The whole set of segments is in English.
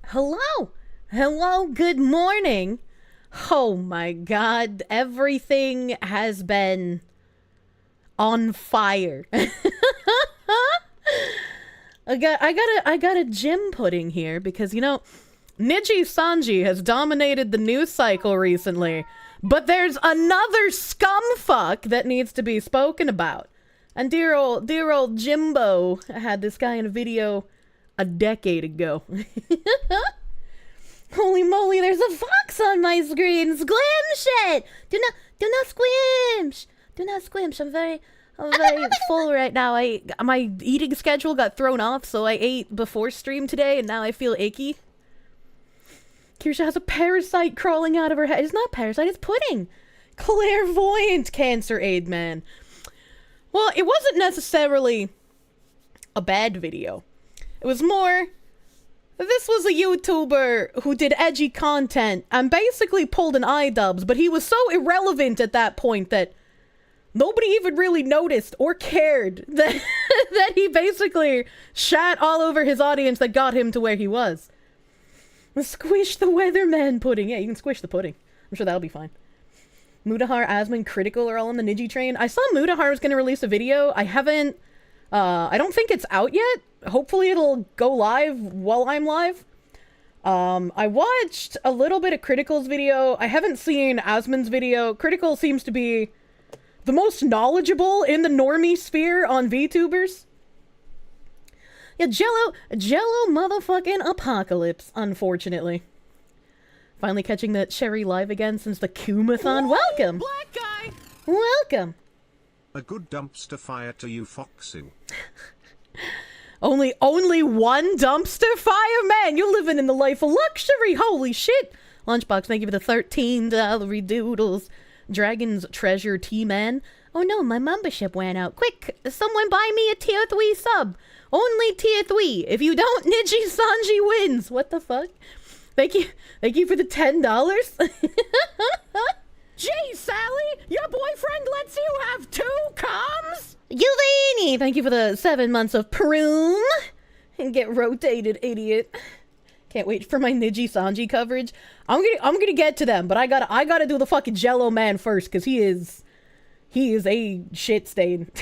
Hello? Hello, good morning. Oh my god, everything has been on fire. I got a gym pudding here because, you know, Niji Sanji has dominated the news cycle recently, but there's another scumfuck that needs to be spoken about. And dear old Jimbo had this guy in a video a decade ago. Holy moly, there's a fox on my screen. Squimsh it! Do not squimsh! Do not squimsh. I'm very full right now. My eating schedule got thrown off, so I ate before stream today, and now I feel achy. Kirsche has a parasite crawling out of her head. It's not parasite, it's pudding. Clairvoyant cancer aid man. Well, it wasn't necessarily a bad video. It was more, this was a YouTuber who did edgy content and basically pulled an iDubbbz, but he was so irrelevant at that point that nobody even really noticed or cared that, that he basically shat all over his audience that got him to where he was. Squish the weatherman pudding. Yeah, you can squish the pudding. I'm sure that'll be fine. Mudahar, Asman, Critical are all on the Niji train. I saw Mudahar was going to release a video. I haven't, I don't think it's out yet. Hopefully it'll go live while I'm live. I watched a little bit of Critical's video. I haven't seen Asman's video. Critical seems to be the most knowledgeable in the normie sphere on VTubers. Yeah, Jello motherfucking apocalypse, unfortunately. Finally catching the Cherry live again since the Kumathon. Welcome! Black guy! Welcome! A good dumpster fire to you, Foxing. Only one dumpster fire? Man, you're living in the life of luxury! Holy shit! Lunchbox, thank you for the $13 doodles. Dragon's Treasure T-Man. Oh no, my membership went out. Quick, someone buy me a tier 3 sub. Only tier 3. If you don't, Niji Sanji wins. What the fuck? Thank you for the $10. Gee, Sally, your boyfriend lets you have 2 comms? Yuvini, thank you for the 7 months of Proom. And get rotated, idiot. Can't wait for my Niji Sanji coverage. I'm gonna get to them, but I gotta do the fucking Jello man first, cause he is a shit stain.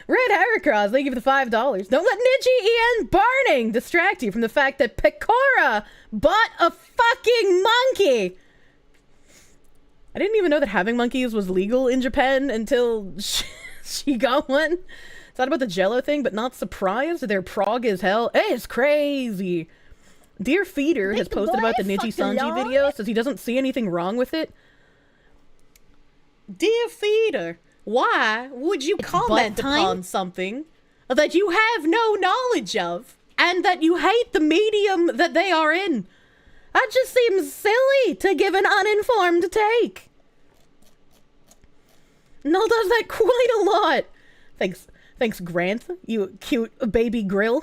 Red Heracross, thank you for the $5. Don't let Niji Ian Burning distract you from the fact that Pecora bought a fucking monkey. I didn't even know that having monkeys was legal in Japan until she got one. Thought about the Jello thing, but not surprised. They're prog as hell. It's crazy. Dear Feeder has posted about the Niji Sanji video, says he doesn't see anything wrong with it. Dear Feeder, why would you comment upon something that you have no knowledge of and that you hate the medium that they are in? That just seems silly to give an uninformed take. No, does that quite a lot. Thanks, Grant, you cute baby grill.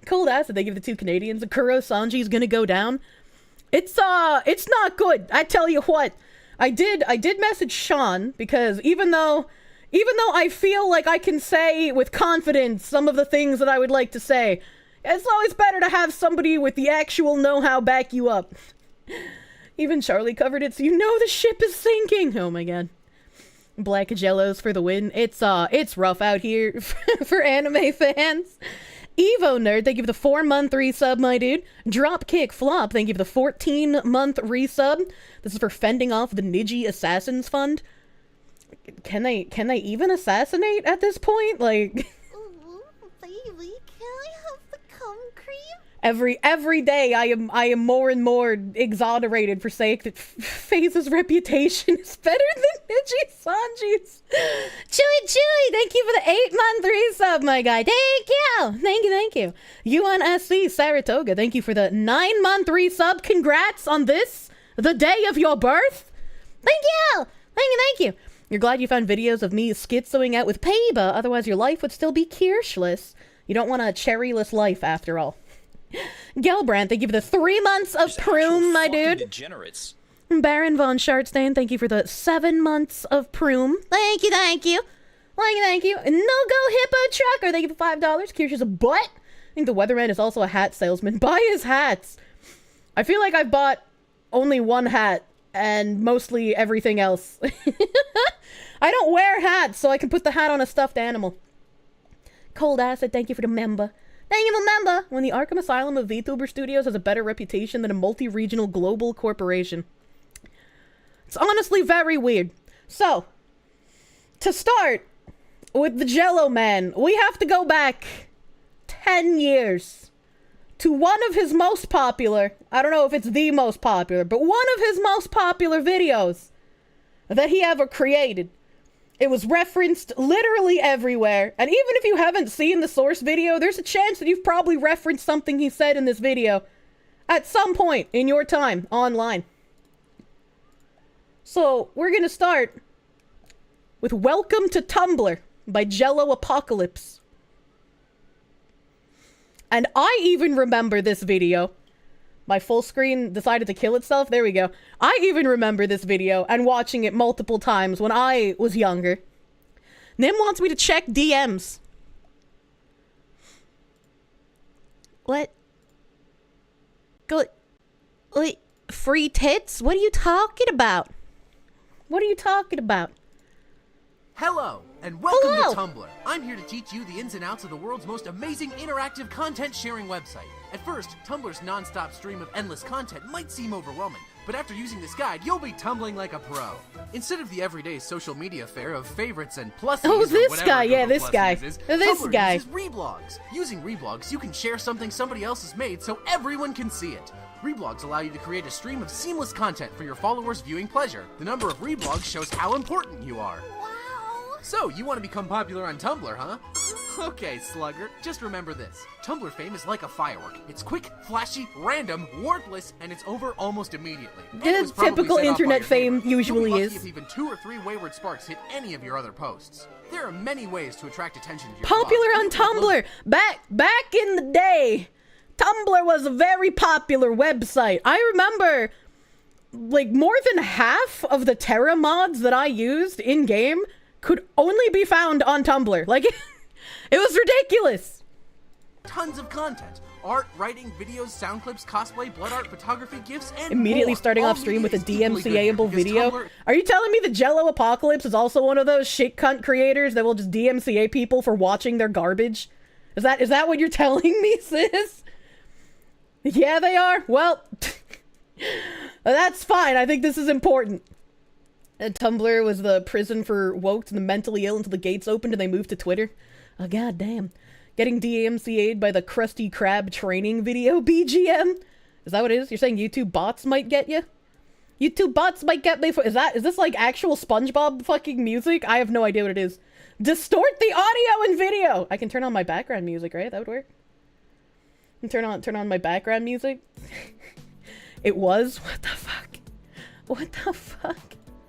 Cold Acid, they give the 2 Canadians. Kuro Sanji's gonna go down. It's not good. I tell you what. I did message Sean because even though I feel like I can say with confidence some of the things that I would like to say, it's always better to have somebody with the actual know-how back you up. Even Charlie covered it, so you know the ship is sinking. Oh my god. Black Jellos for the win. It's rough out here for anime fans. Evo Nerd, thank you for the 4-month resub, my dude. Dropkick Flop, thank you for the 14-month resub. This is for fending off the Niji Assassins Fund. Can they even assassinate at this point? Like, ooh, baby, can I have the cum cream? Every day I am more and more exonerated for saying that FaZe's reputation is better than Niji Sanji's. Chewy, thank you for the 8-month resub, my guy. Thank you. UNSC Saratoga, thank you for the 9-month resub. Congrats on this, the day of your birth. Thank you. You're glad you found videos of me schizoing out with Peba, otherwise your life would still be Kirshless. You don't want a cherryless life after all. Gelbrand, thank you for the 3 months of Proom, my dude. Baron von Schartstein, thank you for the 7 months of Proom. Thank you. Thank you. No Go Hippo Trucker, thank you for $5. Kirsche a butt. I think the Weatherman is also a hat salesman. Buy his hats. I feel like I've bought only one hat and mostly everything else. I don't wear hats, so I can put the hat on a stuffed animal. Cold Acid, thank you for the member. Thank you for the member. When the Arkham Asylum of VTuber Studios has a better reputation than a multi-regional global corporation. It's honestly very weird. So, to start with the Jello Man, we have to go back 10 years to one of his most popular, I don't know if it's the most popular, but one of his most popular videos that he ever created. It was referenced literally everywhere, and even if you haven't seen the source video, there's a chance that you've probably referenced something he said in this video at some point in your time online. So, we're gonna start with Welcome to Tumblr by Jello Apocalypse. And I even remember this video. My full screen decided to kill itself. There we go. I even remember this video and watching it multiple times when I was younger. Nim wants me to check DMs. What? Go. Wait, free tits? What are you talking about? What are you talking about? Hello, and welcome Hello. to Tumblr. I'm here to teach you the ins and outs of the world's most amazing interactive content sharing website. At first, Tumblr's non-stop stream of endless content might seem overwhelming, but after using this guide, you'll be tumbling like a pro. Instead of the everyday social media fare of favorites and pluses, Oh, or this whatever guy, group yeah, of this guy. pluses is, This Tumblr guy. uses reblogs. Using reblogs, you can share something somebody else has made so everyone can see it. Reblogs allow you to create a stream of seamless content for your followers' viewing pleasure. The number of reblogs shows how important you are. Wow. So, you want to become popular on Tumblr, huh? Okay, slugger, just remember this. Tumblr fame is like a firework. It's quick, flashy, random, warpless, and it's over almost immediately. And it was probably Typical set off by internet your fame neighbor. usually You'll be lucky is. if even 2 or 3 wayward sparks hit any of your other posts. There are many ways to attract attention to your Popular blog. on Tumblr. Back in the day, Tumblr was a very popular website. I remember, like, more than half of the Terra mods that I used in game could only be found on Tumblr. Like, it was ridiculous. Tons of content. Art, writing, videos, sound clips, cosplay, blood art, photography, GIFs, and Immediately more. starting All off stream with a media is equally good here DMCA-able because video. Tumblr- Are you telling me the Jello Apocalypse is also one of those shit cunt creators that will just DMCA people for watching their garbage? Is that what you're telling me, sis? Yeah, they are? Well, that's fine. I think this is important. And Tumblr was the prison for woke and the mentally ill until the gates opened and they moved to Twitter. Oh, goddamn. Getting DMCA'd by the Krusty Krab training video BGM? Is that what it is? You're saying YouTube bots might get you? YouTube bots might get me for- is this like actual SpongeBob fucking music? I have no idea what it is. Distort the audio and video! I can turn on my background music, right? That would work. And turn on my background music. It was? What the fuck? What the fuck?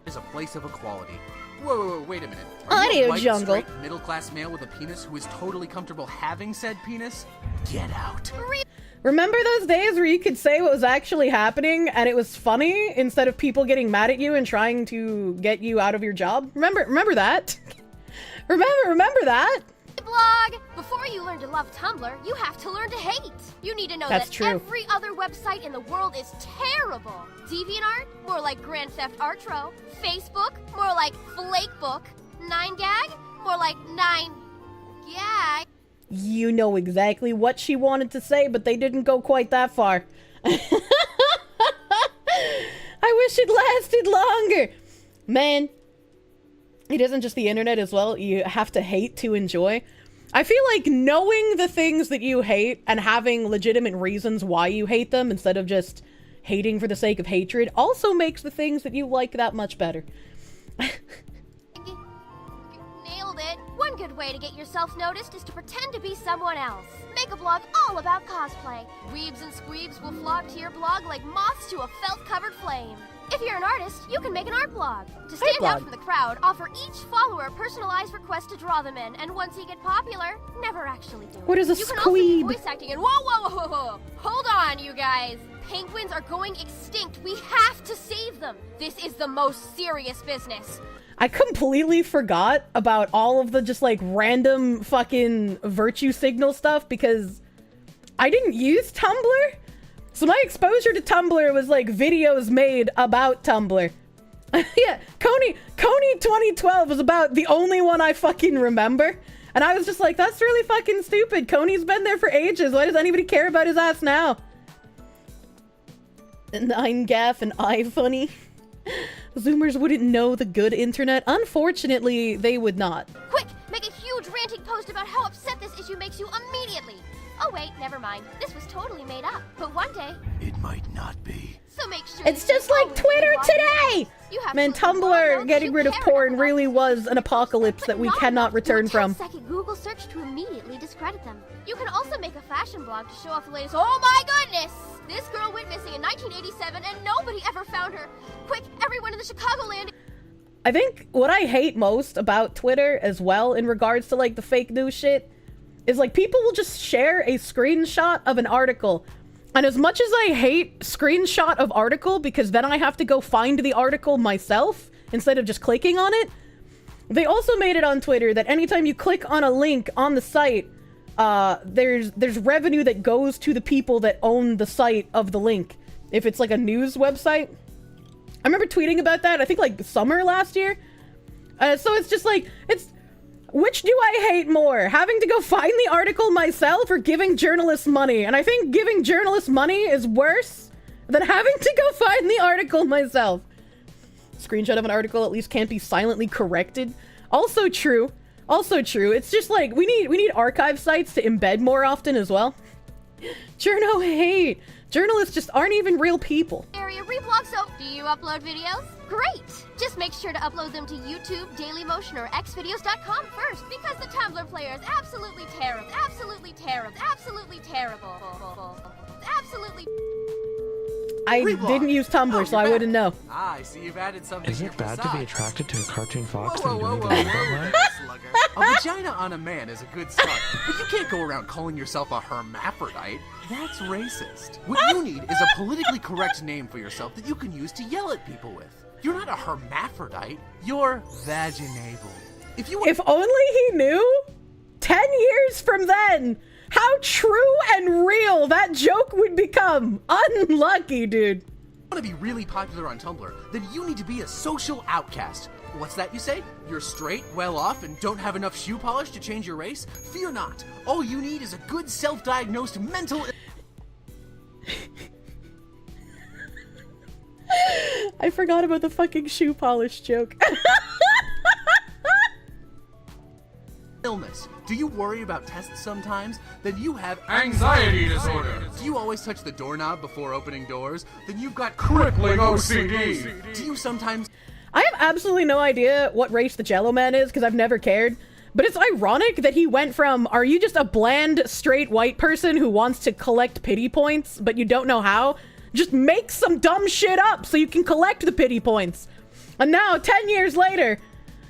Is a place of equality. Whoa, wait a minute. Are you Audio a white, jungle. straight, middle-class male with a penis who is totally comfortable having said penis? Get out. Remember those days where you could say what was actually happening and it was funny instead of people getting mad at you and trying to get you out of your job? Remember that? remember that? Blog! Before you learn to love Tumblr, you have to learn to hate. You need to know That's that true. every other website in the world is terrible. DeviantArt, more like Grand Theft Artro. Facebook, more like Flakebook. 9gag, more like 9gag. You know exactly what she wanted to say, but they didn't go quite that far. I wish it lasted longer. Man, it isn't just the internet as well. You have to hate to enjoy. I feel like knowing the things that you hate and having legitimate reasons why you hate them instead of just hating for the sake of hatred also makes the things that you like that much better. Nailed it. One good way to get yourself noticed is to pretend to be someone else. Make a blog all about cosplay. Weebs and squeebs will flock to your blog like moths to a felt-covered flame. If you're an artist, you can make an art blog. To stand blog. out from the crowd, offer each follower a personalized request to draw them in, and once you get popular, never actually do it. What is a You can also do squeeb? voice acting and whoa. Hold on, you guys. Penguins are going extinct. We have to save them. This is the most serious business. I completely forgot about all of the just like random fucking virtue signal stuff because I didn't use Tumblr. So my exposure to Tumblr was like videos made about Tumblr. Yeah, Coney 2012 was about the only one I fucking remember. And I was just like, that's really fucking stupid. Coney's been there for ages. Why does anybody care about his ass now? 9gaf and iFunny. Zoomers wouldn't know the good internet. Unfortunately, they would not. Quick, make a huge ranting post about how upset this issue makes you immediately. Oh wait, never mind. This was totally made up. But one day, It might not be. so make sure It's that you just like always Twitter watch today! You have Man, to let the world know Tumblr that getting you rid of care porn enough really about was an apocalypse that we But not cannot enough. return Do a from. 10-second Google search to immediately discredit them. You can also make a fashion blog to show off the latest. Oh my goodness! This girl went missing in 1987 and nobody ever found her. Quick, everyone in the Chicagoland. I think what I hate most about Twitter as well in regards to like the fake news shit is like people will just share a screenshot of an article. And as much as I hate screenshot of article because then I have to go find the article myself instead of just clicking on it, they also made it on Twitter that anytime you click on a link on the site, there's revenue that goes to the people that own the site of the link. If it's like a news website. I remember tweeting about that, I think like summer last year. So it's just like, which do I hate more? Having to go find the article myself or giving journalists money? And I think giving journalists money is worse than having to go find the article myself. Screenshot of an article at least can't be silently corrected. Also true. Also true. It's just like, we need archive sites to embed more often as well. Journo hate. Journalists just aren't even real people. Area reblog, so do you upload videos? Great! Just make sure to upload them to YouTube, Dailymotion, or xvideos.com first, because the Tumblr player is absolutely terrible. Absolutely terrible. Absolutely terrible. Absolutely. I Reblog. didn't use Tumblr, Oh, so I you're wouldn't know. Ah, I see you've added something Is to it your bad to be facade. attracted to a cartoon fox Whoa, when you whoa, don't whoa, even whoa, know whoa, that? slugger. A vagina on a man is a good start, but you can't go around calling yourself a hermaphrodite. That's racist. What you need is a politically correct name for yourself that you can use to yell at people with. You're not a hermaphrodite, you're vaginable. If only he knew 10 years from then how true and real that joke would become. Unlucky, dude. Want to be really popular on Tumblr, then you need to be a social outcast. What's that you say? You're straight, well off, and don't have enough shoe polish to change your race? Fear not. All you need is a good self-diagnosed mental... I forgot about the fucking shoe polish joke. illness. Do you worry about tests sometimes? Then you have Anxiety disorder. Do you always touch the doorknob before opening doors? Then you've got Crippling OCD. Do you sometimes... I have absolutely no idea what race the Jello Man is because I've never cared. But it's ironic that he went from, are you just a bland, straight white person who wants to collect pity points, but you don't know how? Just make some dumb shit up so you can collect the pity points. And now, 10 years later,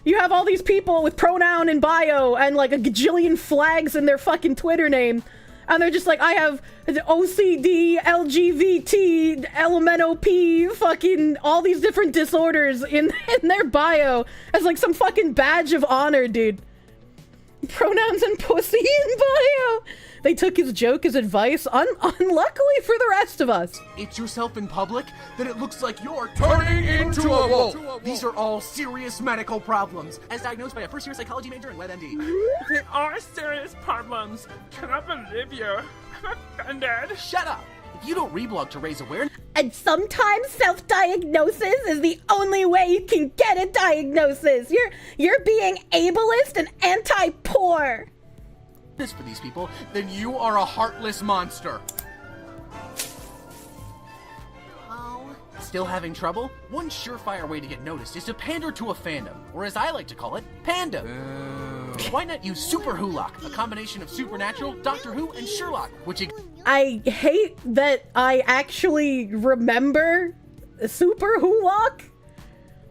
you have all these people with pronoun in bio and like a gajillion flags in their fucking Twitter name. And they're just like, I have OCD, LGBT, LMNOP, fucking all these different disorders in their bio as like some fucking badge of honor, dude. Pronouns and pussy in bio. They took his joke as advice, unluckily for the rest of us. Itch yourself in public, then it looks like you're Turning into a wolf. These are all serious medical problems, as diagnosed by a first-year psychology major in WebMD. They are serious problems. Cannot believe you. I'm offended. Shut up! If you don't reblog to raise awareness And sometimes self-diagnosis is the only way you can get a diagnosis. You're being ableist and anti-poor. for these people, then you are a heartless monster. Oh. Still having trouble? One surefire way to get noticed is to pander to a fandom, or as I like to call it, panda. Why not use Super Wholock, a combination of Supernatural, Doctor Who, and Sherlock, which I hate that I actually remember Super Wholock.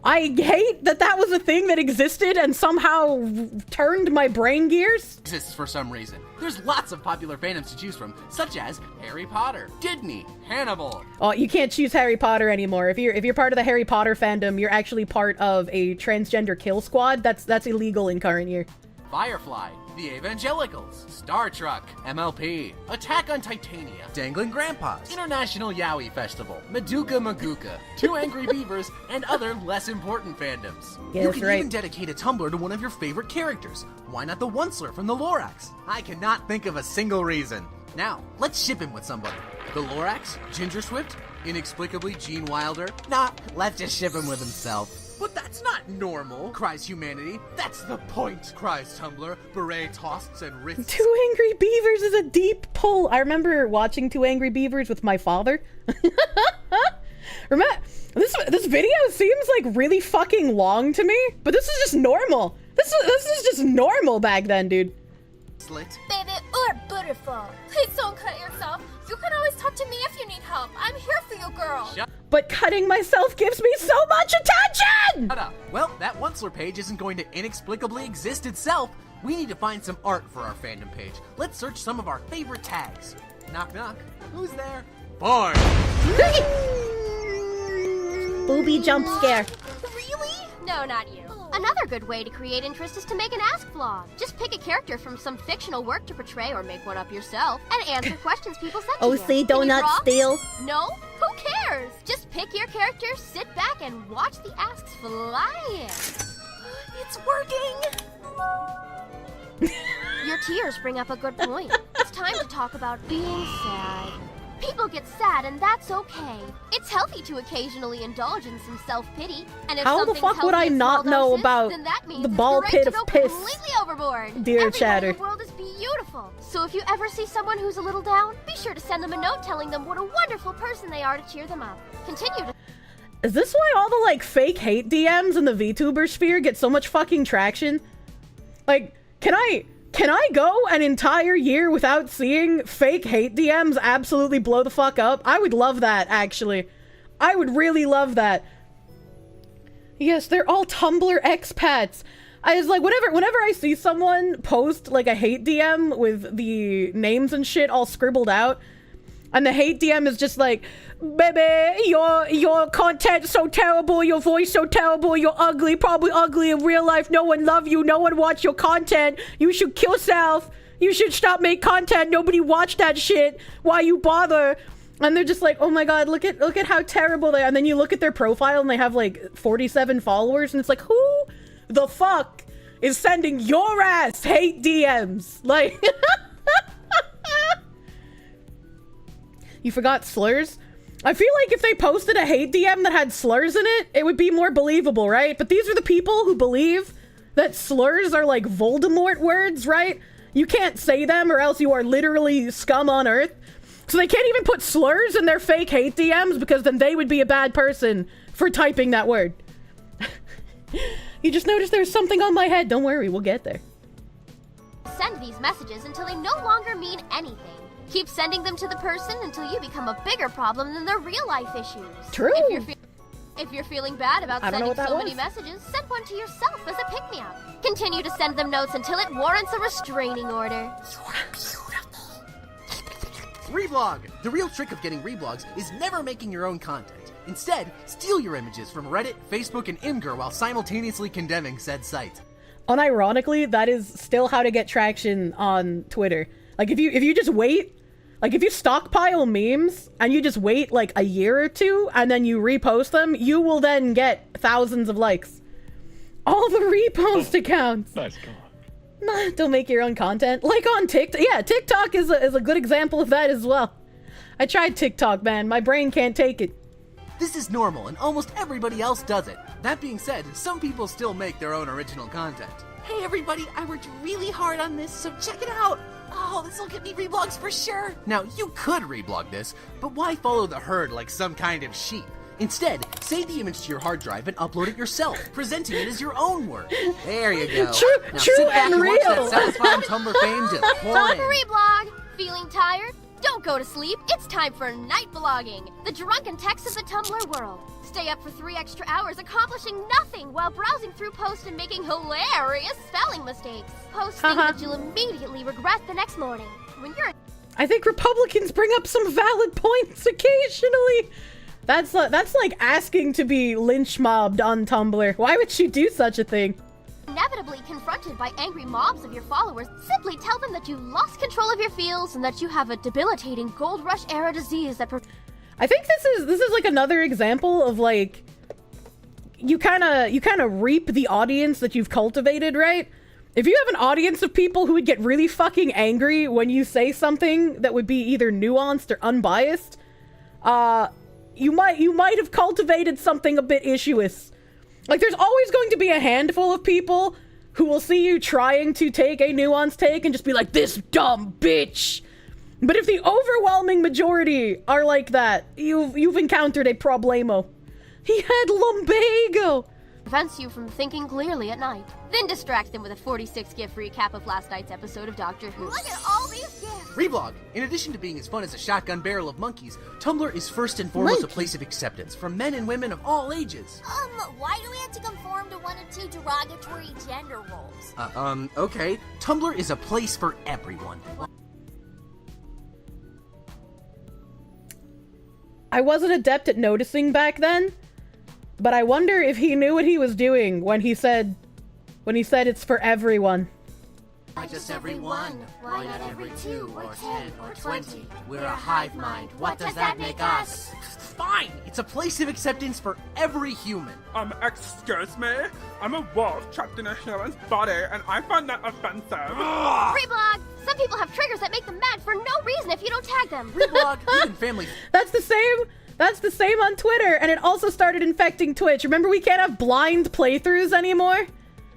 I hate that that was a thing that existed and somehow turned my brain gears. Exists for some reason. There's lots of popular fandoms to choose from, such as Harry Potter, Disney, Hannibal. Oh, you can't choose Harry Potter anymore. If you're part of the Harry Potter fandom, you're actually part of a transgender kill squad. That's illegal in current year. Firefly, The Evangelicals, Star Trek, MLP, Attack on Titania, Dangling Grandpas, International Yowie Festival, Madoka Maguka, Two Angry Beavers, and other less important fandoms. Yeah, you that's can right. even dedicate a Tumblr to one of your favorite characters. Why not the Onceler from the Lorax? I cannot think of a single reason. Now, let's ship him with somebody. The Lorax, Ginger Swift, inexplicably Gene Wilder. Nah, let's just ship him with himself. But that's not normal, cries humanity. That's the point, cries Tumblr. Beret tosts and wrists. Two Angry Beavers is a deep pull. I remember watching Two Angry Beavers with my father. Remember, this video seems like really fucking long to me, but this is just normal. This is just normal back then, dude. Slit. Baby, or beautiful. Please don't cut yourself. You can always talk to me if you need help. I'm here for you, girl. But cutting myself gives me so much attention! Shut up. Well, that Onceler page isn't going to inexplicably exist itself. We need to find some art for our fandom page. Let's search some of our favorite tags. Knock knock. Who's there? Boing. Booby jump scare. Really? No, not you. Another good way to create interest is to make an Ask vlog. Just pick a character from some fictional work to portray or make one up yourself and answer questions people send to you. OC Can you donut draw? steal. No? Who cares? Just pick your character, sit back, and watch the Asks fly in. It's working! Your tears bring up a good point. It's time to talk about being sad. People get sad, and that's okay. It's healthy to occasionally indulge in some self-pity. And if How the something's fuck would healthy I in not small know doses, about then that means the it's ball great pit to of go piss? completely overboard. Dear Everyone chatter. in the world is beautiful. So if you ever see someone who's a little down, be sure to send them a note telling them what a wonderful person they are to cheer them up. Continue to... Is this why all the, like, fake hate DMs in the VTuber sphere get so much fucking traction? Like, can I go an entire year without seeing fake hate DMs absolutely blow the fuck up? I would love that, actually. I would really love that. Yes, they're all Tumblr expats. I was like, whenever I see someone post, like, a hate DM with the names and shit all scribbled out, and the hate DM is just like, baby, your content so terrible, your voice so terrible, you're ugly, probably ugly in real life, no one love you, no one watch your content, you should kill yourself, you should stop make content, nobody watch that shit, why you bother? And they're just like, oh my god, look at how terrible they are. And then you look at their profile and they have like 47 followers, and it's like, who the fuck is sending your ass hate DMs? Like, you forgot slurs? I feel like if they posted a hate DM that had slurs in it, it would be more believable, right? But these are the people who believe that slurs are like Voldemort words, right? You can't say them or else you are literally scum on earth. So they can't even put slurs in their fake hate DMs because then they would be a bad person for typing that word. You just noticed there's something on my head. Don't worry, we'll get there. Send these messages until they no longer mean anything. Keep sending them to the person until you become a bigger problem than their real-life issues. True. If you're feeling bad about sending so many messages, send one to yourself as a pick-me-up. Continue to send them notes until it warrants a restraining order. You're beautiful. Reblog! The real trick of getting reblogs is never making your own content. Instead, steal your images from Reddit, Facebook, and Imgur while simultaneously condemning said site. Unironically, that is still how to get traction on Twitter. Like, if you just wait, like, if you stockpile memes and you just wait, like, a year or two and then you repost them, you will then get thousands of likes. All the repost accounts. Nice, come on. Nah, don't make your own content. Like on TikTok. Yeah, TikTok is a good example of that as well. I tried TikTok, man. My brain can't take it. This is normal, and almost everybody else does it. That being said, some people still make their own original content. Hey everybody, I worked really hard on this, so check it out! Oh, this'll get me reblogs for sure! Now, you could reblog this, but why follow the herd like some kind of sheep? Instead, save the image to your hard drive and upload it yourself, presenting it as your own work. There you go. True now sit back and and watch real. that satisfying Tumblr fame just pour Time in. for reblog. Feeling tired? Don't go to sleep. It's time for night vlogging, the drunken text of the Tumblr world. Stay up for 3 extra hours accomplishing nothing while browsing through posts and making hilarious spelling mistakes. Posts things that you'll immediately regret the next morning. When you're I think Republicans bring up some valid points occasionally. That's like asking to be lynch mobbed on Tumblr. Why would you do such a thing? inevitably confronted by angry mobs of your followers, simply tell them that you lost control of your feels and that you have a debilitating gold rush era disease that I think this is like another example of like you kind of reap the audience that you've cultivated, right? If you have an audience of people who would get really fucking angry when you say something that would be either nuanced or unbiased, you might have cultivated something a bit issuous. Like, there's always going to be a handful of people who will see you trying to take a nuanced take and just be like, this dumb bitch. But if the overwhelming majority are like that, you've encountered a problemo. He had lumbago. Prevents you from thinking clearly at night. Then distract them with a 46 GIF recap of last night's episode of Doctor Who. Look at all these gifts! Reblog. In addition to being as fun as a shotgun barrel of monkeys, Tumblr is first and foremost a place of acceptance for men and women of all ages. Why do we have to conform to one or two derogatory gender roles? Okay. Tumblr is a place for everyone. I wasn't adept at noticing back then, but I wonder if he knew what he was doing when he said it's for everyone. Why just everyone? Why not every 2 or 10 or 20? We're a hive mind. What does that make us? Fine! It's a place of acceptance for every human. Excuse me? I'm a wolf trapped in a human's body, and I find that offensive. Reblog! Some people have triggers that make them mad for no reason if you don't tag them. Reblog, even family. That's the same on Twitter, and it also started infecting Twitch. Remember, we can't have blind playthroughs anymore?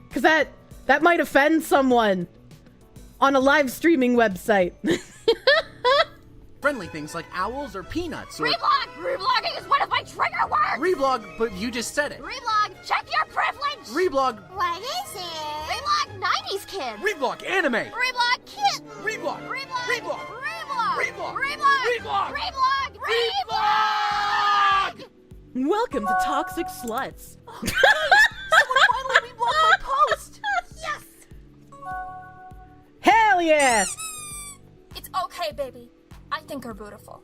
Because that might offend someone on a live streaming website. Friendly things like owls or peanuts or... Reblog! Reblogging is one of my trigger words! Reblog, but you just said it. Reblog! Check your privilege! Reblog. What is it? Reblog 90s kids! Reblog anime. Reblog kid! Reblog. Reblog! Reblog. Reblog! Reblog. Reblog! Reblog. Reblog! Reblog! Welcome to Toxic Sluts. Someone finally reblogged my post! Yes! Hell yeah! It's okay, baby. I think her beautiful.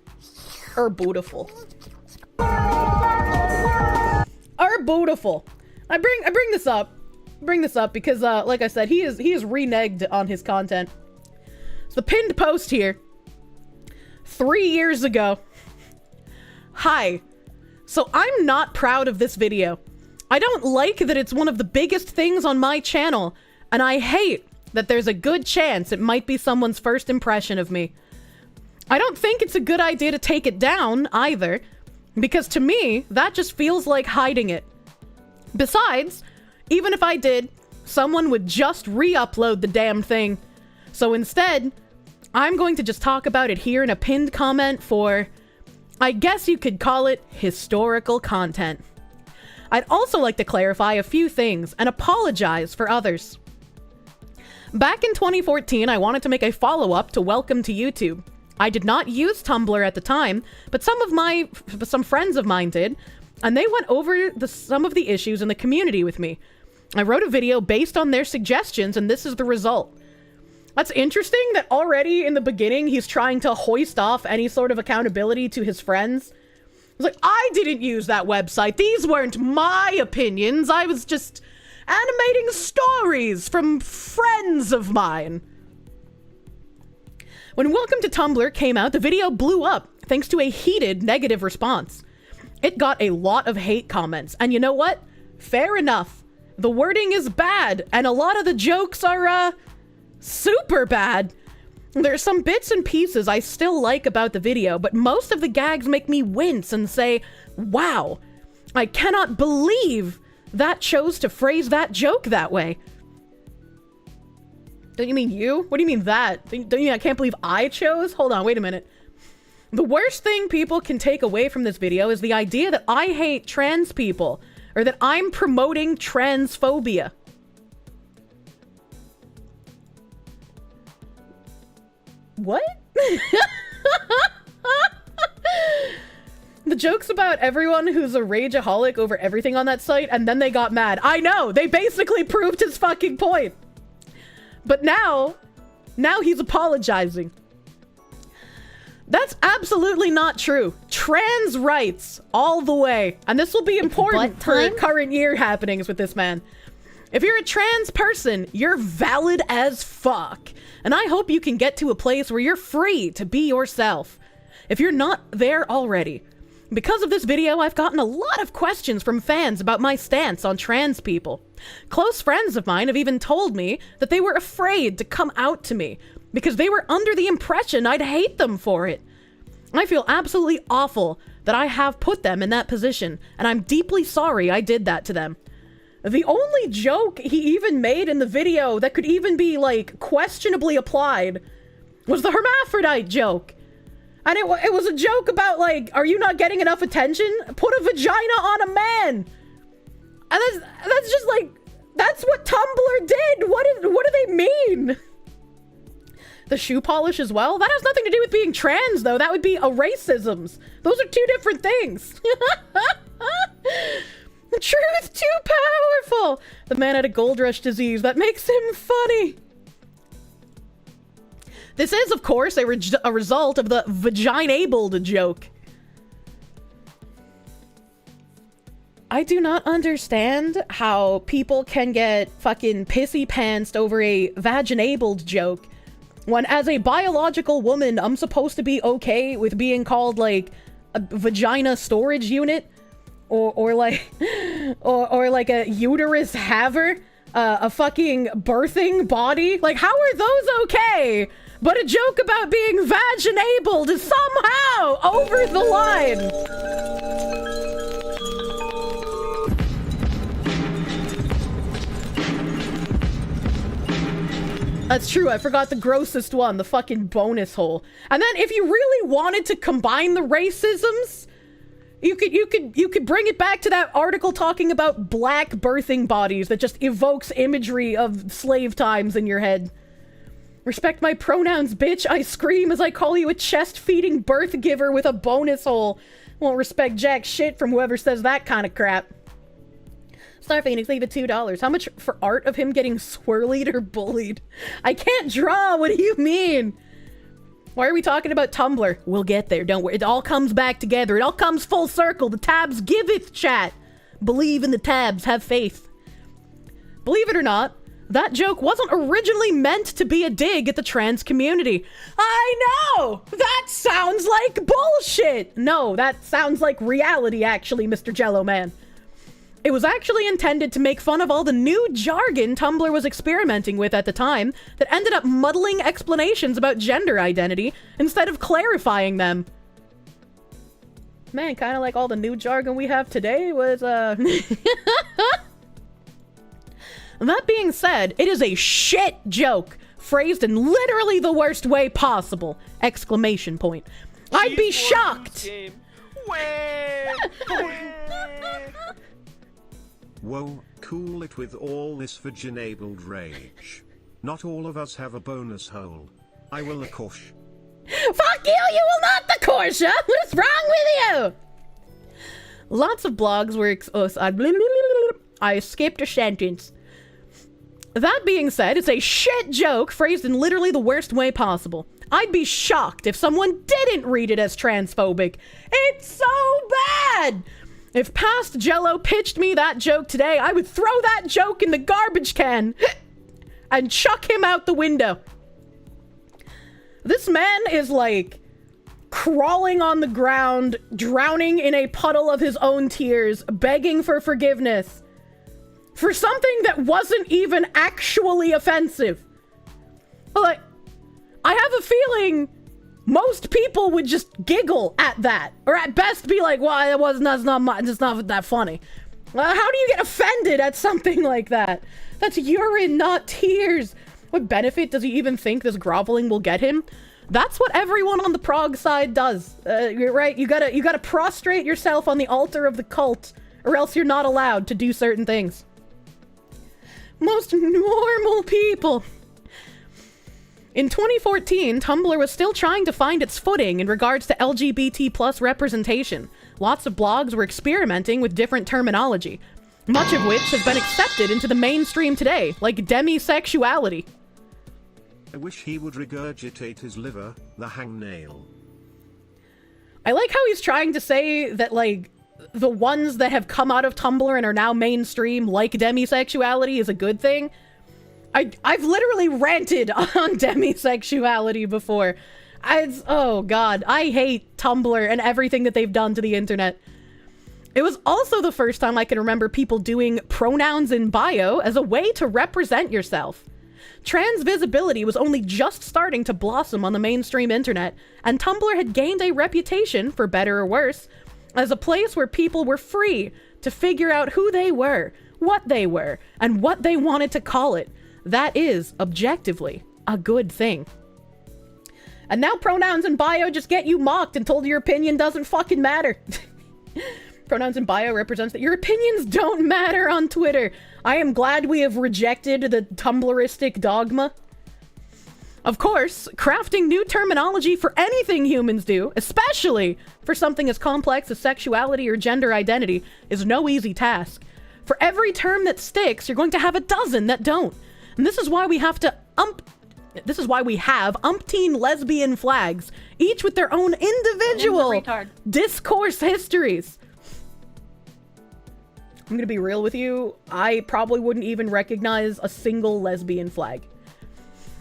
Are beautiful. Are beautiful. I bring this up. Because like I said, he is reneged on his content. It's the pinned post here. 3 years ago. Hi. So I'm not proud of this video. I don't like that it's one of the biggest things on my channel, and I hate that there's a good chance it might be someone's first impression of me. I don't think it's a good idea to take it down, either, because to me, that just feels like hiding it. Besides, even if I did, someone would just re-upload the damn thing. So instead, I'm going to just talk about it here in a pinned comment for, I guess you could call it historical content. I'd also like to clarify a few things and apologize for others. Back in 2014, I wanted to make a follow-up to Welcome to YouTube. I did not use Tumblr at the time, but some friends of mine did, and they went over some of the issues in the community with me. I wrote a video based on their suggestions, and this is the result. That's interesting that already in the beginning, he's trying to hoist off any sort of accountability to his friends. He's like, I didn't use that website. These weren't my opinions. I was just animating stories from friends of mine. When Welcome to Tumblr came out, the video blew up thanks to a heated negative response. It got a lot of hate comments, and you know what? Fair enough. The wording is bad, and a lot of the jokes are, super bad. There's some bits and pieces I still like about the video, but most of the gags make me wince and say, wow, I cannot believe that chose to phrase that joke that way. Don't you mean you? What do you mean that? Don't you mean I can't believe I chose? Hold on, wait a minute. The worst thing people can take away from this video is the idea that I hate trans people, or that I'm promoting transphobia. What? The joke's about everyone who's a rageaholic over everything on that site, and then they got mad. I know! They basically proved his fucking point. But now he's apologizing. That's absolutely not true. Trans rights all the way. And this will be important for current year happenings with this man. If you're a trans person, you're valid as fuck. And I hope you can get to a place where you're free to be yourself. If you're not there already. Because of this video, I've gotten a lot of questions from fans about my stance on trans people. Close friends of mine have even told me that they were afraid to come out to me because they were under the impression I'd hate them for it. I feel absolutely awful that I have put them in that position, and I'm deeply sorry I did that to them. The only joke he even made in the video that could even be, like, questionably applied was the hermaphrodite joke. And it was a joke about, like, are you not getting enough attention? Put a vagina on a man! And that's just, like, that's what Tumblr did! What do they mean? The shoe polish as well? That has nothing to do with being trans, though. That would be a racisms. Those are two different things. The truth too powerful! The man had a gold rush disease. That makes him funny. This is, of course, a result of the vagina-abled joke. I do not understand how people can get fucking pissy-pantsed over a vaginabled joke when, as a biological woman, I'm supposed to be okay with being called, like, a vagina storage unit? Or like a uterus haver? A fucking birthing body? Like, how are those okay? But a joke about being vaginabled is somehow over the line. That's true, I forgot the grossest one, the fucking bonus hole. And then if you really wanted to combine the racisms, you could bring it back to that article talking about black birthing bodies that just evokes imagery of slave times in your head. Respect my pronouns, bitch. I scream as I call you a chest-feeding birth giver with a bonus hole. Won't respect jack shit from whoever says that kind of crap. Star Phoenix, leave it $2. How much for art of him getting swirlied or bullied? I can't draw. What do you mean? Why are we talking about Tumblr? We'll get there, don't worry. It all comes back together. It all comes full circle. The tabs giveth, chat. Believe in the tabs. Have faith. Believe it or not, that joke wasn't originally meant to be a dig at the trans community. I know! That sounds like bullshit! No, that sounds like reality, actually, Mr. Jello Man. It was actually intended to make fun of all the new jargon Tumblr was experimenting with at the time that ended up muddling explanations about gender identity instead of clarifying them. Man, kind of like all the new jargon we have today was, That being said, it is a shit joke, phrased in literally the worst way possible! Exclamation point. I'd be shocked! Whoa, cool it with all this vaginabled rage. Not all of us have a bonus hole. I will, of course. Fuck you, you will not, the Kirsche! What's wrong with you? Lots of blogs were I skipped a sentence. That being said, it's a shit joke phrased in literally the worst way possible. I'd be shocked if someone didn't read it as transphobic. It's so bad! If past Jello pitched me that joke today, I would throw that joke in the garbage can and chuck him out the window. This man is like crawling on the ground, drowning in a puddle of his own tears, begging for forgiveness for something that wasn't even actually offensive. Like, I have a feeling most people would just giggle at that, or at best be like, well, it's not that funny. How do you get offended at something like that? That's urine, not tears. What benefit does he even think this groveling will get him? That's what everyone on the prog side does. You're right, you gotta prostrate yourself on the altar of the cult, or else you're not allowed to do certain things. Most normal people. In 2014, Tumblr was still trying to find its footing in regards to LGBT plus representation. Lots of blogs were experimenting with different terminology, much of which has been accepted into the mainstream today, like demisexuality. I wish he would regurgitate his liver, the hangnail. I like how he's trying to say that, like, the ones that have come out of Tumblr and are now mainstream, like demisexuality, is a good thing. I've literally ranted on demisexuality before. Oh god, I hate Tumblr and everything that they've done to the internet. It was also the first time I can remember people doing pronouns in bio as a way to represent yourself. Trans visibility was only just starting to blossom on the mainstream internet, and Tumblr had gained a reputation, for better or worse, as a place where people were free to figure out who they were, what they were, and what they wanted to call it. That is, objectively, a good thing. And now pronouns in bio just get you mocked and told your opinion doesn't fucking matter. Pronouns in bio represents that your opinions don't matter on Twitter. I am glad we have rejected the Tumblristic dogma. Of course, crafting new terminology for anything humans do, especially for something as complex as sexuality or gender identity, is no easy task. For every term that sticks, you're going to have a dozen that don't. And this is why we have umpteen lesbian flags, each with their own individual discourse histories. I'm gonna be real with you, I probably wouldn't even recognize a single lesbian flag.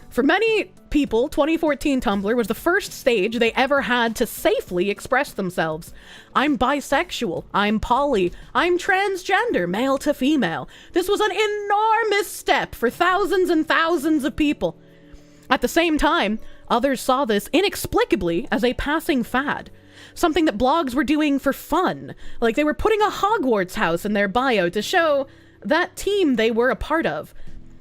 For many people, 2014 Tumblr was the first stage they ever had to safely express themselves. I'm bisexual, I'm poly, I'm transgender, male to female. This was an enormous step for thousands and thousands of people. At the same time, others saw this inexplicably as a passing fad. Something that blogs were doing for fun. Like they were putting a Hogwarts house in their bio to show that team they were a part of.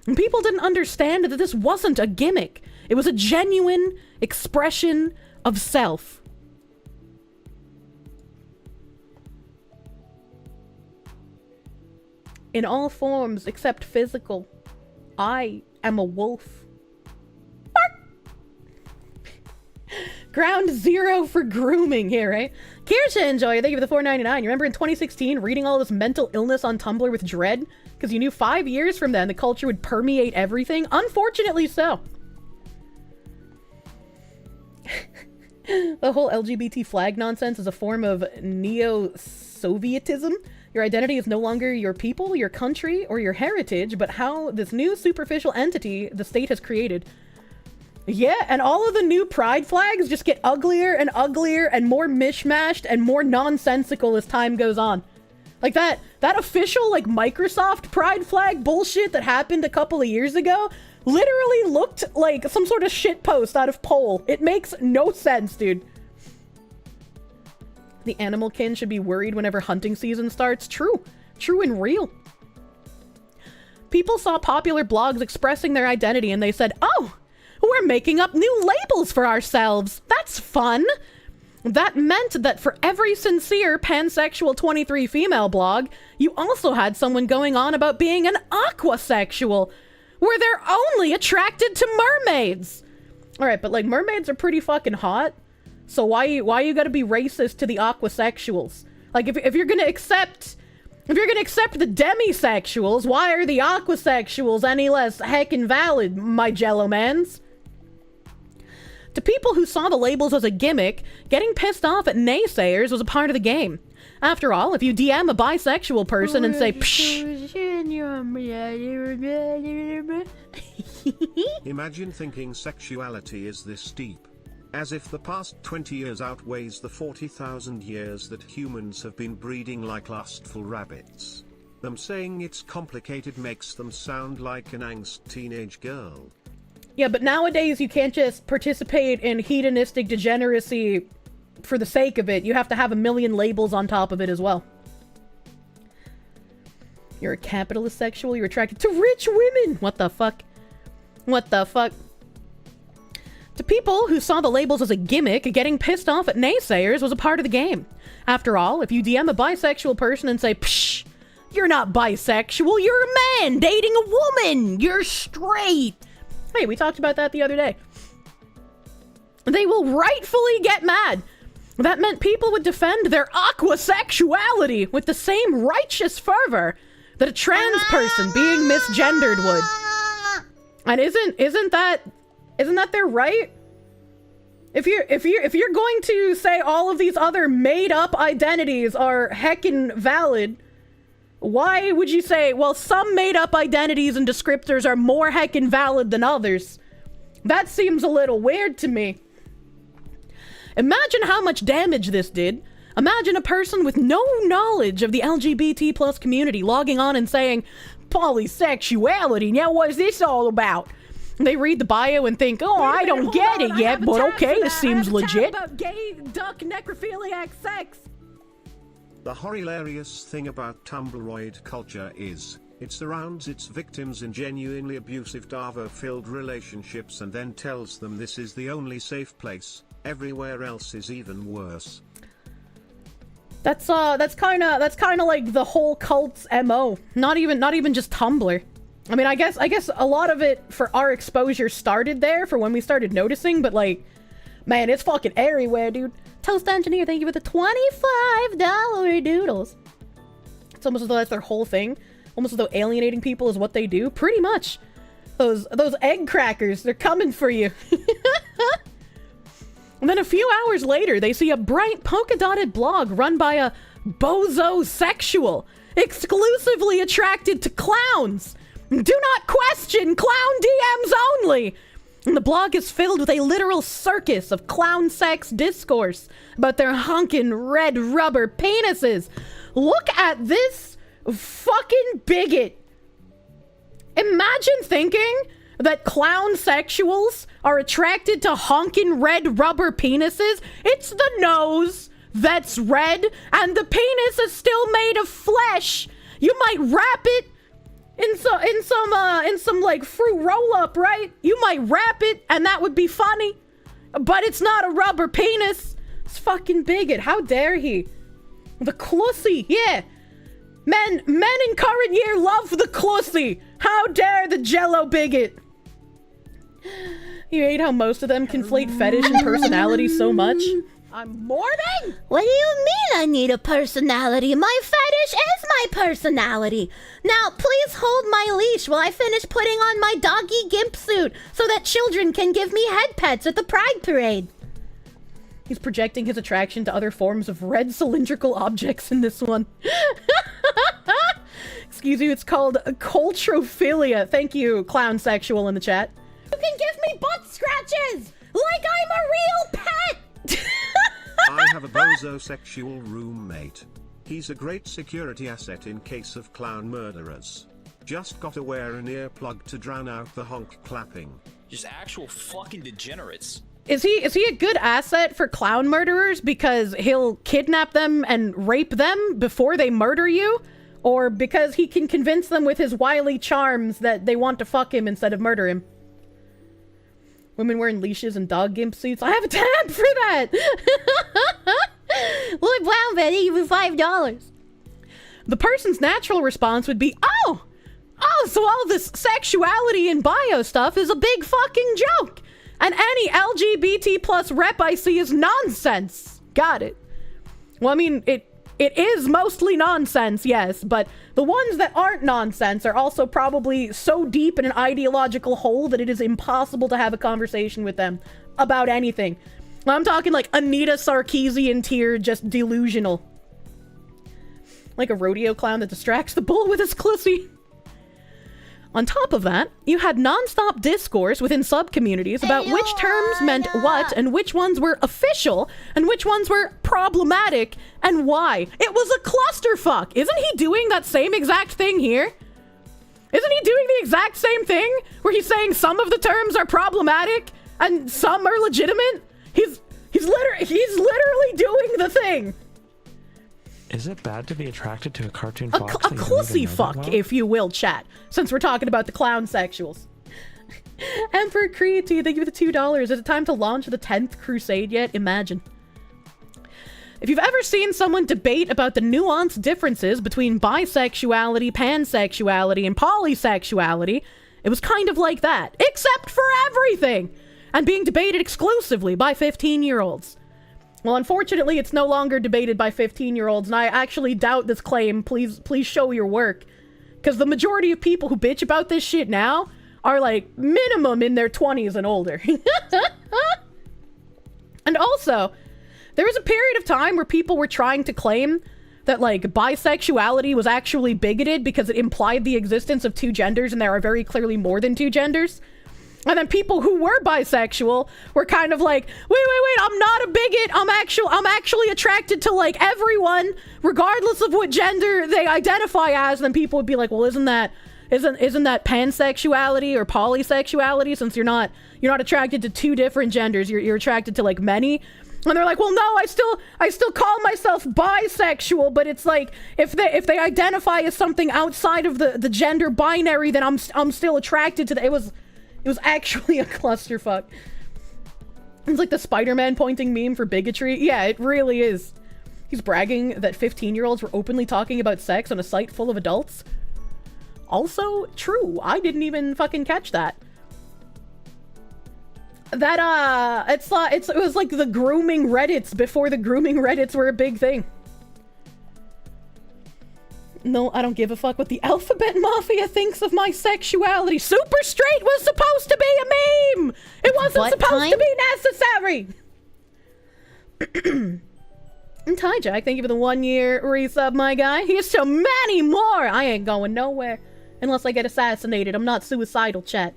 And people didn't understand that this wasn't a gimmick. It was a genuine expression of self. In all forms except physical, I am a wolf. Ground zero for grooming here, right? Kirsche, enjoy. Thank you for the $4.99. You remember in 2016 reading all this mental illness on Tumblr with dread? Because you knew 5 years from then the culture would permeate everything? Unfortunately so. The whole LGBT flag nonsense is a form of neo-Sovietism. Your identity is no longer your people, your country, or your heritage, but how this new superficial entity the state has created. Yeah, and all of the new pride flags just get uglier and more mishmashed and more nonsensical as time goes on. Like that official, like, Microsoft pride flag bullshit that happened a couple of years ago literally looked like some sort of shitpost out of Poll. It makes no sense, dude. The animal kin should be worried whenever hunting season starts. True. True and real. People saw popular blogs expressing their identity and they said, oh, we're making up new labels for ourselves. That's fun. That meant that for every sincere pansexual 23 female blog, you also had someone going on about being an aquasexual, where they're only attracted to mermaids. All right, but like mermaids are pretty fucking hot. So why you gotta be racist to the aquasexuals? Like if you're gonna accept the demisexuals, why are the aquasexuals any less heckin' valid, my jello mans? To people who saw the labels as a gimmick, getting pissed off at naysayers was a part of the game. After all, if you DM a bisexual person and say, psh. Imagine thinking sexuality is this deep. As if the past 20 years outweighs the 40,000 years that humans have been breeding like lustful rabbits. Them saying it's complicated makes them sound like an angst teenage girl. Yeah, but nowadays you can't just participate in hedonistic degeneracy for the sake of it. You have to have a million labels on top of it as well. You're a capitalist sexual, you're attracted to rich women! What the fuck? What the fuck? To people who saw the labels as a gimmick, getting pissed off at naysayers was a part of the game. After all, if you DM a bisexual person and say, psh, you're not bisexual, you're a man dating a woman, you're straight. Hey, we talked about that the other day. They will rightfully get mad. That meant people would defend their aquasexuality with the same righteous fervor that a trans person being misgendered would. And isn't that their right? If you're going to say all of these other made-up identities are heckin' valid, why would you say, well, some made-up identities and descriptors are more heckin' valid than others? That seems a little weird to me. Imagine how much damage this did. Imagine a person with no knowledge of the LGBT plus community logging on and saying, polysexuality, now what is this all about? And they read the bio and think, oh, I don't get it yet, but okay, this seems legit. About gay, duck, necrophiliac sex. The hilarious thing about Tumbleroid culture is, it surrounds its victims in genuinely abusive Darvo-filled relationships and then tells them this is the only safe place, everywhere else is even worse. That's kind of like the whole cult's MO. Not even just Tumblr. I mean, I guess a lot of it for our exposure started there for when we started noticing, but like, man, it's fucking everywhere, dude. Toast Engineer, thank you for the $25 doodles. It's almost as though that's their whole thing. Almost as though alienating people is what they do. Pretty much. Those egg crackers, they're coming for you. And then a few hours later, they see a bright polka-dotted blog run by a bozo-sexual, exclusively attracted to clowns. Do not question, clown DMs only. And the blog is filled with a literal circus of clown sex discourse about their honkin' red rubber penises. Look at this fucking bigot. Imagine thinking that clown sexuals are attracted to honkin' red rubber penises. It's the nose that's red, and the penis is still made of flesh. You might wrap it in some like fruit roll-up, right? You might wrap it, and that would be funny. But it's not a rubber penis. It's fucking bigot. How dare he? The clussy, yeah. Men in current year love the clussy. How dare the jello bigot? You hate how most of them conflate fetish and personality so much? I'm mourning? What do you mean I need a personality? My fetish is my personality. Now, please hold my leash while I finish putting on my doggy gimp suit so that children can give me head pets at the Pride Parade. He's projecting his attraction to other forms of red cylindrical objects in this one. Excuse you, it's called culturophilia. Thank you, clown sexual in the chat. You can give me butt scratches! Like I'm a real pet! I have a bozosexual roommate. He's a great security asset in case of clown murderers. Just gotta wear an earplug to drown out the honk clapping. Just actual fucking degenerates. Is he a good asset for clown murderers because he'll kidnap them and rape them before they murder you? Or because he can convince them with his wily charms that they want to fuck him instead of murder him? Women wearing leashes and dog gimp suits. I have a tab for that! Look, wow, Betty, give me $5. The person's natural response would be, oh, so all this sexuality and bio stuff is a big fucking joke. And any LGBT plus rep I see is nonsense. Got it. Well, I mean, it is mostly nonsense, yes, but the ones that aren't nonsense are also probably so deep in an ideological hole that it is impossible to have a conversation with them about anything. I'm talking like Anita Sarkeesian tier, just delusional. Like a rodeo clown that distracts the bull with his clussy. On top of that, you had non-stop discourse within sub-communities about which terms meant what and which ones were official and which ones were problematic and why. It was a clusterfuck. Isn't he doing that same exact thing here? Isn't he doing the exact same thing where he's saying some of the terms are problematic and some are legitimate? He's literally doing the thing. Is it bad to be attracted to a cartoon A fox? clussy fuck, if you will, chat. Since we're talking about the clown sexuals. Emperor Creed, thank you for the $2. Is it time to launch the 10th crusade yet? Imagine. If you've ever seen someone debate about the nuanced differences between bisexuality, pansexuality, and polysexuality, It was kind of like that, except for everything, and being debated exclusively by 15-year-olds. Well, unfortunately, it's no longer debated by 15-year-olds, and I actually doubt this claim. Please show your work. Because the majority of people who bitch about this shit now are, like, minimum in their 20s and older. And also, there was a period of time where people were trying to claim that, like, bisexuality was actually bigoted because it implied the existence of two genders, and there are very clearly more than two genders. And then people who were bisexual were kind of like, wait, I'm not a bigot. I'm actually attracted to, like, everyone, regardless of what gender they identify as. And then people would be like, well, isn't that pansexuality or polysexuality, since you're not attracted to two different genders, you're attracted to, like, many? And they're like, well, no, I still call myself bisexual, but it's like, if they identify as something outside of the gender binary, then I'm still attracted to It was actually a clusterfuck. It's like the Spider-Man pointing meme for bigotry. Yeah, it really is. He's bragging that 15-year-olds were openly talking about sex on a site full of adults. Also true. I didn't even fucking catch that. That, it was like the grooming Reddits before the grooming Reddits were a big thing. No, I don't give a fuck what the Alphabet Mafia thinks of my sexuality. Super straight was supposed to be a meme! It wasn't supposed to be necessary! And Tyjack, thank you for the 1-year resub, my guy. Here's so many more! I ain't going nowhere. Unless I get assassinated. I'm not suicidal, chat.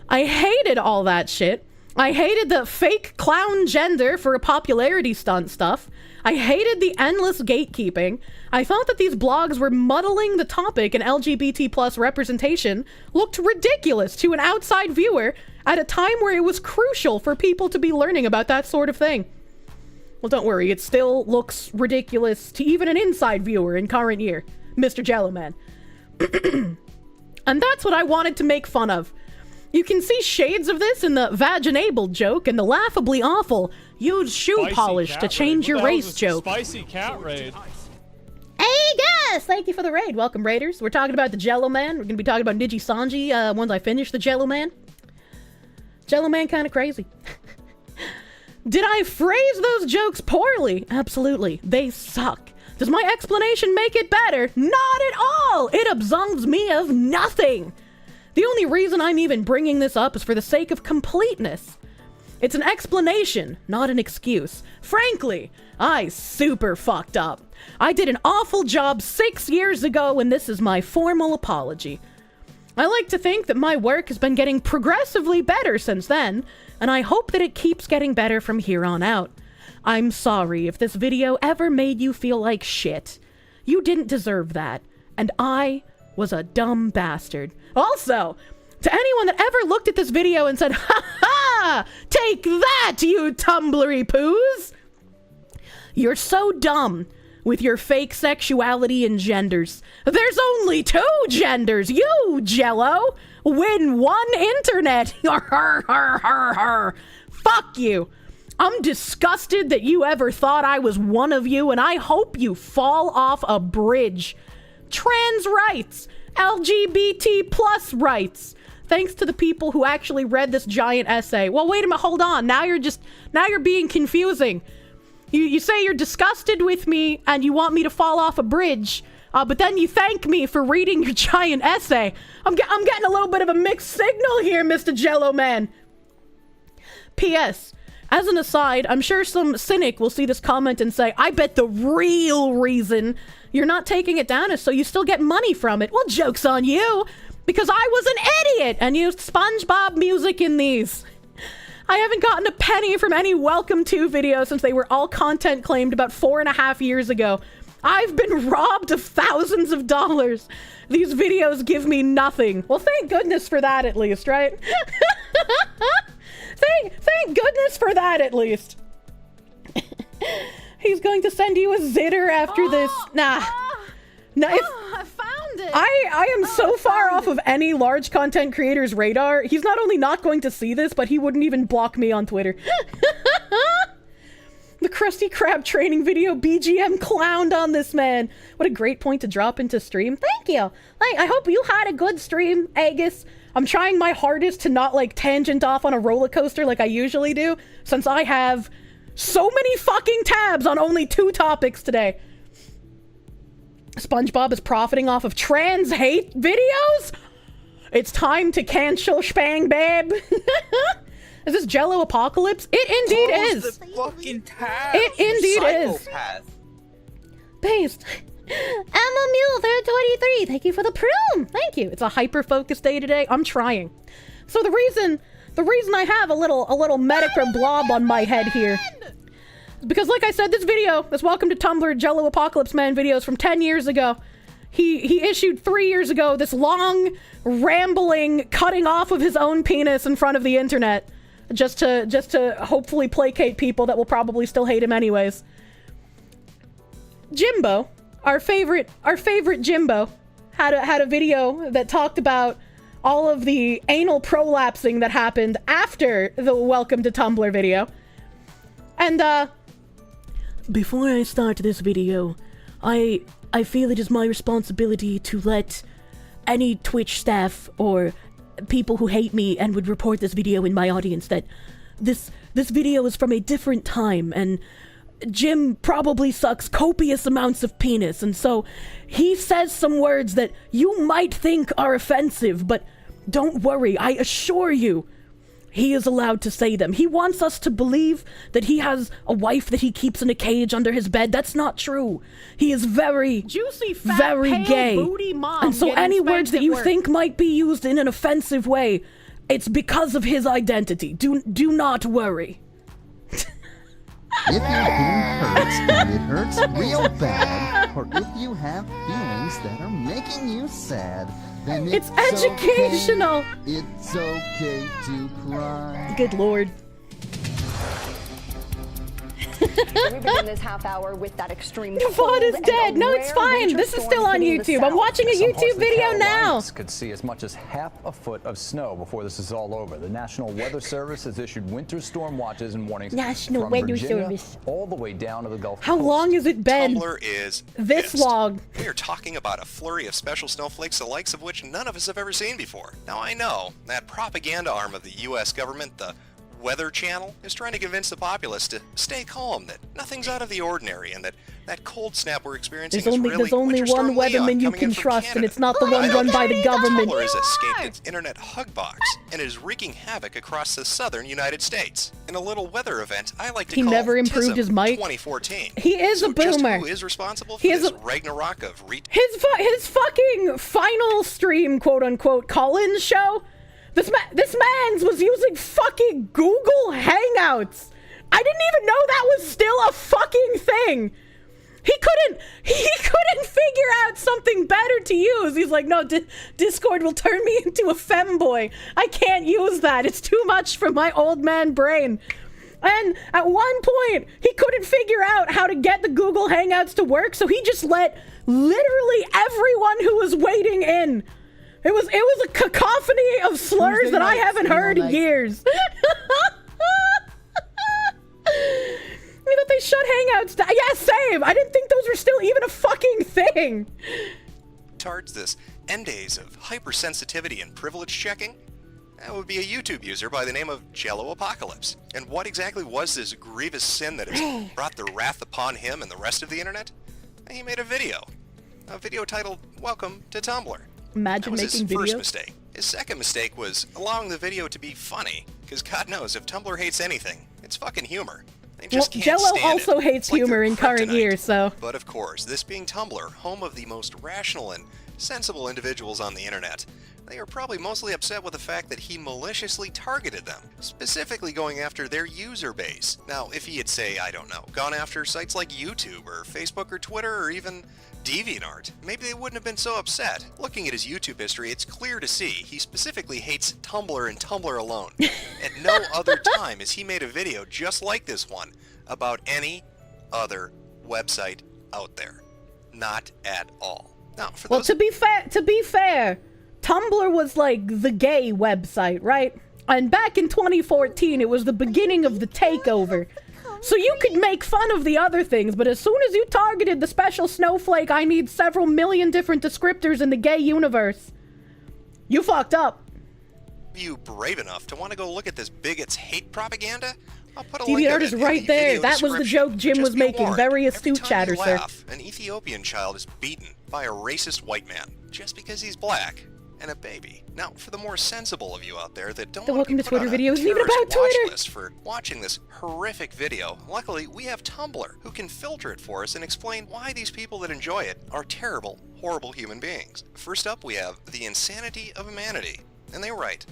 I hated all that shit. I hated the fake clown gender for a popularity stunt stuff. I hated the endless gatekeeping. I thought that these blogs were muddling the topic, and LGBT plus representation looked ridiculous to an outside viewer at a time where it was crucial for people to be learning about that sort of thing. Well, don't worry, it still looks ridiculous to even an inside viewer in current year, Mr. Jello Man. And that's what I wanted to make fun of. You can see shades of this in the vaginabled joke and the laughably awful use shoe polish to change your race joke. Spicy cat raid. Hey guys! Thank you for the raid. Welcome, Raiders. We're talking about the Jello Man. We're gonna be talking about Niji Sanji once I finish the Jello Man. Jello Man kinda crazy. Did I phrase those jokes poorly? Absolutely. They suck. Does my explanation make it better? Not at all! It absolves me of nothing! The only reason I'm even bringing this up is for the sake of completeness. It's an explanation, not an excuse. Frankly, I super fucked up. I did an awful job 6 years ago, and this is my formal apology. I like to think that my work has been getting progressively better since then, and I hope that it keeps getting better from here on out. I'm sorry if this video ever made you feel like shit. You didn't deserve that, and I was a dumb bastard. Also, to anyone that ever looked at this video and said, ha ha, take that, you tumblery poos! You're so dumb with your fake sexuality and genders. There's only 2 genders, you Jello! Win 1 internet! Fuck you! I'm disgusted that you ever thought I was one of you, and I hope you fall off a bridge. Trans rights! LGBT plus rights! Thanks to the people who actually read this giant essay. Well, wait a minute, hold on. Now you're being confusing. You say you're disgusted with me and you want me to fall off a bridge, but then you thank me for reading your giant essay. I'm getting a little bit of a mixed signal here, Mr. Jello Man. P.S. As an aside, I'm sure some cynic will see this comment and say, I bet the real reason you're not taking it down is so you still get money from it. Well, joke's on you, because I was an idiot and used SpongeBob music in these. I haven't gotten a penny from any Welcome To videos since they were all content claimed about 4.5 years ago. I've been robbed of thousands of dollars. These videos give me nothing. Well, thank goodness for that at least, right? Thank goodness for that at least. He's going to send you a zitter after this. Nah. I found it. I am so far off of any large content creator's radar. He's not only not going to see this, but he wouldn't even block me on Twitter. The Krusty Krab training video BGM clowned on this man. What a great point to drop into stream. Thank you. I hope you had a good stream, Agus. I'm trying my hardest to not, like, tangent off on a roller coaster like I usually do, since I have so many fucking tabs on only 2 topics today. SpongeBob is profiting off of trans hate videos? It's time to cancel Spang Babe. Is this Jello Apocalypse? It indeed is. Fucking tab. It indeed is. Paste. Emma Mule 323. Thank you for the prune. Thank you. It's a hyper-focused day today. I'm trying. So the reason I have a little Medicare blob on my head here is because, like I said, this Welcome to Tumblr Jello Apocalypse Man videos from 10 years ago. He issued 3 years ago this long, rambling cutting off of his own penis in front of the internet. Just to hopefully placate people that will probably still hate him anyways. Jimbo, our favorite Jimbo, had a video that talked about all of the anal prolapsing that happened after the Welcome to Tumblr video. And before I start this video, I feel it is my responsibility to let any Twitch staff or people who hate me and would report this video in my audience that this video is from a different time, and Jim probably sucks copious amounts of penis, and so he says some words that you might think are offensive, but don't worry, I assure you, he is allowed to say them. He wants us to believe that he has a wife that he keeps in a cage under his bed. That's not true. He is very, juicy, fat, very pale, gay. booty mom and so any words that you think might be used in an offensive way, it's because of his identity. Do not worry. If your hand hurts and it hurts real bad, or if you have feelings that are making you sad, then it's educational. Okay. It's okay to cry. Good lord. So we begin this half hour with that extreme Your VoD is dead. No, it's fine. This is still on YouTube. I'm watching a YouTube video now. Could see as much as half a foot of snow before this is all over. The National Weather Service has issued winter storm watches and warnings National from Weather Virginia Service all the way down to the Gulf How Coast. long has it been? Tumblr is this long. We are talking about a flurry of special snowflakes, the likes of which none of us have ever seen before. Now I know that propaganda arm of the U.S. government, the Weather Channel, is trying to convince the populace to stay calm, that nothing's out of the ordinary, and that cold snap we're experiencing There's only one weatherman you can trust, and it's not the one run by the government. Tumblr has escaped its internet hug box and is wreaking havoc across the southern United States. In a little weather event I like to call never improved TISM his mic. 2014. He is a boomer. Just who is responsible for this Ragnarok of his fucking final stream, quote unquote, Collins show? This man's was using fucking Google Hangouts. I didn't even know that was still a fucking thing. He couldn't figure out something better to use. He's like, no, Discord will turn me into a femboy. I can't use that. It's too much for my old man brain. And at one point, he couldn't figure out how to get the Google Hangouts to work, so he just let literally everyone who was waiting in. It was a cacophony of slurs Tuesday that I haven't heard in years. You know, they shut Hangouts down. Yeah, same. I didn't think those were still even a fucking thing. Towards this end days of hypersensitivity and privilege checking, that would be a YouTube user by the name of Jello Apocalypse. And what exactly was this grievous sin that has brought the wrath upon him and the rest of the internet? He made a video titled Welcome to Tumblr. Imagine that was making his first videos. mistake. His second mistake was allowing the video to be funny, because God knows if Tumblr hates anything, it's fucking humor. They just can't Jello stand also it. hates humor in current years, so. But of course, this being Tumblr, home of the most rational and sensible individuals on the internet, they are probably mostly upset with the fact that he maliciously targeted them, specifically going after their user base. Now, if he had, say, I don't know, gone after sites like YouTube or Facebook or Twitter or even DeviantArt, maybe they wouldn't have been so upset. Looking at his YouTube history, it's clear to see he specifically hates Tumblr and Tumblr alone. At no other time has he made a video just like this one about any other website out there. Not at all. Now, for Well, to be fair, Tumblr was like the gay website, right? And back in 2014, it was the beginning of the takeover. So you could make fun of the other things, but as soon as you targeted the special snowflake, I need several million different descriptors in the gay universe, you fucked up. You brave enough to want to go look at this bigot's hate propaganda? I'll put a link DeviantArt of is it right in the there. video That was the description. joke Jim Just was be making. warned, Very every astute time chatter, you sir. laugh, an Ethiopian child is beaten by a racist white man just because he's black and a baby. Now, for the more sensible of you out there that don't The want to welcome be to put Twitter on a videos need terrorist about watch Twitter. list for watching this horrific video, luckily we have Tumblr who can filter it for us and explain why these people that enjoy it are terrible, horrible human beings. First up, we have the insanity of humanity, and they write,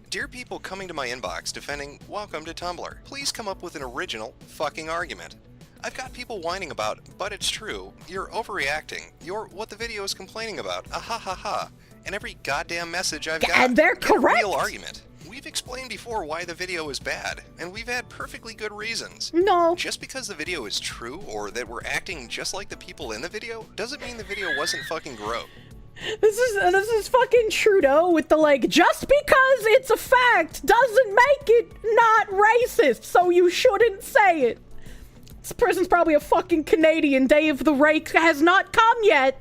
"Dear people coming to my inbox defending welcome to Tumblr, please come up with an original fucking argument. I've got people whining about, but it's true, you're overreacting, you're what the video is complaining about, ah ha ha ha, and every goddamn message I've got. And they're Get a correct. real argument. We've explained before why the video is bad, and we've had perfectly good reasons. No. Just because the video is true, or that we're acting just like the people in the video, doesn't mean the video wasn't fucking gross. This is fucking Trudeau with the like, just because it's a fact doesn't make it not racist, so you shouldn't say it. This person's probably a fucking Canadian. Day of the Rake has not come yet.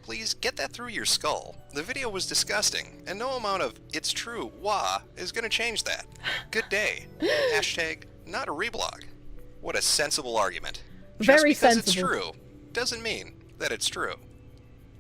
Please get that through your skull. The video was disgusting, and no amount of "it's true, wah" is gonna change that. Good day. Hashtag not a reblog. What a sensible argument. Very Just because sensible. it's true doesn't mean that it's true.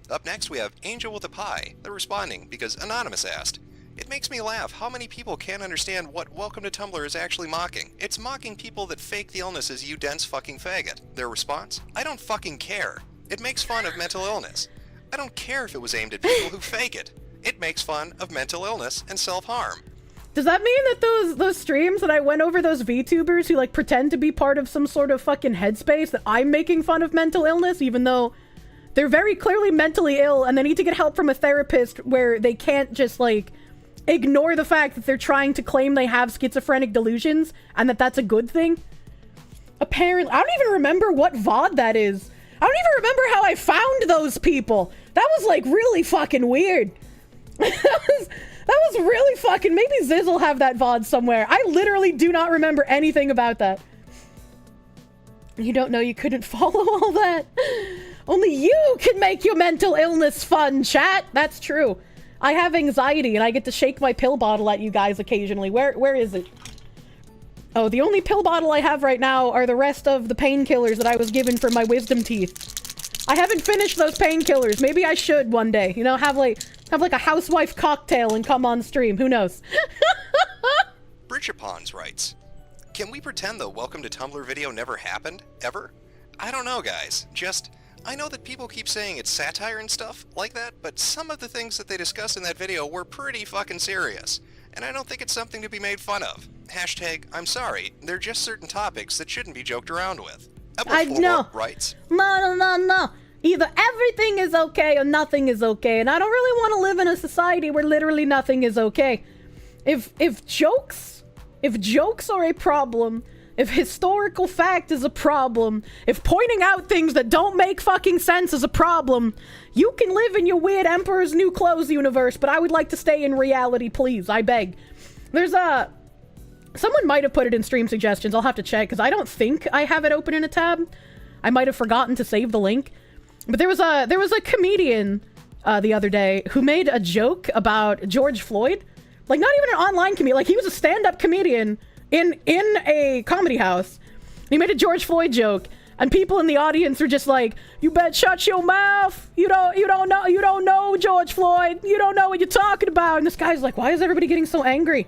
Up next we have Angel with a Pie. They're responding because Anonymous asked, "It makes me laugh how many people can't understand what Welcome to Tumblr is actually mocking. It's mocking people that fake the illness as you dense fucking faggot." Their response? "I don't fucking care. It makes fun of mental illness. I don't care if it was aimed at people who fake it. It makes fun of mental illness and self-harm." Does that mean that those streams that I went over, those VTubers who like pretend to be part of some sort of fucking headspace, that I'm making fun of mental illness even though they're very clearly mentally ill and they need to get help from a therapist, where they can't just like ignore the fact that they're trying to claim they have schizophrenic delusions and that that's a good thing? Apparently, I don't even remember what VoD that is. I don't even remember how I found those people. That was like really fucking weird. that was really fucking... Maybe Ziz will have that VoD somewhere. I literally do not remember anything about that. You don't know you couldn't follow all that? Only you can make your mental illness fun, chat. That's true. I have anxiety and I get to shake my pill bottle at you guys occasionally. Where is it? Oh, the only pill bottle I have right now are the rest of the painkillers that I was given for my wisdom teeth. I haven't finished those painkillers. Maybe I should one day. You know, have like a housewife cocktail and come on stream. Who knows? Bridgepons writes, "Can we pretend the Welcome to Tumblr video never happened? Ever? I don't know, guys. Just, I know that people keep saying it's satire and stuff like that, but some of the things that they discussed in that video were pretty fucking serious. And I don't think it's something to be made fun of. Hashtag, I'm sorry, they're just certain topics that shouldn't be joked around with." I know. Writes, No. Either everything is okay or nothing is okay. And I don't really want to live in a society where literally nothing is okay. If jokes are a problem, if historical fact is a problem, if pointing out things that don't make fucking sense is a problem, you can live in your weird Emperor's New Clothes universe, but I would like to stay in reality, please. I beg. There's someone might have put it in stream suggestions. I'll have to check, because I don't think I have it open in a tab. I might have forgotten to save the link. But there was a comedian the other day who made a joke about George Floyd. Like, not even an online comedian. Like, he was a stand-up comedian in a comedy house. He made a George Floyd joke, and people in the audience were just like, "You bet shut your mouth. You don't know George Floyd. You don't know what you're talking about." And this guy's like, "Why is everybody getting so angry?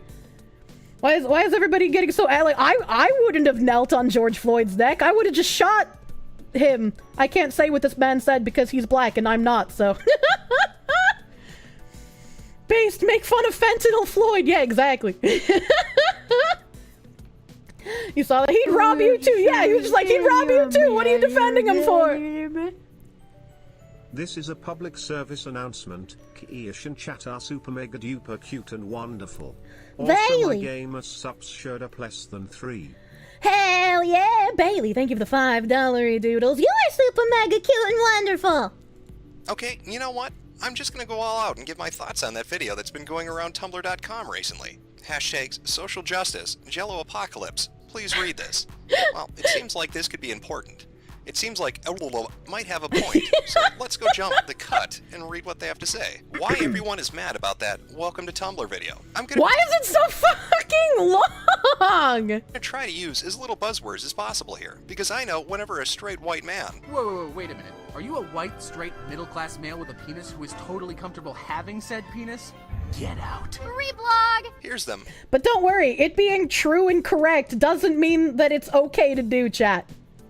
Why is everybody getting so like I wouldn't have knelt on George Floyd's neck. I would have just shot him. I can't say what this man said because he's black and I'm not, so." Based, make fun of fentanyl Floyd. Yeah, exactly. You saw that? He'd rob you too. Yeah, he was just like, he'd rob you too. What are you defending him for? This is a public service announcement. Kirsche and chat are super mega duper cute and wonderful. Also, my gamer subs showed up less than 3. Hell yeah, Bailey. Thank you for the $5 doodles. You are super mega cute and wonderful. Okay, you know what? I'm just gonna go all out and give my thoughts on that video that's been going around Tumblr.com recently. Hashtags social justice, jello apocalypse. Please read this. Well, it seems like this could be important. It seems like might have a point, so let's go jump the cut and read what they have to say. Why everyone is mad about that welcome to Tumblr video. Why is it so fucking long? I'm gonna try to use as little buzzwords as possible here, because I know whenever a straight white man... Whoa, wait a minute. Are you a white, straight, middle-class male with a penis who is totally comfortable having said penis? Get out. Reblog! Here's them. But don't worry, it being true and correct doesn't mean that it's okay to do, chat.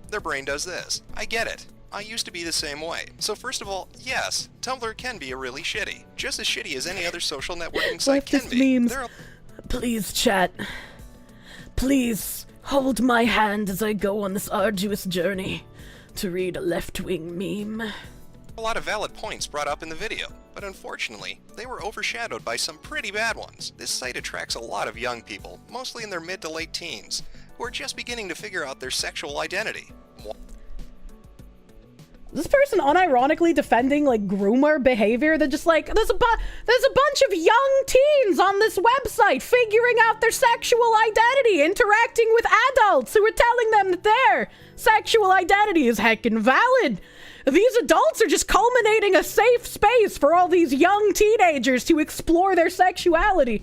Their brain does this. I get it. I used to be the same way. So first of all, yes, Tumblr can be really shitty. Just as shitty as any other social networking site can be. Memes. Please, chat. Please hold my hand as I go on this arduous journey to read a left-wing meme. A lot of valid points brought up in the video, but unfortunately, they were overshadowed by some pretty bad ones. This site attracts a lot of young people, mostly in their mid to late teens, who are just beginning to figure out their sexual identity. This person unironically defending like groomer behavior. They're just like, there's a bunch of young teens on this website figuring out their sexual identity, interacting with adults who are telling them that their sexual identity is heckin' valid. These adults are just culminating a safe space for all these young teenagers to explore their sexuality.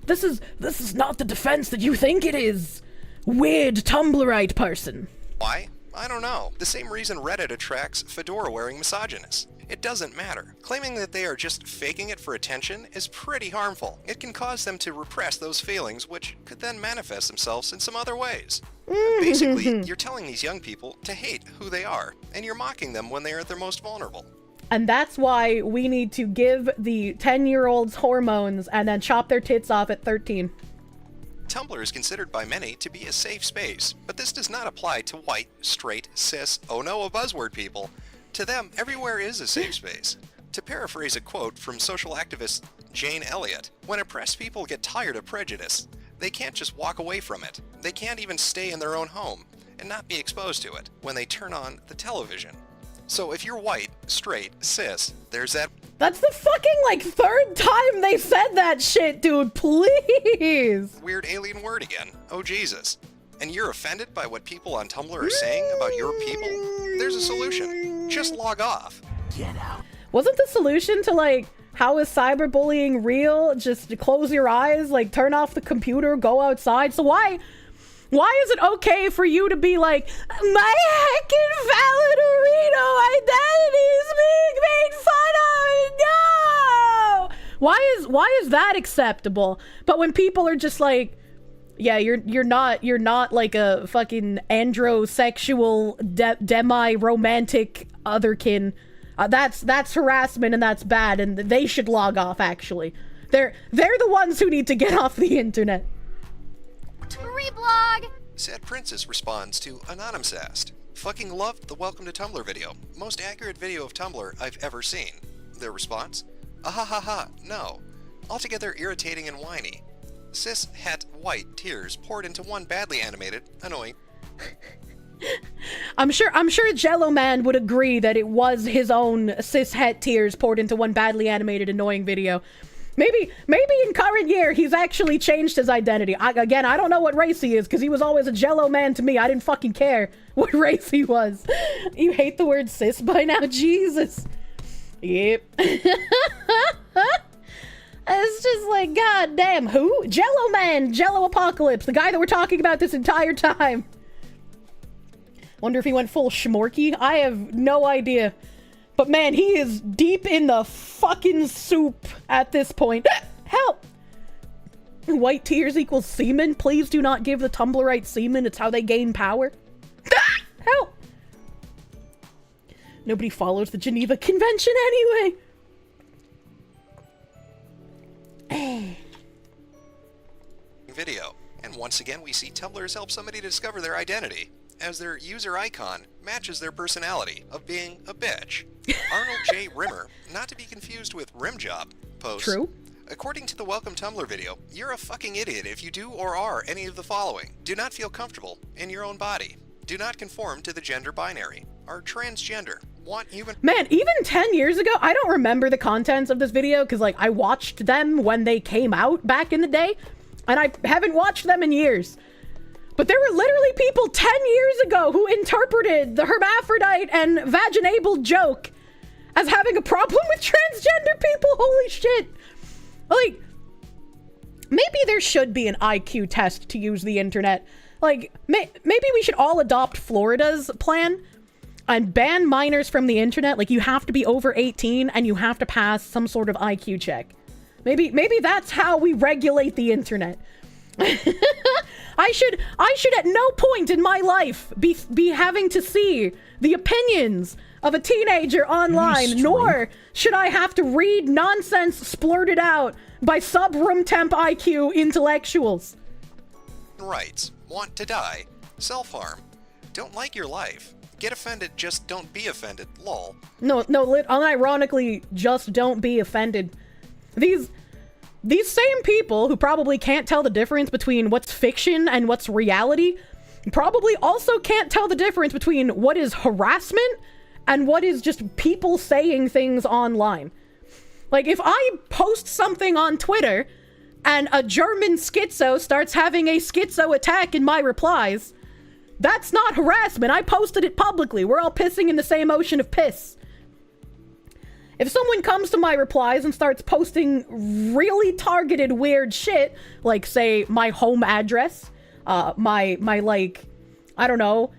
This is not the defense that you think it is. Weird Tumblrite person. Why? I don't know. The same reason Reddit attracts fedora-wearing misogynists. It doesn't matter. Claiming that they are just faking it for attention is pretty harmful. It can cause them to repress those feelings, which could then manifest themselves in some other ways. Basically, you're telling these young people to hate who they are, and you're mocking them when they are at their most vulnerable. And that's why we need to give the 10-year-olds hormones and then chop their tits off at 13. Tumblr is considered by many to be a safe space, but this does not apply to white, straight, cis, oh no, a buzzword people. To them, everywhere is a safe space. To paraphrase a quote from social activist Jane Elliott, when oppressed people get tired of prejudice, they can't just walk away from it. They can't even stay in their own home and not be exposed to it when they turn on the television. So if you're white, straight, cis, there's that... That's the fucking, like, third time they said that shit, dude. Please. Weird alien word again. Oh, Jesus. And you're offended by what people on Tumblr are saying about your people? There's a solution. Just log off. Get out. Wasn't the solution to, like, how is cyberbullying real? Just close your eyes, like, turn off the computer, go outside. So why is it okay for you to be like, my heckin' Valedorino identity is being made fun of? No! Why is that acceptable? But when people are just like, yeah, you're not like a fucking androsexual demi-romantic otherkin. That's harassment and that's bad and they should log off. Actually, they're the ones who need to get off the internet. Reblog! Sad Princess responds to Anonymsast. Fucking loved the welcome to Tumblr video. Most accurate video of Tumblr I've ever seen. Their response? Ahahaha, no. Altogether irritating and whiny. Cis, het, white tears poured into one badly animated, annoying... I'm sure Jello Man would agree that it was his own cis het tears poured into one badly animated, annoying video. Maybe in current year, he's actually changed his identity. I don't know what race he is, because he was always a Jello Man to me. I didn't fucking care what race he was. You hate the word cis by now? Jesus. Yep. It's just like, god damn, who? Jello Man, Jello Apocalypse, the guy that we're talking about this entire time. Wonder if he went full schmorky? I have no idea. But man, he is deep in the fucking soup at this point. Help! White tears equals semen? Please do not give the Tumblrite semen. It's how they gain power. Help! Nobody follows the Geneva Convention anyway. Video. And once again, we see Tumblr's help somebody to discover their identity, as their user icon matches their personality of being a bitch. Arnold J. Rimmer, not to be confused with Rimjob, posts, True. According to the Welcome Tumblr video, you're a fucking idiot if you do or are any of the following. Do not feel comfortable in your own body. Do not conform to the gender binary. Are transgender. Want human... Man, even 10 years ago, I don't remember the contents of this video because, like, I watched them when they came out back in the day, and I haven't watched them in years. But there were literally people 10 years ago who interpreted the hermaphrodite and vaginable joke as having a problem with transgender people. Holy shit. Like, maybe there should be an IQ test to use the internet. Like, maybe we should all adopt Florida's plan and ban minors from the internet. Like, you have to be over 18 and you have to pass some sort of IQ check. Maybe that's how we regulate the internet. I should at no point in my life be having to see the opinions of a teenager online, nor should I have to read nonsense splurted out by sub-room temp IQ intellectuals. Rights. Want to die. Self-harm. Don't like your life. Get offended, just don't be offended. Lol. No, unironically, just don't be offended. These same people who probably can't tell the difference between what's fiction and what's reality probably also can't tell the difference between what is harassment and what is just people saying things online. Like, if I post something on Twitter and a German schizo starts having a schizo attack in my replies, that's not harassment. I posted it publicly. We're all pissing in the same ocean of piss. If someone comes to my replies and starts posting really targeted weird shit, like, say, my home address, my like, I don't know,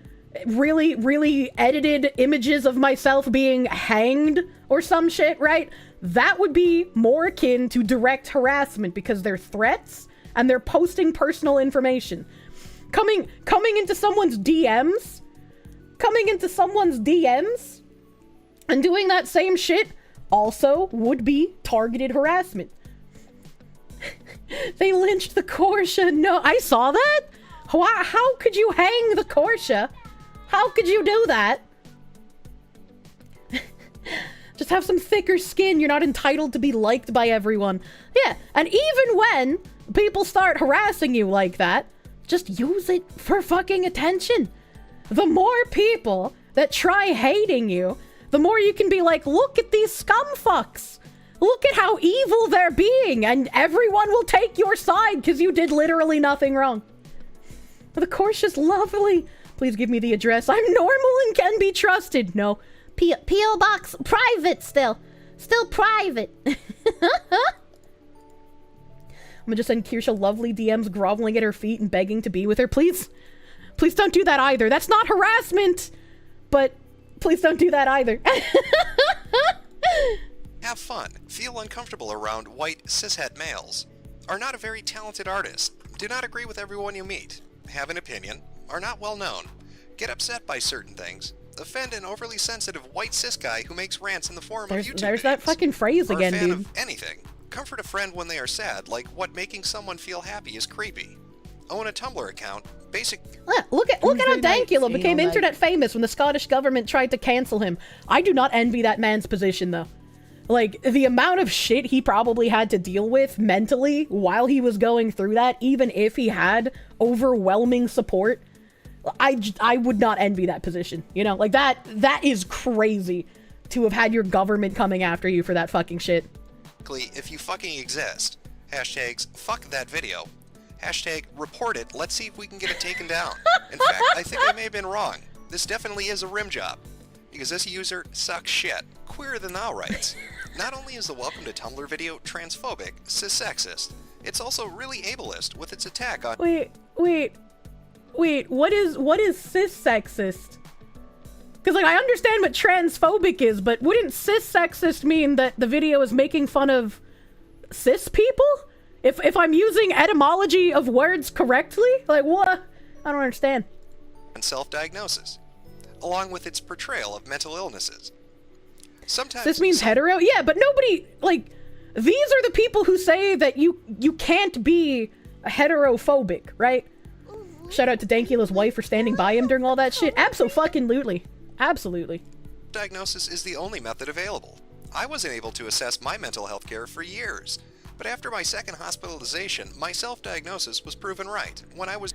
really, really edited images of myself being hanged or some shit, right? That would be more akin to direct harassment because they're threats and they're posting personal information. Coming into someone's DMs and doing that same shit also would be targeted harassment. They lynched the Kirsche. No, I saw that. How could you hang the Kirsche? How could you do that? Just have some thicker skin. You're not entitled to be liked by everyone. Yeah, and even when people start harassing you like that, just use it for fucking attention. The more people that try hating you, the more you can be like, look at these scumfucks. Look at how evil they're being, and everyone will take your side because you did literally nothing wrong. The course is lovely. Please give me the address. I'm normal and can be trusted. No. P.O. Box private still. Still private. I'm gonna just send Kirsche lovely DMs groveling at her feet and begging to be with her. Please. Please don't do that either. That's not harassment. But please don't do that either. Have fun. Feel uncomfortable around white cishet males. Are not a very talented artist. Do not agree with everyone you meet. Have an opinion. Are not well known. Get upset by certain things. Offend an overly sensitive white cis guy who makes rants in the form of YouTube There's videos. that fucking phrase again, Or a fan dude. of anything. Comfort a friend when they are sad, like what making someone feel happy is creepy. Own a Tumblr account. Basic. Look at how Dankula became internet famous when the Scottish government tried to cancel him. I do not envy that man's position, though. Like, the amount of shit he probably had to deal with mentally while he was going through that, even if he had overwhelming support, I would not envy that position. You know, like, that is crazy to have had your government coming after you for that fucking shit. If you fucking exist. Hashtags fuck that video. Hashtag report it. Let's see if we can get it taken down. In fact, I think I may have been wrong. This definitely is a rim job. Because this user sucks shit. Queerer than thou writes. Not only is the welcome to Tumblr video transphobic, cis-sexist, it's also really ableist with its attack on— Wait, what is cis-sexist? Because, like, I understand what transphobic is, but wouldn't cis-sexist mean that the video is making fun of cis people? If I'm using etymology of words correctly? Like, what? I don't understand. And self-diagnosis, along with its portrayal of mental illnesses. Sometimes This means hetero? Yeah, but nobody, like, these are the people who say that you can't be heterophobic, right? Shout out to Dankula's wife for standing by him during all that shit. Abso-fucking-lutely. Absolutely. Diagnosis is the only method available. I wasn't able to assess my mental health care for years, but after my second hospitalization, my self-diagnosis was proven right. When I was—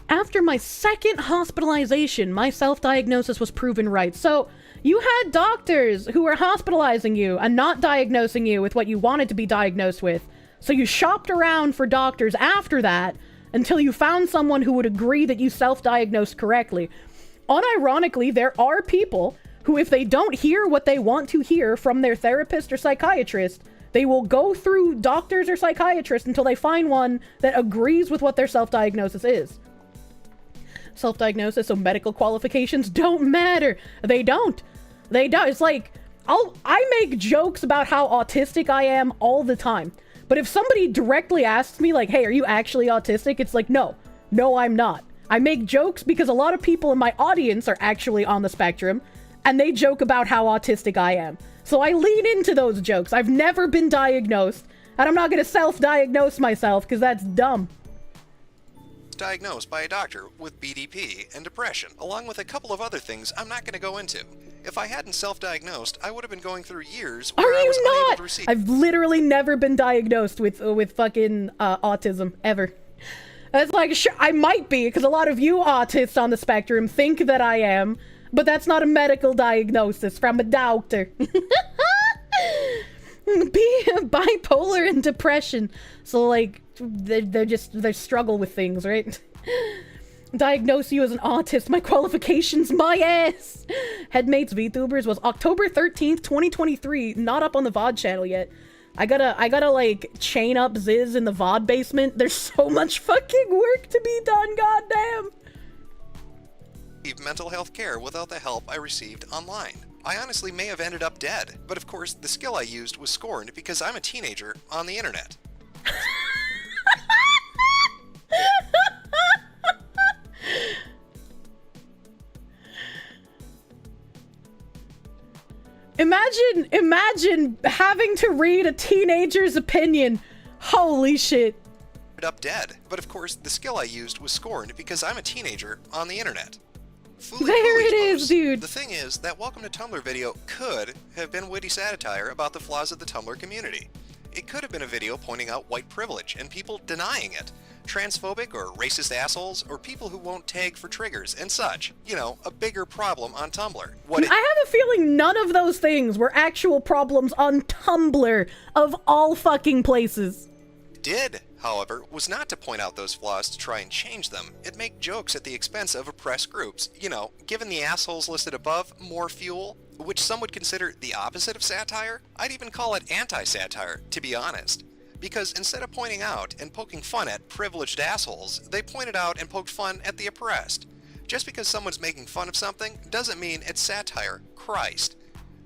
After my second hospitalization, my self-diagnosis was proven right. So, you had doctors who were hospitalizing you and not diagnosing you with what you wanted to be diagnosed with. So you shopped around for doctors after that, until you found someone who would agree that you self-diagnosed correctly. Unironically, there are people who, if they don't hear what they want to hear from their therapist or psychiatrist, they will go through doctors or psychiatrists until they find one that agrees with what their self-diagnosis is. Self-diagnosis, so medical qualifications don't matter. They don't. It's like, I make jokes about how autistic I am all the time. But if somebody directly asks me, like, hey, are you actually autistic? It's like, no, I'm not. I make jokes because a lot of people in my audience are actually on the spectrum, and they joke about how autistic I am. So I lean into those jokes. I've never been diagnosed, and I'm not going to self-diagnose myself because that's dumb. Diagnosed by a doctor with BDP and depression, along with a couple of other things I'm not going to go into. If I hadn't self-diagnosed, I would have been going through years where I was unable to receive... I've literally never been diagnosed with fucking autism, ever. It's like, sure, I might be, because a lot of you autists on the spectrum think that I am, but that's not a medical diagnosis from a doctor. Be bipolar and depression. So, like, they struggle with things, right? Diagnose you as an autist. My qualifications, my ass. Headmates VTubers was October 13th, 2023. Not up on the VoD channel yet. I gotta like chain up Ziz in the VoD basement. There's so much fucking work to be done, goddamn. Mental health care without the help I received online. I honestly may have ended up dead, but of course the skill I used was scorned because I'm a teenager on the internet. Imagine having to read a teenager's opinion. Holy shit. Up dead, but of course the skill I used was scorned because I'm a teenager on the internet. There it is, dude. The thing is that Welcome to Tumblr video could have been witty satire about the flaws of the Tumblr community. It could have been a video pointing out white privilege and people denying it. Transphobic or racist assholes, or people who won't tag for triggers and such. You know, a bigger problem on Tumblr. I have a feeling none of those things were actual problems on Tumblr, of all fucking places. Did, however, was not to point out those flaws to try and change them. It'd make jokes at the expense of oppressed groups. You know, given the assholes listed above more fuel, which some would consider the opposite of satire, I'd even call it anti-satire, to be honest. Because instead of pointing out and poking fun at privileged assholes, they pointed out and poked fun at the oppressed. Just because someone's making fun of something doesn't mean it's satire. Christ.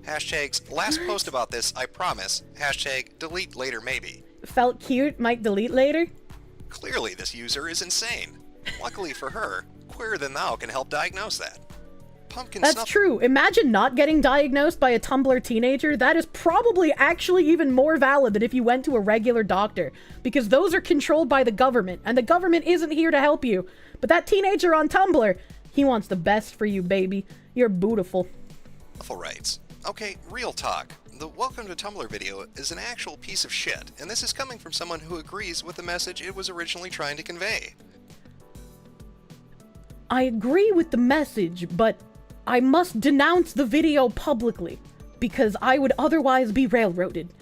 Hashtags last post about this, I promise. Hashtag delete later maybe. Felt cute, might delete later? Clearly this user is insane. Luckily for her, Queerer Than Thou can help diagnose that. That's true. Imagine not getting diagnosed by a Tumblr teenager. That is probably actually even more valid than if you went to a regular doctor, because those are controlled by the government, and the government isn't here to help you. But that teenager on Tumblr, he wants the best for you, baby. You're beautiful. Rights. Okay, real talk. The Welcome to Tumblr video is an actual piece of shit, and this is coming from someone who agrees with the message it was originally trying to convey. I agree with the message, but I must denounce the video publicly, because I would otherwise be railroaded.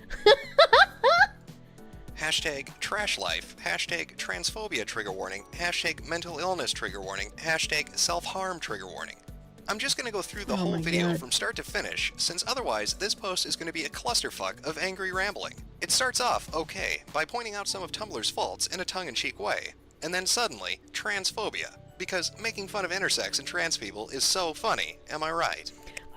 Hashtag trash life, hashtag transphobia trigger warning, hashtag mental illness trigger warning, hashtag self-harm trigger warning. I'm just going to go through the whole video from start to finish, since otherwise this post is going to be a clusterfuck of angry rambling. It starts off okay, by pointing out some of Tumblr's faults in a tongue-in-cheek way, and then suddenly, transphobia. Because making fun of intersex and trans people is so funny, am I right?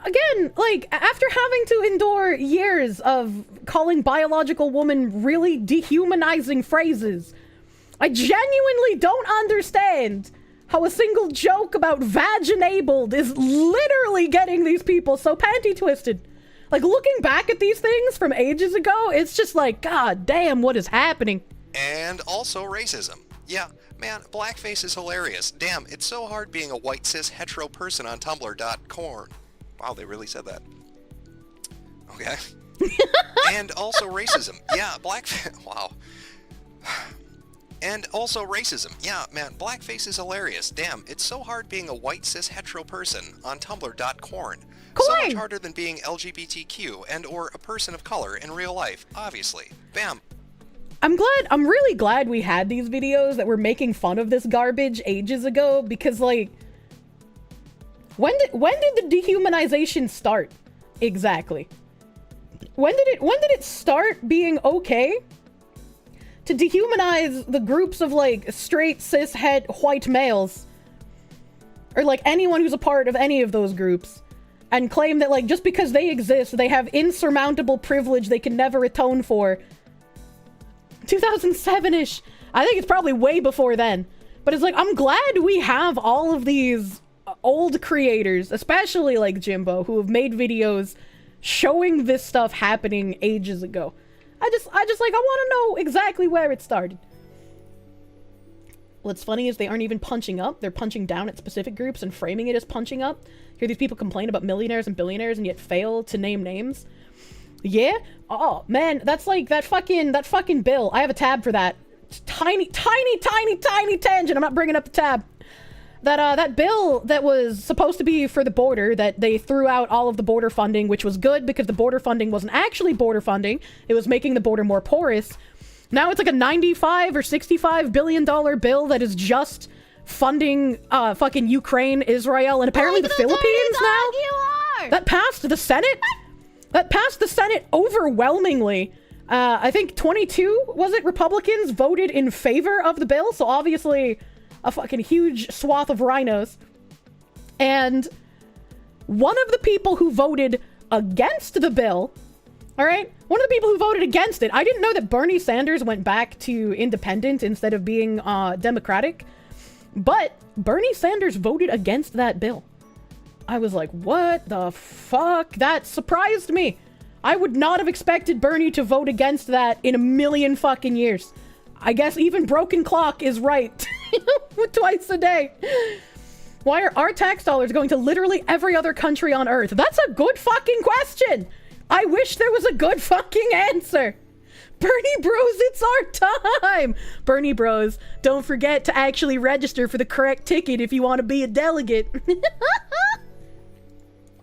Again, like, after having to endure years of calling biological woman really dehumanizing phrases, I genuinely don't understand how a single joke about vaginabled is literally getting these people so panty twisted. Like, looking back at these things from ages ago, it's just like, god damn, what is happening? And also racism. Yeah, man, blackface is hilarious. Damn, it's so hard being a white cis hetero person on Tumblr.corn. Wow, they really said that. Okay. And also racism. Yeah, blackface. Wow. And also racism. Yeah, man, blackface is hilarious. Damn, it's so hard being a white cis hetero person on Tumblr.corn. So much harder than being LGBTQ and or a person of color in real life, obviously. Bam. I'm really glad we had these videos that were making fun of this garbage ages ago, because like, when did the dehumanization start? Exactly. When did it start being okay to dehumanize the groups of like straight cis het white males, or like anyone who's a part of any of those groups, and claim that like just because they exist they have insurmountable privilege they can never atone for? 2007-ish. I think it's probably way before then, but it's like, I'm glad we have all of these old creators, especially like Jimbo, who have made videos showing this stuff happening ages ago. I just like, I want to know exactly where it started. What's funny is they aren't even punching up. They're punching down at specific groups and framing it as punching up. Hear these people complain about millionaires and billionaires and yet fail to name names. Yeah? Oh, man, that's like that fucking bill. I have a tab for that. It's tiny tangent. I'm not bringing up the tab. That bill that was supposed to be for the border, that they threw out all of the border funding, which was good because the border funding wasn't actually border funding. It was making the border more porous. Now it's like a $95 or $65 billion bill that is just funding fucking Ukraine, Israel, and apparently the Philippines now. That passed the Senate. That passed the Senate overwhelmingly. I think 22, was it, Republicans voted in favor of the bill, so obviously a fucking huge swath of rhinos. And one of the people who voted against the bill, all right, one of the people who voted against it, I didn't know that Bernie Sanders went back to independent instead of being Democratic, but Bernie Sanders voted against that bill. I was like, what the fuck? That surprised me. I would not have expected Bernie to vote against that in a million fucking years. I guess even broken clock is right. Twice a day. Why are our tax dollars going to literally every other country on Earth? That's a good fucking question. I wish there was a good fucking answer. Bernie Bros, it's our time. Bernie Bros, don't forget to actually register for the correct ticket if you want to be a delegate.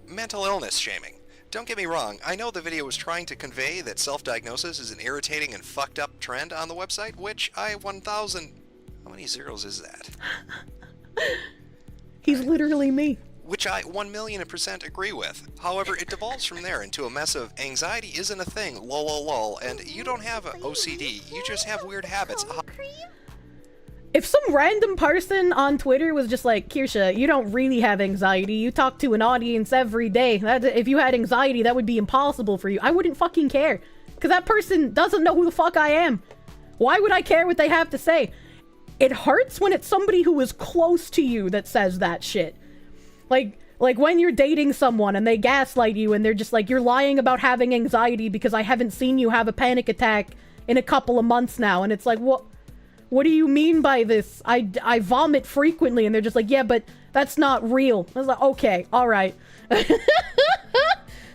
Mental illness shaming. Don't get me wrong, I know the video was trying to convey that self-diagnosis is an irritating and fucked up trend on the website, which I 1,000... How many zeros is that? He's literally me. Which I 1,000,000% agree with. However, it devolves from there into a mess of anxiety isn't a thing, lol lol lol, and you don't have a OCD, you just have weird habits. If some random person on Twitter was just like, Kirsche, you don't really have anxiety, you talk to an audience every day, if you had anxiety, that would be impossible for you, I wouldn't fucking care. Because that person doesn't know who the fuck I am. Why would I care what they have to say? It hurts when it's somebody who is close to you that says that shit. Like when you're dating someone and they gaslight you and they're just like, you're lying about having anxiety because I haven't seen you have a panic attack in a couple of months now. And it's like, what do you mean by this? I vomit frequently. And they're just like, yeah, but that's not real. I was like, okay, all right.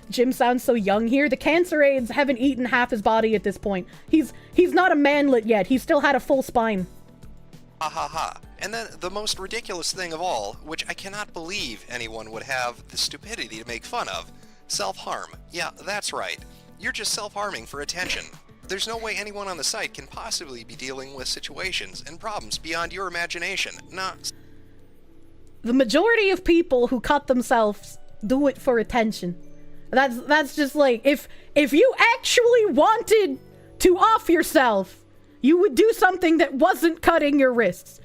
Jim sounds so young here. The cancer aids haven't eaten half his body at this point. He's not a manlet yet. He still had a full spine. Ha ha ha. And then the most ridiculous thing of all, which I cannot believe anyone would have the stupidity to make fun of, self-harm. Yeah, that's right. You're just self-harming for attention. There's no way anyone on the site can possibly be dealing with situations and problems beyond your imagination. The majority of people who cut themselves do it for attention. That's just like, if you actually wanted to off yourself, you would do something that wasn't cutting your wrists.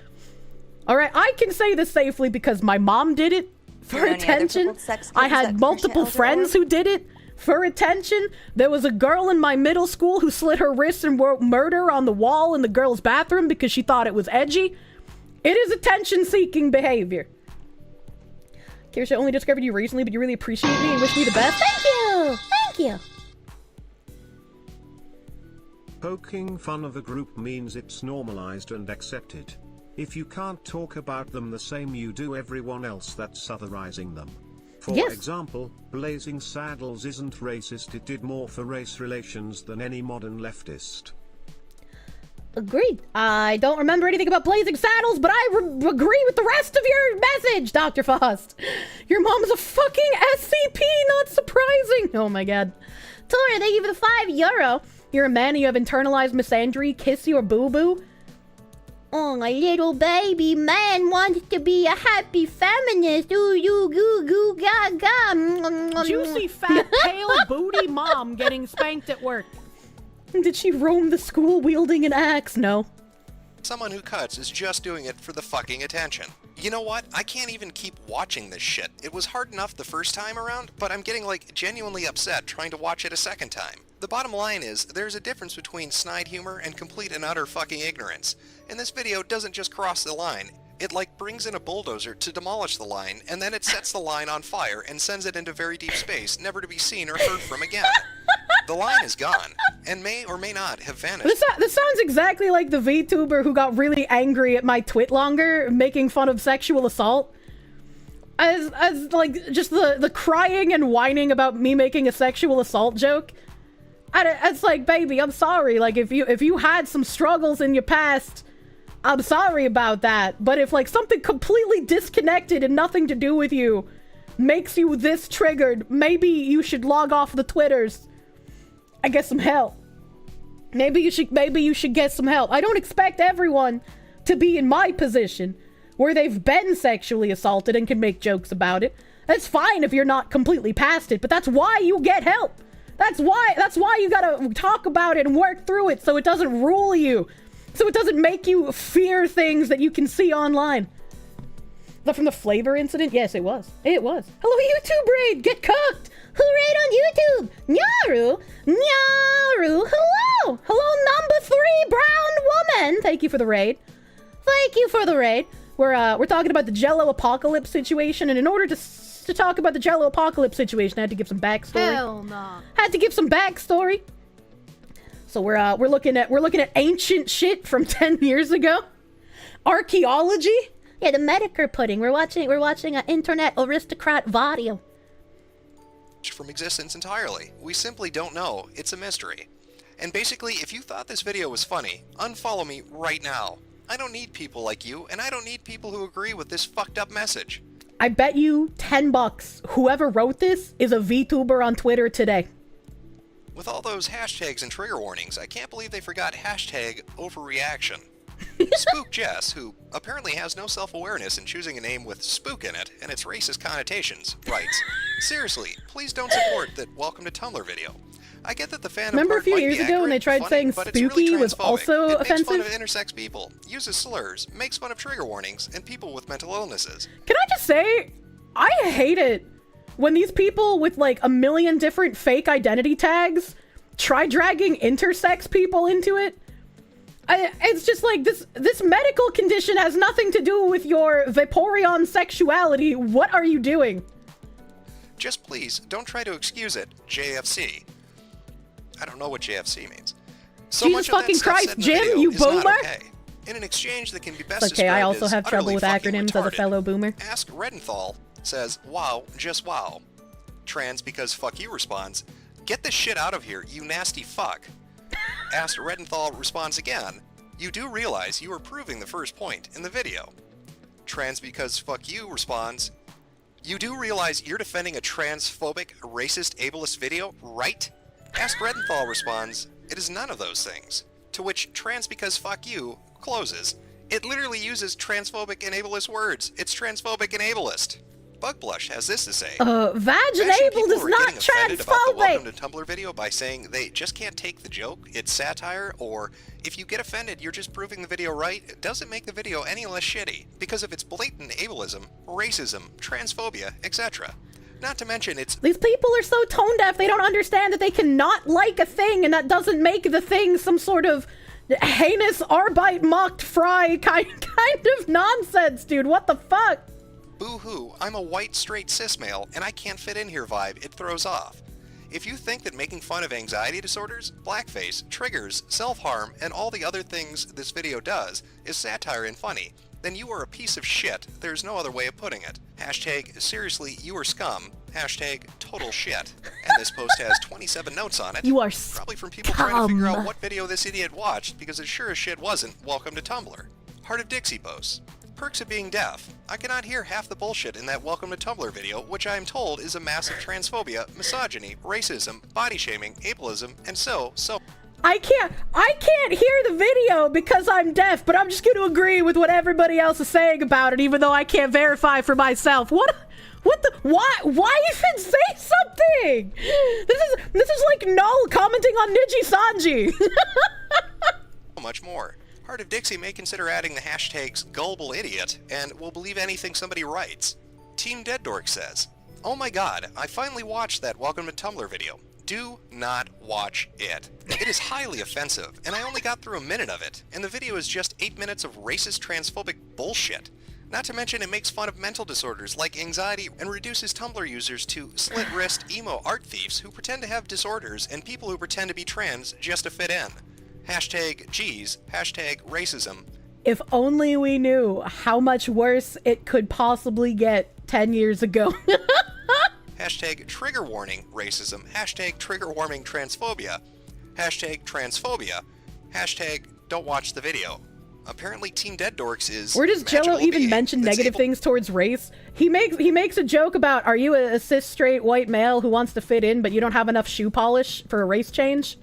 Alright, I can say this safely because my mom did it for attention. I had multiple friends who did it for attention. There was a girl in my middle school who slit her wrists and wrote murder on the wall in the girls' bathroom because she thought it was edgy. It is attention-seeking behavior. Kirsche, I only discovered you recently, but you really appreciate me and wish me the best. Thank you! Thank you! Poking fun of a group means it's normalized and accepted. If you can't talk about them the same you do everyone else, that's otherizing them. For example, Blazing Saddles isn't racist, it did more for race relations than any modern leftist. Agreed. I don't remember anything about Blazing Saddles, but I agree with the rest of your message, Dr. Faust. Your mom's a fucking SCP, not surprising. Oh my god. Tora, thank you for the €5. You're a man and you have internalized misandry. Kiss your boo-boo. Oh, my little baby man wants to be a happy feminist. Ooh, you, goo, goo, gaga. Juicy, fat, pale, booty mom getting spanked at work. Did she roam the school wielding an axe? No. Someone who cuts is just doing it for the fucking attention. You know what? I can't even keep watching this shit. It was hard enough the first time around, but I'm getting, like, genuinely upset trying to watch it a second time. The bottom line is, there's a difference between snide humor and complete and utter fucking ignorance. And this video doesn't just cross the line. It, like, brings in a bulldozer to demolish the line, and then it sets the line on fire and sends it into very deep space, never to be seen or heard from again. The line is gone, and may or may not have vanished. This sounds exactly like the VTuber who got really angry at my twitlonger making fun of sexual assault. As like, just the crying and whining about me making a sexual assault joke. It's like, baby, I'm sorry. Like, if you had some struggles in your past, I'm sorry about that. But if, like, something completely disconnected and nothing to do with you makes you this triggered, maybe you should log off the Twitters and get some help. Maybe you should get some help. I don't expect everyone to be in my position where they've been sexually assaulted and can make jokes about it. That's fine if you're not completely past it, but that's why you get help. That's why you gotta talk about it and work through it so it doesn't rule you. So it doesn't make you fear things that you can see online. Is that from the flavor incident? Yes, it was. It was. Hello, YouTube raid! Get cooked! Who raid on YouTube? Nyaru! Nyaru! Hello! Hello, number 3 brown woman! Thank you for the raid. Thank you for the raid. We're talking about the jello apocalypse situation, and in order to talk about the jello apocalypse situation, I had to give some backstory. Hell no. Had to give some backstory. So we're looking at ancient shit from 10 years ago. Archaeology. Yeah, the Medicare pudding. We're watching an internet aristocrat video. From existence entirely. We simply don't know. It's a mystery. And basically, if you thought this video was funny, unfollow me right now. I don't need people like you, and I don't need people who agree with this fucked up message. I bet you $10 whoever wrote this is a VTuber on Twitter today. With all those hashtags and trigger warnings, I can't believe they forgot hashtag overreaction. Spook Jess, who apparently has no self-awareness in choosing a name with spook in it and its racist connotations, writes, seriously, please don't support that Welcome to Tumblr video. I get that the fan Remember a few years ago when they tried saying spooky was also offensive? It makes fun of intersex people, uses slurs, makes fun of trigger warnings, and people with mental illnesses. Can I just say, I hate it when these people with like a million different fake identity tags try dragging intersex people into it. It's just like, this medical condition has nothing to do with your Vaporeon sexuality. What are you doing? Just please, don't try to excuse it, JFC. I don't know what JFC means. So Jesus fucking Christ, Jim, you boomer! Okay. In an exchange that can be best Okay, I also have trouble utterly with acronyms as a fellow boomer. Ask Redenthal says, wow, just wow. Trans because fuck you responds, get this shit out of here, you nasty fuck. Asked Redenthal responds again, you do realize you are proving the first point in the video. Trans because fuck you responds, you do realize you're defending a transphobic, racist, ableist video, right? Asked Redenthal responds, it is none of those things. To which trans because fuck you closes. It literally uses transphobic and ableist words. It's transphobic and ableist. Bugblush has this to say. Vaginabled is not transphobic! Welcome to Tumblr video by saying they just can't take the joke, it's satire, or if you get offended, you're just proving the video right, it doesn't make the video any less shitty, because of its blatant ableism, racism, transphobia, etc. Not to mention it's... These people are so tone deaf, they don't understand that they cannot like a thing, and that doesn't make the thing some sort of heinous Arbeit mocked fry kind of nonsense, dude. What the fuck? Boo-hoo, I'm a white, straight cis male, and I can't fit in here vibe it throws off. If you think that making fun of anxiety disorders, blackface, triggers, self-harm, and all the other things this video does is satire and funny, then you are a piece of shit. There's no other way of putting it. Hashtag, seriously, you are scum. Hashtag, total shit. And this post has 27 notes on it. You are probably from people trying to figure out what video this idiot watched, because it sure as shit wasn't Welcome to Tumblr. Heart of Dixie posts. Perks of being deaf. I cannot hear half the bullshit in that Welcome to Tumblr video, which I am told is a massive transphobia, misogyny, racism, body shaming, ableism, and so. I can't hear the video because I'm deaf, but I'm just going to agree with what everybody else is saying about it, even though I can't verify for myself. What the, why even say something? This is like Null commenting on Niji Sanji. Much more. Heart of Dixie may consider adding the hashtags gullible idiot and will believe anything somebody writes. Team Dead Dork says, "Oh my god, I finally watched that Welcome to Tumblr video. Do not watch it. It is highly offensive, and I only got through a minute of it, and the video is just 8 minutes of racist transphobic bullshit. Not to mention it makes fun of mental disorders like anxiety and reduces Tumblr users to slit-wrist emo art thieves who pretend to have disorders and people who pretend to be trans just to fit in. Hashtag G's, hashtag racism." If only we knew how much worse it could possibly get 10 years ago. Hashtag trigger warning racism, hashtag trigger warning transphobia, hashtag transphobia, hashtag don't watch the video. Apparently Team Dead Dorks is Where does Jello even mention negative things towards race? He makes a joke about, are you a cis straight white male who wants to fit in but you don't have enough shoe polish for a race change?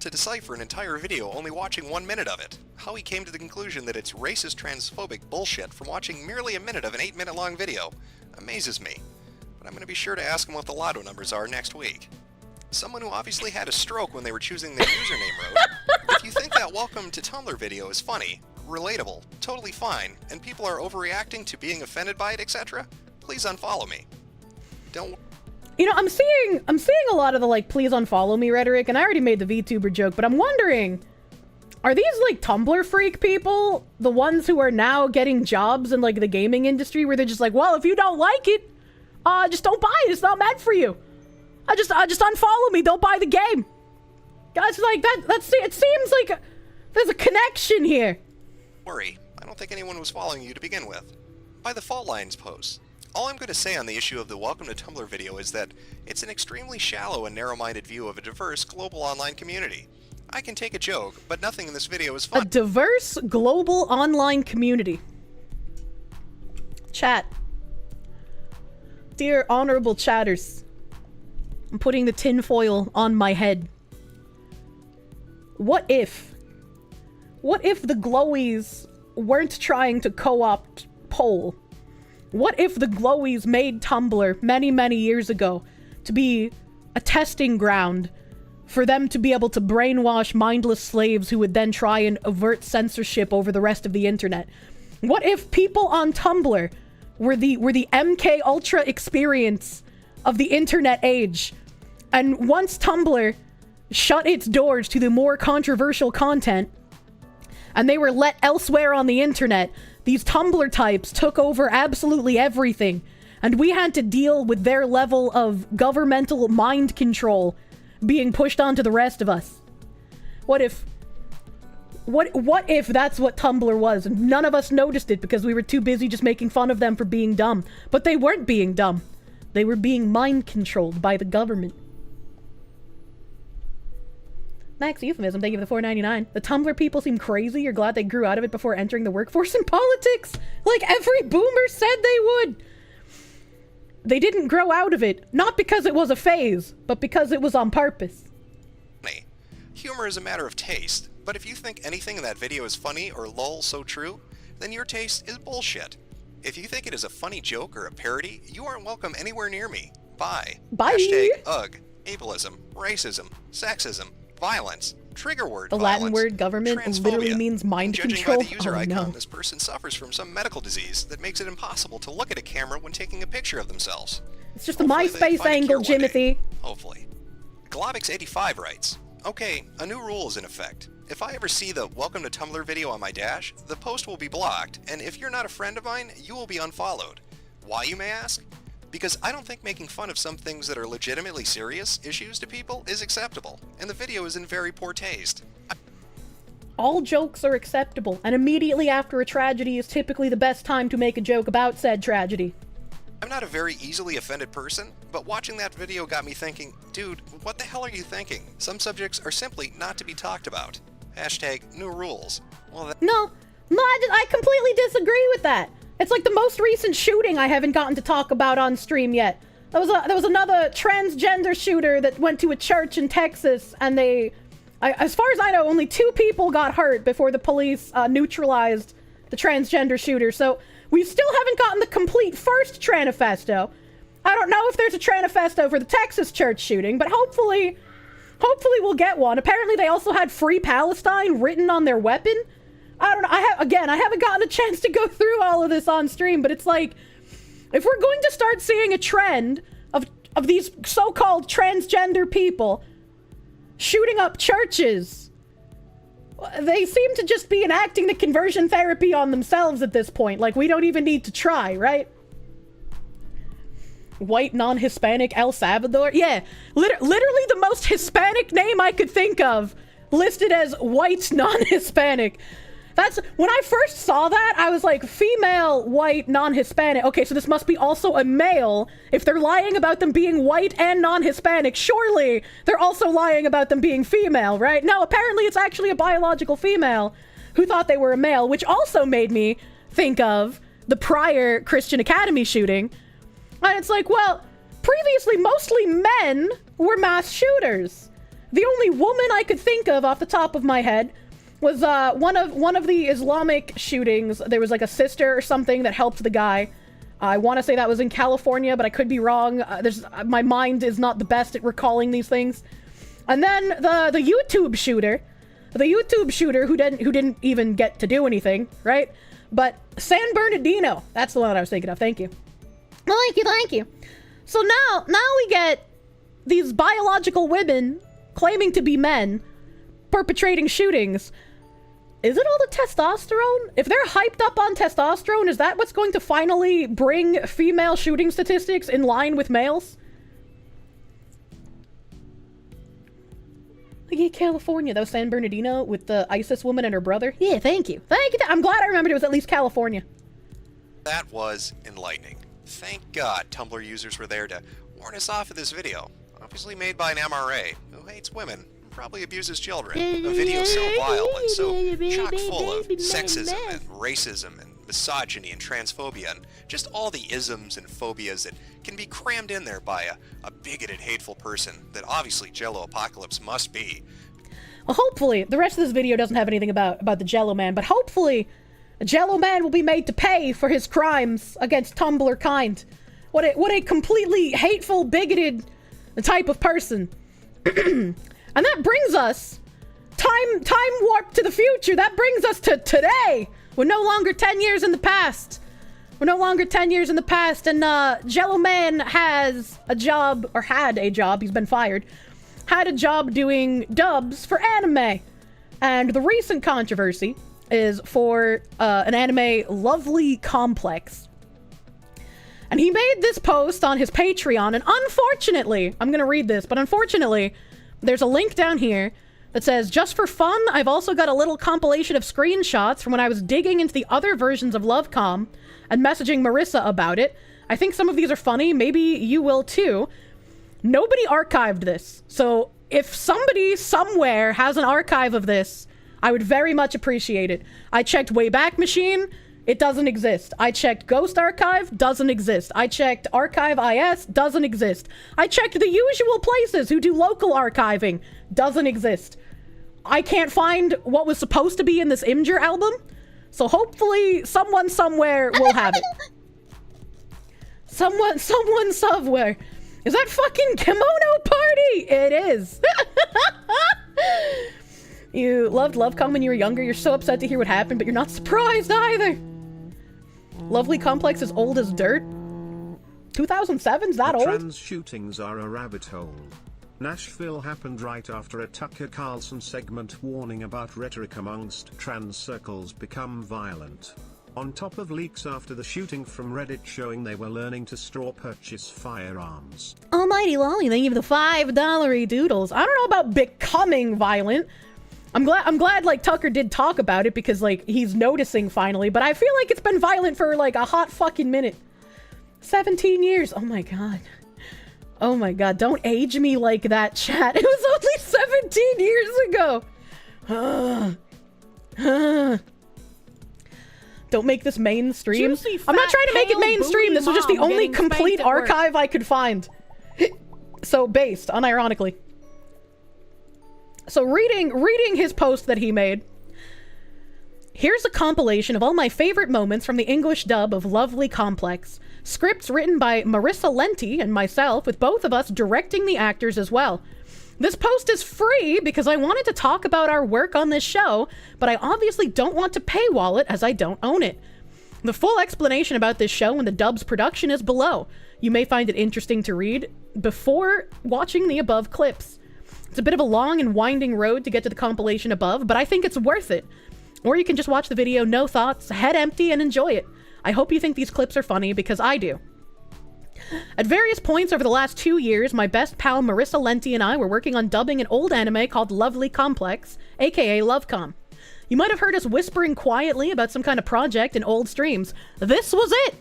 To decipher an entire video only watching 1 minute of it. How he came to the conclusion that it's racist transphobic bullshit from watching merely a minute of an 8-minute long video amazes me. But I'm going to be sure to ask him what the lotto numbers are next week. Someone who obviously had a stroke when they were choosing their username wrote, "If you think that Welcome to Tumblr video is funny, relatable, totally fine, and people are overreacting to being offended by it, etc., please unfollow me. Don't..." You know, I'm seeing a lot of the, like, please unfollow me rhetoric, and I already made the VTuber joke, but I'm wondering, are these, like, Tumblr freak people the ones who are now getting jobs in, like, the gaming industry where they're just like, well, if you don't like it, just don't buy it. It's not meant for you. Just unfollow me. Don't buy the game. Guys, like, it seems like there's a connection here. Worry, I don't think anyone was following you to begin with. By the Fault Lines posts. All I'm going to say on the issue of the Welcome to Tumblr video is that it's an extremely shallow and narrow-minded view of a diverse global online community. I can take a joke, but nothing in this video is fun. A diverse global online community. Chat. Dear honorable chatters, I'm putting the tinfoil on my head. What if the glowies weren't trying to co-opt Poll? What if the glowies made Tumblr many, many years ago to be a testing ground for them to be able to brainwash mindless slaves who would then try and avert censorship over the rest of the internet? What if people on Tumblr were the MK Ultra experience of the internet age, and once Tumblr shut its doors to the more controversial content and they were let elsewhere on the internet, these Tumblr types took over absolutely everything, and we had to deal with their level of governmental mind control being pushed onto the rest of us? What if that's what Tumblr was, and none of us noticed it because we were too busy just making fun of them for being dumb? But they weren't being dumb. They were being mind controlled by the government. Max Euphemism, thank you for the $4.99. The Tumblr people seem crazy. You're glad they grew out of it before entering the workforce in politics? Like every boomer said they would. They didn't grow out of it, not because it was a phase, but because it was on purpose. Humor is a matter of taste, but if you think anything in that video is funny or lol so true, then your taste is bullshit. If you think it is a funny joke or a parody, you aren't welcome anywhere near me. Bye. Bye. Hashtag ugh, ableism, racism, sexism, violence, trigger word the violence, Latin word government literally means mind Judging control. by the user icon, no. this person suffers from some medical disease that makes it impossible to look at a camera when taking a picture of themselves. It's just the MySpace angle, Jimothy. Hopefully. Globix85 writes, "Okay, a new rule is in effect. If I ever see the Welcome to Tumblr video on my dash, the post will be blocked, and if you're not a friend of mine, you will be unfollowed. Why, you may ask? Because I don't think making fun of some things that are legitimately serious issues to people is acceptable, and the video is in very poor taste. All jokes are acceptable, and immediately after a tragedy is typically the best time to make a joke about said tragedy. I'm not a very easily offended person, but watching that video got me thinking, dude, what the hell are you thinking? Some subjects are simply not to be talked about. Hashtag new rules." Well, No, I completely disagree with that. It's like the most recent shooting I haven't gotten to talk about on stream yet. There was another transgender shooter that went to a church in Texas, and they As far as I know, only 2 people got hurt before the police neutralized the transgender shooter. So we still haven't gotten the complete first Tranifesto. I don't know if there's a Tranifesto for the Texas church shooting, but hopefully we'll get one. Apparently they also had Free Palestine written on their weapon. I don't know. I haven't gotten a chance to go through all of this on stream, but it's like, if we're going to start seeing a trend of these so-called transgender people shooting up churches, they seem to just be enacting the conversion therapy on themselves at this point. Like, we don't even need to try, right? White non-Hispanic El Salvador? Yeah, literally the most Hispanic name I could think of, listed as white non-Hispanic. That's, when I first saw that, I was like, female, white, non-Hispanic. Okay, so this must be also a male. If they're lying about them being white and non-Hispanic, surely they're also lying about them being female, right? No, apparently it's actually a biological female who thought they were a male, which also made me think of the prior Christian Academy shooting. And it's like, well, previously mostly men were mass shooters. The only woman I could think of off the top of my head was one of the Islamic shootings. There was like a sister or something that helped the guy. I want to say that was in California, but I could be wrong. My mind is not the best at recalling these things. And then the YouTube shooter who didn't even get to do anything, right? But San Bernardino, that's the one that I was thinking of. Thank you. Well, thank you. So now we get these biological women claiming to be men perpetrating shootings. Is it all the testosterone? If they're hyped up on testosterone, is that what's going to finally bring female shooting statistics in line with males? Like in California, that was San Bernardino with the ISIS woman and her brother. Yeah, thank you. Thank you. I'm glad I remembered it was at least California. That was enlightening. Thank God Tumblr users were there to warn us off of this video. Obviously made by an MRA who hates women. Probably abuses children. A video so vile and so chock full of sexism and racism and misogyny and transphobia and just all the isms and phobias that can be crammed in there by a bigoted, hateful person that obviously Jello Apocalypse must be. Well, hopefully, the rest of this video doesn't have anything about the Jello Man, but hopefully Jello Man will be made to pay for his crimes against Tumblr kind. What a completely hateful, bigoted type of person. And that brings us time warp to the future. That brings us to today. We're no longer 10 years in the past. We're no longer 10 years in the past, and Jello Man has a job, or had a job, he's been fired, had a job doing dubs for anime. And the recent controversy is for an anime, Lovely Complex. And he made this post on his Patreon, and unfortunately, I'm gonna read this, but unfortunately, there's a link down here that says, just for fun, I've also got a little compilation of screenshots from when I was digging into the other versions of Lovecom and messaging Marissa about it. I think some of these are funny. Maybe you will too. Nobody archived this. So if somebody somewhere has an archive of this, I would very much appreciate it. I checked Wayback Machine. It doesn't exist. I checked Ghost Archive, doesn't exist. I checked Archive IS, doesn't exist. I checked the usual places who do local archiving, doesn't exist. I can't find what was supposed to be in this Imgur album, so hopefully someone somewhere will have it. Someone somewhere. Is that fucking Kimono Party? It is. You loved Lovecom when you were younger. You're so upset to hear what happened, but you're not surprised either. Lovely Complex is old as dirt. 2007's that old? Trans shootings are a rabbit hole. Nashville happened right after a Tucker Carlson segment warning about rhetoric amongst trans circles become violent. On top of leaks after the shooting from Reddit showing they were learning to straw purchase firearms. Almighty Lolly, thank you for the $5 doodles. I don't know about becoming violent. I'm glad like Tucker did talk about it because like he's noticing finally, but I feel like it's been violent for like a hot fucking minute. 17 years. Oh my god. Oh my god, don't age me like that, chat. It was only 17 years ago. Don't make this mainstream. Juicy, I'm not fat, trying to make it pale, mainstream. This was just the booty only mom complete getting spanked at work. archive I could find. So based, unironically. So reading his post that he made. Here's a compilation of all my favorite moments from the English dub of Lovely Complex. Scripts written by Marissa Lenti and myself, with both of us directing the actors as well. This post is free because I wanted to talk about our work on this show, but I obviously don't want to paywall it as I don't own it. The full explanation about this show and the dub's production is below. You may find it interesting to read before watching the above clips. It's a bit of a long and winding road to get to the compilation above, but I think it's worth it. Or you can just watch the video, no thoughts, head empty, and enjoy it. I hope you think these clips are funny, because I do. At various points over the last 2 years, my best pal Marissa Lenti and I were working on dubbing an old anime called Lovely Complex, aka Lovecom. You might have heard us whispering quietly about some kind of project in old streams. This was it!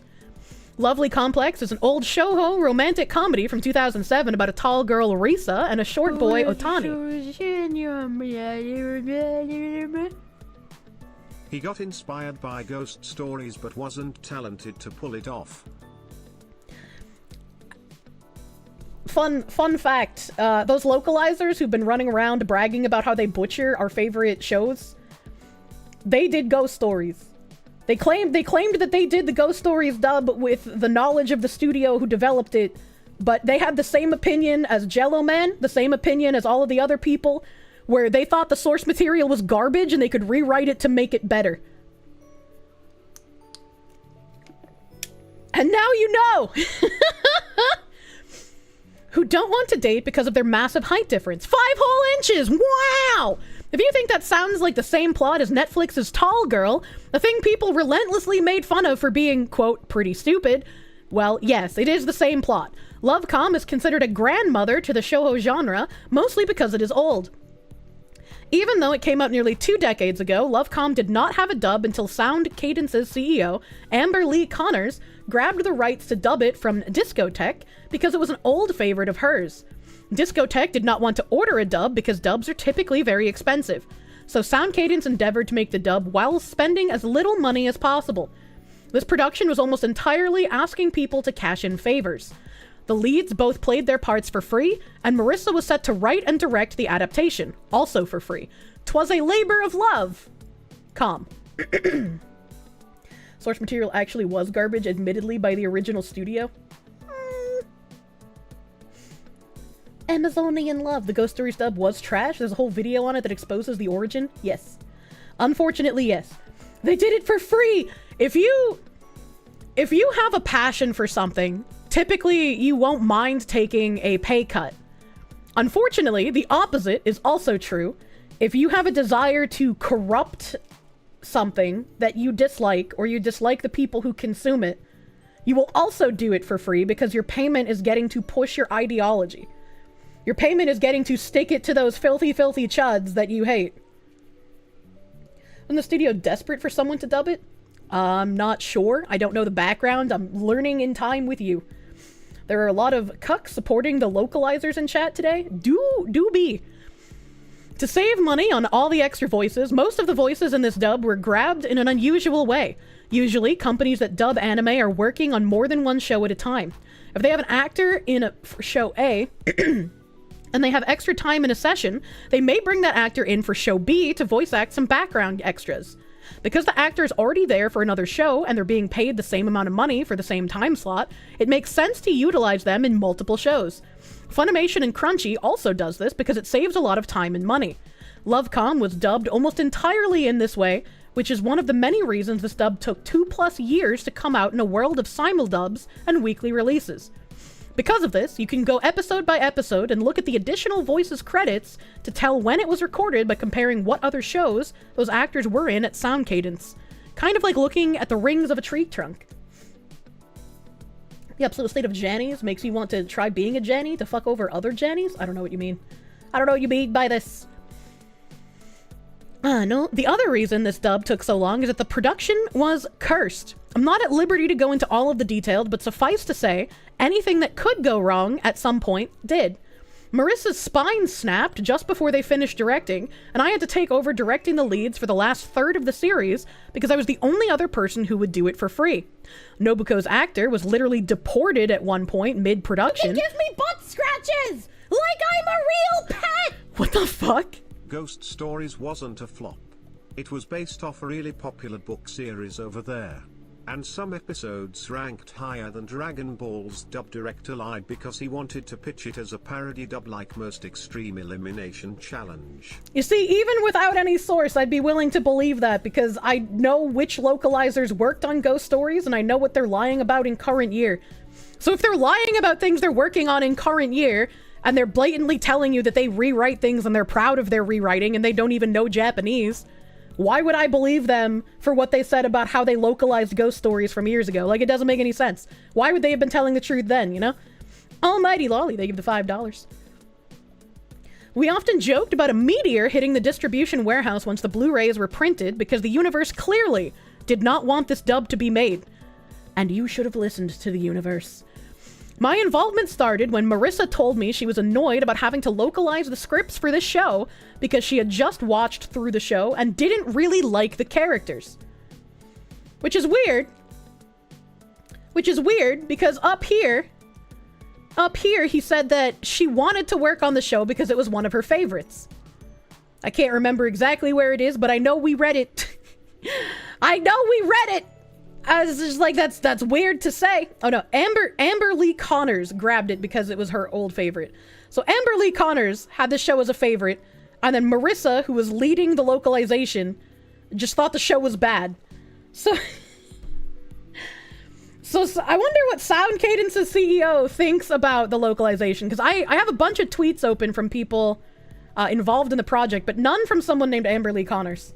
Lovely Complex is an old shoujo romantic comedy from 2007 about a tall girl, Risa, and a short boy, Otani. He got inspired by ghost stories but wasn't talented to pull it off. Fun fact, those localizers who've been running around bragging about how they butcher our favorite shows, they did ghost stories. They claimed that they did the Ghost Stories dub with the knowledge of the studio who developed it, but they had the same opinion as Jello Man, the same opinion as all of the other people, where they thought the source material was garbage and they could rewrite it to make it better. And now you know! Who don't want to date because of their massive height difference. 5 whole inches! Wow! If you think that sounds like the same plot as Netflix's Tall Girl, a thing people relentlessly made fun of for being, quote, pretty stupid, well, yes, it is the same plot. Lovecom is considered a grandmother to the shoujo genre, mostly because it is old. Even though it came out nearly 2 decades ago, Lovecom did not have a dub until Sound Cadence's CEO, Amber Lee Connors, grabbed the rights to dub it from Discotech because it was an old favorite of hers. Discotech did not want to order a dub because dubs are typically very expensive. So Sound Cadence endeavored to make the dub while spending as little money as possible. This production was almost entirely asking people to cash in favors. The leads both played their parts for free, and Marissa was set to write and direct the adaptation, also for free. 'Twas a labor of love. Calm. Source material actually was garbage, admittedly, by the original studio. Amazonian Love. The Ghost Stories dub was trash. There's a whole video on it that exposes the origin. Yes. Unfortunately, yes. They did it for free! If you have a passion for something, typically you won't mind taking a pay cut. Unfortunately, the opposite is also true. If you have a desire to corrupt something that you dislike, or you dislike the people who consume it, you will also do it for free because your payment is getting to push your ideology. Your payment is getting to stick it to those filthy, filthy chuds that you hate. Isn't the studio desperate for someone to dub it? I'm not sure. I don't know the background. I'm learning in time with you. There are a lot of cucks supporting the localizers in chat today. Do be. To save money on all the extra voices, most of the voices in this dub were grabbed in an unusual way. Usually, companies that dub anime are working on more than one show at a time. If they have an actor in a show A, and they have extra time in a session, they may bring that actor in for show B to voice act some background extras. Because the actor is already there for another show and they're being paid the same amount of money for the same time slot, it makes sense to utilize them in multiple shows. Funimation and Crunchy also does this because it saves a lot of time and money. Lovecom was dubbed almost entirely in this way, which is one of the many reasons this dub took 2+ years to come out in a world of simuldubs and weekly releases. Because of this, you can go episode by episode and look at the additional voices credits to tell when it was recorded by comparing what other shows those actors were in at Sound Cadence. Kind of like looking at the rings of a tree trunk. The absolute state of Jannies makes you want to try being a Janny to fuck over other Jannies? I don't know what you mean. I don't know what you mean by this. No, the other reason this dub took so long is that the production was cursed. I'm not at liberty to go into all of the details, but suffice to say, anything that could go wrong at some point did. Marissa's spine snapped just before they finished directing, and I had to take over directing the leads for the last third of the series because I was the only other person who would do it for free. Nobuko's actor was literally deported at one point mid-production. You can give me butt scratches! Like I'm a real pet! What the fuck? Ghost Stories wasn't a flop. It was based off a really popular book series over there. And some episodes ranked higher than Dragon Ball's dub director lied because he wanted to pitch it as a parody dub like Most Extreme Elimination Challenge. You see, even without any source, I'd be willing to believe that because I know which localizers worked on Ghost Stories and I know what they're lying about in current year. So if they're lying about things they're working on in current year and they're blatantly telling you that they rewrite things and they're proud of their rewriting and they don't even know Japanese, why would I believe them for what they said about how they localized Ghost Stories from years ago? Like, it doesn't make any sense. Why would they have been telling the truth then, you know? Almighty Lolly, they give the $5. We often joked about a meteor hitting the distribution warehouse once the Blu-rays were printed because the universe clearly did not want this dub to be made. And you should have listened to the universe. My involvement started when Marissa told me she was annoyed about having to localize the scripts for this show because she had just watched through the show and didn't really like the characters. Which is weird. Which is weird because up here he said that she wanted to work on the show because it was one of her favorites. I can't remember exactly where it is, but I know we read it. I know we read it! I was just like, that's weird to say. Oh no, Amber Lee Connors grabbed it because it was her old favorite. So Amber Lee Connors had the show as a favorite, and then Marissa, who was leading the localization, just thought the show was bad. So I wonder what Sound Cadence's CEO thinks about the localization, because I have a bunch of tweets open from people involved in the project, but none from someone named Amber Lee Connors.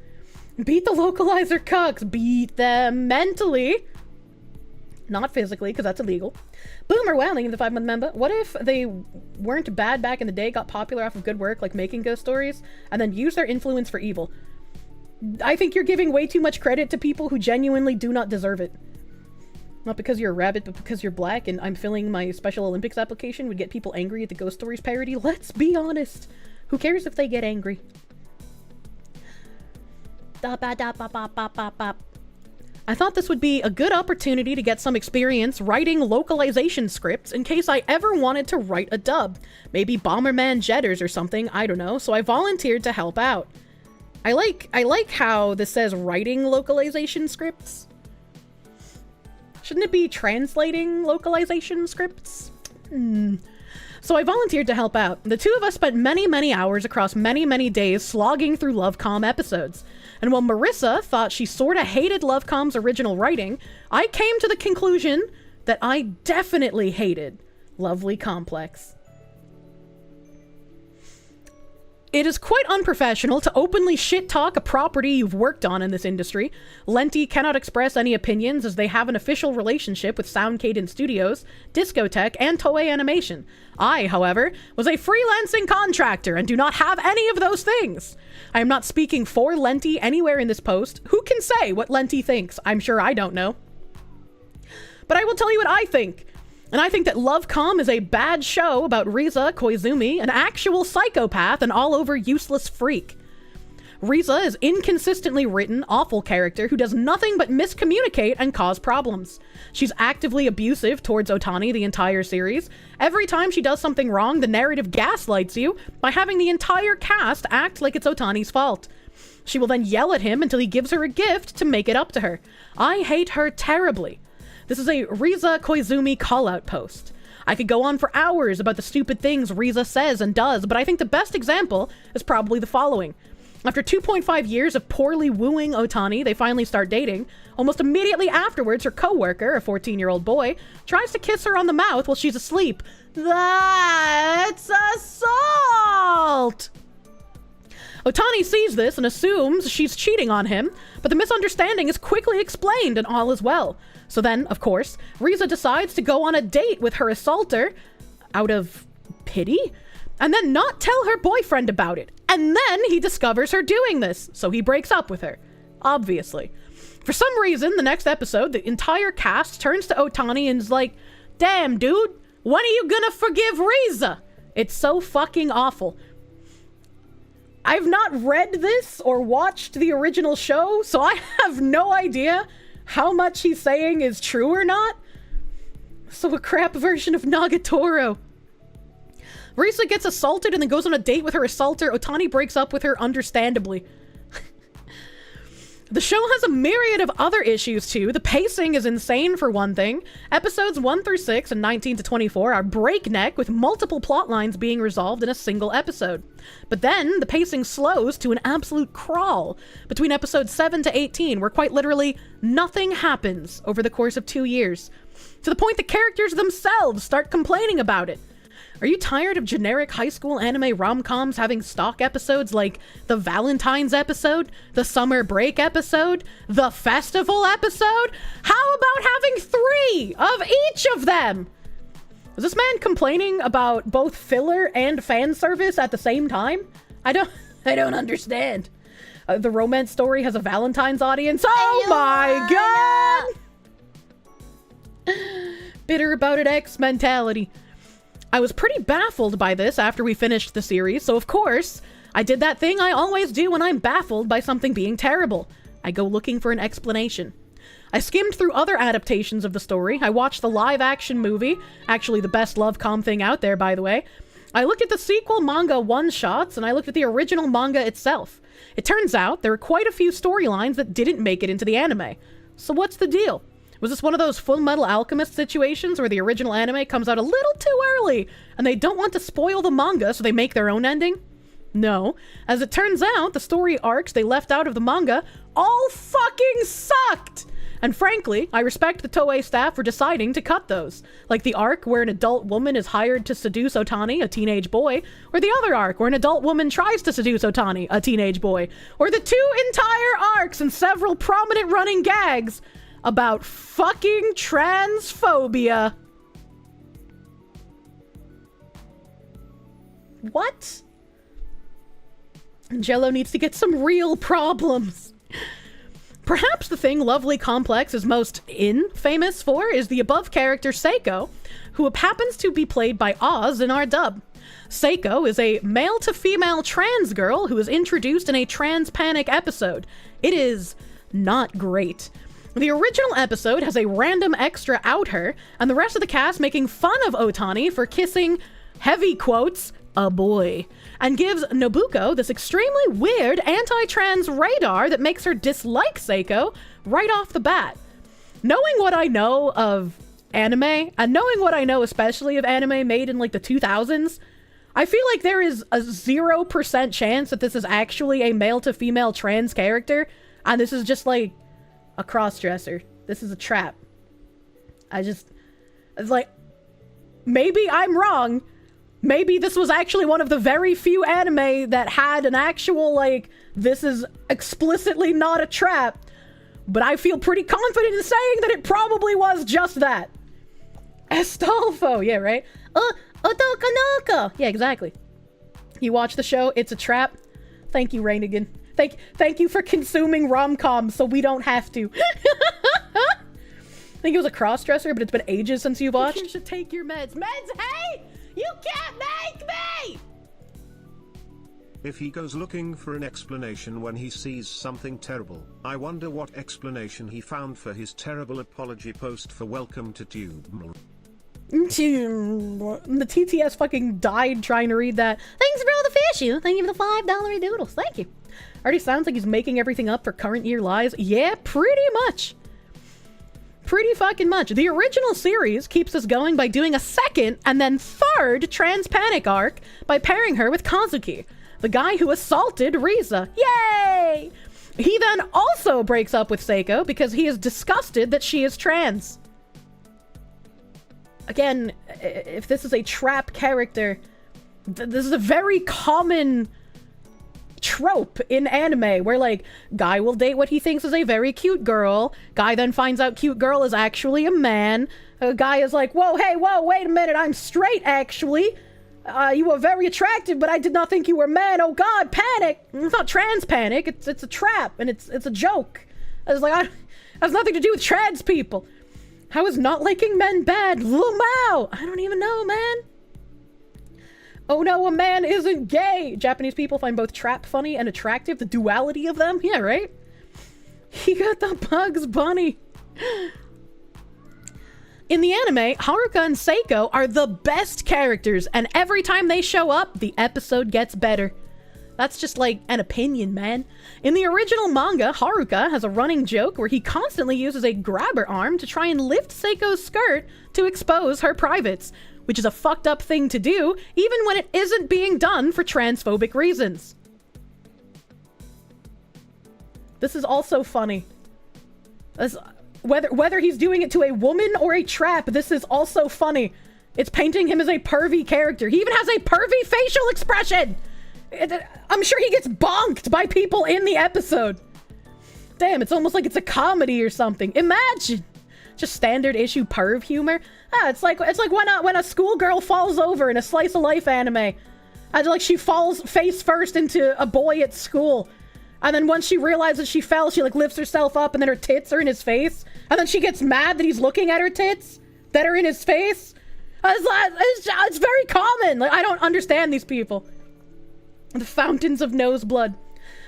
Beat the localizer cucks. Beat them mentally. Not physically, because that's illegal. Boomer Wowling, the 5-month member. What if they weren't bad back in the day, got popular off of good work, like making Ghost Stories, and then used their influence for evil? I think you're giving way too much credit to people who genuinely do not deserve it. Not because you're a rabbit, but because you're black, and I'm filling my Special Olympics application would get people angry at the Ghost Stories parody. Let's be honest. Who cares if they get angry? I thought this would be a good opportunity to get some experience writing localization scripts in case I ever wanted to write a dub. Maybe Bomberman Jetters or something, I don't know, so I volunteered to help out. I like how this says writing localization scripts. Shouldn't it be translating localization scripts? So I volunteered to help out. The two of us spent many hours across many days slogging through Lovecom episodes. And while Marissa thought she sorta hated Lovecom's original writing, I came to the conclusion that I definitely hated Lovely Complex. It is quite unprofessional to openly shit-talk a property you've worked on in this industry. Lenti cannot express any opinions as they have an official relationship with Sound Cadence Studios, Discotech, and Toei Animation. I, however, was a freelancing contractor and do not have any of those things. I am not speaking for Lenti anywhere in this post. Who can say what Lenti thinks? I'm sure I don't know. But I will tell you what I think. And I think that Lovecom is a bad show about Riza Koizumi, an actual psychopath and all-over useless freak. Riza is inconsistently written, awful character who does nothing but miscommunicate and cause problems. She's actively abusive towards Otani the entire series. Every time she does something wrong, the narrative gaslights you by having the entire cast act like it's Otani's fault. She will then yell at him until he gives her a gift to make it up to her. I hate her terribly. This is a Riza Koizumi call-out post. I could go on for hours about the stupid things Riza says and does, but I think the best example is probably the following. After 2.5 years of poorly wooing Otani, they finally start dating. Almost immediately afterwards, her co-worker, a 14-year-old boy, tries to kiss her on the mouth while she's asleep. That's assault! Otani sees this and assumes she's cheating on him, but the misunderstanding is quickly explained and all is well. So then, of course, Riza decides to go on a date with her assaulter out of pity, and then not tell her boyfriend about it. And then he discovers her doing this, so he breaks up with her. Obviously. For some reason, the next episode, the entire cast turns to Otani and is like, damn, dude, when are you gonna forgive Riza? It's so fucking awful. I've not read this or watched the original show, so I have no idea how much he's saying is true or not. So a crap version of Nagatoro. Risa gets assaulted and then goes on a date with her assaulter. Otani breaks up with her, understandably. The show has a myriad of other issues too. The pacing is insane for one thing. Episodes 1 through 6 and 19 to 24 are breakneck, with multiple plot lines being resolved in a single episode. But then the pacing slows to an absolute crawl between episodes 7 to 18, where quite literally nothing happens over the course of 2 years, to the point the characters themselves start complaining about it. Are you tired of generic high school anime rom-coms having stock episodes like the Valentine's episode, the summer break episode, the festival episode? How about having 3 of each of them? Is this man complaining about both filler and fan service at the same time? I don't understand. The romance story has a Valentine's audience. Oh my god! Bitter about it X mentality. I was pretty baffled by this after we finished the series, so of course, I did that thing I always do when I'm baffled by something being terrible. I go looking for an explanation. I skimmed through other adaptations of the story. I watched the live-action movie, actually the best love-com thing out there, by the way. I looked at the sequel manga one-shots, and I looked at the original manga itself. It turns out there are quite a few storylines that didn't make it into the anime. So what's the deal? Was this one of those Full Metal Alchemist situations where the original anime comes out a little too early and they don't want to spoil the manga, so they make their own ending? No. As it turns out, the story arcs they left out of the manga all fucking sucked! And frankly, I respect the Toei staff for deciding to cut those. Like the arc where an adult woman is hired to seduce Otani, a teenage boy, or the other arc where an adult woman tries to seduce Otani, a teenage boy, or the 2 entire arcs and several prominent running gags about fucking transphobia. What? Jello needs to get some real problems. Perhaps the thing Lovely Complex is most famous for is the above character Seiko, who happens to be played by Oz in our dub. Seiko is a male-to-female trans girl who is introduced in a Trans Panic episode. It is not great. The original episode has a random extra out her, and the rest of the cast making fun of Otani for kissing, heavy quotes, a boy, and gives Nobuko this extremely weird anti-trans radar that makes her dislike Seiko right off the bat. Knowing what I know of anime, and knowing what I know especially of anime made in like the 2000s, I feel like there is a 0% chance that this is actually a male-to-female trans character, and this is just like a cross-dresser. This is a trap. It's like, maybe I'm wrong. Maybe this was actually one of the very few anime that had an actual, like, this is explicitly not a trap. But I feel pretty confident in saying that it probably was just that. Astolfo, yeah, right? Otokanoko! Yeah, exactly. You watch the show, it's a trap. Thank you, Rainigan. Thank you for consuming rom-coms so we don't have to. I think it was a cross-dresser, but it's been ages since you watched. You should take your meds. Meds, hey! You can't make me! If he goes looking for an explanation when he sees something terrible, I wonder what explanation he found for his terrible apology post for Welcome to Tube. The TTS fucking died trying to read that. Thanks for all the fish, you. Thank you for the $5 doodles. Thank you. Already sounds like he's making everything up for current year lies. Yeah, pretty much. Pretty fucking much. The original series keeps us going by doing a second and then third Trans Panic arc by pairing her with Kazuki, the guy who assaulted Risa. Yay! He then also breaks up with Seiko because he is disgusted that she is trans. Again, if this is a trap character, this is a very common trope in anime where, like, guy will date what he thinks is a very cute girl, guy then finds out cute girl is actually a man, a guy is like, whoa, hey, whoa, wait a minute, I'm straight actually, you were very attractive but I did not think you were a man, oh god, panic. It's not trans panic, it's a trap and it's a joke. It's like, it has nothing to do with trans people. How is not liking men bad? Lumao! I don't even know, man. Oh no, a man isn't gay! Japanese people find both trap funny and attractive, the duality of them. Yeah, right? He got the Bugs Bunny. In the anime, Haruka and Seiko are the best characters, and every time they show up, the episode gets better. That's just like an opinion, man. In the original manga, Haruka has a running joke where he constantly uses a grabber arm to try and lift Seiko's skirt to expose her privates, which is a fucked up thing to do, even when it isn't being done for transphobic reasons. This is also funny. Whether he's doing it to a woman or a trap, this is also funny. It's painting him as a pervy character. He even has a pervy facial expression! I'm sure he gets bonked by people in the episode. Damn, it's almost like it's a comedy or something. Imagine! Just standard issue perv humor. It's like when a schoolgirl falls over in a slice of life anime. And like she falls face first into a boy at school. And then once she realizes she fell, she like lifts herself up and then her tits are in his face. And then she gets mad that he's looking at her tits that are in his face. It's very common. Like, I don't understand these people. The fountains of nose blood.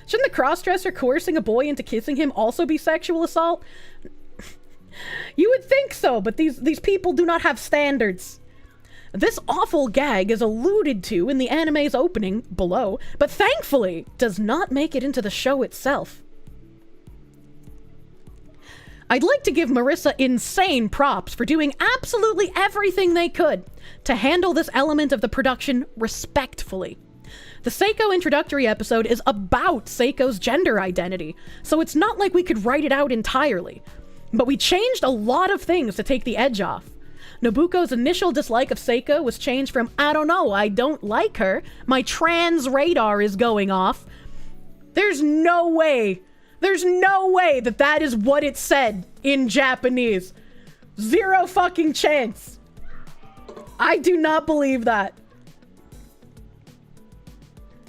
Shouldn't the crossdresser coercing a boy into kissing him also be sexual assault? You would think so, but these people do not have standards. This awful gag is alluded to in the anime's opening, below, but thankfully does not make it into the show itself. I'd like to give Marissa insane props for doing absolutely everything they could to handle this element of the production respectfully. The Seiko introductory episode is about Seiko's gender identity, so it's not like we could write it out entirely. But we changed a lot of things to take the edge off. Nobuko's initial dislike of Seiko was changed from, I don't know, I don't like her, my trans radar is going off. There's no way that that is what it said in Japanese. Zero fucking chance. I do not believe that.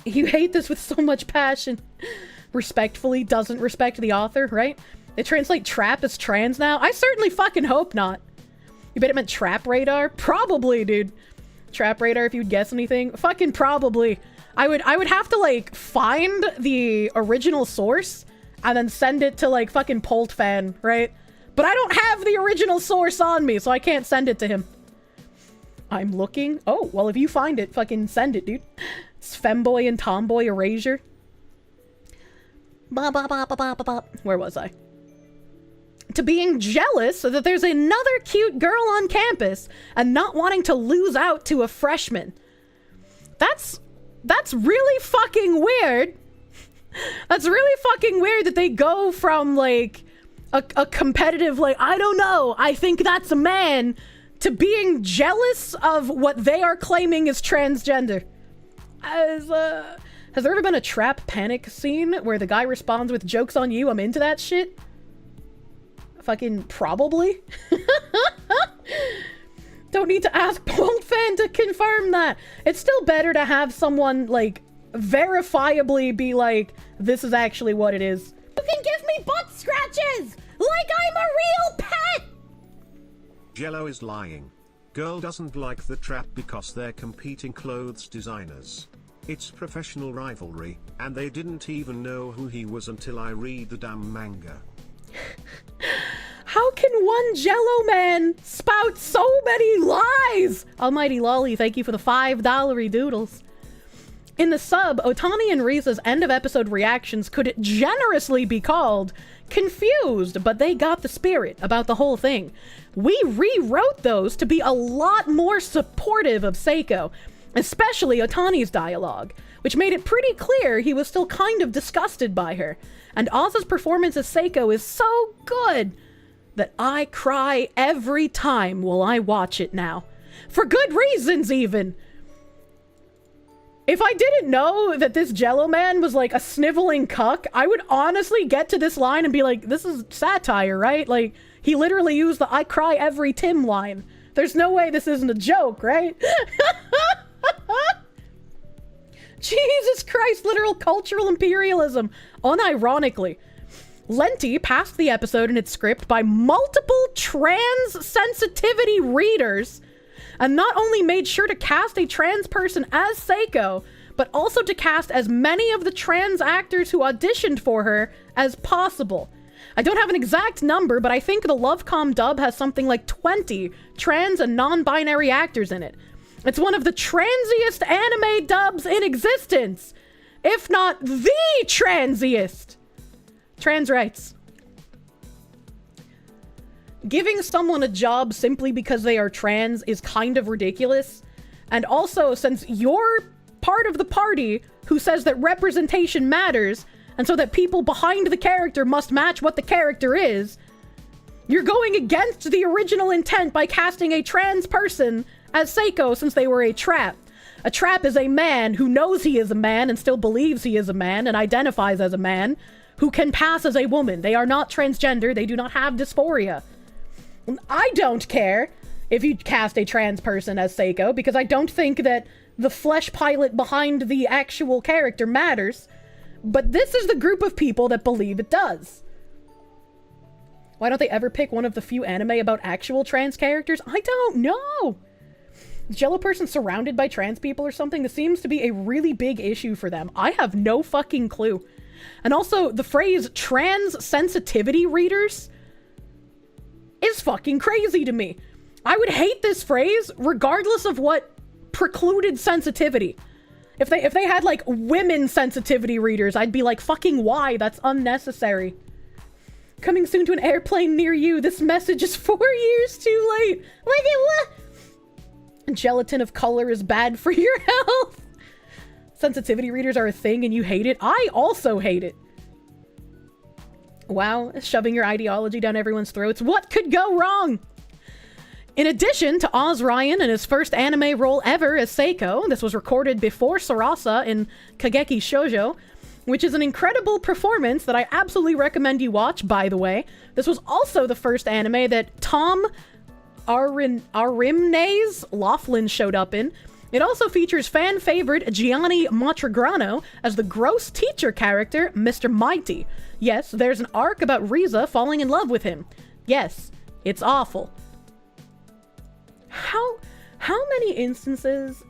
You hate this with so much passion. Respectfully doesn't respect the author, right? They translate trap as trans now? I certainly fucking hope not. You bet it meant trap radar? Probably, dude. Trap radar, if you'd guess anything. Fucking probably. I would have to, like, find the original source and then send it to, like, fucking Poltfan, right? But I don't have the original source on me, so I can't send it to him. I'm looking. Oh, well, if you find it, fucking send it, dude. It's femboy and tomboy erasure. Where was I? To being jealous that there's another cute girl on campus and not wanting to lose out to a freshman. That's really fucking weird. That's really fucking weird that they go from, like, a competitive, like, I don't know, I think that's a man, to being jealous of what they are claiming is transgender. Has there ever been a trap panic scene where the guy responds with "Joke's on you, I'm into that shit"? Fucking probably. Don't need to ask Poltfan to confirm that. It's still better to have someone, like, verifiably be like, this is actually what it is. You can give me butt scratches! Like I'm a real pet! Jello is lying. Girl doesn't like the trap because they're competing clothes designers. It's professional rivalry, and they didn't even know who he was until I read the damn manga. How can one Jello man spout so many lies? Almighty Lolly, thank you for the $5 doodles. In the sub, Otani and Risa's end of episode reactions could generously be called confused, but they got the spirit about the whole thing. We rewrote those to be a lot more supportive of Seiko, especially Otani's dialogue, which made it pretty clear he was still kind of disgusted by her. And Oz's performance as Seiko is so good that I cry every time while I watch it now. For good reasons, even. If I didn't know that this Jello man was like a sniveling cuck, I would honestly get to this line and be like, this is satire, right? Like, he literally used the I cry every Tim line. There's no way this isn't a joke, right? Jesus Christ, literal cultural imperialism. Unironically. Lenti passed the episode in its script by multiple trans sensitivity readers, and not only made sure to cast a trans person as Seiko, but also to cast as many of the trans actors who auditioned for her as possible. I don't have an exact number, but I think the Lovecom dub has something like 20 trans and non-binary actors in it. It's one of the transiest anime dubs in existence, if not the transiest. Trans rights. Giving someone a job simply because they are trans is kind of ridiculous. And also, since you're part of the party who says that representation matters, and so that people behind the character must match what the character is, you're going against the original intent by casting a trans person as Seiko since they were a trap. A trap is a man who knows he is a man and still believes he is a man and identifies as a man who can pass as a woman. They are not transgender. They do not have dysphoria. I don't care if you cast a trans person as Seiko because I don't think that the flesh pilot behind the actual character matters. But this is the group of people that believe it does. Why don't they ever pick one of the few anime about actual trans characters? I don't know. Is Jello person surrounded by trans people or something? This seems to be a really big issue for them. I have no fucking clue. And also, the phrase trans sensitivity readers is fucking crazy to me. I would hate this phrase regardless of what precluded sensitivity. If they had, like, women sensitivity readers, I'd be like, fucking why? That's unnecessary. Coming soon to an airplane near you. This message is 4 years too late. What? Gelatin of color is bad for your health. Sensitivity readers are a thing and you hate it? I also hate it. Wow, shoving your ideology down everyone's throats. What could go wrong? In addition to Oz Ryan and his first anime role ever as Seiko, this was recorded before Sarasa in Kageki Shoujo, which is an incredible performance that I absolutely recommend you watch, by the way. This was also the first anime that Tom Arimnes Laughlin showed up in. It also features fan favorite Gianni Montegrano as the gross teacher character, Mr. Mighty. Yes, there's an arc about Riza falling in love with him. Yes, it's awful. How many instances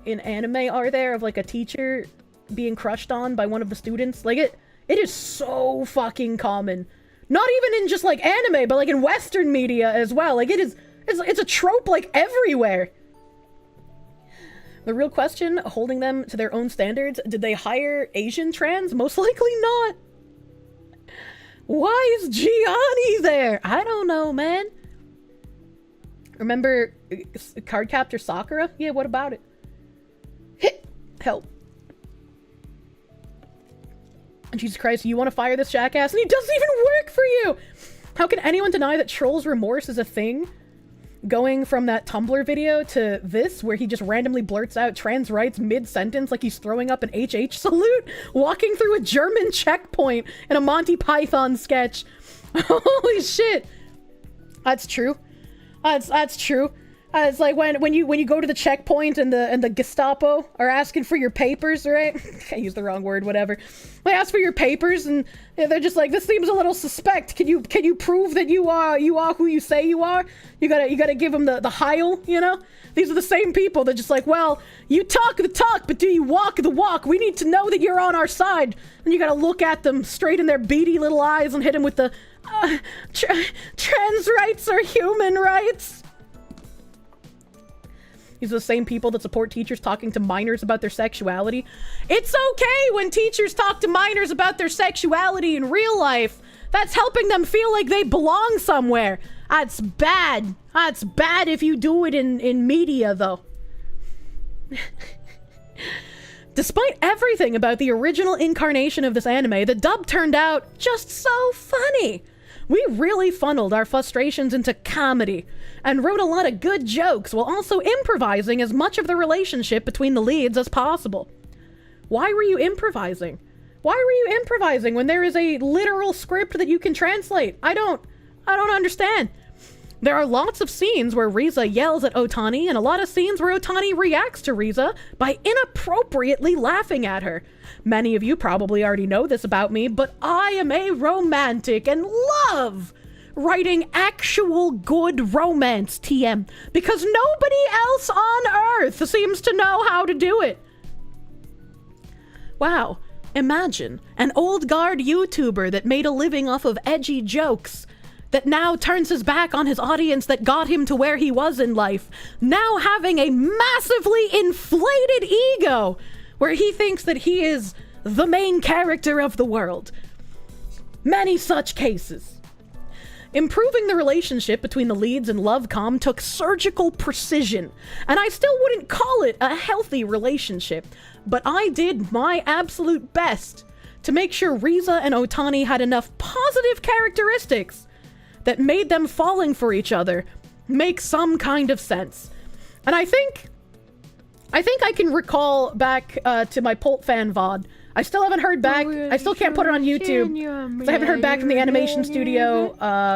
in anime are there of like a teacher being crushed on by one of the students? Like it is so fucking common. Not even in just like anime, but like in Western media as well. Like it's a trope like everywhere. The real question, holding them to their own standards, did they hire Asian trans? Most likely not. Why is Gianni there? I don't know, man. Remember Cardcaptor Sakura? Yeah, what about it? Help. Jesus Christ, you want to fire this jackass? And he doesn't even work for you! How can anyone deny that trolls' remorse is a thing? Going from that Tumblr video to this, where he just randomly blurts out trans rights mid-sentence like he's throwing up an HH salute, walking through a German checkpoint in a Monty Python sketch. Holy shit. That's true. That's true. It's like when you go to the checkpoint and the Gestapo are asking for your papers, right? I used the wrong word, whatever. They ask for your papers and they're just like, this seems a little suspect. Can you prove that you are who you say you are? You gotta give them the Heil, you know? These are the same people that just like, well, you talk the talk, but do you walk the walk? We need to know that you're on our side. And you gotta look at them straight in their beady little eyes and hit them with the trans rights are human rights. These are the same people that support teachers talking to minors about their sexuality. It's okay when teachers talk to minors about their sexuality in real life. That's helping them feel like they belong somewhere. That's bad. That's bad if you do it in media, though. Despite everything about the original incarnation of this anime, the dub turned out just so funny. We really funneled our frustrations into comedy and wrote a lot of good jokes while also improvising as much of the relationship between the leads as possible. Why were you improvising? Why were you improvising when there is a literal script that you can translate? I don't understand. There are lots of scenes where Riza yells at Otani and a lot of scenes where Otani reacts to Riza by inappropriately laughing at her. Many of you probably already know this about me, but I am a romantic and love writing actual good romance TM because nobody else on Earth seems to know how to do it. Wow. Imagine an old guard YouTuber that made a living off of edgy jokes that now turns his back on his audience that got him to where he was in life, now having a massively inflated ego where he thinks that he is the main character of the world. Many such cases. Improving the relationship between the leads and Lovecom took surgical precision, and I still wouldn't call it a healthy relationship, but I did my absolute best to make sure Riza and Otani had enough positive characteristics that made them falling for each other make some kind of sense. And I think I can recall back to my Pult fan VoD. I still haven't heard back. I still can't put it on YouTube. I haven't heard back from the animation studio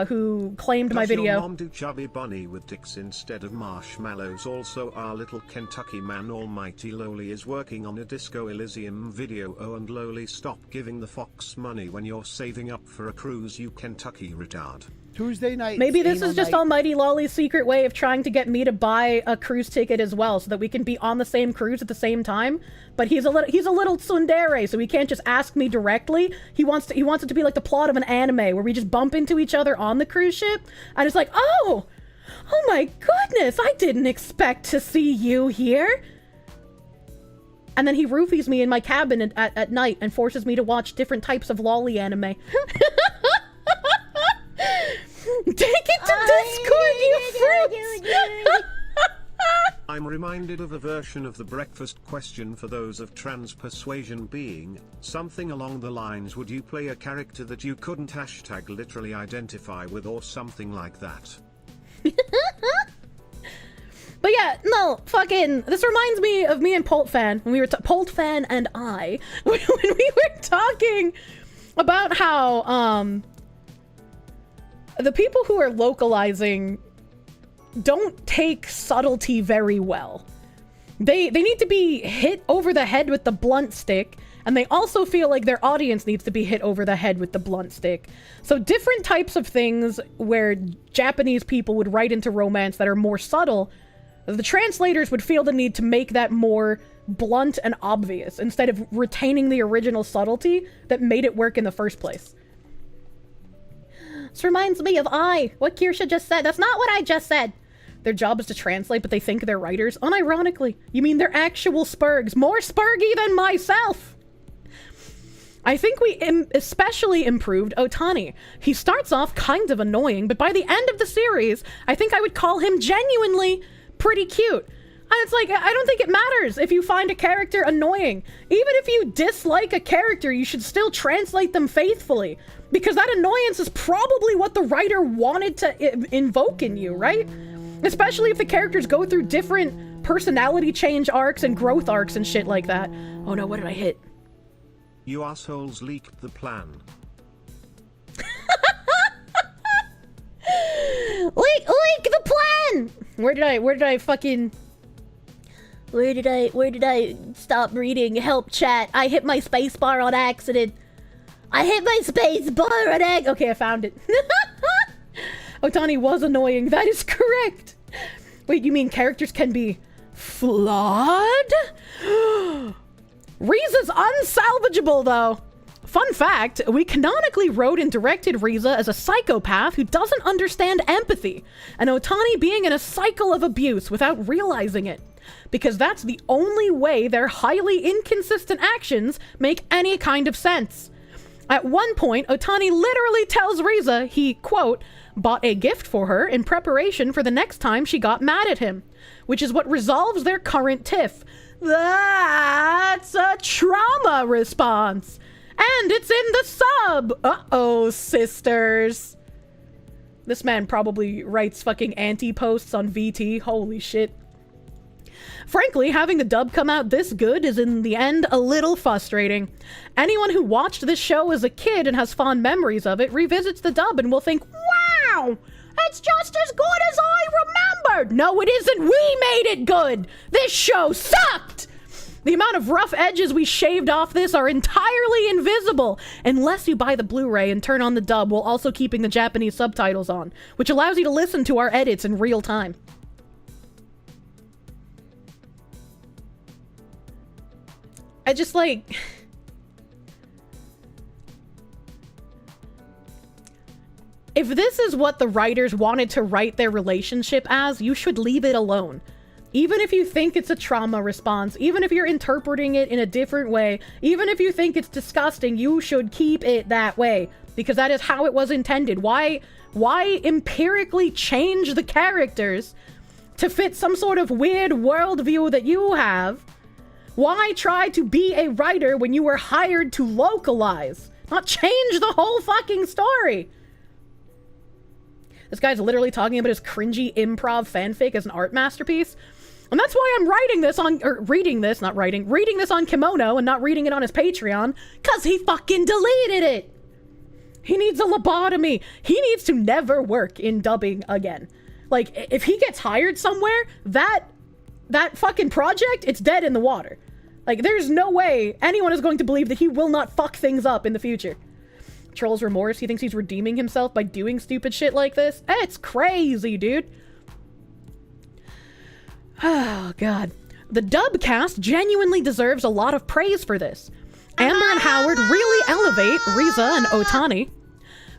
who claimed my video. Does your mom do chubby bunny with dicks instead of marshmallows? Also, our little Kentucky man Almighty Loli is working on a Disco Elysium video. Oh, and Loli, stop giving the fox money when you're saving up for a cruise, you Kentucky retard. Tuesday night. Maybe this is just Almighty Lolly's secret way of trying to get me to buy a cruise ticket as well, so that we can be on the same cruise at the same time. But he's a little tsundere, so he can't just ask me directly. He wants it to be like the plot of an anime where we just bump into each other on the cruise ship, and it's like, oh my goodness, I didn't expect to see you here. And then he roofies me in my cabin at night and forces me to watch different types of lolly anime. Take it to Discord, you fruits! I'm reminded of a version of the breakfast question for those of trans persuasion being something along the lines, would you play a character that you couldn't #literally identify with, or something like that? But yeah, no, fucking, this reminds me of me and Pult Fan, when we were, Pult Fan and I, when we were talking about how, the people who are localizing don't take subtlety very well. They need to be hit over the head with the blunt stick, and they also feel like their audience needs to be hit over the head with the blunt stick. So different types of things where Japanese people would write into romance that are more subtle, the translators would feel the need to make that more blunt and obvious, instead of retaining the original subtlety that made it work in the first place. This reminds me of what Kirsche just said. That's not what I just said. Their job is to translate, but they think they're writers. Unironically, you mean they're actual spurgs. More spurgy than myself. I think we especially improved Otani. He starts off kind of annoying, but by the end of the series, I think I would call him genuinely pretty cute. And it's like, I don't think it matters if you find a character annoying. Even if you dislike a character, you should still translate them faithfully, because that annoyance is probably what the writer wanted to invoke in you, right? Especially if the characters go through different personality change arcs and growth arcs and shit like that. Oh no, what did I hit? You assholes leaked the plan. Leak the plan! Where did I stop reading? Help chat. I hit my space bar on accident. Okay, I found it. Otani was annoying. That is correct. Wait, you mean characters can be flawed? Riza's unsalvageable, though. Fun fact, we canonically wrote and directed Riza as a psychopath who doesn't understand empathy, and Otani being in a cycle of abuse without realizing it. Because that's the only way their highly inconsistent actions make any kind of sense. At one point, Otani literally tells Riza he, quote, bought a gift for her in preparation for the next time she got mad at him, which is what resolves their current tiff. That's a trauma response. And it's in the sub! Uh-oh, sisters. This man probably writes fucking anti-posts on VT. Holy shit. Frankly, having the dub come out this good is in the end a little frustrating. Anyone who watched this show as a kid and has fond memories of it revisits the dub and will think, wow, it's just as good as I remembered. No, it isn't. We made it good. This show sucked. The amount of rough edges we shaved off this are entirely invisible, unless you buy the Blu-ray and turn on the dub while also keeping the Japanese subtitles on, which allows you to listen to our edits in real time. I just like... if this is what the writers wanted to write their relationship as, you should leave it alone. Even if you think it's a trauma response, even if you're interpreting it in a different way, even if you think it's disgusting, you should keep it that way. Because that is how it was intended. Why empirically change the characters to fit some sort of weird worldview that you have? Why try to be a writer when you were hired to localize, not change the whole fucking story? This guy's literally talking about his cringy improv fanfic as an art masterpiece. And that's why I'm reading this on Kimono and not reading it on his Patreon, cause he fucking deleted it. He needs a lobotomy. He needs to never work in dubbing again. Like, if he gets hired somewhere, that fucking project, it's dead in the water. Like, there's no way anyone is going to believe that he will not fuck things up in the future. Troll's remorse, he thinks he's redeeming himself by doing stupid shit like this. It's crazy, dude. Oh, God. The dub cast genuinely deserves a lot of praise for this. Amber and Howard really elevate Riza and Otani.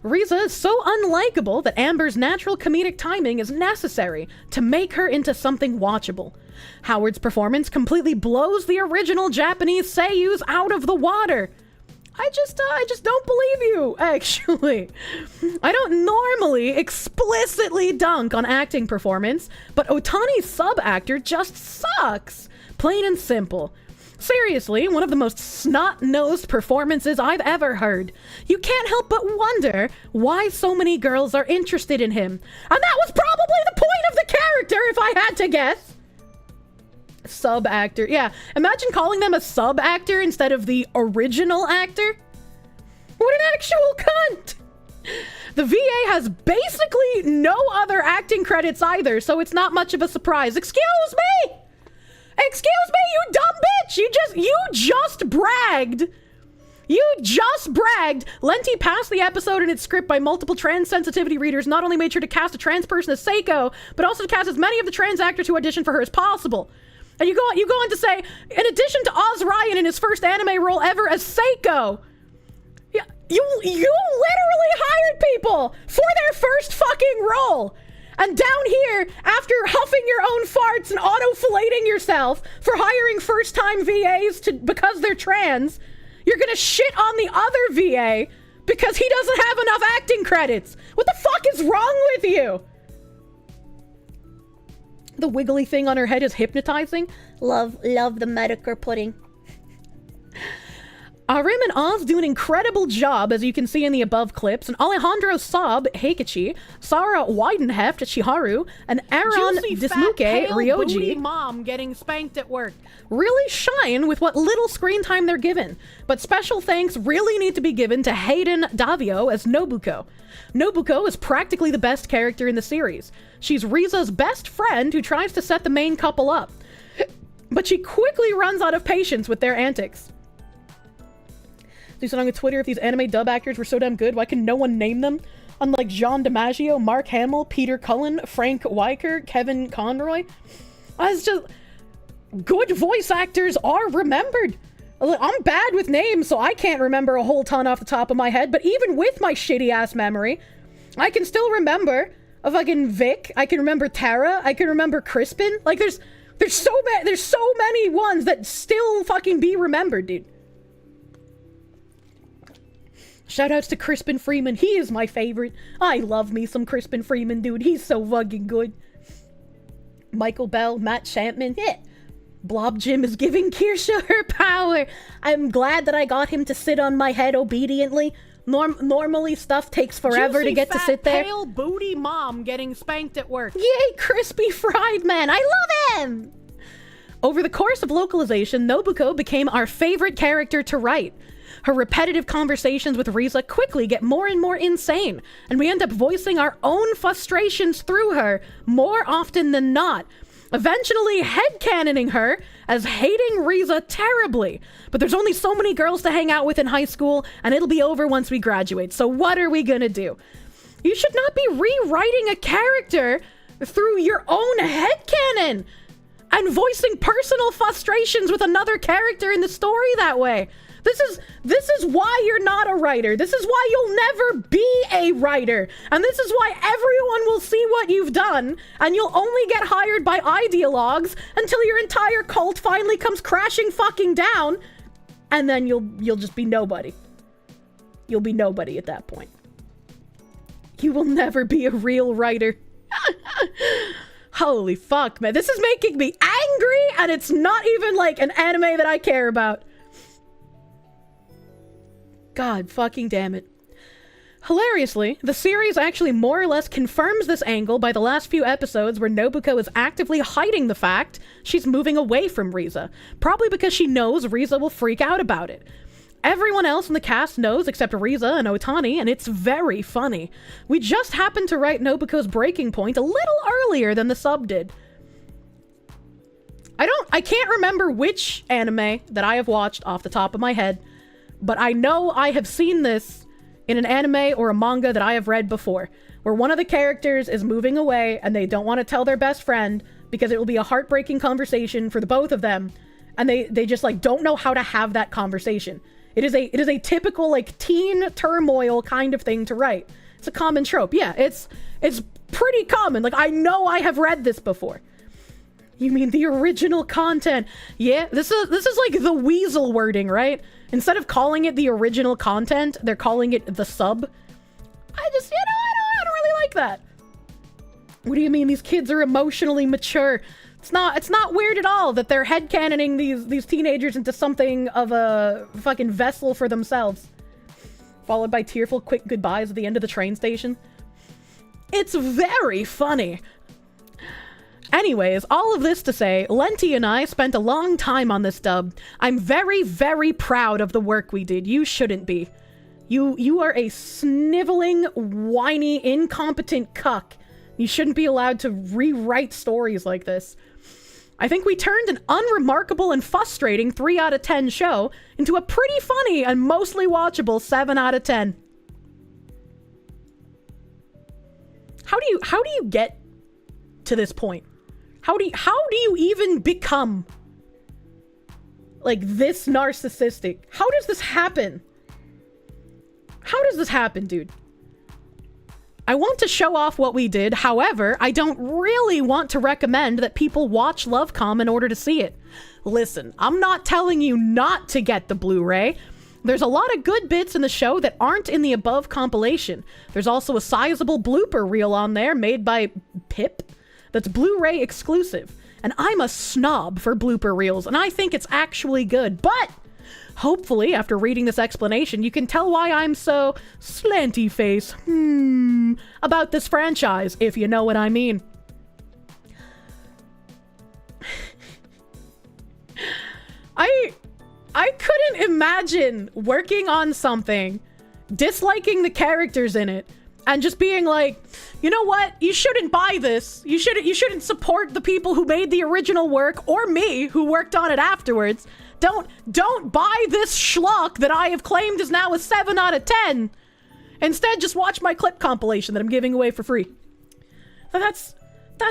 Riza is so unlikable that Amber's natural comedic timing is necessary to make her into something watchable. Howard's performance completely blows the original Japanese seiyus out of the water. I just don't believe you, actually. I don't normally explicitly dunk on acting performance, but Otani's sub-actor just sucks. Plain and simple. Seriously, one of the most snot-nosed performances I've ever heard. You can't help but wonder why so many girls are interested in him. And that was probably the point of the character, if I had to guess. Sub-actor. Yeah, imagine calling them a sub-actor instead of the original actor. What an actual cunt! The VA has basically no other acting credits either, so it's not much of a surprise. Excuse me! Excuse me, you dumb bitch! You just bragged! You just bragged! Lenti passed the episode in its script by multiple trans sensitivity readers, not only made sure to cast a trans person as Seiko, but also to cast as many of the trans actors who auditioned for her as possible. And you go on to say, in addition to Oz Ryan in his first anime role ever as Seiko, you literally hired people for their first fucking role. And down here, after huffing your own farts and auto-filleting yourself for hiring first-time VAs because they're trans, you're gonna shit on the other VA because he doesn't have enough acting credits. What the fuck is wrong with you? The wiggly thing on her head is hypnotizing. Love the Medicare pudding. Arim and Oz do an incredible job, as you can see in the above clips, and Alejandro Saab, Heikichi, Sarah Weidenheft, Chiharu, and Aaron Dismuke, Ryoji, mom getting spanked at work, really shine with what little screen time they're given. But special thanks really need to be given to Hayden Davio as Nobuko. Nobuko is practically the best character in the series. She's Riza's best friend who tries to set the main couple up, but she quickly runs out of patience with their antics. Do something on Twitter, if these anime dub actors were so damn good, why can no one name them? Unlike Jean DiMaggio, Mark Hamill, Peter Cullen, Frank Weicker, Kevin Conroy. It's just, good voice actors are remembered. I'm bad with names, so I can't remember a whole ton off the top of my head, but even with my shitty ass memory, I can still remember a fucking Vic, I can remember Tara, I can remember Crispin. Like, there's so many ones that still fucking be remembered, dude. Shoutouts to Crispin Freeman. He is my favorite. I love me some Crispin Freeman, dude. He's so fucking good. Michael Bell, Matt Champman. Yeah. Blob Jim is giving Kirsche her power. I'm glad that I got him to sit on my head obediently. Normally stuff takes forever Juicy, to get fat, to sit there. Pale booty mom getting spanked at work. Yay, crispy fried man. I love him. Over the course of localization, Nobuko became our favorite character to write. Her repetitive conversations with Riza quickly get more and more insane, and we end up voicing our own frustrations through her more often than not, eventually headcanoning her as hating Riza terribly. But there's only so many girls to hang out with in high school, and it'll be over once we graduate, so what are we gonna do? You should not be rewriting a character through your own headcanon and voicing personal frustrations with another character in the story that way. This is why you're not a writer. This is why you'll never be a writer. And this is why everyone will see what you've done, and you'll only get hired by ideologues until your entire cult finally comes crashing fucking down, and then you'll just be nobody. You'll be nobody at that point. You will never be a real writer. Holy fuck, man. This is making me angry, and it's not even like an anime that I care about. God fucking damn it. Hilariously, the series actually more or less confirms this angle by the last few episodes where Nobuko is actively hiding the fact she's moving away from Riza, probably because she knows Riza will freak out about it. Everyone else in the cast knows except Riza and Otani, and it's very funny. We just happened to write Nobuko's breaking point a little earlier than the sub did. I can't remember which anime that I have watched off the top of my head, but I know I have seen this in an anime or a manga that I have read before, where one of the characters is moving away and they don't want to tell their best friend because it will be a heartbreaking conversation for the both of them, and they just like don't know how to have that conversation. It is a typical like teen turmoil kind of thing to write. It's a common trope. Yeah, it's pretty common. Like, I know I have read this before. You mean the original content? Yeah, this is like the Weasel wording, right? Instead of calling it the original content, they're calling it the sub. I just, I don't really like that. What do you mean these kids are emotionally mature? It's not weird at all that they're headcanoning these teenagers into something of a fucking vessel for themselves. Followed by tearful quick goodbyes at the end of the train station. It's very funny. Anyways, all of this to say, Lenti and I spent a long time on this dub. I'm very, very proud of the work we did. You shouldn't be. You are a sniveling, whiny, incompetent cuck. You shouldn't be allowed to rewrite stories like this. I think we turned an unremarkable and frustrating 3 out of 10 show into a pretty funny and mostly watchable 7 out of 10. How do you get to this point? How do you even become like this narcissistic? How does this happen? How does this happen, dude? I want to show off what we did. However, I don't really want to recommend that people watch Lovecom in order to see it. Listen, I'm not telling you not to get the Blu-ray. There's a lot of good bits in the show that aren't in the above compilation. There's also a sizable blooper reel on there made by Pip that's Blu-ray exclusive. And I'm a snob for blooper reels, and I think it's actually good. But hopefully, after reading this explanation, you can tell why I'm so slanty face about this franchise, if you know what I mean. I couldn't imagine working on something, disliking the characters in it, and just being like, you know what? You shouldn't buy this. You shouldn't support the people who made the original work, or me, who worked on it afterwards. Don't buy this schlock that I have claimed is now a 7 out of 10. Instead, just watch my clip compilation that I'm giving away for free. That's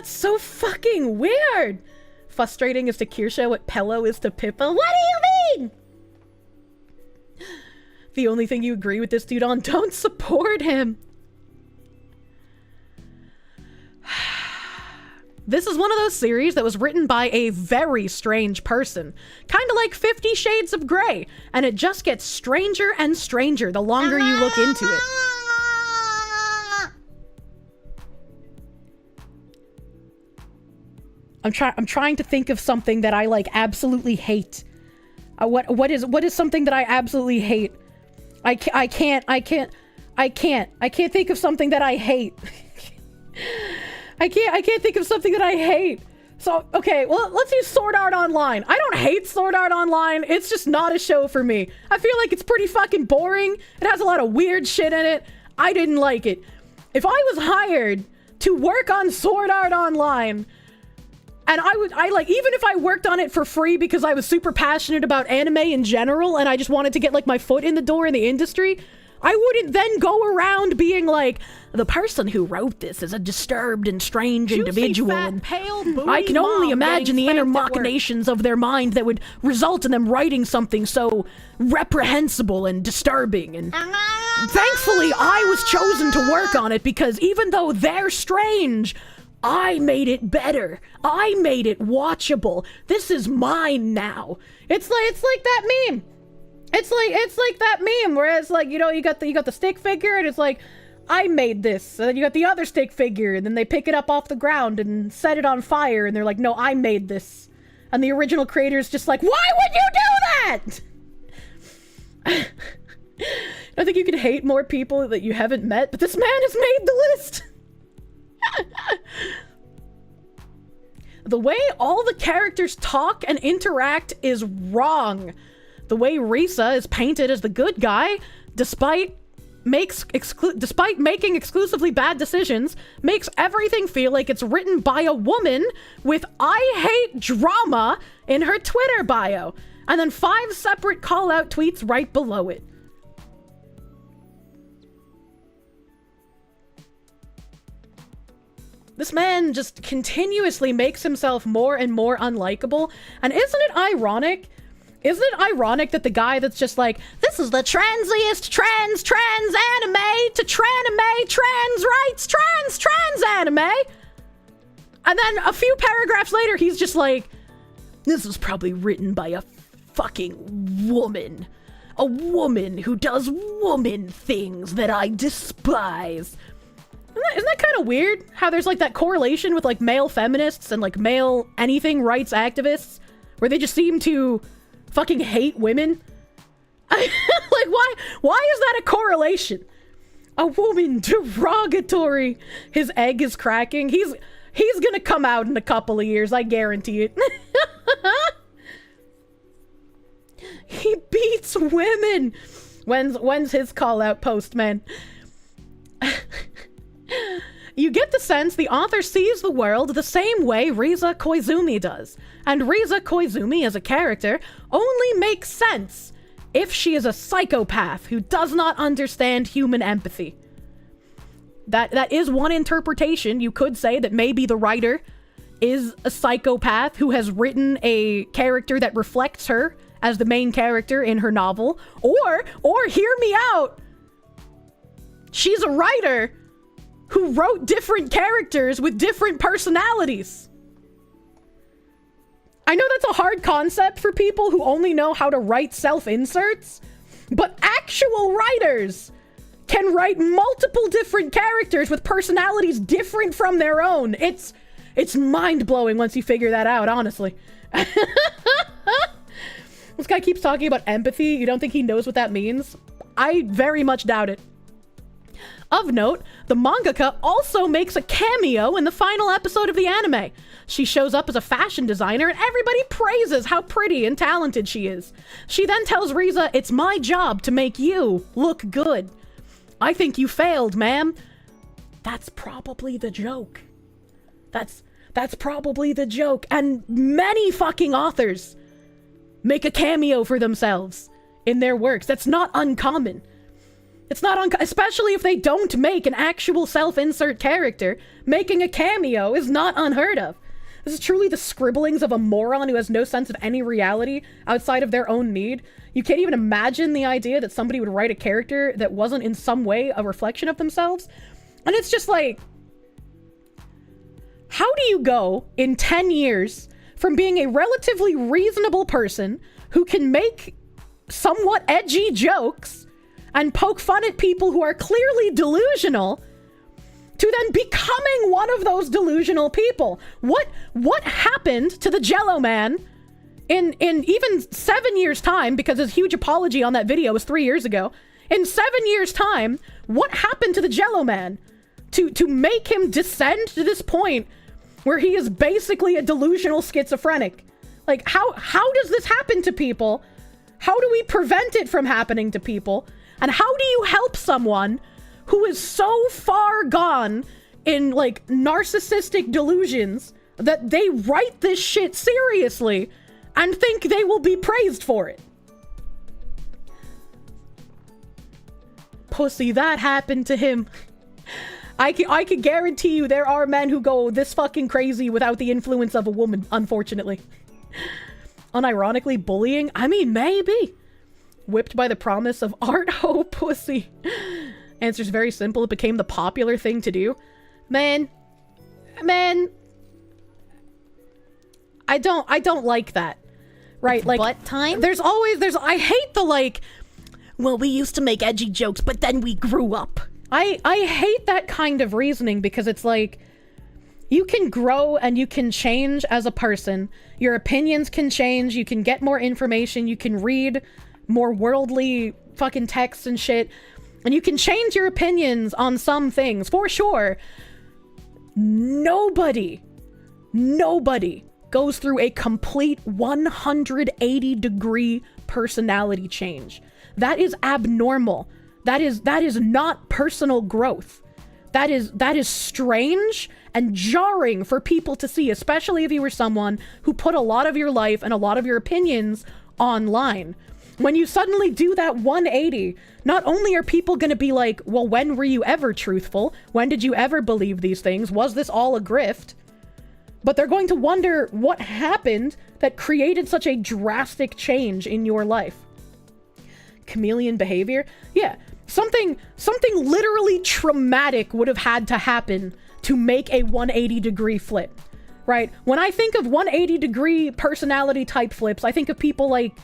so fucking weird. Frustrating is to Kirsche what Pello is to Pippa. What do you mean? The only thing you agree with this dude on, don't support him. This is one of those series that was written by a very strange person. Kind of like 50 Shades of Grey. And it just gets stranger and stranger the longer you look into it. I'm trying to think of something that I like absolutely hate. What is something that I absolutely hate? I can't think of something that I hate. I can't think of something that I hate. So, okay, well, let's use Sword Art Online. I don't hate Sword Art Online. It's just not a show for me. I feel like it's pretty fucking boring. It has a lot of weird shit in it. I didn't like it. If I was hired to work on Sword Art Online, and even if I worked on it for free because I was super passionate about anime in general and I just wanted to get like my foot in the door in the industry, I wouldn't then go around being like, the person who wrote this is a disturbed and strange individual, fat, and pale, I can only mom imagine the getting inner spanked at work. machinations of their mind that would result in them writing something so reprehensible and disturbing. And thankfully, I was chosen to work on it because even though they're strange, I made it better. I made it watchable. This is mine now. It's like that meme. It's like that meme where it's like, you know, you got the stick figure and it's like, I made this. And then you got the other stick figure and then they pick it up off the ground and set it on fire and they're like, no, I made this. And the original creator is just like, why would you do that? I think you can hate more people that you haven't met, but this man has made the list. The way all the characters talk and interact is wrong. The way Risa is painted as the good guy, despite making exclusively bad decisions, makes everything feel like it's written by a woman with "I hate drama" in her Twitter bio, and then 5 separate call-out tweets right below it. This man just continuously makes himself more and more unlikable, and isn't it ironic? Isn't it ironic that the guy that's just like, this is the transiest trans anime to tranime trans rights trans anime, and then a few paragraphs later he's just like, this was probably written by a fucking woman. A woman who does woman things that I despise. Isn't that kind of weird? How there's like that correlation with like male feminists and like male anything rights activists, where they just seem to fucking hate women? Like, why is that a correlation? A woman derogatory. His egg is cracking. He's gonna come out in a couple of years, I guarantee it. He beats women. When's his call out post, man? You get the sense the author sees the world the same way Riza Koizumi does. And Riza Koizumi as a character only makes sense if she is a psychopath who does not understand human empathy. That is one interpretation. You could say that maybe the writer is a psychopath who has written a character that reflects her as the main character in her novel. Or hear me out, she's a writer who wrote different characters with different personalities. I know that's a hard concept for people who only know how to write self-inserts, but actual writers can write multiple different characters with personalities different from their own. It's mind-blowing once you figure that out, honestly. This guy keeps talking about empathy. You don't think he knows what that means? I very much doubt it. Of note, the mangaka also makes a cameo in the final episode of the anime. She shows up as a fashion designer and everybody praises how pretty and talented she is. She then tells Riza, it's my job to make you look good. I think you failed, ma'am. That's probably the joke. That's probably the joke. And many fucking authors make a cameo for themselves in their works. That's not uncommon. It's not especially if they don't make an actual self-insert character. Making a cameo is not unheard of. This is truly the scribblings of a moron who has no sense of any reality outside of their own need. You can't even imagine the idea that somebody would write a character that wasn't in some way a reflection of themselves. And it's just like, how do you go in 10 years from being a relatively reasonable person who can make somewhat edgy jokes and poke fun at people who are clearly delusional, to then becoming one of those delusional people? What happened to the Jello Man in even 7 years' time, because his huge apology on that video was 3 years ago. In 7 years' time, what happened to the Jello Man to make him descend to this point where he is basically a delusional schizophrenic? Like, how does this happen to people? How do we prevent it from happening to people? And how do you help someone who is so far gone in, like, narcissistic delusions that they write this shit seriously and think they will be praised for it? pussy, that happened to him. I can guarantee you there are men who go this fucking crazy without the influence of a woman, unfortunately. Unironically, bullying? I mean, maybe. Whipped by the promise of art? Oh, pussy. Answer's very simple. It became the popular thing to do. Man. I don't like that. Right? It's like, butt time? I hate the like, well, we used to make edgy jokes, but then we grew up. I hate that kind of reasoning because it's like, you can grow and you can change as a person. Your opinions can change. You can get more information. You can read more worldly fucking texts and shit. And you can change your opinions on some things, for sure. Nobody goes through a complete 180-degree personality change. That is abnormal. That is not personal growth. That is strange and jarring for people to see, especially if you were someone who put a lot of your life and a lot of your opinions online. When you suddenly do that 180, not only are people going to be like, well, when were you ever truthful? When did you ever believe these things? Was this all a grift? But they're going to wonder what happened that created such a drastic change in your life. Chameleon behavior? Yeah, something literally traumatic would have had to happen to make a 180-degree flip, right? When I think of 180-degree personality type flips, I think of people like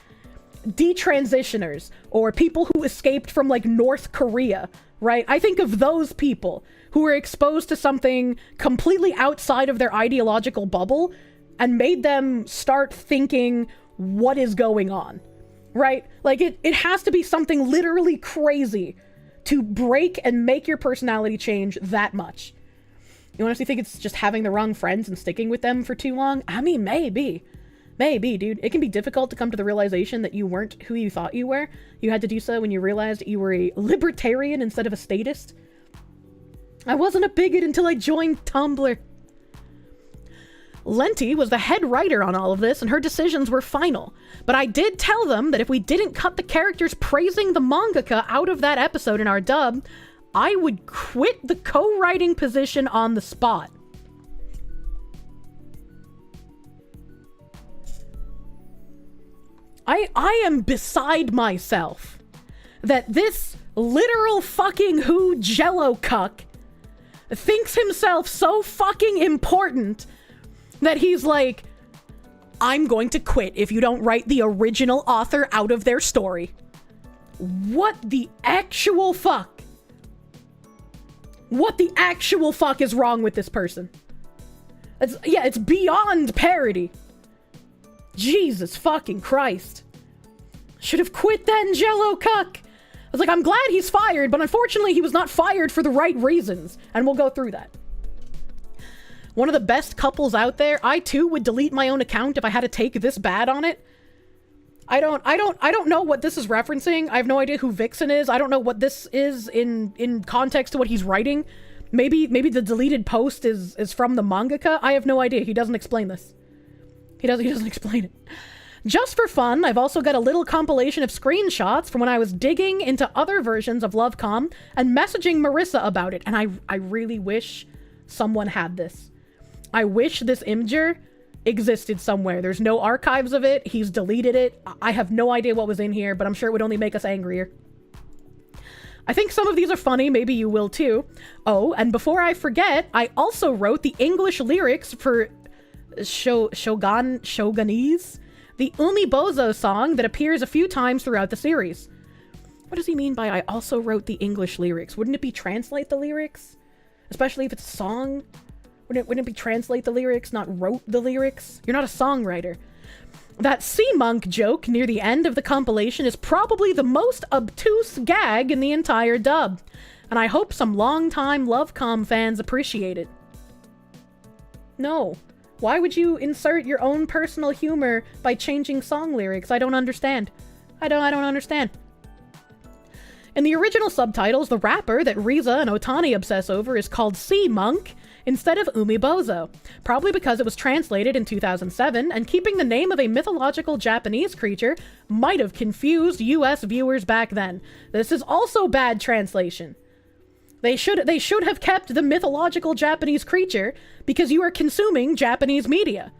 detransitioners or people who escaped from like North Korea, right? I think of those people who were exposed to something completely outside of their ideological bubble and made them start thinking, what is going on, right? Like it has to be something literally crazy to break and make your personality change that much. You honestly think it's just having the wrong friends and sticking with them for too long? I mean, maybe, dude. It can be difficult to come to the realization that you weren't who you thought you were. You had to do so when you realized you were a libertarian instead of a statist. I wasn't a bigot until I joined Tumblr. Lenti was the head writer on all of this, and her decisions were final. But I did tell them that if we didn't cut the characters praising the mangaka out of that episode in our dub, I would quit the co-writing position on the spot. I am beside myself that this literal fucking who jello cuck thinks himself so fucking important that he's like, I'm going to quit if you don't write the original author out of their story. What the actual fuck? What the actual fuck is wrong with this person? It's beyond parody. Jesus fucking Christ. Should have quit then, jello cuck. I was like, I'm glad he's fired, but unfortunately he was not fired for the right reasons. And we'll go through that. One of the best couples out there. I too would delete my own account if I had to take this bad on it. I don't know what this is referencing. I have no idea who Vixen is. I don't know what this is in context to what he's writing. Maybe the deleted post is from the mangaka. I have no idea. He doesn't explain this. He doesn't explain it. Just for fun, I've also got a little compilation of screenshots from when I was digging into other versions of Lovecom and messaging Marissa about it. And I really wish someone had this. I wish this imager existed somewhere. There's no archives of it. He's deleted it. I have no idea what was in here, but I'm sure it would only make us angrier. I think some of these are funny. Maybe you will too. Oh, and before I forget, I also wrote the English lyrics for Shogunese, the Umibozo song that appears a few times throughout the series. What does he mean by I also wrote the English lyrics? Wouldn't it be translate the lyrics? Especially if it's a song? Wouldn't it be translate the lyrics, not wrote the lyrics? You're not a songwriter. That sea monk joke near the end of the compilation is probably the most obtuse gag in the entire dub, and I hope some longtime Lovecom fans appreciate it. No. Why would you insert your own personal humor by changing song lyrics? I don't understand. I don't understand. In the original subtitles, the rapper that Riza and Otani obsess over is called Sea Monk. instead of Umibozo, probably because it was translated in 2007, and keeping the name of a mythological Japanese creature might have confused US viewers back then. This is also bad translation. They should have kept the mythological Japanese creature because you are consuming Japanese media.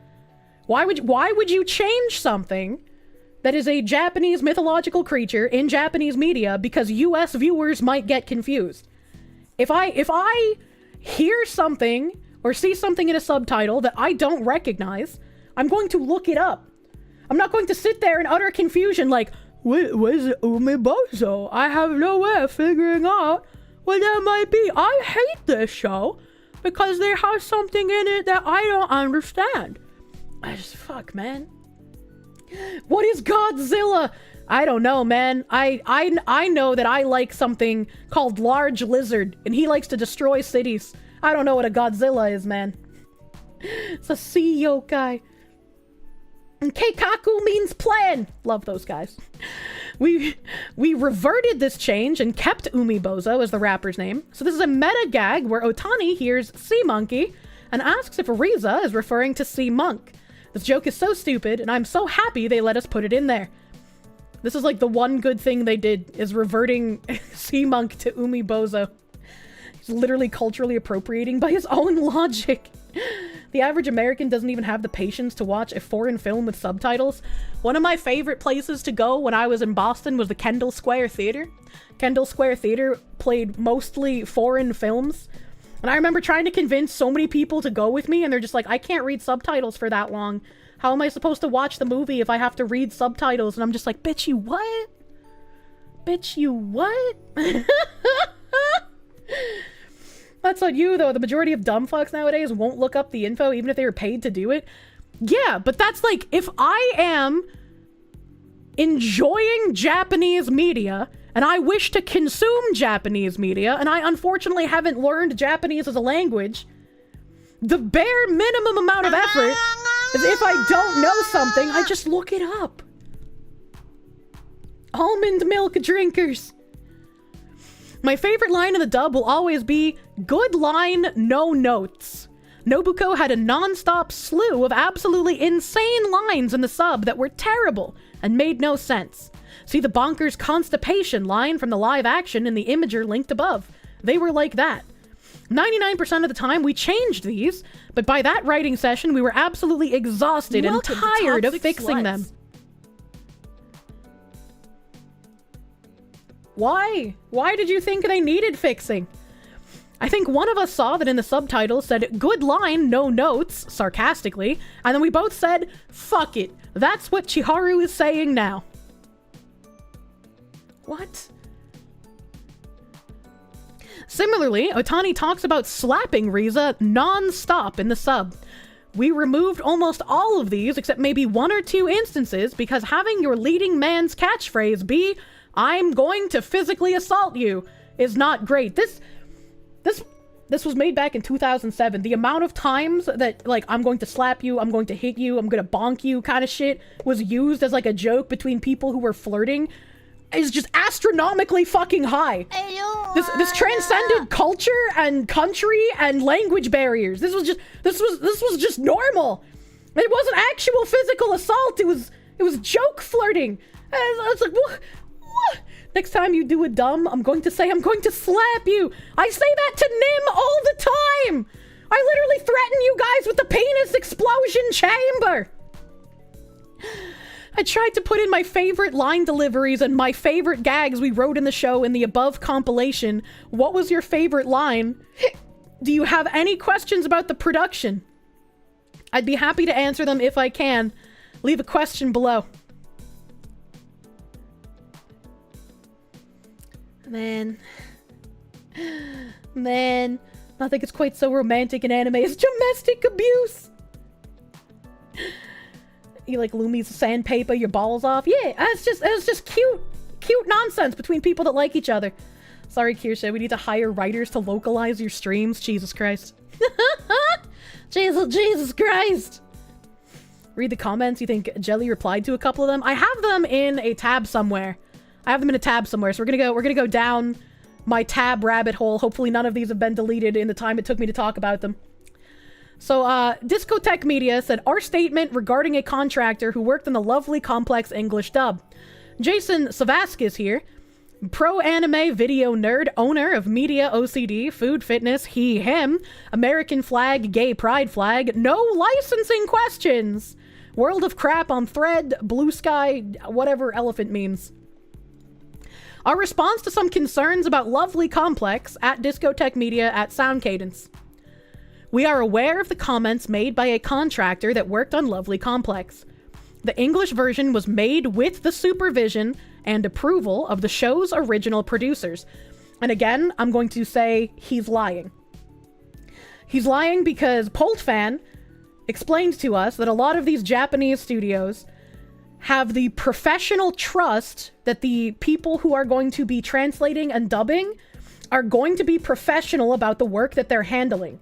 Why would you change something that is a Japanese mythological creature in Japanese media because US viewers might get confused? If I hear something or see something in a subtitle that I don't recognize, I'm going to look it up. I'm not going to sit there in utter confusion like, where's Umibozo? I have no way of figuring out what that might be. I hate this show because they have something in it that I don't understand. Fuck, man. What is Godzilla? I don't know, man. I know that I like something called Large Lizard, and he likes to destroy cities. I don't know what a Godzilla is, man. It's a sea yokai. And Keikaku means plan. Love those guys. We reverted this change and kept Umibozo as the rapper's name. So this is a meta gag where Otani hears Sea Monkey and asks if Riza is referring to Sea Monk. This joke is so stupid, and I'm so happy they let us put it in there. This is like the one good thing they did, is reverting Sea Monk to Umibozo. He's literally culturally appropriating by his own logic. The average American doesn't even have the patience to watch a foreign film with subtitles. One of my favorite places to go when I was in Boston was the Kendall Square Theater. Kendall Square Theater played mostly foreign films. And I remember trying to convince so many people to go with me, and they're just like, I can't read subtitles for that long. How am I supposed to watch the movie if I have to read subtitles? And I'm just like, bitch, you what? Bitch, you what? That's on you, though. The majority of dumb fucks nowadays won't look up the info, even if they were paid to do it. Yeah, but that's like, if I am enjoying Japanese media, and I wish to consume Japanese media, and I unfortunately haven't learned Japanese as a language, the bare minimum amount of effort is if I don't know something, I just look it up. Almond milk drinkers. My favorite line in the dub will always be, good line, no notes. Nobuko had a non-stop slew of absolutely insane lines in the sub that were terrible and made no sense. See the bonkers constipation line from the live action in the imager linked above. They were like that. 99% of the time we changed these, but by that writing session we were absolutely exhausted and tired of fixing them. Why? Why did you think they needed fixing? I think one of us saw that in the subtitles said, good line, no notes, sarcastically, and then we both said, fuck it. That's what Chiharu is saying now. What? Similarly, Otani talks about slapping Riza non-stop in the sub. We removed almost all of these, except maybe one or two instances, because having your leading man's catchphrase be, I'm going to physically assault you, is not great. This was made back in 2007. The amount of times that, like, I'm going to slap you, I'm going to hit you, I'm going to bonk you kind of shit was used as, like, a joke between people who were flirting is just astronomically fucking high. This transcended culture and country and language barriers. This was just normal. It wasn't actual physical assault. It was joke flirting. I was like, what? Next time you do a dumb, I'm going to say I'm going to slap you. I say that to Nim all the time. I literally threaten you guys with the penis explosion chamber. I tried to put in my favorite line deliveries and my favorite gags we wrote in the show in the above compilation. What was your favorite line? Do you have any questions about the production? I'd be happy to answer them if I can. Leave a question below. Man, nothing is quite so romantic in anime as domestic abuse. You like Lumi's sandpaper your balls off? Yeah, it's just cute nonsense between people that like each other. Sorry, Kirsche, we need to hire writers to localize your streams. Jesus Christ. Jesus Christ. Read the comments. You think Jelly replied to a couple of them? I have them in a tab somewhere. So we're gonna go down my tab rabbit hole. Hopefully none of these have been deleted in the time it took me to talk about them. So, Discotheque Media said, our statement regarding a contractor who worked on the lovely complex English dub. Jason Savaskis here, pro-anime video nerd, owner of Media OCD, Food Fitness, He, Him, American Flag, Gay Pride Flag, no licensing questions, World of Crap on Thread, Blue Sky, whatever elephant means. Our response to some concerns about Lovely Complex at Discotheque Media at Sound Cadence. We are aware of the comments made by a contractor that worked on Lovely Complex. The English version was made with the supervision and approval of the show's original producers. And again, I'm going to say he's lying. He's lying because Poltfan explained to us that a lot of these Japanese studios have the professional trust that the people who are going to be translating and dubbing are going to be professional about the work that they're handling.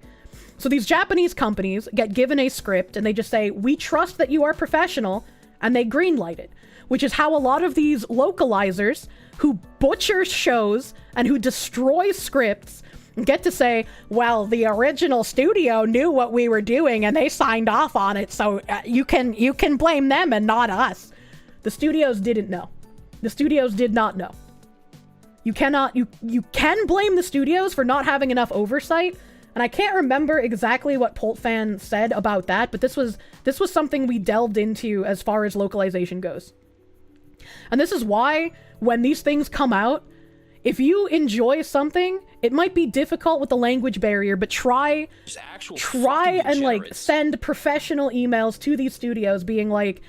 So these Japanese companies get given a script and they just say, we trust that you are professional, and they greenlight it. Which is how a lot of these localizers who butcher shows and who destroy scripts get to say, well, the original studio knew what we were doing and they signed off on it, so you can blame them and not us. The studios didn't know. The studios did not know. You can blame the studios for not having enough oversight. And I can't remember exactly what Poltfan said about that, but this was something we delved into as far as localization goes. And this is why, when these things come out, if you enjoy something, it might be difficult with the language barrier, but try and like send professional emails to these studios being like,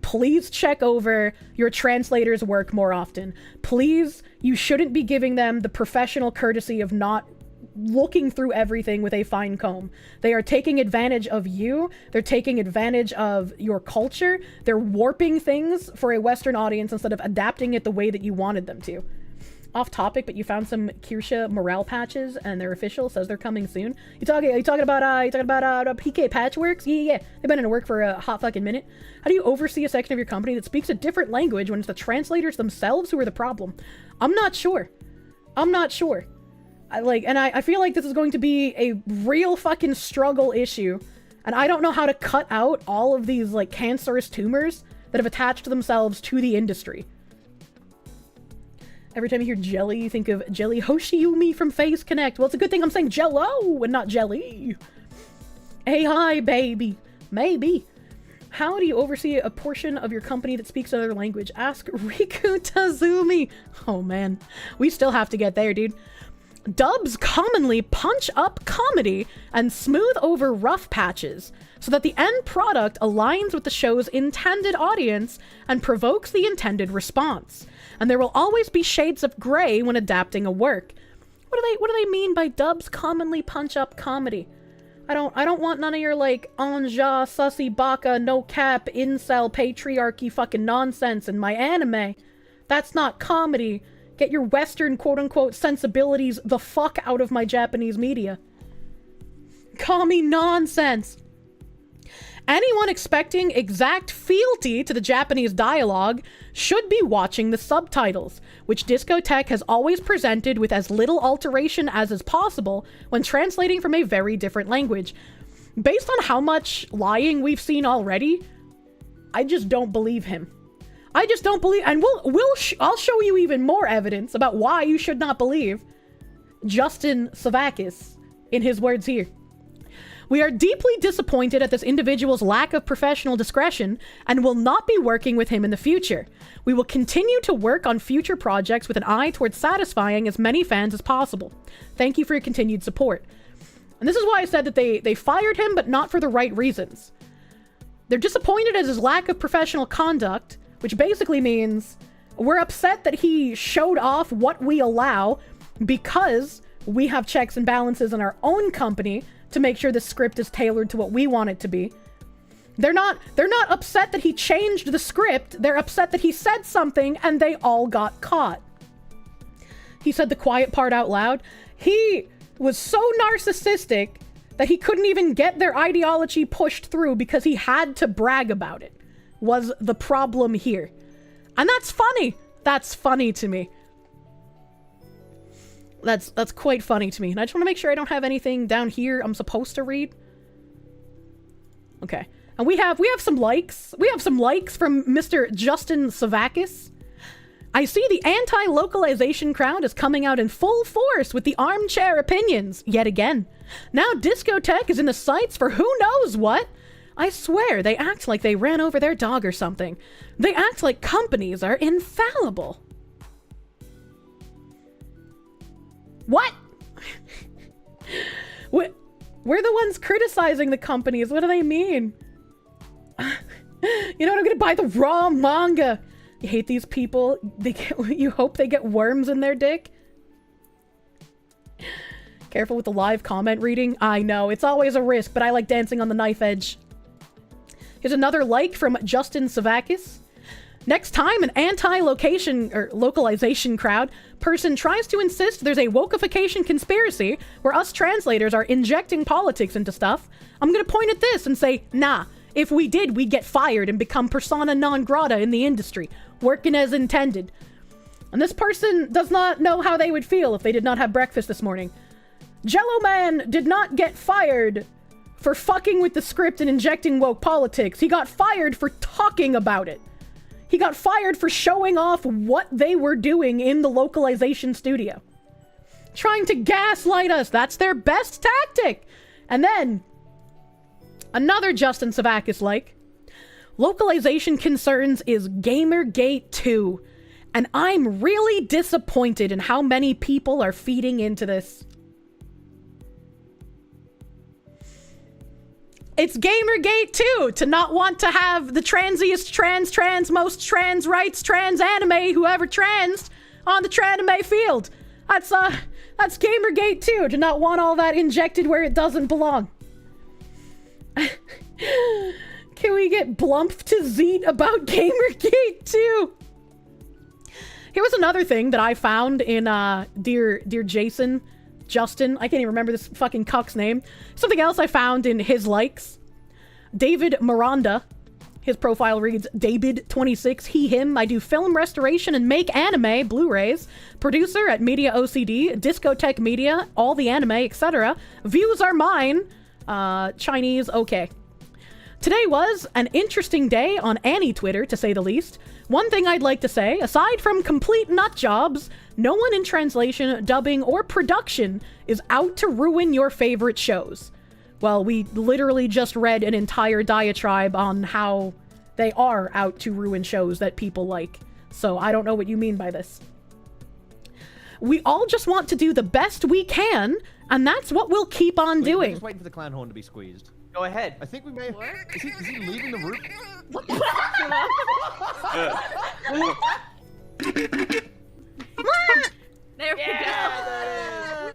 please check over your translator's work more often. Please, you shouldn't be giving them the professional courtesy of not looking through everything with a fine comb. They are taking advantage of you. They're taking advantage of your culture. They're warping things for a Western audience instead of adapting it the way that you wanted them to. Off topic, but you found some Kirsche morale patches and they're official, says they're coming soon. You talking about PK Patchworks? Yeah. They've been in work for a hot fucking minute. How do you oversee a section of your company that speaks a different language when it's the translators themselves who are the problem? I'm not sure. I feel like this is going to be a real fucking struggle issue. And I don't know how to cut out all of these, like, cancerous tumors that have attached themselves to the industry. Every time you hear jelly, you think of Jelly Hoshiumi from Phase Connect. Well, it's a good thing I'm saying jello and not jelly. Hey, hi, baby. Maybe. How do you oversee a portion of your company that speaks another language? Ask Riku Tazumi. Oh, man. We still have to get there, dude. Dubs commonly punch up comedy and smooth over rough patches so that the end product aligns with the show's intended audience and provokes the intended response. And there will always be shades of gray when adapting a work. What do they mean by dubs commonly punch up comedy? I don't want none of your like anja, sussy, baka, no cap, incel, patriarchy fucking nonsense in my anime. That's not comedy. Get your Western quote-unquote sensibilities the fuck out of my Japanese media. Call me nonsense. Anyone expecting exact fealty to the Japanese dialogue should be watching the subtitles, which Discotheque has always presented with as little alteration as is possible when translating from a very different language. Based on how much lying we've seen already, I just don't believe him. I just don't believe, and I'll show you even more evidence about why you should not believe Justin Savakis in his words here. We are deeply disappointed at this individual's lack of professional discretion and will not be working with him in the future. We will continue to work on future projects with an eye towards satisfying as many fans as possible. Thank you for your continued support. And this is why I said that they fired him, but not for the right reasons. They're disappointed at his lack of professional conduct, which basically means we're upset that he showed off what we allow because we have checks and balances in our own company to make sure the script is tailored to what we want it to be. They're not upset that he changed the script. They're upset that he said something and they all got caught. He said the quiet part out loud. He was so narcissistic that he couldn't even get their ideology pushed through because he had to brag about it. Was the problem here. And that's funny. That's funny to me. That's quite funny to me. And I just want to make sure I don't have anything down here I'm supposed to read. Okay. And we have some likes. We have some likes from Mr. Justin Savakis. I see the anti-localization crowd is coming out in full force with the armchair opinions, yet again. Now Discotech is in the sights for who knows what. I swear, they act like they ran over their dog or something. They act like companies are infallible. What? We're the ones criticizing the companies. What do they mean? You know what? I'm gonna buy the raw manga. You hate these people. You hope they get worms in their dick. Careful with the live comment reading. I know, it's always a risk, but I like dancing on the knife edge. Here's another like from Justin Savakis. Next time an anti-location or localization crowd person tries to insist there's a wokeification conspiracy where us translators are injecting politics into stuff, I'm gonna point at this and say, nah, if we did, we'd get fired and become persona non grata in the industry, working as intended. And this person does not know how they would feel if they did not have breakfast this morning. Jello Man did not get fired for fucking with the script and injecting woke politics. He got fired for talking about it. He got fired for showing off what they were doing in the localization studio. Trying to gaslight us. That's their best tactic. And then, another Justin Savakis like, localization concerns is Gamergate 2. And I'm really disappointed in how many people are feeding into this. It's Gamergate 2 to not want to have the transiest trans, most trans rights, trans anime, whoever trans, on the tranime field. That's Gamergate 2 to not want all that injected where it doesn't belong. Can we get Blump to zeet about Gamergate 2? Here was another thing that I found in Dear Justin, I can't even remember this fucking cuck's name. Something else I found in his likes. David Miranda. His profile reads, David26, he, him. I do film restoration and make anime, Blu-rays. Producer at Media OCD, Discotech Media, all the anime, etc. Views are mine. Chinese, okay. Today was an interesting day on Annie Twitter, to say the least. One thing I'd like to say, aside from complete nut jobs, no one in translation, dubbing, or production is out to ruin your favorite shows. Well, we literally just read an entire diatribe on how they are out to ruin shows that people like. So I don't know what you mean by this. We all just want to do the best we can, and that's what we'll keep on doing. Just waiting for the clown horn to be squeezed. Go ahead. I think we may. Is he leaving the room? There we go.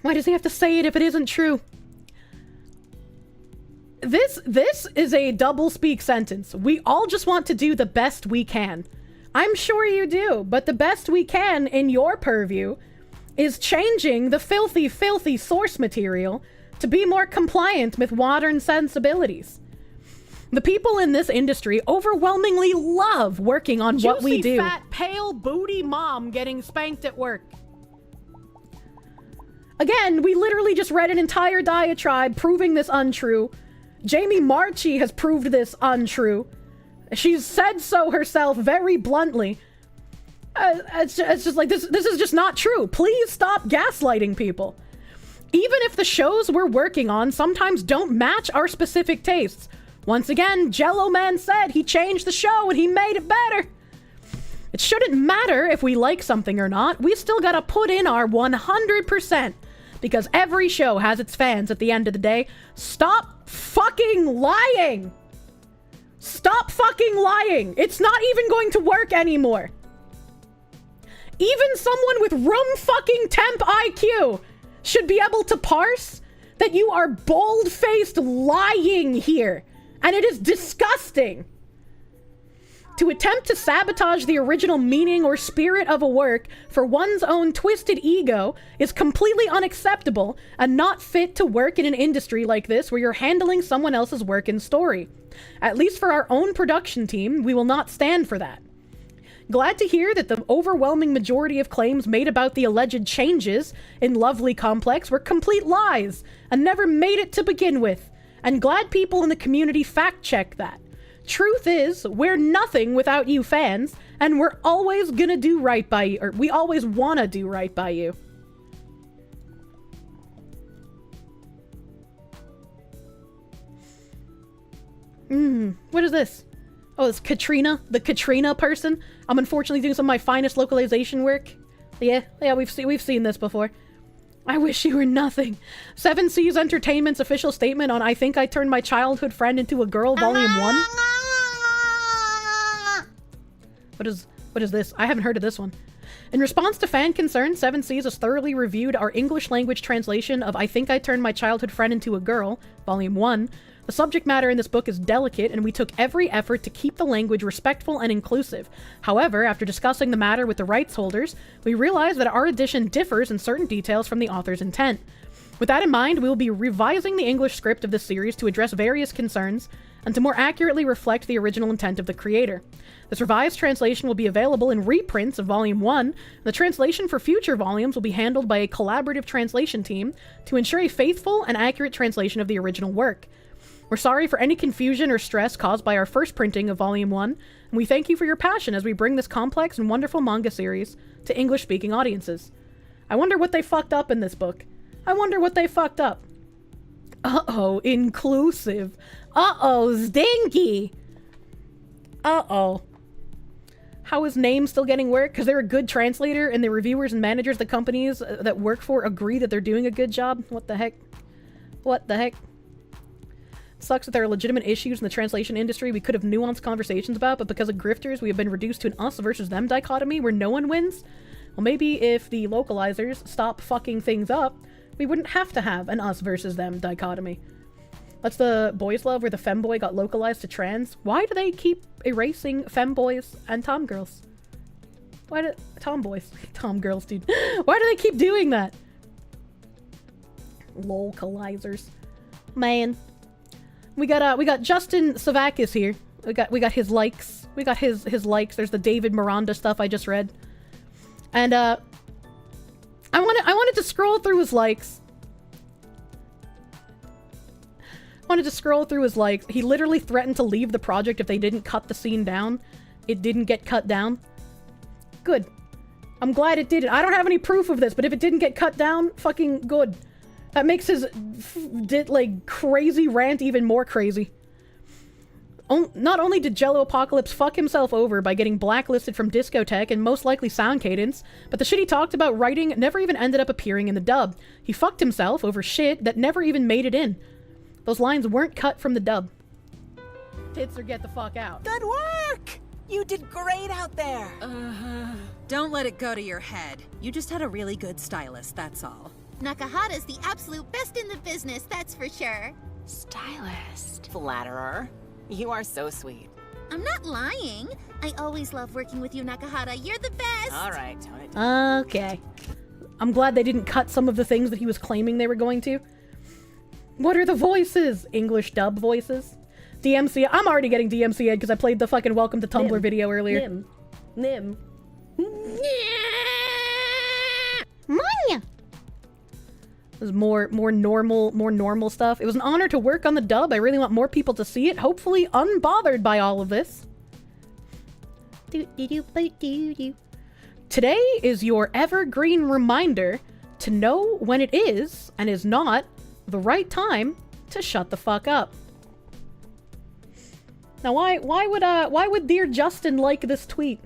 Why does he have to say it if it isn't true? This is a double speak sentence. We all just want to do the best we can. I'm sure you do, but the best we can in your purview is changing the filthy, filthy source material to be more compliant with modern sensibilities. The people in this industry overwhelmingly love working on what we do. Fat, pale, booty mom getting spanked at work. Again, we literally just read an entire diatribe proving this untrue. Jamie Marchi has proved this untrue. She's said so herself very bluntly. It's just like, this is just not true. Please stop gaslighting people. Even if the shows we're working on sometimes don't match our specific tastes. Once again, Jello Man said he changed the show and he made it better. It shouldn't matter if we like something or not. We still gotta put in our 100%. Because every show has its fans at the end of the day. Stop fucking lying! Stop fucking lying! It's not even going to work anymore. Even someone with room fucking temp IQ should be able to parse that you are bold-faced lying here. And it is disgusting. To attempt to sabotage the original meaning or spirit of a work for one's own twisted ego is completely unacceptable and not fit to work in an industry like this where you're handling someone else's work and story. At least for our own production team, we will not stand for that. Glad to hear that the overwhelming majority of claims made about the alleged changes in Lovely Complex were complete lies and never made it to begin with. And glad people in the community fact-check that. Truth is, we're nothing without you fans, and we're always gonna do right by you, or we always wanna do right by you. What is this? Oh, it's Katrina, the Katrina person. I'm unfortunately doing some of my finest localization work. Yeah, we've seen this before. I wish you were nothing. 7 Seas Entertainment's official statement on I Think I Turned My Childhood Friend Into a Girl, Volume 1. What is this? I haven't heard of this one. In response to fan concerns, 7 Seas has thoroughly reviewed our English language translation of I Think I Turned My Childhood Friend Into a Girl, Volume 1. The subject matter in this book is delicate, and we took every effort to keep the language respectful and inclusive. However, after discussing the matter with the rights holders, we realized that our edition differs in certain details from the author's intent. With that in mind, we will be revising the English script of this series to address various concerns and to more accurately reflect the original intent of the creator. This revised translation will be available in reprints of Volume 1, and the translation for future volumes will be handled by a collaborative translation team to ensure a faithful and accurate translation of the original work. We're sorry for any confusion or stress caused by our first printing of Volume 1, and we thank you for your passion as we bring this complex and wonderful manga series to English-speaking audiences. I wonder what they fucked up in this book. I wonder what they fucked up. Uh-oh, inclusive. Uh-oh, stinky. Uh-oh. How is Name still getting work? Because they're a good translator, and the reviewers and managers the companies that work for agree that they're doing a good job? What the heck? What the heck? Sucks that there are legitimate issues in the translation industry we could have nuanced conversations about, but because of grifters, we have been reduced to an us versus them dichotomy where no one wins. Well, maybe if the localizers stop fucking things up, we wouldn't have to have an us versus them dichotomy. That's the boys' love where the femboy got localized to trans. Why do they keep erasing femboys and tomgirls? Why do tomboys, tomgirls, dude? Why do they keep doing that? Localizers, man. We got Justin Savakis here. We got his likes. We got his likes. There's the David Miranda stuff I just read. And I wanted to scroll through his likes. He literally threatened to leave the project if they didn't cut the scene down. It didn't get cut down. Good. I'm glad it didn't. I don't have any proof of this, but if it didn't get cut down, fucking good. That makes his crazy rant even more crazy. Not only did Jello Apocalypse fuck himself over by getting blacklisted from Discotheque and most likely Sound Cadence, but the shit he talked about writing never even ended up appearing in the dub. He fucked himself over shit that never even made it in. Those lines weren't cut from the dub. Tits or get the fuck out. Good work! You did great out there! Don't let it go to your head. You just had a really good stylist, that's all. Nakahata's the absolute best in the business, that's for sure. Stylist. Flatterer. You are so sweet. I'm not lying. I always love working with you, Nakahata. You're the best. All right, tone it down. Okay. I'm glad they didn't cut some of the things that he was claiming they were going to. What are the voices? English dub voices? DMCA. I'm already getting DMCA because I played the fucking Welcome to Tumblr video earlier. Nim. Manya. There's more normal stuff. It was an honor to work on the dub. I really want more people to see it, hopefully unbothered by all of this. Today is your evergreen reminder to know when it is, and is not, the right time to shut the fuck up. Now why would Dear Justin like this tweet?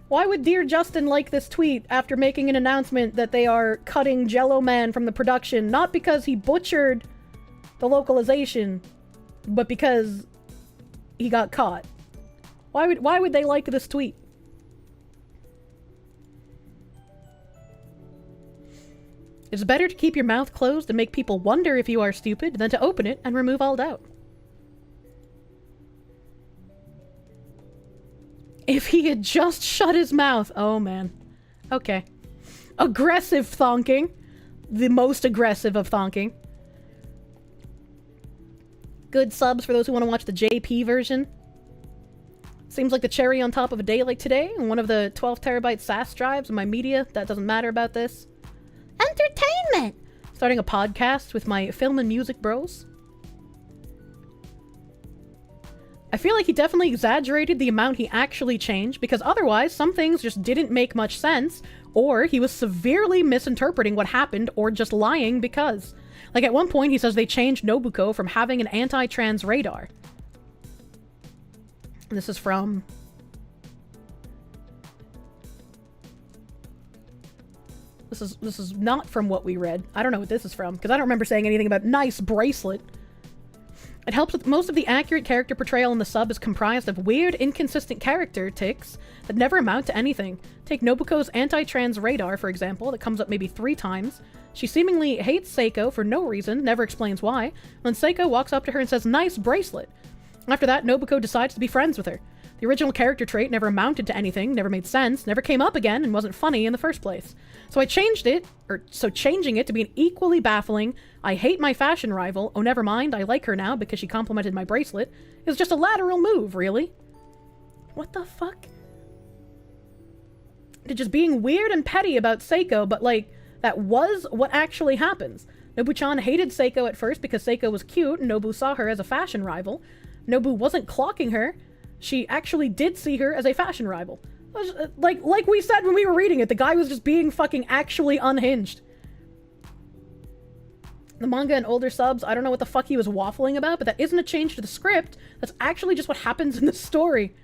Why would Dear Justin like this tweet after making an announcement that they are cutting Jello Man from the production, not because he butchered the localization, but because he got caught? Why would they like this tweet? It's better to keep your mouth closed and make people wonder if you are stupid than to open it and remove all doubt. If he had just shut his mouth. Oh, man. Okay. Aggressive thonking. The most aggressive of thonking. Good subs for those who want to watch the JP version. Seems like the cherry on top of a day like today. One of the 12 terabyte SAS drives in my media. That doesn't matter about this. Entertainment! Starting a podcast with my film and music bros. I feel like he definitely exaggerated the amount he actually changed, because otherwise some things just didn't make much sense, or he was severely misinterpreting what happened, or just lying because. Like at one point he says they changed Nobuko from having an anti-trans radar. This is from... This is not from what we read. I don't know what this is from, because I don't remember saying anything about nice bracelet. It helps with most of the accurate character portrayal in the sub is comprised of weird, inconsistent character tics that never amount to anything. Take Nobuko's anti-trans radar, for example, that comes up maybe 3 times. She seemingly hates Seiko for no reason, never explains why, when Seiko walks up to her and says, "Nice bracelet." After that, Nobuko decides to be friends with her. The original character trait never amounted to anything, never made sense, never came up again, and wasn't funny in the first place. So I changed it, so changing it to be an equally baffling, "I hate my fashion rival, oh never mind, I like her now because she complimented my bracelet," is just a lateral move, really. What the fuck? They're just being weird and petty about Seiko, but like, that was what actually happens. Nobu-chan hated Seiko at first because Seiko was cute, and Nobu saw her as a fashion rival. Nobu wasn't clocking her. She actually did see her as a fashion rival. Like we said when we were reading it, the guy was just being fucking actually unhinged. The manga and older subs, I don't know what the fuck he was waffling about, but that isn't a change to the script. That's actually just what happens in the story.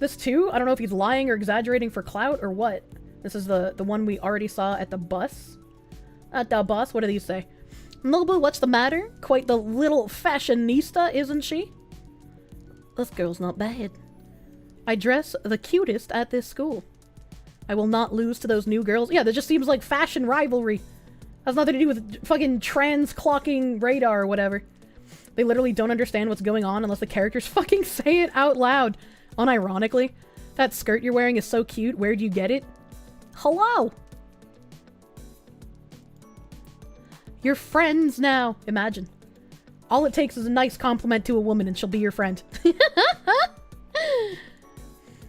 This too, I don't know if he's lying or exaggerating for clout or what. This is the one we already saw at the bus. At the bus, what do these say? "Nobu, what's the matter? Quite the little fashionista, isn't she? This girl's not bad. I dress the cutest at this school. I will not lose to those new girls." Yeah, that just seems like fashion rivalry. Has nothing to do with fucking trans-clocking radar or whatever. They literally don't understand what's going on unless the characters fucking say it out loud. Unironically, that skirt you're wearing is so cute. Where'd you get it? Hello! You're friends now. Imagine. All it takes is a nice compliment to a woman and she'll be your friend.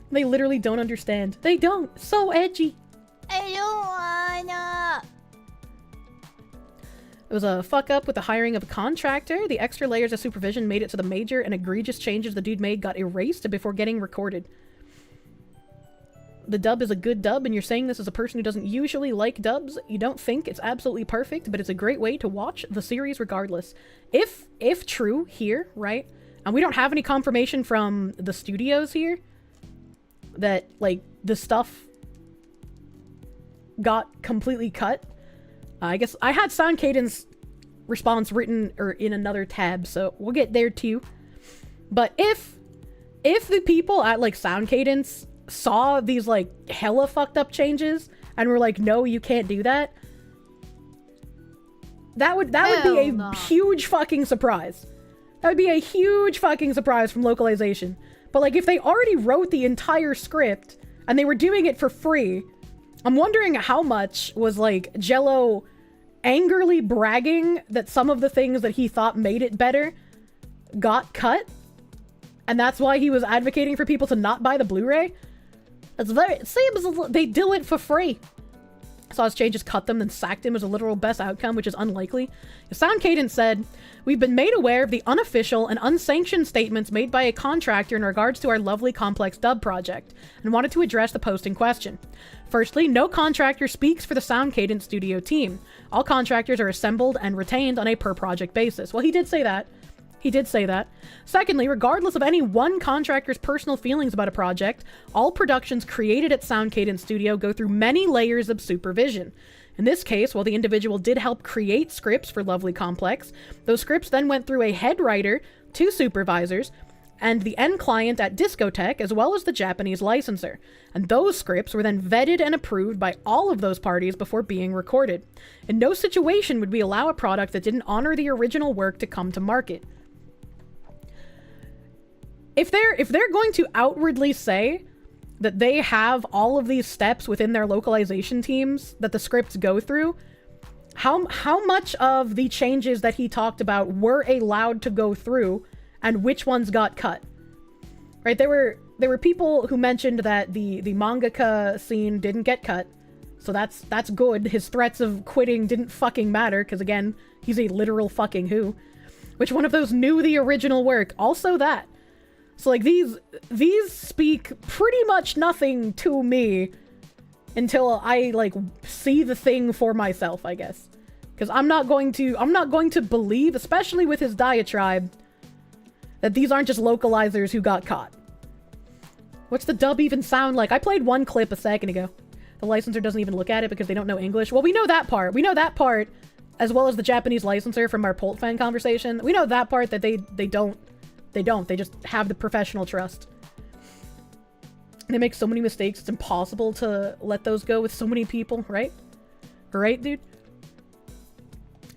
They literally don't understand. They don't. So edgy. I don't wanna. It was a fuck up with the hiring of a contractor. The extra layers of supervision made it so the major and egregious changes the dude made got erased before getting recorded. The dub is a good dub, and you're saying this as a person who doesn't usually like dubs. You don't think it's absolutely perfect, but it's a great way to watch the series regardless. If true here, right? And we don't have any confirmation from the studios here that, like, the stuff got completely cut. I guess I had Sound Cadence response written or in another tab, so we'll get there too. But if the people at, like, Sound Cadence saw these, like, hella fucked up changes and were like, "No, you can't do that," that would be a huge fucking surprise. That would be a huge fucking surprise from localization. But, like, if they already wrote the entire script and they were doing it for free, I'm wondering how much was, like, Jello angrily bragging that some of the things that he thought made it better got cut, and that's why he was advocating for people to not buy the Blu-ray. It seems they do it for free. Sauce J just cut them and sacked him as a literal best outcome, which is unlikely. Sound Cadence said, "We've been made aware of the unofficial and unsanctioned statements made by a contractor in regards to our lovely complex dub project, and wanted to address the post in question. Firstly, no contractor speaks for the Sound Cadence studio team. All contractors are assembled and retained on a per-project basis." Well, he did say that. He did say that. Secondly, regardless of any one contractor's personal feelings about a project, all productions created at Sound Cadence Studio go through many layers of supervision. In this case, while the individual did help create scripts for Lovely Complex, those scripts then went through a head writer, 2 supervisors, and the end client at Discotech, as well as the Japanese licensor. And those scripts were then vetted and approved by all of those parties before being recorded. In no situation would we allow a product that didn't honor the original work to come to market. If they're going to outwardly say that they have all of these steps within their localization teams that the scripts go through, how much of the changes that he talked about were allowed to go through and which ones got cut? Right? There were people who mentioned that the mangaka scene didn't get cut. So that's good. His threats of quitting didn't fucking matter because, again, he's a literal fucking who. Which one of those knew the original work? Also that. So like these speak pretty much nothing to me until I like see the thing for myself, I guess. Because I'm not going to believe, especially with his diatribe, that these aren't just localizers who got caught. What's the dub even sound like? I played one clip a second ago. The licensor doesn't even look at it because they don't know English. Well, we know that part. We know that part, as well as the Japanese licensor from our Polt fan conversation. We know that part that they don't. They just have the professional trust. They make so many mistakes, it's impossible to let those go with so many people, right? Right, dude?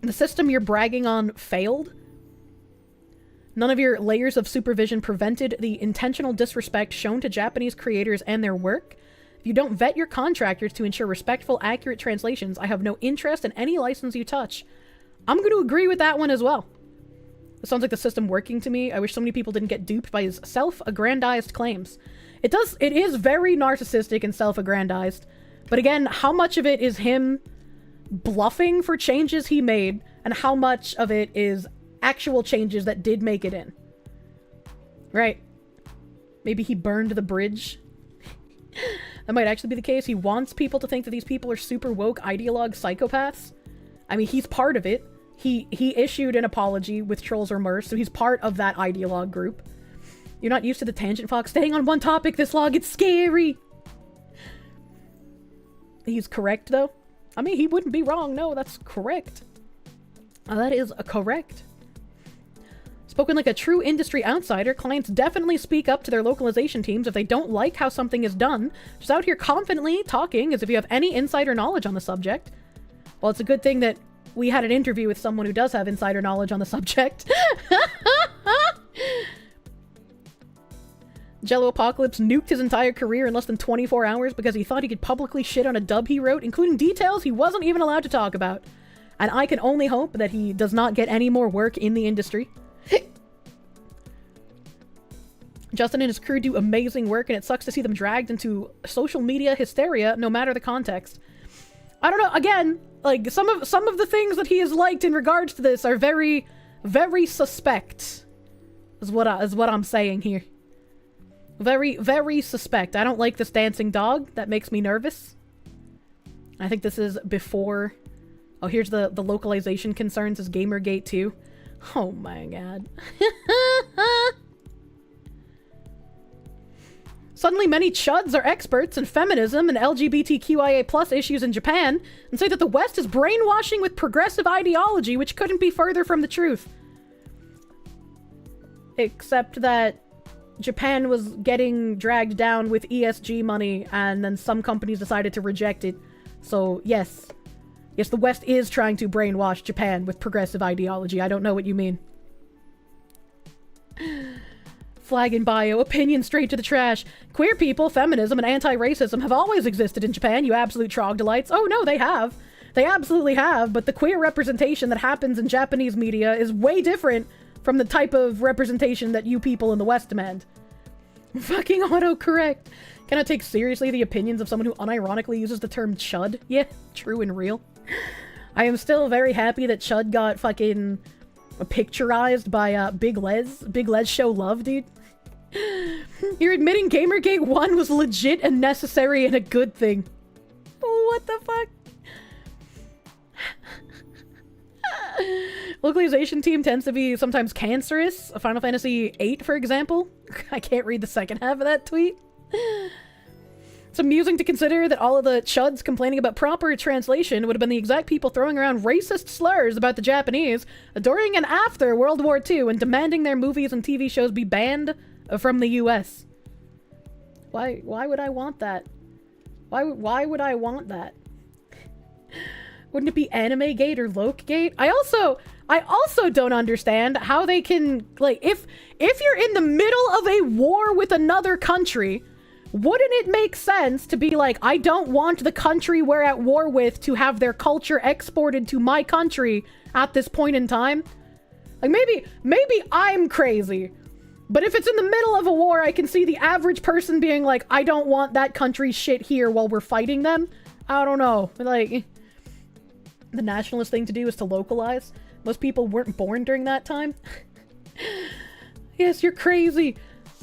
The system you're bragging on failed. None of your layers of supervision prevented the intentional disrespect shown to Japanese creators and their work. If you don't vet your contractors to ensure respectful, accurate translations, I have no interest in any license you touch. I'm going to agree with that one as well. It sounds like the system working to me. I wish so many people didn't get duped by his self-aggrandized claims. It is very narcissistic and self-aggrandized. But again, how much of it is him bluffing for changes he made, and how much of it is actual changes that did make it in? Right. Maybe he burned the bridge. That might actually be the case. He wants people to think that these people are super woke ideologue psychopaths. I mean, he's part of it. He issued an apology with Trolls Remorse, so he's part of that ideologue group. You're not used to the tangent, Fox. Staying on one topic this long, it's scary. He's correct, though. I mean, he wouldn't be wrong. No, that's correct. That is correct. Spoken like a true industry outsider, clients definitely speak up to their localization teams if they don't like how something is done. Just out here confidently talking as if you have any insider knowledge on the subject. Well, it's a good thing that we had an interview with someone who does have insider knowledge on the subject. Jello Apocalypse nuked his entire career in less than 24 hours because he thought he could publicly shit on a dub he wrote, including details he wasn't even allowed to talk about. And I can only hope that he does not get any more work in the industry. Justin and his crew do amazing work, and it sucks to see them dragged into social media hysteria, no matter the context. I don't know, again, like, some of the things that he has liked in regards to this are very, very suspect, is what I'm saying here. Very, very suspect. I don't like this dancing dog. That makes me nervous. I think this is before... Oh, here's the localization concerns is Gamergate 2. Oh my god. Suddenly many chuds are experts in feminism and LGBTQIA+ issues in Japan and say that the West is brainwashing with progressive ideology, which couldn't be further from the truth. Except that Japan was getting dragged down with ESG money and then some companies decided to reject it. So yes. Yes, the West is trying to brainwash Japan with progressive ideology. I don't know what you mean. Flag in bio, opinion straight to the trash. Queer people, feminism, and anti-racism have always existed in Japan, you absolute troglodytes. Oh no, they have. They absolutely have, but the queer representation that happens in Japanese media is way different from the type of representation that you people in the West demand. Fucking autocorrect. Cannot take seriously the opinions of someone who unironically uses the term chud. Yeah, true and real. I am still very happy that chud got fucking picturized by Big Les. Big Les show love, dude. You're admitting Gamergate 1 was legit and necessary and a good thing. What the fuck? Localization team tends to be sometimes cancerous. Final Fantasy VIII, for example. I can't read the second half of that tweet. It's amusing to consider that all of the chuds complaining about proper translation would have been the exact people throwing around racist slurs about the Japanese during and after World War II and demanding their movies and TV shows be banned from the US. Why would I want that? Why would I want that? Wouldn't it be Anime Gate or Loke Gate? I also don't understand how they can, like, if you're in the middle of a war with another country, wouldn't it make sense to be like, I don't want the country we're at war with to have their culture exported to my country at this point in time? Like, maybe I'm crazy, but if it's in the middle of a war, I can see the average person being like, I don't want that country's shit here while we're fighting them. I don't know. Like, the nationalist thing to do is to localize. Most people weren't born during that time. Yes, you're crazy.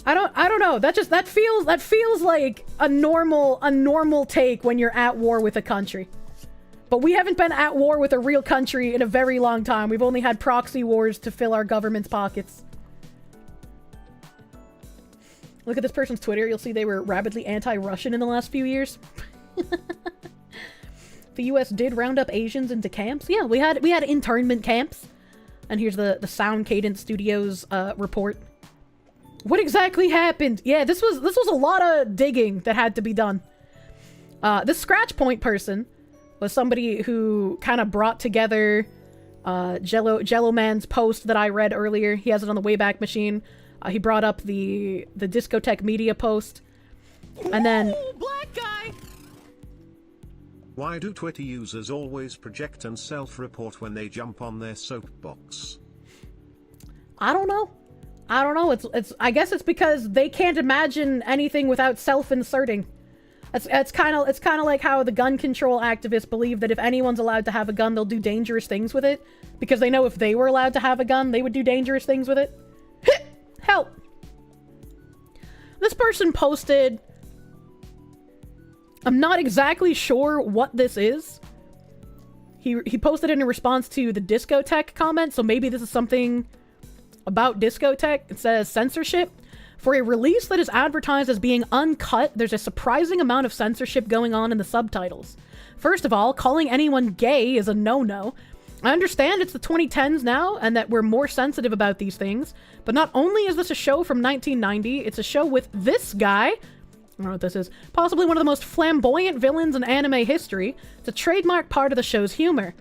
I don't know. That feels like a normal take when you're at war with a country. But we haven't been at war with a real country in a very long time. We've only had proxy wars to fill our government's pockets. Look at this person's Twitter. You'll see they were rabidly anti-Russian in the last few years. The US did round up Asians into camps. Yeah, we had internment camps. And here's the Sound Cadence Studios report. What exactly happened? Yeah, this was a lot of digging that had to be done. This Scratch Point person was somebody who kind of brought together Jello Man's post that I read earlier. He has it on the Wayback Machine. He brought up the Discotheque Media post. And then... Ooh, black guy! Why do Twitter users always project and self-report when they jump on their soapbox? I don't know. I guess it's because they can't imagine anything without self-inserting. It's kind of like how the gun control activists believe that if anyone's allowed to have a gun, they'll do dangerous things with it. Because they know if they were allowed to have a gun, they would do dangerous things with it. Help! This person posted... I'm not exactly sure what this is. He posted it in response to the Discotheque comment, so maybe this is something about Discotheque. It says, censorship. For a release that is advertised as being uncut, there's a surprising amount of censorship going on in the subtitles. First of all, calling anyone gay is a no-no. I understand it's the 2010s now, and that we're more sensitive about these things, but not only is this a show from 1990, it's a show with this guy... I don't know what this is. Possibly one of the most flamboyant villains in anime history. It's a trademark part of the show's humor.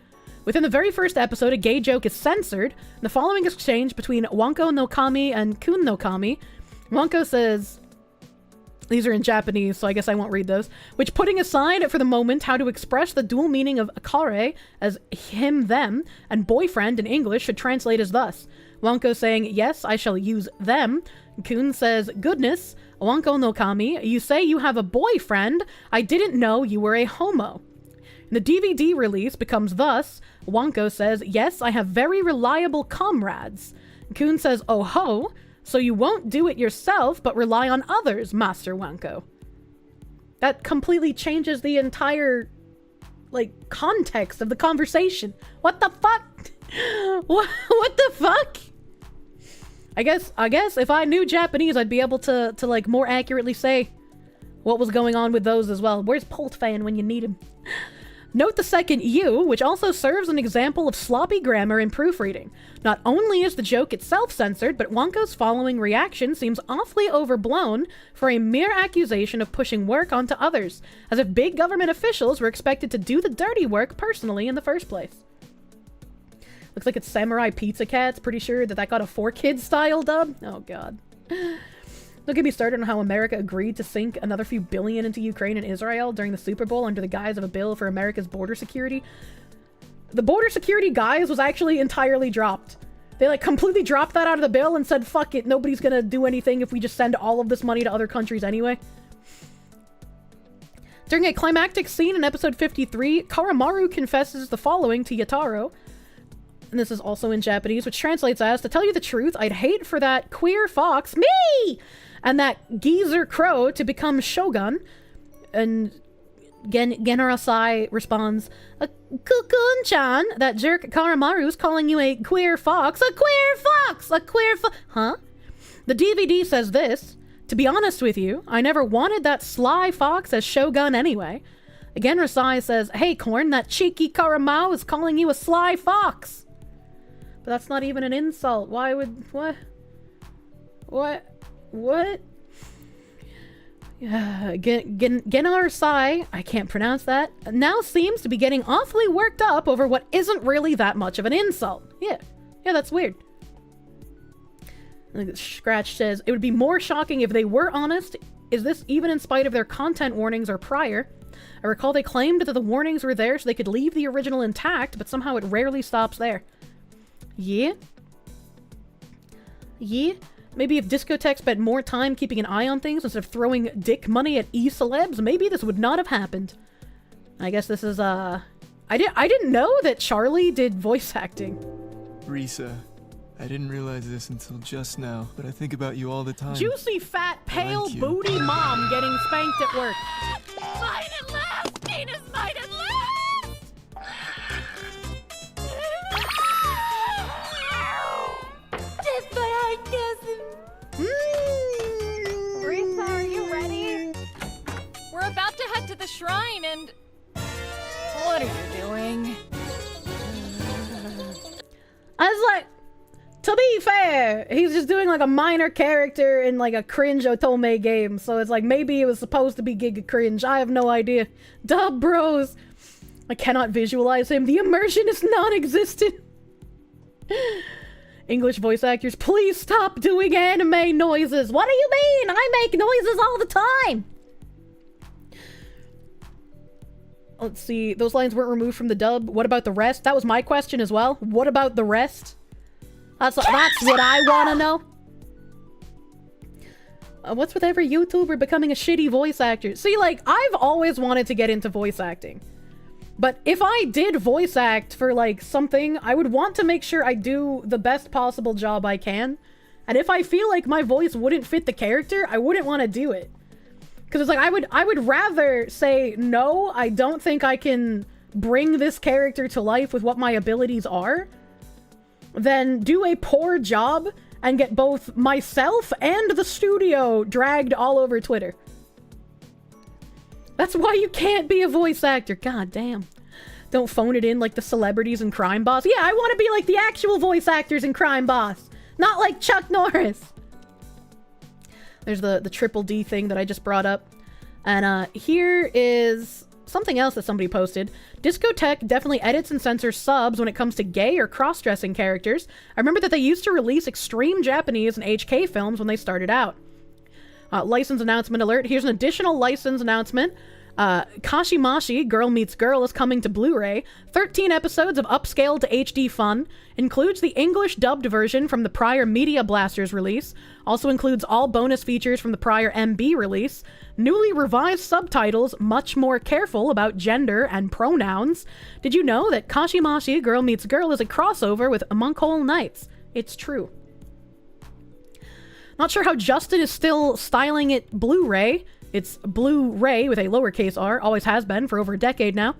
Within the very first episode, a gay joke is censored. In the following exchange between Wanko no Kami and Kun no Kami, Wanko says... These are in Japanese, so I guess I won't read those. Which, putting aside for the moment how to express the dual meaning of akare as him, them, and boyfriend in English should translate as thus. Wanko saying, yes, I shall use them. Kun says, goodness. Wanko no Kami, you say you have a boyfriend. I didn't know you were a homo. The DVD release becomes thus. Wanko says, yes, I have very reliable comrades. Kun says, oh ho. So you won't do it yourself, but rely on others, Master Wanko. That completely changes the entire, context of the conversation. What the fuck? What the fuck? I guess if I knew Japanese, I'd be able to more accurately say what was going on with those as well. Where's Poltfan when you need him? Note the second U, which also serves an example of sloppy grammar and proofreading. Not only is the joke itself censored, but Wanko's following reaction seems awfully overblown for a mere accusation of pushing work onto others, as if big government officials were expected to do the dirty work personally in the first place. Looks like it's Samurai Pizza Cats. Pretty sure that got a 4Kids style dub. Oh god. Don't get me started on how America agreed to sink another few billion into Ukraine and Israel during the Super Bowl under the guise of a bill for America's border security. The border security guise was actually entirely dropped. They completely dropped that out of the bill and said, fuck it, nobody's gonna do anything if we just send all of this money to other countries anyway. During a climactic scene in episode 53, Karamaru confesses the following to Yataro. And this is also in Japanese, which translates as, to tell you the truth, I'd hate for that queer fox, me! And that geezer crow to become shogun. And Genarasai responds, Kukun-chan, that jerk Karamaru's calling you a queer fox. A queer fox! A queer Huh? The DVD says this, to be honest with you, I never wanted that sly fox as shogun anyway. Again, Rasai says, hey, Korn, that cheeky Karamau is calling you a sly fox. But that's not even an insult. Why would... What? Genar Sai, I can't pronounce that, now seems to be getting awfully worked up over what isn't really that much of an insult. Yeah, that's weird. Scratch says, it would be more shocking if they were honest. Is this even in spite of their content warnings or prior? I recall they claimed that the warnings were there so they could leave the original intact, but somehow it rarely stops there. Yeah? Maybe if Discotheque spent more time keeping an eye on things instead of throwing dick money at e-celebs, maybe this would not have happened. I guess this is, I didn't know that Charlie did voice acting. Risa, I didn't realize this until just now, but I think about you all the time. Juicy, fat, pale, Thank you. booty mom getting spanked at work. Mine at last! Penis mine at last! Just my orgasm. Risa, are you ready? We're about to head to the shrine and... What are you doing? I was like, to be fair, he's just doing like a minor character in like a cringe Otome game. So it's like maybe it was supposed to be giga cringe. I have no idea. Dub bros. I cannot visualize him. The immersion is non-existent. English voice actors, please stop doing anime noises. What do you mean? I make noises all the time. Let's see. Those lines weren't removed from the dub. What about the rest? That was my question as well. What about the rest? That's what I want to know. What's with every YouTuber becoming a shitty voice actor? See, like, I've always wanted to get into voice acting. But if I did voice act for, like, something, I would want to make sure I do the best possible job I can. And if I feel like my voice wouldn't fit the character, I wouldn't want to do it. Because it's like, I would rather say, no, I don't think I can bring this character to life with what my abilities are, than do a poor job and get both myself and the studio dragged all over Twitter. That's why you can't be a voice actor. God damn. Don't phone it in like the celebrities in Crime Boss. Yeah, I want to be like the actual voice actors in Crime Boss. Not like Chuck Norris. There's the triple D thing that I just brought up. And here is something else that somebody posted. Discotek definitely edits and censors subs when it comes to gay or cross-dressing characters. I remember that they used to release extreme Japanese and HK films when they started out. License announcement alert. Here's an additional license announcement. Kashimashi, Girl Meets Girl, is coming to Blu-ray. 13 episodes of upscale to HD fun. Includes the English dubbed version from the prior Media Blasters release. Also includes all bonus features from the prior MB release. Newly revised subtitles, much more careful about gender and pronouns. Did you know that Kashimashi, Girl Meets Girl is a crossover with Monkhole Nights? It's true. Not sure how Justin is still styling it Blu-ray. It's Blu-ray with a lowercase r, always has been for over a decade now.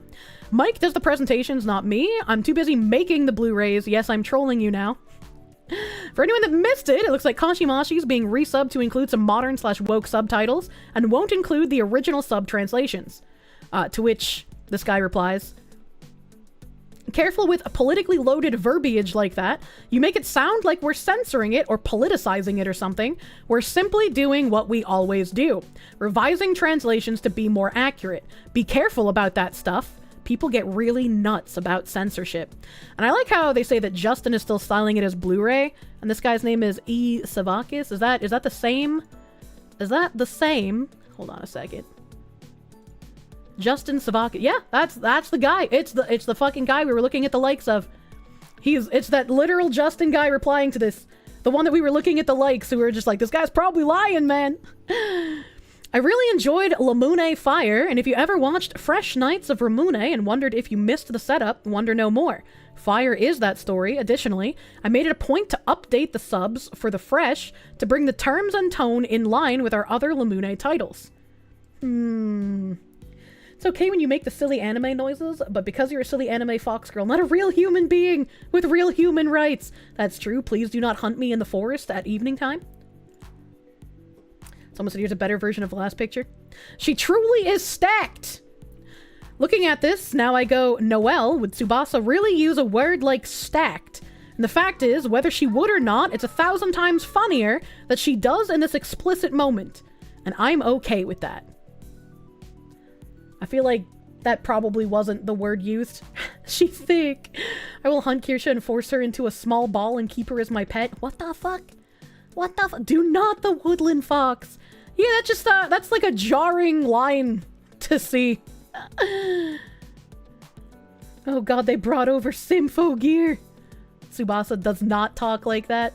Mike does the presentations, not me. I'm too busy making the Blu-rays. Yes, I'm trolling you now. For anyone that missed it, it looks like Kashimashi is being resubbed to include some modern/woke subtitles and won't include the original sub-translations. To which this guy replies, careful with a politically loaded verbiage like that. You make it sound like we're censoring it or politicizing it or something. We're simply doing what we always do. Revising translations to be more accurate. Be careful about that stuff. People get really nuts about censorship. And I like how they say that Justin is still styling it as Blu-ray, and this guy's name is E. Savakis. Is that the same? Is that the same? Hold on a second. Justin Savakis. Yeah, that's the guy. It's the fucking guy we were looking at the likes of. It's that literal Justin guy replying to this. The one that we were looking at the likes, who were just like, this guy's probably lying, man. I really enjoyed Lamune Fire, and if you ever watched Fresh Nights of Ramune and wondered if you missed the setup, wonder no more. Fire is that story. Additionally, I made it a point to update the subs for the Fresh to bring the terms and tone in line with our other Lamune titles. It's okay when you make the silly anime noises, but because you're a silly anime fox girl, not a real human being with real human rights. That's true. Please do not hunt me in the forest at evening time. Someone said here's a better version of the last picture. She truly is stacked. Looking at this, now I go, Noelle, would Tsubasa really use a word like stacked? And the fact is, whether she would or not, it's 1,000 times funnier that she does in this explicit moment. And I'm okay with that. I feel like that probably wasn't the word used. She's thick. I will hunt Kirsche and force her into a small ball and keep her as my pet. What the fuck? What the fuck? Do not the woodland fox. Yeah, that's just, that's like a jarring line to see. Oh god, they brought over Sympho gear. Tsubasa does not talk like that.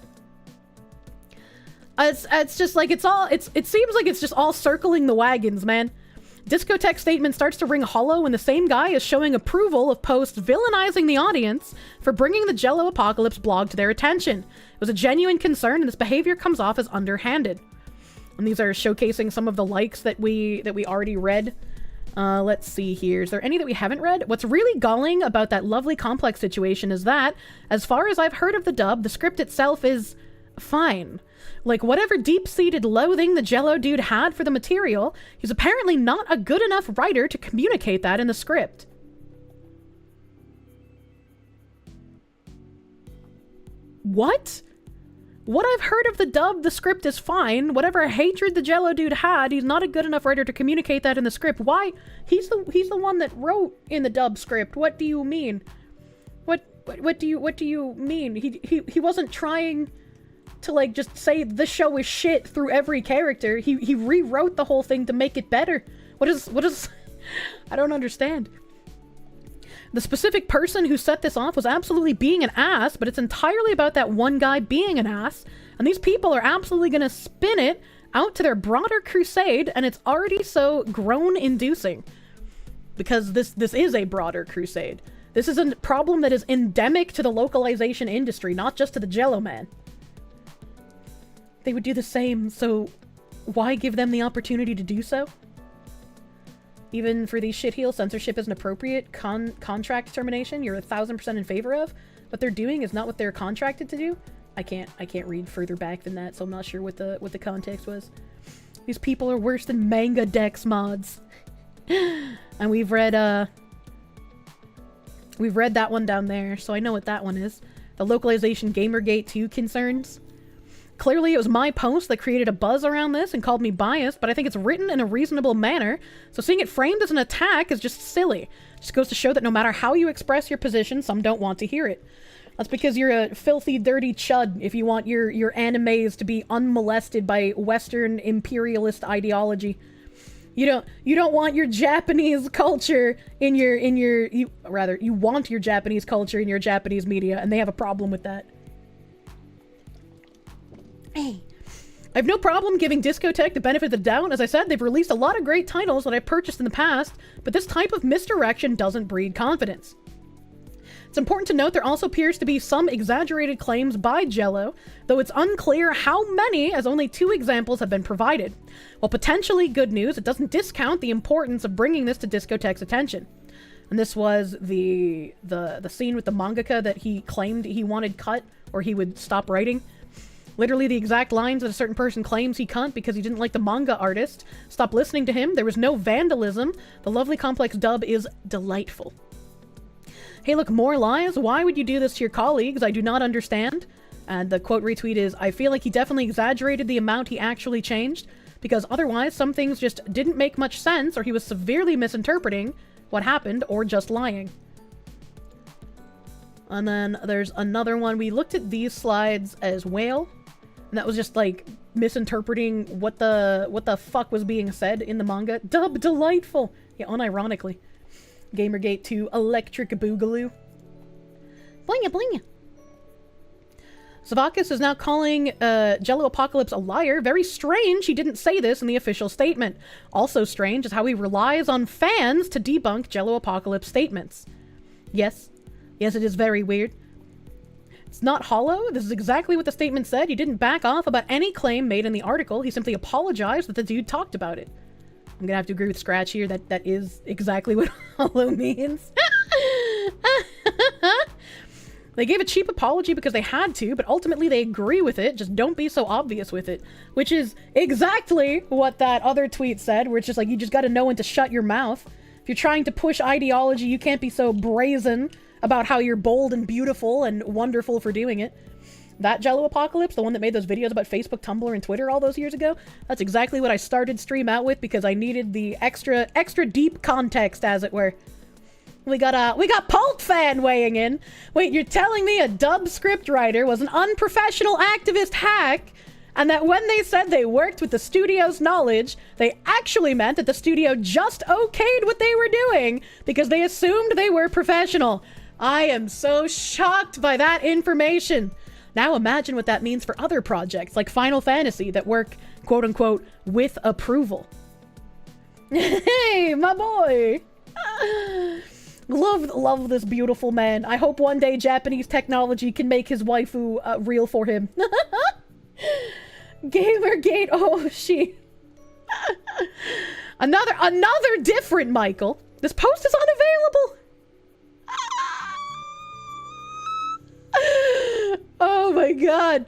It's just like, it seems like it's just all circling the wagons, man. Discotheque statement starts to ring hollow when the same guy is showing approval of posts villainizing the audience for bringing the Jello Apocalypse blog to their attention. It was a genuine concern, and this behavior comes off as underhanded. And these are showcasing some of the likes that we already read. Let's see here. Is there any that we haven't read? What's really galling about that lovely complex situation is that, as far as I've heard of the dub, the script itself is fine. Like, whatever deep-seated loathing the Jello dude had for the material, he's apparently not a good enough writer to communicate that in the script. What? What I've heard of the dub, the script is fine. Whatever hatred the Jello dude had, he's not a good enough writer to communicate that in the script. Why? He's the one that wrote in the dub script. What do you mean? What do you mean? He wasn't trying to, like, just say the show is shit through every character. He rewrote the whole thing to make it better. What is I don't understand. The specific person who set this off was absolutely being an ass, but it's entirely about that one guy being an ass, and these people are absolutely gonna spin it out to their broader crusade, and it's already so groan-inducing. Because this is a broader crusade. This is a problem that is endemic to the localization industry, not just to the Jello man. They would do the same, so why give them the opportunity to do so? Even for these shitheel, censorship is an appropriate contract termination you're 1000% in favor of. What they're doing is not what they're contracted to do. I can't read further back than that, so I'm not sure what the context was. These people are worse than manga Dex mods. And we've read that one down there, so I know what that one is. The localization Gamergate 2 concerns. Clearly, it was my post that created a buzz around this and called me biased, but I think it's written in a reasonable manner, so seeing it framed as an attack is just silly. It just goes to show that no matter how you express your position, some don't want to hear it. That's because you're a filthy, dirty chud if you want your animes to be unmolested by Western imperialist ideology. You don't want your Japanese culture in you want your Japanese culture in your Japanese media, and they have a problem with that. Hey. I have no problem giving Discotheque the benefit of the doubt. As I said, they've released a lot of great titles that I've purchased in the past, but this type of misdirection doesn't breed confidence. It's important to note there also appears to be some exaggerated claims by Jello, though it's unclear how many, as only 2 examples have been provided. While potentially good news, it doesn't discount the importance of bringing this to Discotheque's attention. And this was the scene with the mangaka that he claimed he wanted cut, or he would stop writing. Literally the exact lines that a certain person claims he cut because he didn't like the manga artist. Stop listening to him. There was no vandalism. The lovely complex dub is delightful. Hey, look, more lies? Why would you do this to your colleagues? I do not understand. And the quote retweet is, I feel like he definitely exaggerated the amount he actually changed, because otherwise some things just didn't make much sense, or he was severely misinterpreting what happened, or just lying. And then there's another one. We looked at these slides as well, and that was just like misinterpreting what the fuck was being said in the manga. Dub delightful. Yeah, unironically. Gamergate 2 Electric Boogaloo. Blinga blinga. Savakis is now calling Jello Apocalypse a liar. Very strange he didn't say this in the official statement. Also strange is how he relies on fans to debunk Jello Apocalypse statements. Yes, it is very weird. It's not hollow. This is exactly what the statement said. He didn't back off about any claim made in the article. He simply apologized that the dude talked about it. I'm gonna have to agree with Scratch here that is exactly what hollow means. They gave a cheap apology because they had to, but ultimately they agree with it. Just don't be so obvious with it. Which is exactly what that other tweet said, where it's just like, you just gotta know when to shut your mouth. If you're trying to push ideology, you can't be so brazen about how you're bold and beautiful and wonderful for doing it. That Jello Apocalypse, the one that made those videos about Facebook, Tumblr, and Twitter all those years ago, that's exactly what I started stream out with because I needed the extra deep context, as it were. We got Pulp Fan weighing in. Wait, you're telling me a dub script writer was an unprofessional activist hack, and that when they said they worked with the studio's knowledge, they actually meant that the studio just okayed what they were doing because they assumed they were professional. I am so shocked by that information. Now imagine what that means for other projects like Final Fantasy that work, quote-unquote, with approval. Hey, my boy. Love this beautiful man. I hope one day Japanese technology can make his waifu real for him. Gamergate. Oh, she. Another different Michael. This post is unavailable. Oh my god.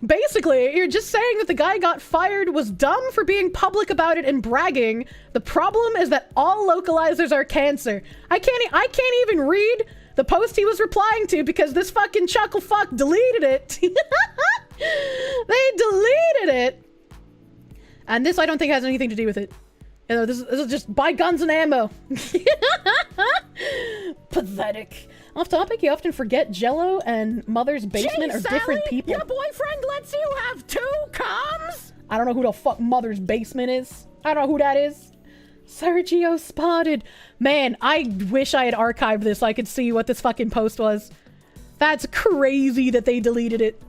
Basically, you're just saying that the guy got fired was dumb for being public about it and bragging. The problem is that all localizers are cancer. I can't even read the post he was replying to because this fucking chuckle fuck deleted it. They deleted it. And this I don't think has anything to do with it. You know, this is just buy guns and ammo. Pathetic. Off topic, you often forget Jello and Mother's Basement are different people. Your boyfriend lets you have 2 comms? I don't know who the fuck Mother's Basement is. I don't know who that is. Sergio spotted. Man, I wish I had archived this so I could see what this fucking post was. That's crazy that they deleted it.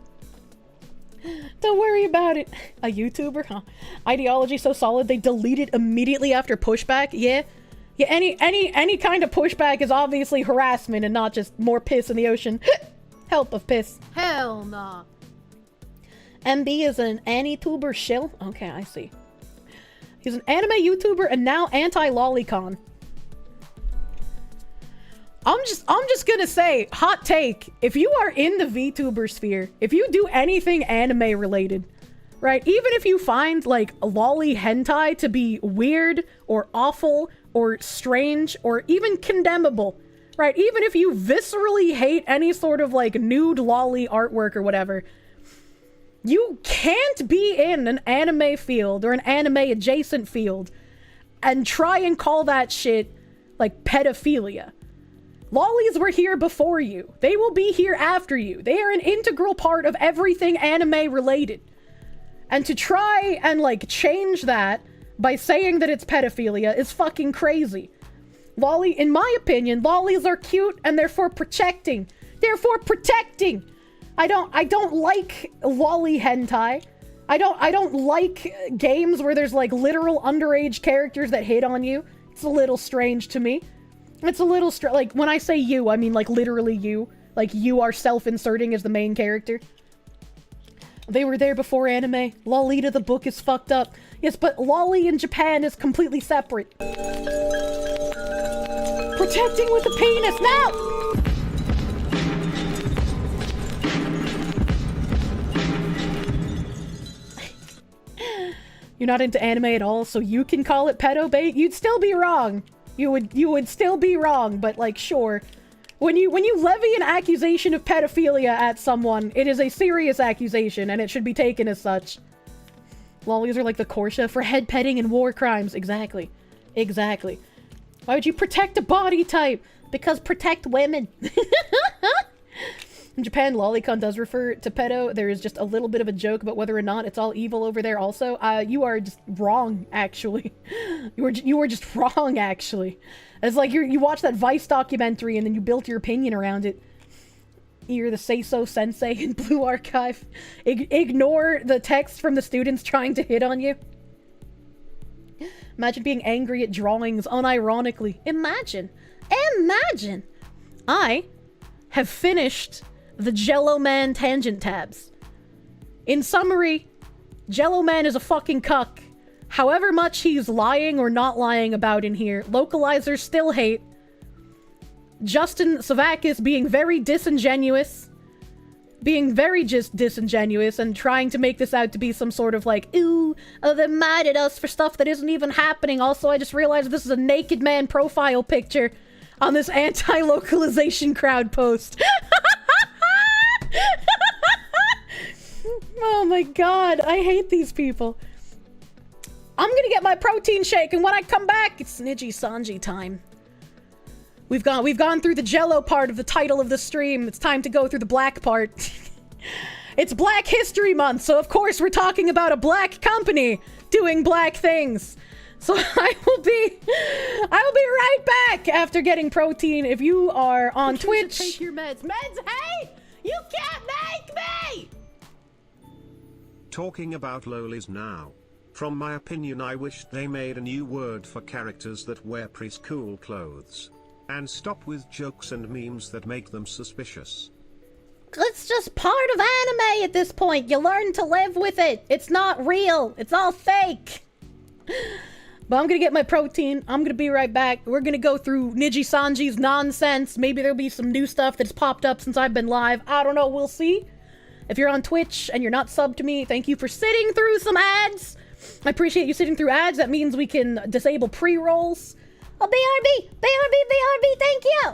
Don't worry about it. A YouTuber, huh? Ideology so solid they delete it immediately after pushback? Yeah. Yeah, any kind of pushback is obviously harassment and not just more piss in the ocean. Help of piss. Hell nah. MB is an anituber shill? Okay, I see. He's an anime YouTuber and now anti-lolicon. I'm just gonna say, hot take, if you are in the VTuber sphere, if you do anything anime related, right, even if you find like lolly hentai to be weird or awful or strange or even condemnable, right, even if you viscerally hate any sort of like nude lolly artwork or whatever, you can't be in an anime field or an anime adjacent field and try and call that shit like pedophilia. Lollies were here before you. They will be here after you. They are an integral part of everything anime related. And to try and like change that by saying that it's pedophilia is fucking crazy. In my opinion, lollies are cute and they're for protecting. They're for protecting. I don't like lolly hentai. I don't like games where there's like literal underage characters that hit on you. It's a little strange to me. It's a little like when I say you, I mean like literally you. Like you are self-inserting as the main character. They were there before anime. Lolita the book is fucked up. Yes, but lolly in Japan is completely separate. Protecting with the penis now! You're not into anime at all, so you can call it pedo bait? You'd still be wrong. You would still be wrong, but like sure. When you levy an accusation of pedophilia at someone, it is a serious accusation and it should be taken as such. Lollies are like the Kirsche for head petting and war crimes. Exactly. Exactly. Why would you protect a body type? Because protect women. In Japan, lolicon does refer to pedo. There is just a little bit of a joke about whether or not it's all evil over there also. You are just wrong, actually. You were just wrong, actually. It's like you watched that Vice documentary and then you built your opinion around it. You're the say-so sensei in VoD Archive. Ignore the text from the students trying to hit on you. Imagine being angry at drawings unironically. Imagine. I have finished the Jello Man tangent tabs. In summary, Jello Man is a fucking cuck. However much he's lying or not lying about in here, localizers still hate. Justin Savakis being very disingenuous. Being very just disingenuous and trying to make this out to be some sort of like, ooh, they're mad at us for stuff that isn't even happening. Also, I just realized this is a naked man profile picture on this anti-localization crowd post. Oh my god, I hate these people. I'm gonna get my protein shake, and when I come back, it's Niji Sanji time. We've gone through the Jello part of the title of the stream. It's time to go through the black part. It's Black History Month, so of course we're talking about a black company doing black things. So I will be right back after getting protein. If you are on Twitch, take your meds. Meds, hey! You can't make me! Talking about lolis now. From my opinion, I wish they made a new word for characters that wear preschool clothes. And stop with jokes and memes that make them suspicious. It's just part of anime at this point. You learn to live with it. It's not real. It's all fake. But I'm gonna get my protein. I'm gonna be right back. We're gonna go through Niji Sanji's nonsense. Maybe there'll be some new stuff that's popped up since I've been live. I don't know. We'll see. If you're on Twitch and you're not subbed to me, thank you for sitting through some ads. I appreciate you sitting through ads. That means we can disable pre-rolls. Oh, BRB, thank you.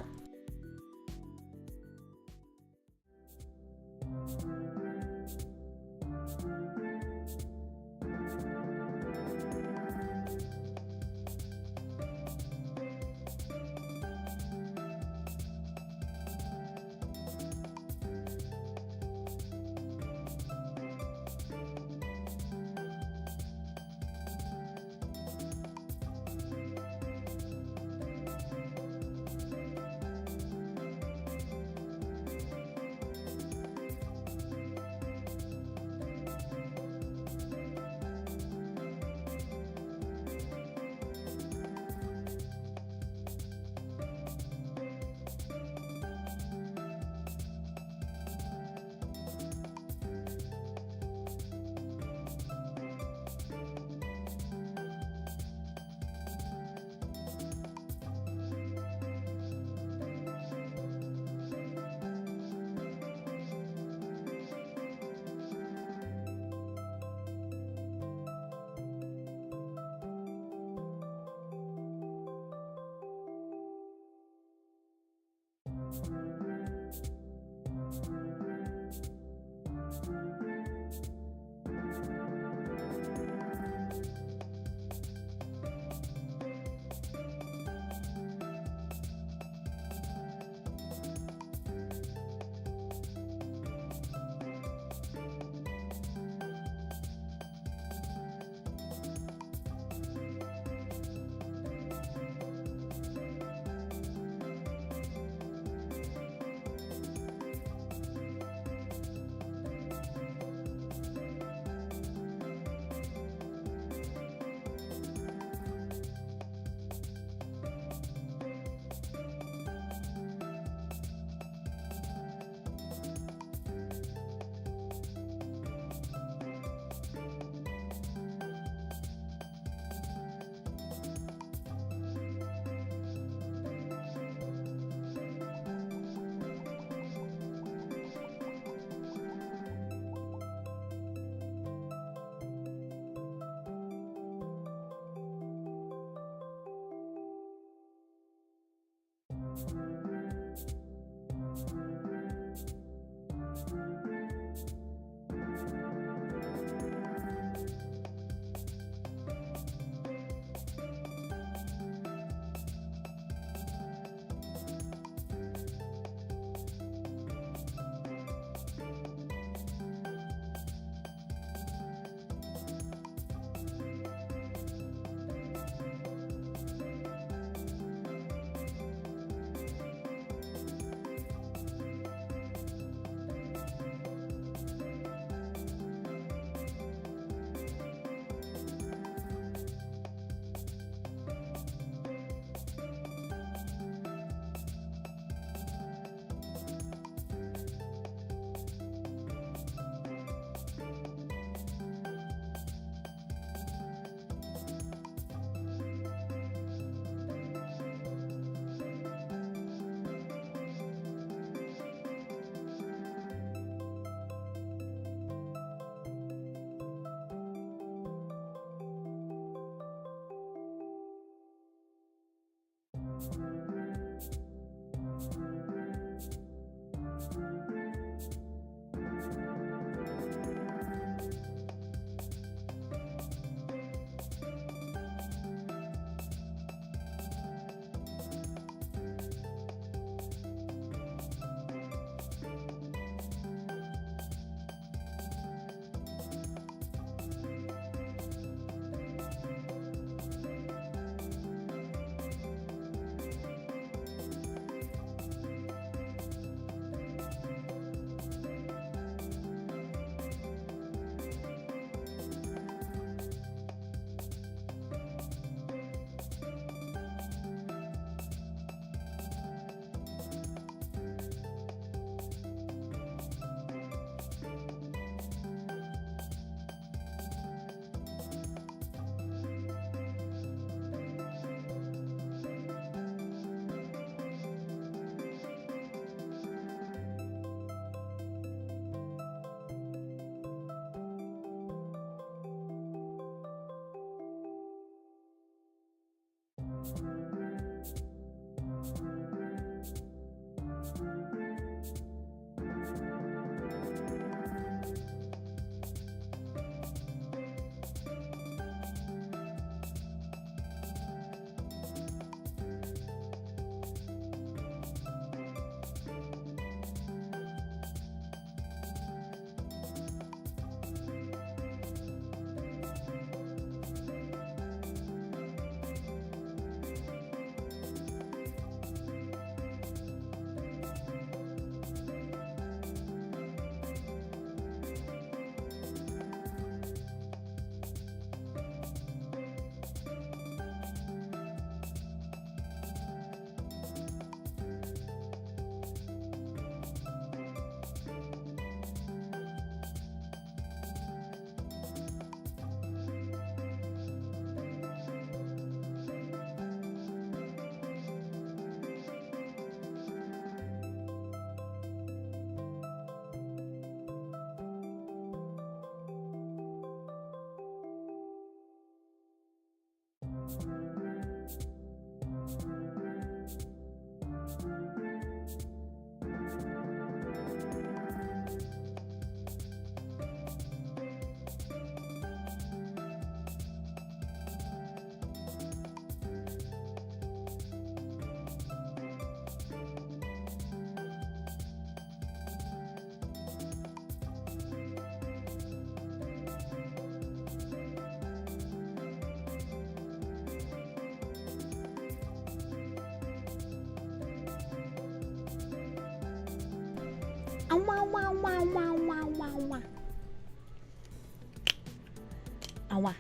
Awa.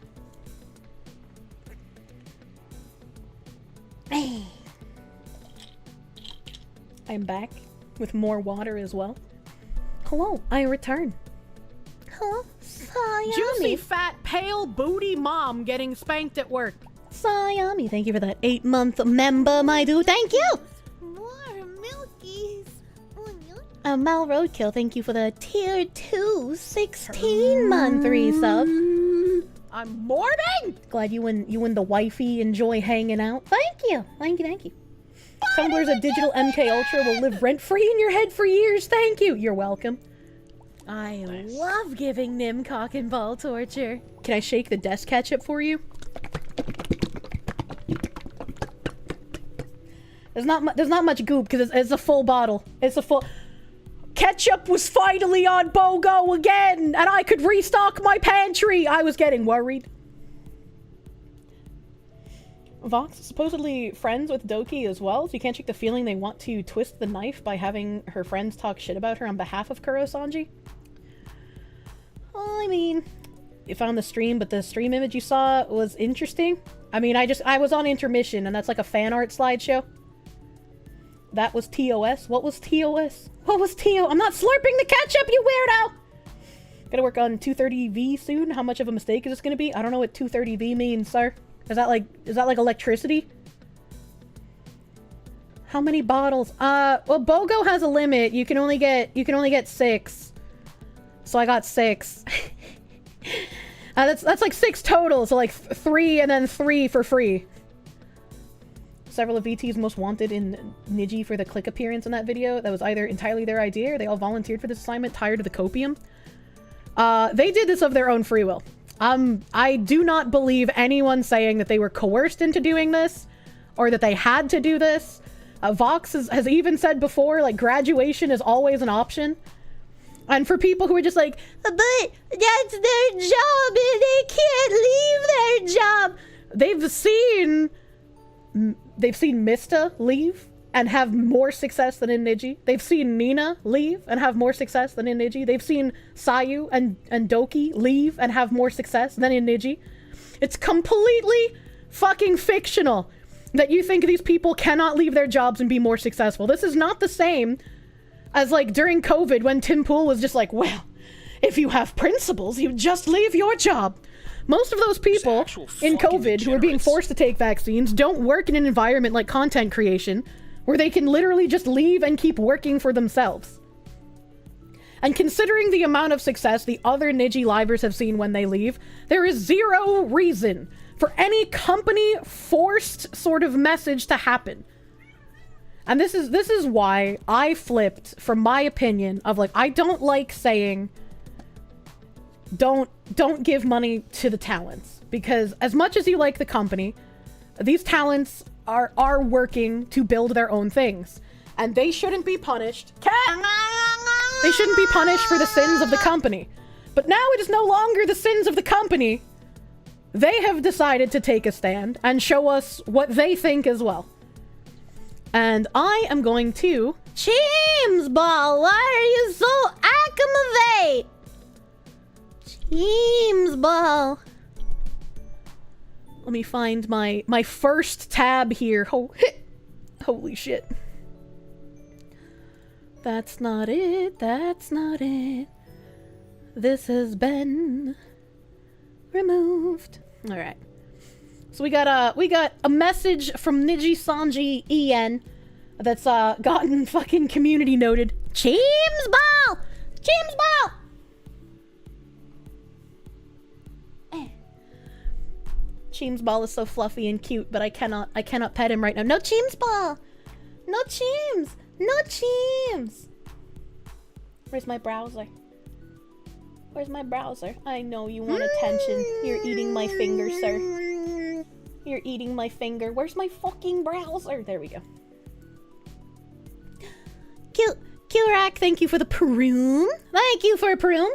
Hey. I'm back with more water as well. Hello, I return. Hello, Sayami. Juicy, fat, pale, booty mom getting spanked at work. Sayami, thank you for that 8-month member, my dude. Thank you. More milkies. Mal Roadkill, thank you for the tier 2 16-month resub. I'm mourning. Glad you and the wifey enjoy hanging out. Thank you. Thank you. Tumblr's a digital MK Ultra will live rent-free in your head for years. Thank you. You're welcome. I love giving Nim cock and ball torture. Can I shake the desk ketchup for you? There's not much goop because it's a full bottle. It's a full... Ketchup was finally on BOGO again, and I could restock my pantry. I was getting worried. Vox is supposedly friends with Doki as well, so you can't shake the feeling they want to twist the knife by having her friends talk shit about her on behalf of Kuro-sanji. I mean, You found the stream, but the stream image you saw was interesting. I mean, I was on intermission, and that's like a fan art slideshow. That was TOS. What was TOS? What was TO? I'm not slurping the ketchup, you weirdo! Gotta work on 230V soon. How much of a mistake is this gonna be? I don't know what 230V means, sir. Is that like electricity? How many bottles? Well, BOGO has a limit. You can only get 6. So I got 6. That's like 6 total. So like 3 and then 3 for free. Several of VT's most wanted in Niji for the click appearance in that video. That was either entirely their idea or they all volunteered for this assignment, tired of the copium. They did this of their own free will. I do not believe anyone saying that they were coerced into doing this or that they had to do this. Vox has even said before, like, graduation is always an option. And for people who are just like, but that's their job and they can't leave their job. They've seen Mista leave and have more success than in Niji. They've seen Nina leave and have more success than in Niji. They've seen Sayu and Doki leave and have more success than in Niji. It's completely fucking fictional that you think these people cannot leave their jobs and be more successful. This is not the same as like during COVID when Tim Pool was just like, well, if you have principles, you just leave your job. Most of those people in COVID who are being forced to take vaccines don't work in an environment like content creation where they can literally just leave and keep working for themselves. And considering the amount of success the other Niji livers have seen when they leave, there is zero reason for any company forced sort of message to happen. And this is why I flipped from my opinion of like, I don't like saying don't give money to the talents, because as much as you like the company, these talents are working to build their own things, and they shouldn't be punished. They shouldn't be punished for the sins of the company. But now it is no longer the sins of the company. They have decided to take a stand and show us what they think as well. And I am going to... James Ball, why are you so accomodate? James Ball. Let me find my first tab here. Holy shit. That's not it. That's not it. This has been removed. All right. So we got a message from Niji Sanji En that's gotten fucking community noted. James Ball. James Ball. James Ball is so fluffy and cute, but I cannot pet him right now. No James Ball. No James. No James. Where's my browser? Where's my browser? I know you want attention. You're eating my finger, sir. You're eating my finger. Where's my fucking browser? There we go. Kilrak, thank you for the Peroom. Thank you for a Peroom.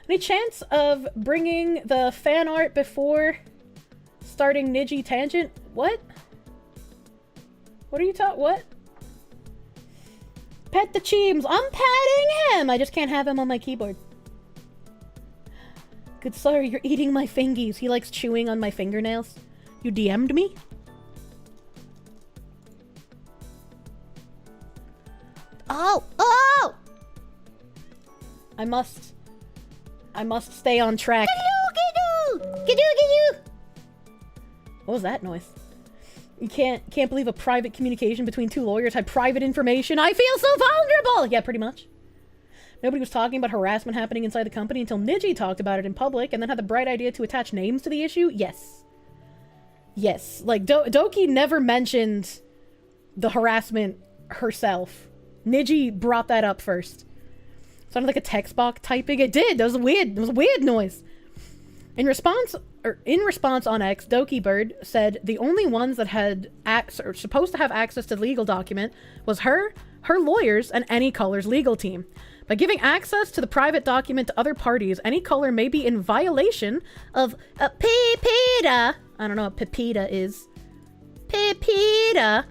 Any chance of bringing the fan art before starting Niji Tangent? What? What are you talking? What? Pet the Cheems. I'm patting him. I just can't have him on my keyboard. Good sir, you're eating my fingies. He likes chewing on my fingernails. You DM'd me? Oh! Oh! I must stay on track. What was that noise? You can't believe a private communication between two lawyers had private information. I feel so vulnerable! Yeah, pretty much. Nobody was talking about harassment happening inside the company until Niji talked about it in public and then had the bright idea to attach names to the issue. Yes. Yes. Like, Doki never mentioned the harassment herself. Niji brought that up first. Sounded like a text box typing. It did. That was weird. It was a weird noise. In response on X, Doki Bird said the only ones that had supposed to have access to the legal document was her lawyers, and Any Color's legal team. By giving access to the private document to other parties, Any Color may be in violation of PIPEDA. I don't know what PIPEDA is. PIPEDA.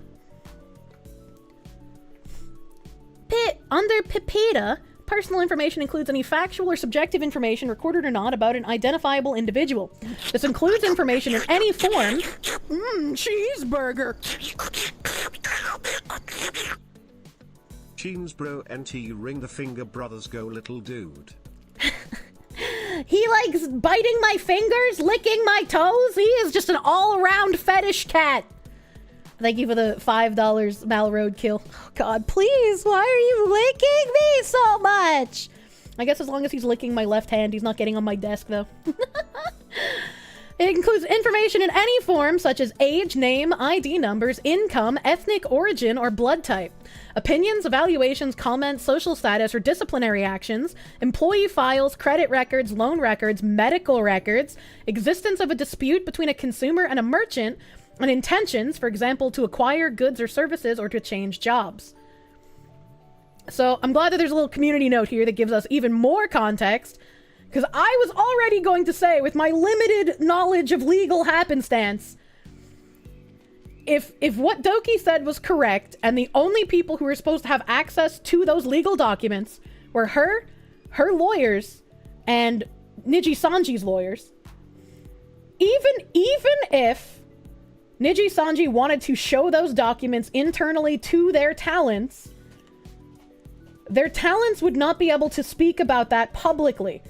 Under PIPEDA, personal information includes any factual or subjective information, recorded or not, about an identifiable individual. This includes information in any form. Cheeseburger. Cheems bro NT ring the finger brothers go little dude. He likes biting my fingers, licking my toes. He is just an all-around fetish cat. Thank you for the $5 Malroad kill. Oh God, please, why are you licking me so much? I guess as long as he's licking my left hand, he's not getting on my desk, though. It includes information in any form, such as age, name, ID numbers, income, ethnic origin, or blood type. Opinions, evaluations, comments, social status, or disciplinary actions, employee files, credit records, loan records, medical records, existence of a dispute between a consumer and a merchant, and intentions, for example, to acquire goods or services or to change jobs. So I'm glad that there's a little community note here that gives us even more context, because I was already going to say, with my limited knowledge of legal happenstance, if what Doki said was correct, and the only people who were supposed to have access to those legal documents were her lawyers, and Niji Sanji's lawyers, even if Niji Sanji wanted to show those documents internally to their talents would not be able to speak about that publicly.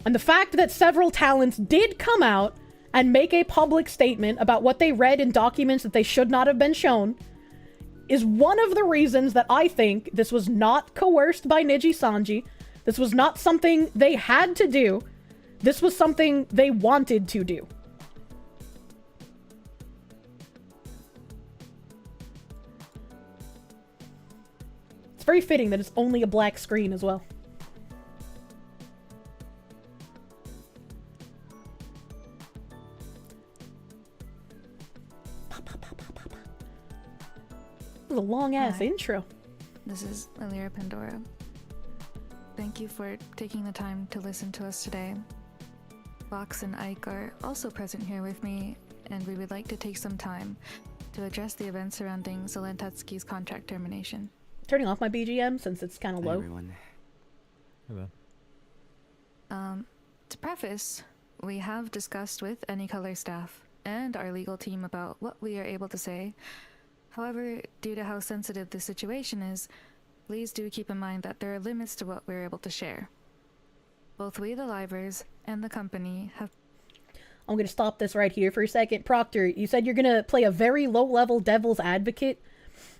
And the fact that several talents did come out and make a public statement about what they read in documents that they should not have been shown is one of the reasons that I think this was not coerced by Niji Sanji. This was not something they had to do. This was something they wanted to do. It's very fitting that it's only a black screen as well. This is a long-ass intro. This is Alira Pandora. Thank you for taking the time to listen to us today. Fox and Ike are also present here with me, and we would like to take some time to address the events surrounding Zelentatsuki's contract termination. Turning off my BGM since it's kind of low. Everyone. To preface, we have discussed with Any Color staff and our legal team about what we are able to say. However, due to how sensitive the situation is, please do keep in mind that there are limits to what we're able to share. Both we, the livers, and the company have... I'm going to stop this right here for a second. Proctor, you said you're going to play a very low-level devil's advocate.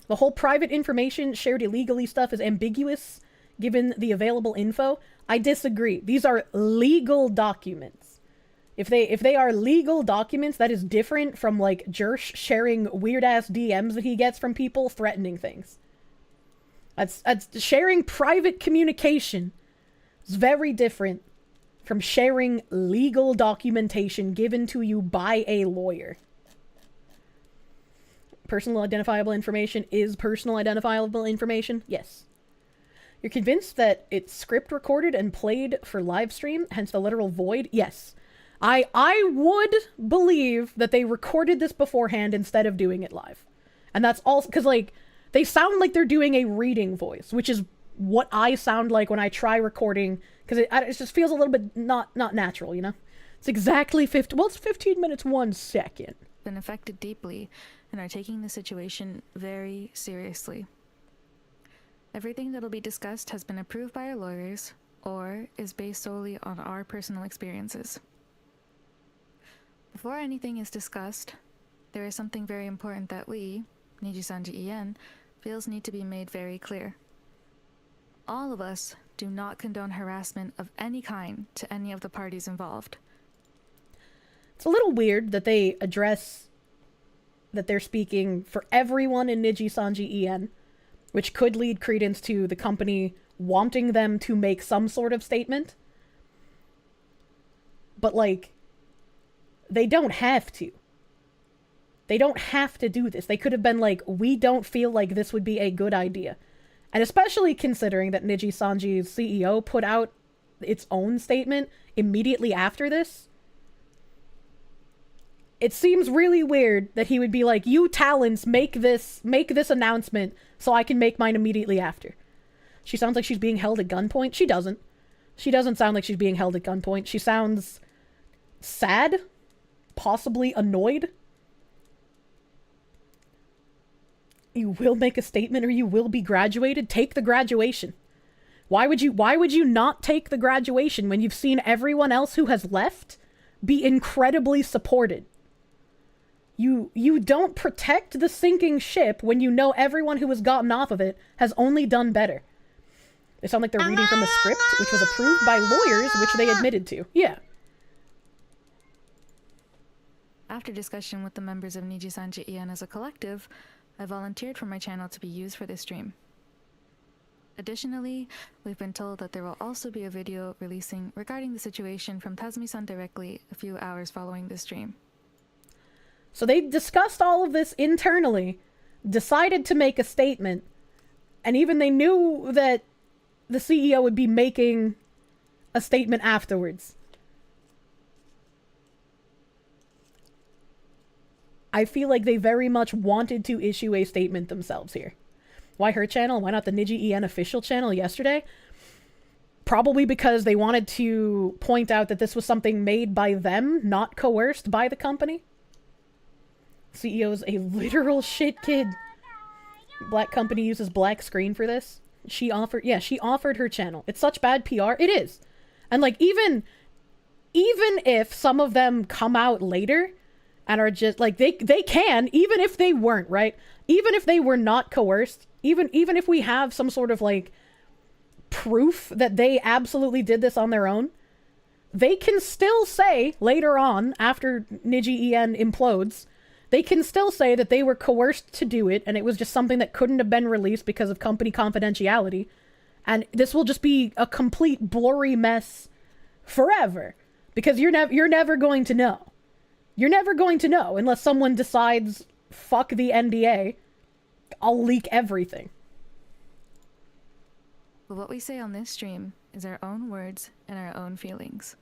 The whole private information shared illegally stuff is ambiguous, given the available info. I disagree. These are legal documents. If they are legal documents, that is different from, like, Jersh sharing weird-ass DMs that he gets from people threatening things. That's sharing private communication. It's very different from sharing legal documentation given to you by a lawyer. Personal identifiable information is personal identifiable information? Yes. You're convinced that it's script recorded and played for live stream, hence the literal void? Yes. I would believe that they recorded this beforehand instead of doing it live. And that's also because, like, They sound like they're doing a reading voice, which is what I sound like when I try recording, because it just feels a little bit not natural, you know? It's exactly 15 minutes, 1 second. Been affected deeply and are taking the situation very seriously. Everything that'll be discussed has been approved by our lawyers or is based solely on our personal experiences. Before anything is discussed, there is something very important that we, Niji-sanji En, feels need to be made very clear. All of us do not condone harassment of any kind to any of the parties involved. It's a little weird that they address that they're speaking for everyone in Niji-sanji En, which could lead credence to the company wanting them to make some sort of statement. But, like, they don't have to. They don't have to do this. They could have been like, we don't feel like this would be a good idea. And especially considering that Niji-sanji's CEO put out its own statement immediately after this. It seems really weird that he would be like, you talents, make this announcement so I can make mine immediately after. She sounds like she's being held at gunpoint. She doesn't. She doesn't sound like she's being held at gunpoint. She sounds sad, possibly annoyed. You will make a statement or you will be graduated. Take the graduation. Why would you not take the graduation when you've seen everyone else who has left be incredibly supported? You don't protect the sinking ship when you know everyone who has gotten off of it has only done better. They sound like they're reading from a script, which was approved by lawyers, which they admitted to. Yeah. After discussion with the members of Niji-sanji En as a collective, I volunteered for my channel to be used for this stream. Additionally, we've been told that there will also be a video releasing regarding the situation from Tazumi-san directly a few hours following this stream. So they discussed all of this internally, decided to make a statement, and even they knew that the CEO would be making a statement afterwards. I feel like they very much wanted to issue a statement themselves here. Why her channel? Why not the Niji En official channel yesterday? Probably because they wanted to point out that this was something made by them, not coerced by the company. CEO's a literal shit kid. Black company uses black screen for this. She offered her channel. It's such bad PR. It is. And like, even if some of them come out later and are just like, they can, even if they weren't, right? Even if they were not coerced, even if we have some sort of like proof that they absolutely did this on their own, they can still say later on, after Niji En implodes, they can still say that they were coerced to do it and it was just something that couldn't have been released because of company confidentiality. And this will just be a complete blurry mess forever. Because you're never going to know. You're never going to know unless someone decides, fuck the NDA, I'll leak everything. But what we say on this stream is our own words and our own feelings.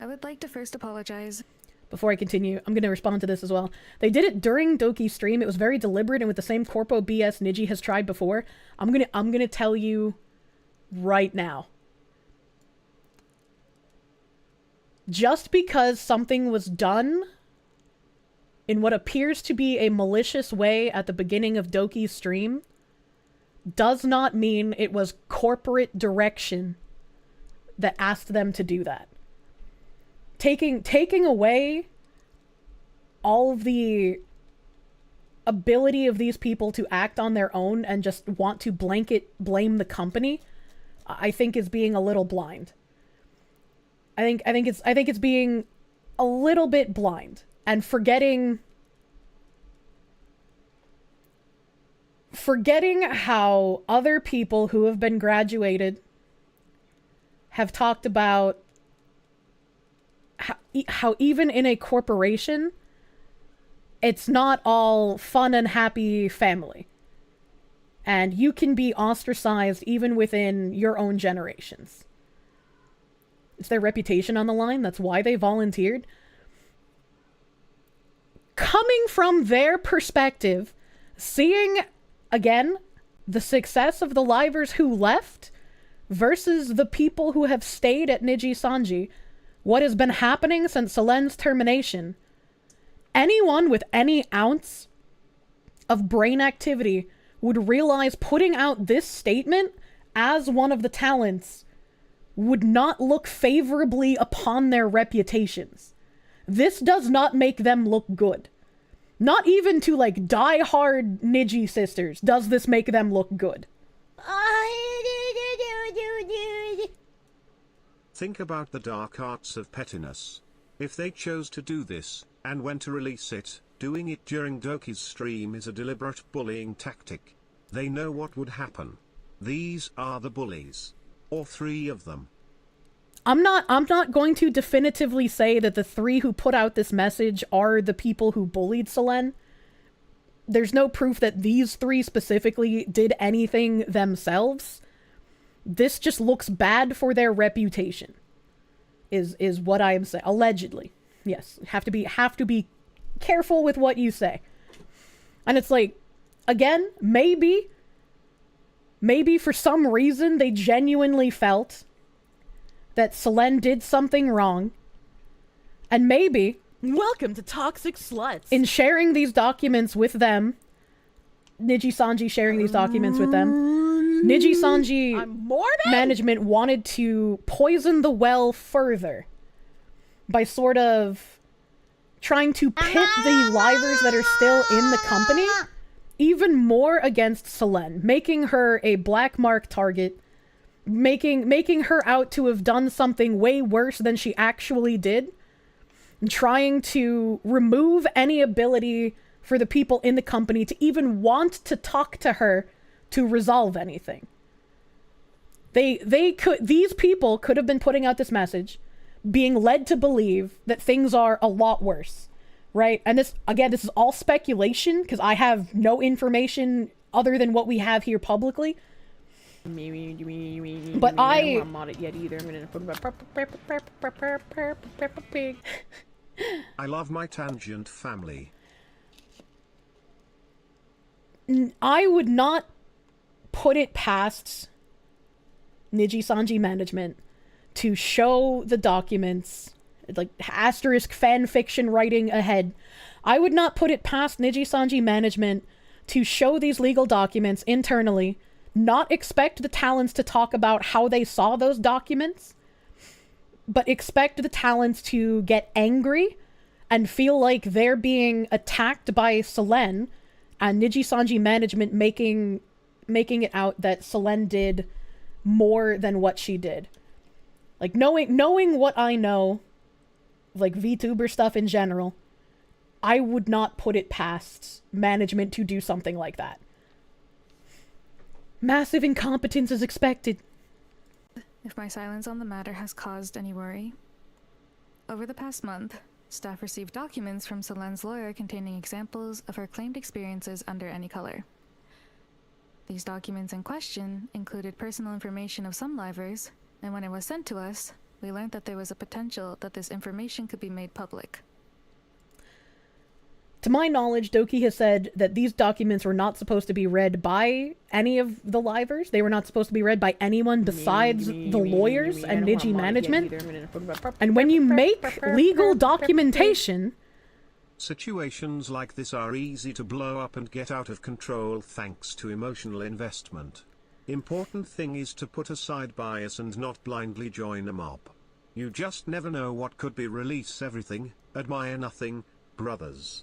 I would like to first apologize. Before I continue, I'm going to respond to this as well. They did it during Doki's stream. It was very deliberate and with the same corpo BS Niji has tried before. I'm going to tell you right now. Just because something was done in what appears to be a malicious way at the beginning of Doki's stream does not mean it was corporate direction that asked them to do that. Taking away all of the ability of these people to act on their own and just want to blanket blame the company, I think is being a little blind. I think it's being a little bit blind and forgetting how other people who have been graduated have talked about how even in a corporation, it's not all fun and happy family. And you can be ostracized even within your own generations. It's their reputation on the line. That's why they volunteered. coming from their perspective, seeing, again, the success of the livers who left versus the people who have stayed at Niji-Sanji, what has been happening since Selen's termination, anyone with any ounce of brain activity would realize putting out this statement as one of the talents would not look favorably upon their reputations. This does not make them look good. Not even to, like, die-hard Niji sisters does this make them look good. Think about the dark arts of pettiness. If they chose to do this, and when to release it, doing it during Doki's stream is a deliberate bullying tactic. They know what would happen. These are the bullies. Or 3 of them. I'm not going to definitively say that the 3 who put out this message are the people who bullied Selen. There's no proof that these 3 specifically did anything themselves. This just looks bad for their reputation. Is what I am saying. Allegedly. Yes. Have to be careful with what you say. And it's like, again, maybe for some reason they genuinely felt that Selen did something wrong. And maybe, welcome to Toxic Sluts, in sharing these documents with them, Niji-Sanji sharing these documents with them, Niji-Sanji management wanted to poison the well further by sort of trying to pit the livers that are still in the company even more against Selen, making her a black mark target, making her out to have done something way worse than she actually did, and trying to remove any ability for the people in the company to even want to talk to her to resolve anything. These people could have been putting out this message, being led to believe that things are a lot worse, right? And this, again, this is all speculation, because I have no information other than what we have here publicly. But I'm not it yet either. I'm gonna put I love my tangent family. I would not put it past Niji-Sanji management to show the documents, like asterisk fan fiction writing ahead. I would not put it past Niji-Sanji management to show these legal documents internally, not expect the talents to talk about how they saw those documents, but expect the talents to get angry and feel like they're being attacked by Selen, and Niji-Sanji management making it out that Selen did more than what she did. Like, knowing what I know, like VTuber stuff in general, I would not put it past management to do something like that. Massive incompetence is expected. If my silence on the matter has caused any worry. Over the past month, staff received documents from Selen's lawyer containing examples of her claimed experiences under any color. These documents in question included personal information of some livers, and when it was sent to us, we learned that there was a potential that this information could be made public. To my knowledge, Doki has said that these documents were not supposed to be read by any of the livers. They were not supposed to be read by anyone besides the lawyers and Niji management. And when you make legal documentation... Situations like this are easy to blow up and get out of control thanks to emotional investment. Important thing is to put aside bias and not blindly join a mob. You just never know what could be. Release everything, admire nothing, brothers.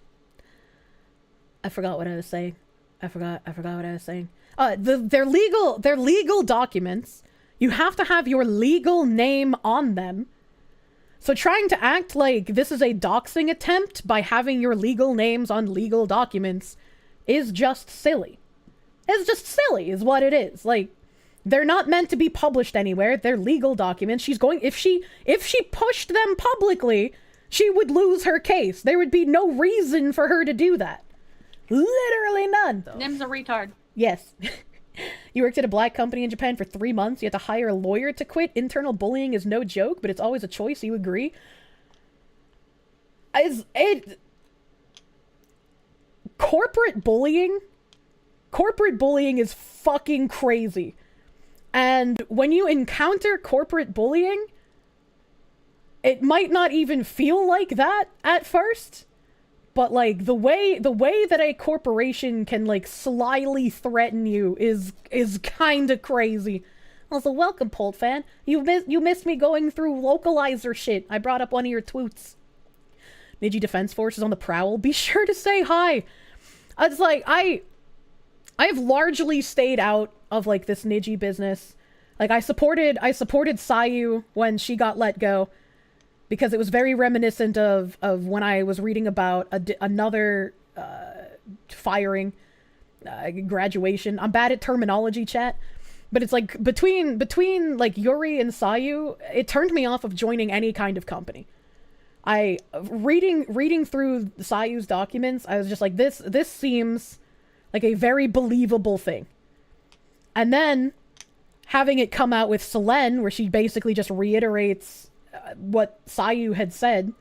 I forgot what I was saying. I forgot what I was saying. They're legal documents. You have to have your legal name on them. So trying to act like this is a doxing attempt by having your legal names on legal documents is just silly. It's just silly is what it is. Like, they're not meant to be published anywhere. They're legal documents. If she pushed them publicly, she would lose her case. There would be no reason for her to do that. Literally none. Nim's a retard. Yes. You worked at a black company in Japan for 3 months. You had to hire a lawyer to quit. Internal bullying is no joke, but it's always a choice. You agree? corporate bullying is fucking crazy. And when you encounter corporate bullying, it might not even feel like that at first, but like the way that a corporation can like slyly threaten you is kind of crazy. Also, welcome, Polt fan. You missed me going through localizer shit. I brought up one of your tweets. Niji Defense Force is on the prowl. Be sure to say hi. It's like I've largely stayed out of like this Niji business. Like I supported Sayu when she got let go, because it was very reminiscent of when I was reading about another firing, graduation. I'm bad at terminology, chat, but it's like between like Yuri and Sayu, it turned me off of joining any kind of company. Reading through Sayu's documents, I was just like, this seems like a very believable thing. And then having it come out with Selene, where she basically just reiterates what Sayu had said,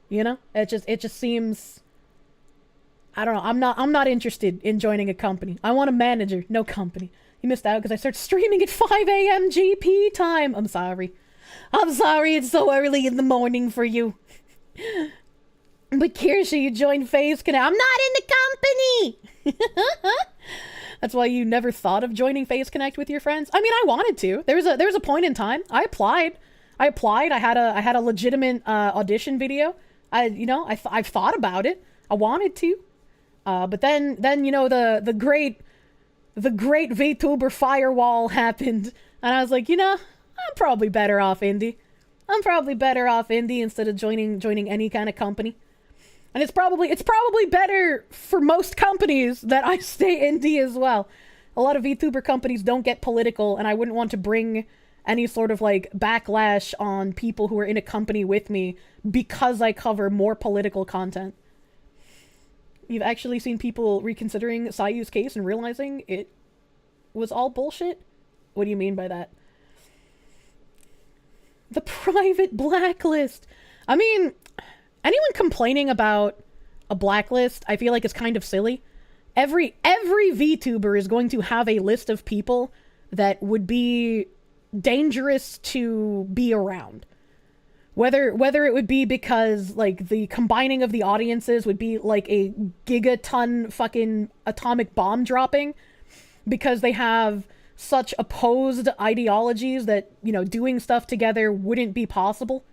you know, it just seems, I don't know. I'm not interested in joining a company. I want a manager, no company. You missed out because I started streaming at 5 a.m. GP time. I'm sorry. It's so early in the morning for you. But Kirsche, you joined FaZe Connect. I'm not in the company. That's why you never thought of joining FaZe Connect with your friends? I mean, I wanted to. There was a point in time. I applied. I had a legitimate audition video. I've thought about it. I wanted to. But then you know the great VTuber firewall happened, and I was like, you know, I'm probably better off indie. Instead of joining any kind of company. And it's probably better for most companies that I stay indie as well. A lot of VTuber companies don't get political, and I wouldn't want to bring any sort of like backlash on people who are in a company with me because I cover more political content. You've actually seen people reconsidering Sayu's case and realizing it was all bullshit? What do you mean by that? The private blacklist. I mean, anyone complaining about a blacklist, I feel like it's kind of silly. Every VTuber is going to have a list of people that would be dangerous to be around. Whether it would be because like the combining of the audiences would be like a gigaton fucking atomic bomb dropping, because they have such opposed ideologies that, you know, doing stuff together wouldn't be possible.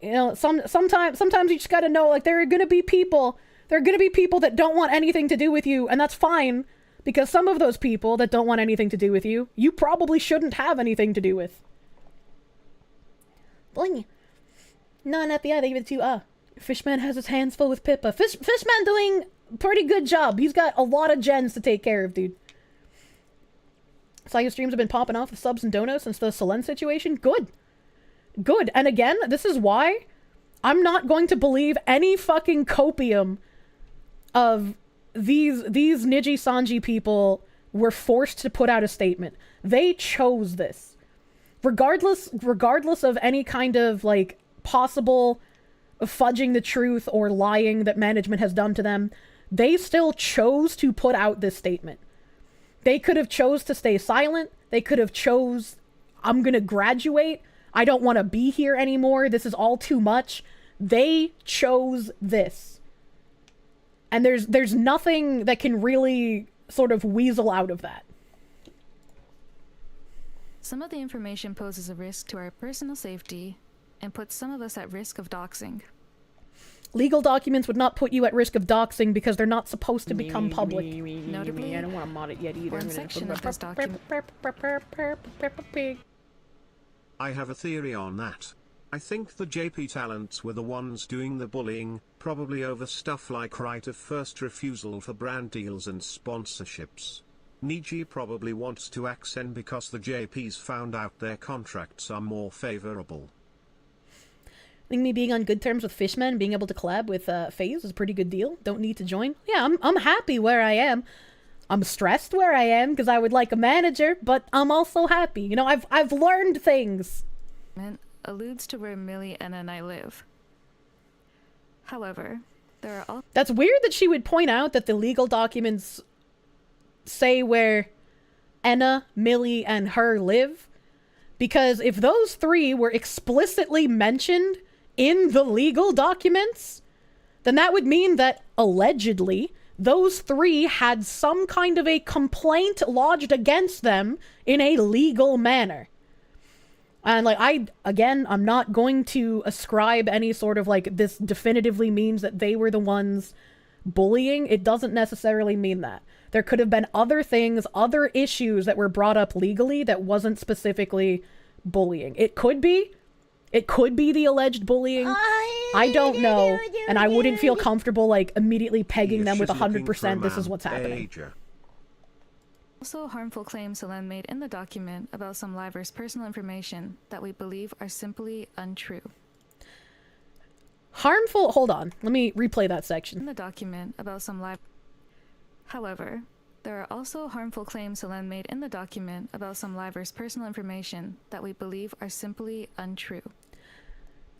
You know, sometimes you just gotta know, like, there are gonna be people that don't want anything to do with you, and that's fine, because some of those people that don't want anything to do with you, you probably shouldn't have anything to do with. Boing. No, not the other, even to, Fishman has his hands full with Pippa. Fishman doing a pretty good job. He's got a lot of gens to take care of, dude. Sayu streams have been popping off with subs and donuts since the Selene situation. Good. And again, this is why I'm not going to believe any fucking copium of these Niji Sanji people were forced to put out a statement. They chose this. Regardless of any kind of, like, possible fudging the truth or lying that management has done to them, they still chose to put out this statement. They could have chose to stay silent. They could have chose, I'm gonna graduate. I don't want to be here anymore. This is all too much. They chose this. And there's nothing that can really sort of weasel out of that. Some of the information poses a risk to our personal safety and puts some of us at risk of doxing. Legal documents would not put you at risk of doxing because they're not supposed to become public. Notably, I don't want to mod it yet either. one section of this document. I have a theory on that. I think the JP talents were the ones doing the bullying, probably over stuff like right of first refusal for brand deals and sponsorships. Niji probably wants to accent because the JPs found out their contracts are more favorable. I think me being on good terms with Fishman, being able to collab with FaZe is a pretty good deal. Don't need to join. Yeah, I'm happy where I am. I'm stressed where I am because I would like a manager, but I'm also happy. You know, I've learned things. Alludes to where Millie and I live. However, there are all. That's weird that she would point out that the legal documents say where Enna, Millie, and her live. Because if those three were explicitly mentioned in the legal documents, then that would mean that, allegedly, those three had some kind of a complaint lodged against them in a legal manner. And, like, I'm not going to ascribe any sort of, like, this definitively means that they were the ones bullying. It doesn't necessarily mean that. There could have been other things, other issues that were brought up legally that wasn't specifically bullying. It could be the alleged bullying. I don't know, and I wouldn't feel comfortable, like, immediately pegging them with 100% this is what's happening. Also harmful claims Selene made in the document about some livers' personal information that we believe are simply untrue. Harmful? Hold on. Let me replay that section. In the document about some live... However, there are also harmful claims Selene made in the document about some livers' personal information that we believe are simply untrue.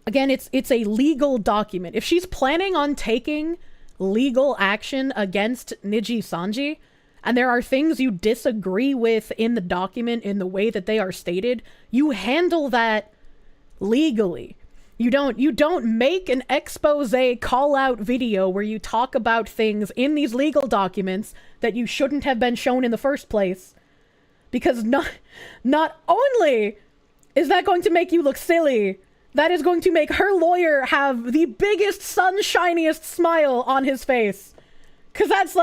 Again, it's a legal document. If she's planning on taking legal action against Niji Sanji, and there are things you disagree with in the document in the way that they are stated, you handle that legally. You don't make an expose call-out video where you talk about things in these legal documents that you shouldn't have been shown in the first place. Because not only is that going to make you look silly, that is going to make her lawyer have the biggest, sunshiniest smile on his face. Because that's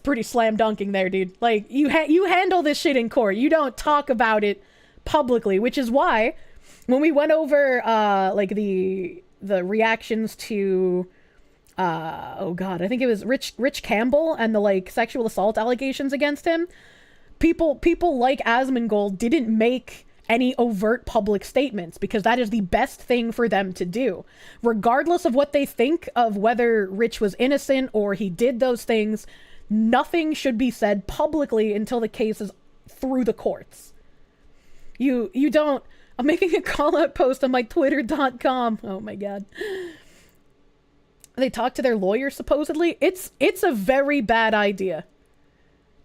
pretty slam dunking there, dude. Like, you handle this shit in court. You don't talk about it publicly, which is why when we went over like the reactions to oh god, I think it was Rich Campbell and the like sexual assault allegations against him, people like Asmongold didn't make any overt public statements because that is the best thing for them to do. Regardless of what they think of whether Rich was innocent or he did those things, nothing should be said publicly until the case is through the courts. You don't... I'm making a call-out post on my twitter.com. Oh my god. They talk to their lawyer, supposedly. It's a very bad idea.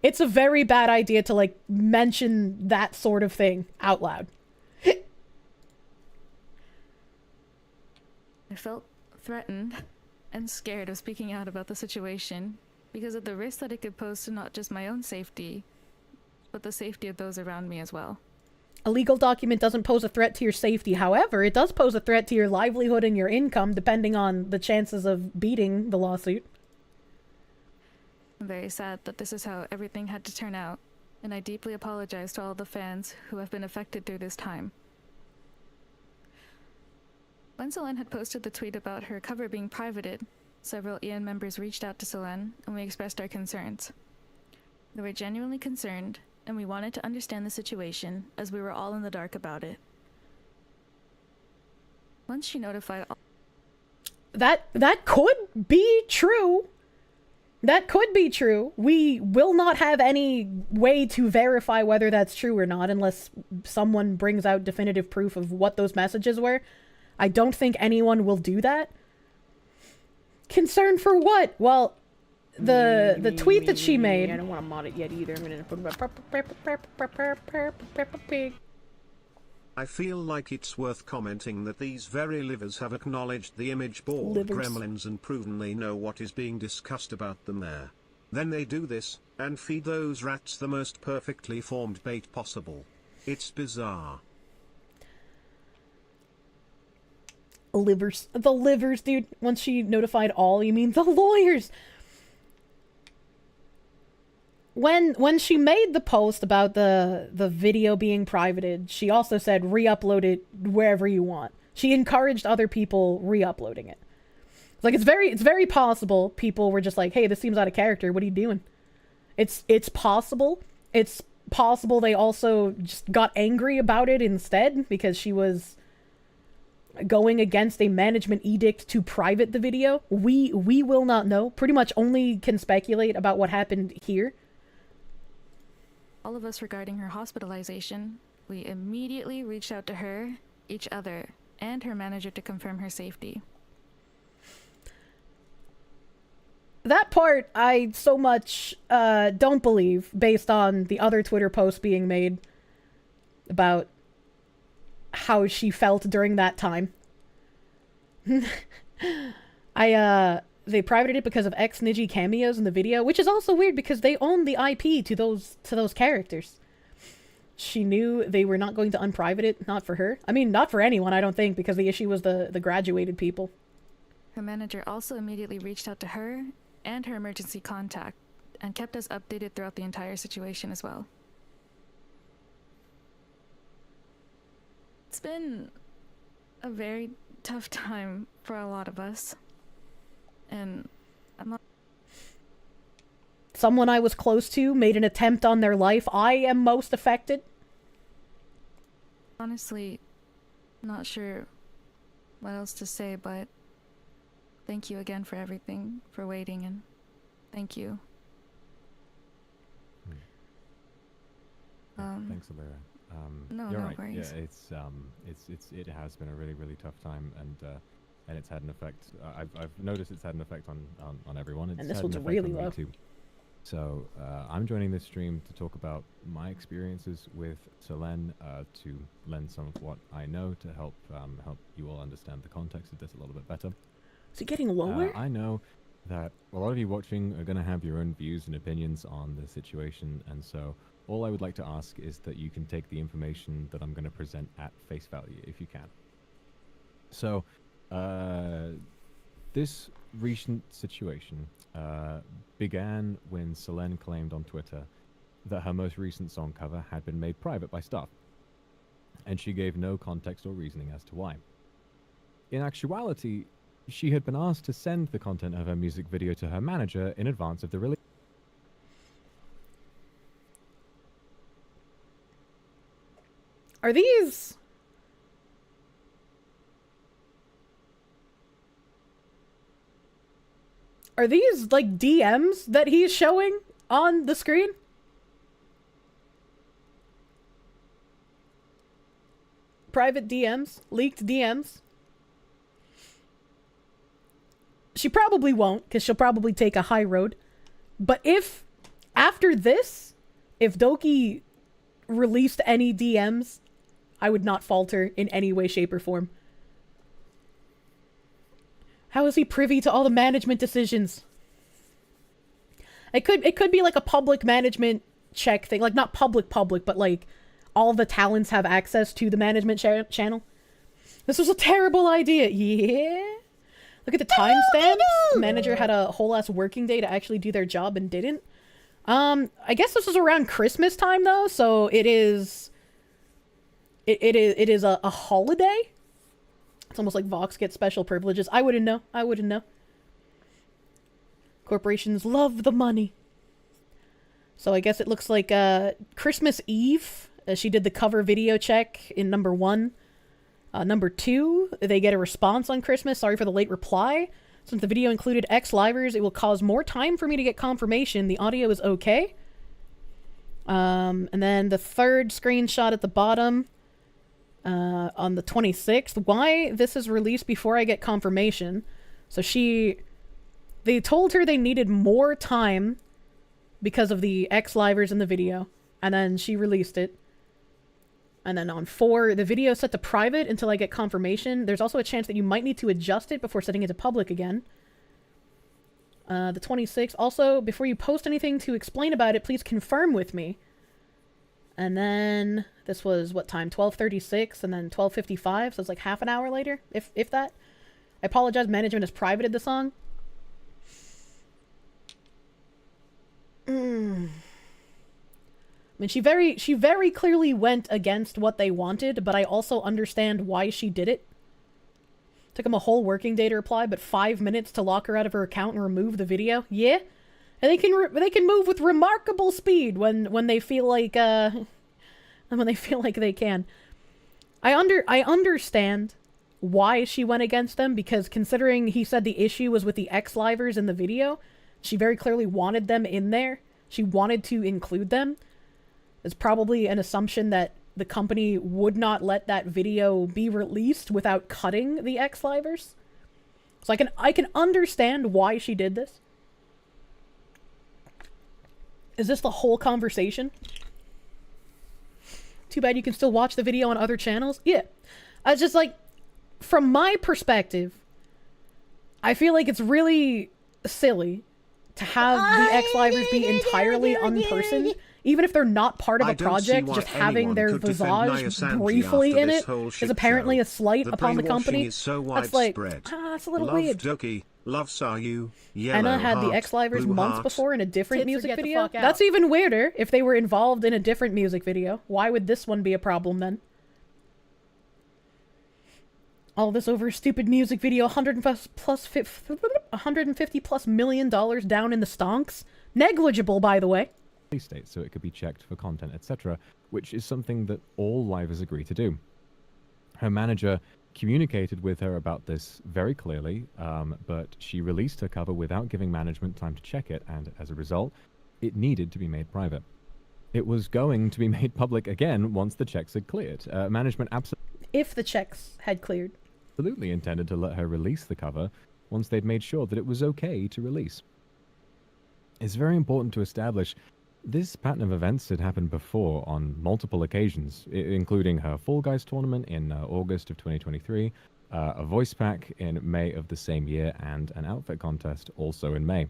It's a very bad idea to, like, mention that sort of thing out loud. I felt threatened and scared of speaking out about the situation because of the risk that it could pose to not just my own safety, but the safety of those around me as well. A legal document doesn't pose a threat to your safety. However, it does pose a threat to your livelihood and your income, depending on the chances of beating the lawsuit. I'm very sad that this is how everything had to turn out, and I deeply apologize to all the fans who have been affected through this time. When Selene had posted the tweet about her cover being privated, several EN members reached out to Selene, and we expressed our concerns. We were genuinely concerned, and we wanted to understand the situation, as we were all in the dark about it. Once she notified all... That could be true. That could be true. We will not have any way to verify whether that's true or not unless someone brings out definitive proof of what those messages were. I don't think anyone will do that. Concern for what? Well, the tweet that she made... I don't want to mod it yet either. I'm gonna put... I feel like it's worth commenting that these very livers have acknowledged the image board gremlins and proven they know what is being discussed about them there. Then they do this, and feed those rats the most perfectly formed bait possible. It's bizarre. Livers. The livers, dude. Once she notified all, you mean the lawyers. When she made the post about the video being privated, she also said re-upload it wherever you want. She encouraged other people re-uploading it. Like, it's very possible people were just like, hey, this seems out of character. What are you doing? It's possible. It's possible they also just got angry about it instead because she was going against a management edict to private the video. We will not know. Pretty much only can speculate about what happened here. All of us regarding her hospitalization, we immediately reached out to her, each other, and her manager to confirm her safety. that part I so much don't believe based on the other Twitter posts being made about how she felt during that time. They privated it because of ex-Niji cameos in the video, which is also weird because they own the IP to those characters. She knew they were not going to unprivate it, not for her. I mean, not for anyone, I don't think, because the issue was the graduated people. Her manager also immediately reached out to her and her emergency contact and kept us updated throughout the entire situation as well. It's been a very tough time for a lot of us. And I'm not... Someone I was close to made an attempt on their life. I am most affected. Honestly, not sure what else to say, but thank you again for everything, for waiting, and thank you. Thanks, Alira. No, you're no right. worries. Yeah, it has been a really, really tough time, and it's had an effect. I've noticed it's had an effect on everyone. It's And this had one's an effect really on me low. too. So I'm joining this stream to talk about my experiences with Selene, to lend some of what I know to help you all understand the context of this a little bit better. Is it getting lower? I know that a lot of you watching are going to have your own views and opinions on the situation, and so all I would like to ask is that you can take the information that I'm going to present at face value, if you can. So, this recent situation began when Selene claimed on Twitter that her most recent song cover had been made private by staff, and she gave no context or reasoning as to why. In actuality, she had been asked to send the content of her music video to her manager in advance of the release. Are these... Are these, like, DMs that he's showing on the screen? Private DMs? Leaked DMs? She probably won't, because she'll probably take a high road. But if, after this, if Doki released any DMs, I would not falter in any way, shape, or form. How is he privy to all the management decisions? It could be like a public management check thing. Like, not public, but like, all the talents have access to the management channel. This was a terrible idea. Yeah? Look at the timestamps. Manager had a whole ass working day to actually do their job and didn't. I guess this was around Christmas time though, so it is a holiday. It's almost like Vox gets special privileges. I wouldn't know. Corporations love the money. So I guess it looks like Christmas Eve. She did the cover video check in number 1. Number 2, they get a response on Christmas. Sorry for the late reply. Since the video included X-Livers, it will cause more time for me to get confirmation. The audio is okay. And then the third screenshot at the bottom, on the 26th. Why this is released before I get confirmation. So they told her they needed more time because of the X-Livers in the video. And then she released it. And then on 4, the video is set to private until I get confirmation. There's also a chance that you might need to adjust it before setting it to public again. The 26th. Also, before you post anything to explain about it, please confirm with me. And then this was, what time? 12:36 and then 12:55. So it's like half an hour later, if that. I apologize, management has privated the song. I mean, she very clearly went against what they wanted, but I also understand why she did it. Took him a whole working day to reply, but 5 minutes to lock her out of her account and remove the video. Yeah, and they can move with remarkable speed when they feel like they can. I understand why she went against them, because considering he said the issue was with the X-Livers in the video, she very clearly wanted them in there. She wanted to include them. It's probably an assumption that the company would not let that video be released without cutting the X-Livers. So I can understand why she did this. Is this the whole conversation? Too bad you can still watch the video on other channels. Yeah. I just like, from my perspective, I feel like it's really silly to have the X-Livers be entirely unpersoned, even if they're not part of a project. Just having their visage briefly in it is apparently a slight upon the company. That's like, that's a little weird. Doki, love Sayu, yellow Anna had the heart, X-Livers blue months heart. before in a different Tits or music get the video. fuck out. That's even weirder if they were involved in a different music video. Why would this one be a problem then? All this over a stupid music video, $150+ million down in the stonks. Negligible, by the way. State, so it could be checked for content, etc., which is something that all livers agree to do. Her manager communicated with her about this very clearly, but she released her cover without giving management time to check it, and as a result, it needed to be made private. It was going to be made public again once the checks had cleared. Management If the checks had cleared. absolutely intended to let her release the cover once they'd made sure that it was okay to release. It's very important to establish this pattern of events had happened before on multiple occasions, including her Fall Guys tournament in August of 2023, a voice pack in May of the same year, and an outfit contest also in May.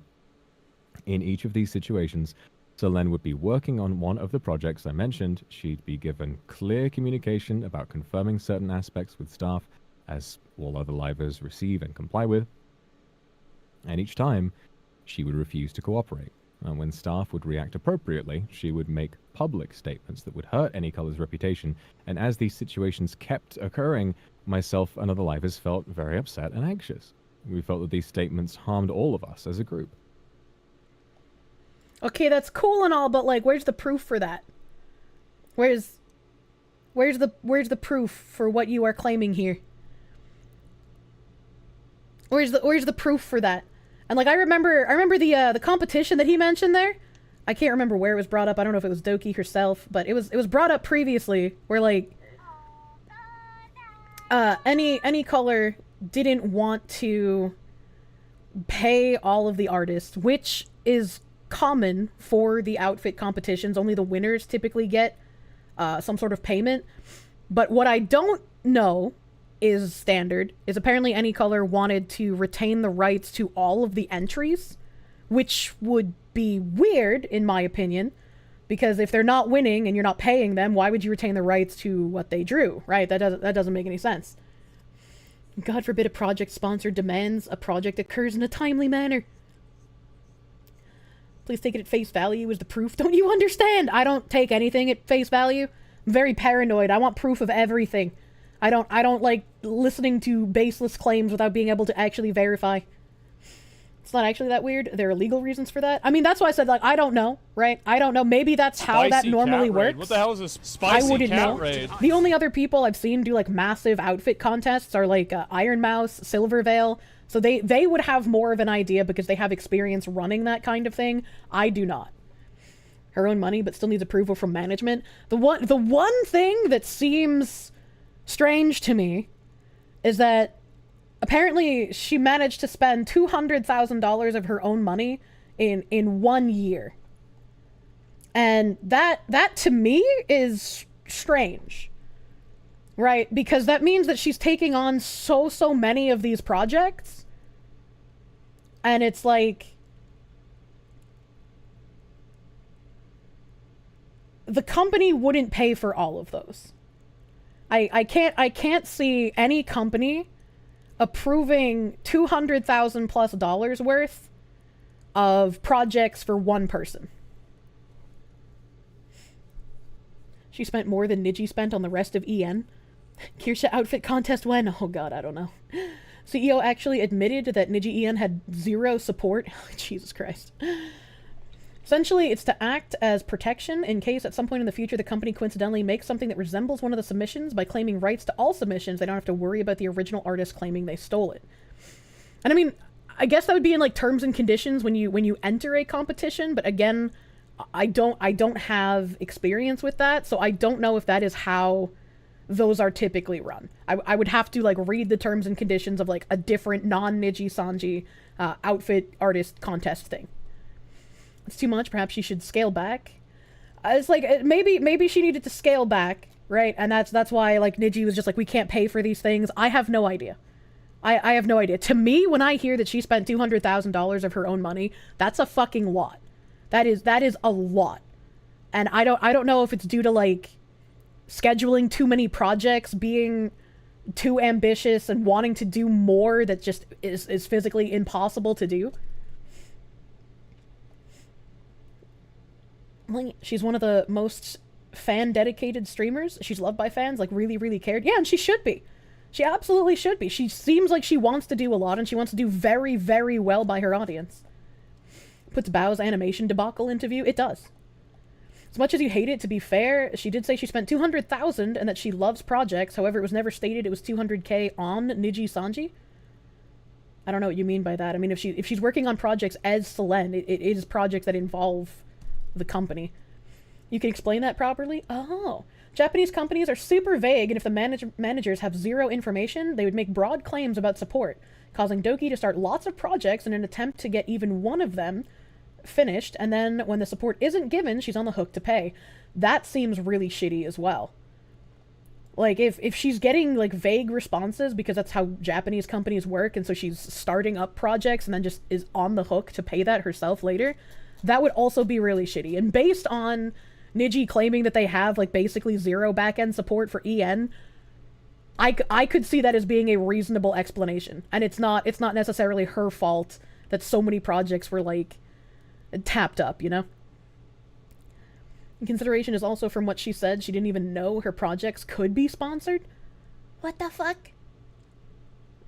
In each of these situations, Selene would be working on one of the projects I mentioned. She'd be given clear communication about confirming certain aspects with staff, as all other livers receive and comply with, and each time, she would refuse to cooperate. And when staff would react appropriately, she would make public statements that would hurt any color's reputation, and as these situations kept occurring, myself and other livers felt very upset and anxious. We felt that these statements harmed all of us as a group. Okay, that's cool and all, but like, where's the proof for that? Where's the proof for what you are claiming here? Where's the proof for that? And like, I remember the competition that he mentioned there. I can't remember where it was brought up. I don't know if it was Doki herself, but it was brought up previously where like any color didn't want to pay all of the artists, which is common for the outfit competitions. Only the winners typically get some sort of payment. But what I don't know is standard is apparently any color wanted to retain the rights to all of the entries, which would be weird in my opinion, because if they're not winning and you're not paying them, why would you retain the rights to what they drew, right? That doesn't make any sense. God forbid a project sponsor demands a project occurs in a timely manner. Please take it at face value as the proof. Don't you understand? I don't take anything at face value. I'm very paranoid. I want proof of everything. I don't like listening to baseless claims without being able to actually verify. It's not actually that weird. There are legal reasons for that. I mean, that's why I said, like, I don't know, right? I don't know. Maybe that's how that normally works. What the hell is a spicy I wouldn't cat know. raid? The only other people I've seen do, like, massive outfit contests are, like, Iron Mouse, Silver Veil. So they would have more of an idea because they have experience running that kind of thing. I do not. Her own money, but still needs approval from management. The one thing that seems strange to me is that apparently she managed to spend $200,000 of her own money in 1 year. And that to me is strange. Right? Because that means that she's taking on so many of these projects. And it's like the company wouldn't pay for all of those. I can't see any company approving $200,000+ worth of projects for one person. She spent more than Niji spent on the rest of EN. Kirsche outfit contest when? Oh god, I don't know. CEO actually admitted that Niji EN had zero support. Jesus Christ. Essentially, it's to act as protection in case at some point in the future the company coincidentally makes something that resembles one of the submissions. By claiming rights to all submissions, they don't have to worry about the original artist claiming they stole it. And I mean, I guess that would be in like terms and conditions when you enter a competition, but again, I don't have experience with that, so I don't know if that is how those are typically run. I would have to like read the terms and conditions of like a different non-Niji Sanji outfit artist contest thing. It's too much. Perhaps she should scale back. It's like maybe she needed to scale back, right? And that's why like Niji was just like, we can't pay for these things. I have no idea. I have no idea. To me, when I hear that she spent $200,000 of her own money, that's a fucking lot. That is a lot. And I don't know if it's due to like scheduling too many projects, being too ambitious and wanting to do more that just is physically impossible to do. Like, she's one of the most fan-dedicated streamers. She's loved by fans, like really, really cared. Yeah, and she should be. She absolutely should be. She seems like she wants to do a lot, and she wants to do very, very well by her audience. Puts Bao's animation debacle into view. It does. As much as you hate it, to be fair, she did say she spent $200,000 and that she loves projects. However, it was never stated it was $200K on Niji Sanji. I don't know what you mean by that. I mean, if she's working on projects as Selene, it is projects that involve the company. You can explain that properly? Oh. Japanese companies are super vague, and if the managers have zero information, they would make broad claims about support, causing Doki to start lots of projects in an attempt to get even one of them finished, and then when the support isn't given, she's on the hook to pay. That seems really shitty as well. Like, if she's getting, like, vague responses because that's how Japanese companies work, and so she's starting up projects and then just is on the hook to pay that herself later, that would also be really shitty. And based on Niji claiming that they have, like, basically zero back-end support for EN, I could see that as being a reasonable explanation. And it's not necessarily her fault that so many projects were, like, tapped up, you know? Consideration is also from what she said, she didn't even know her projects could be sponsored. What the fuck?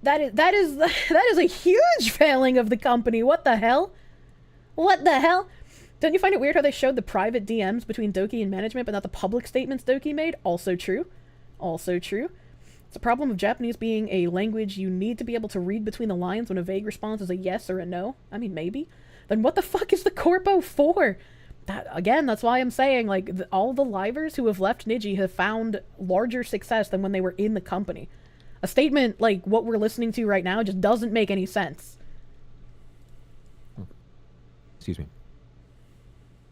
That is a huge failing of the company. What the hell? What the hell? Don't you find it weird how they showed the private DMs between Doki and management, but not the public statements Doki made? Also true. Also true. It's a problem of Japanese being a language you need to be able to read between the lines when a vague response is a yes or a no. I mean, maybe. Then what the fuck is the corpo for? Again, that's why I'm saying, like, all the livers who have left Niji have found larger success than when they were in the company. A statement like what we're listening to right now just doesn't make any sense. Excuse me.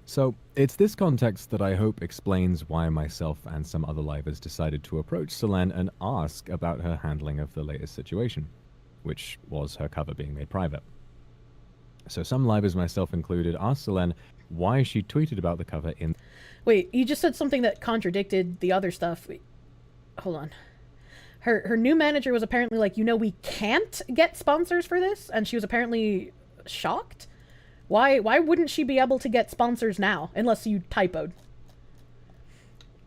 So, it's this context that I hope explains why myself and some other livers decided to approach Selene and ask about her handling of the latest situation, which was her cover being made private. So some livers, myself included, asked Selene why she tweeted about the cover in... Wait, you just said something that contradicted the other stuff. Wait, hold on. Her new manager was apparently like, you know, we can't get sponsors for this, and she was apparently shocked? Why wouldn't she be able to get sponsors now, unless you typoed?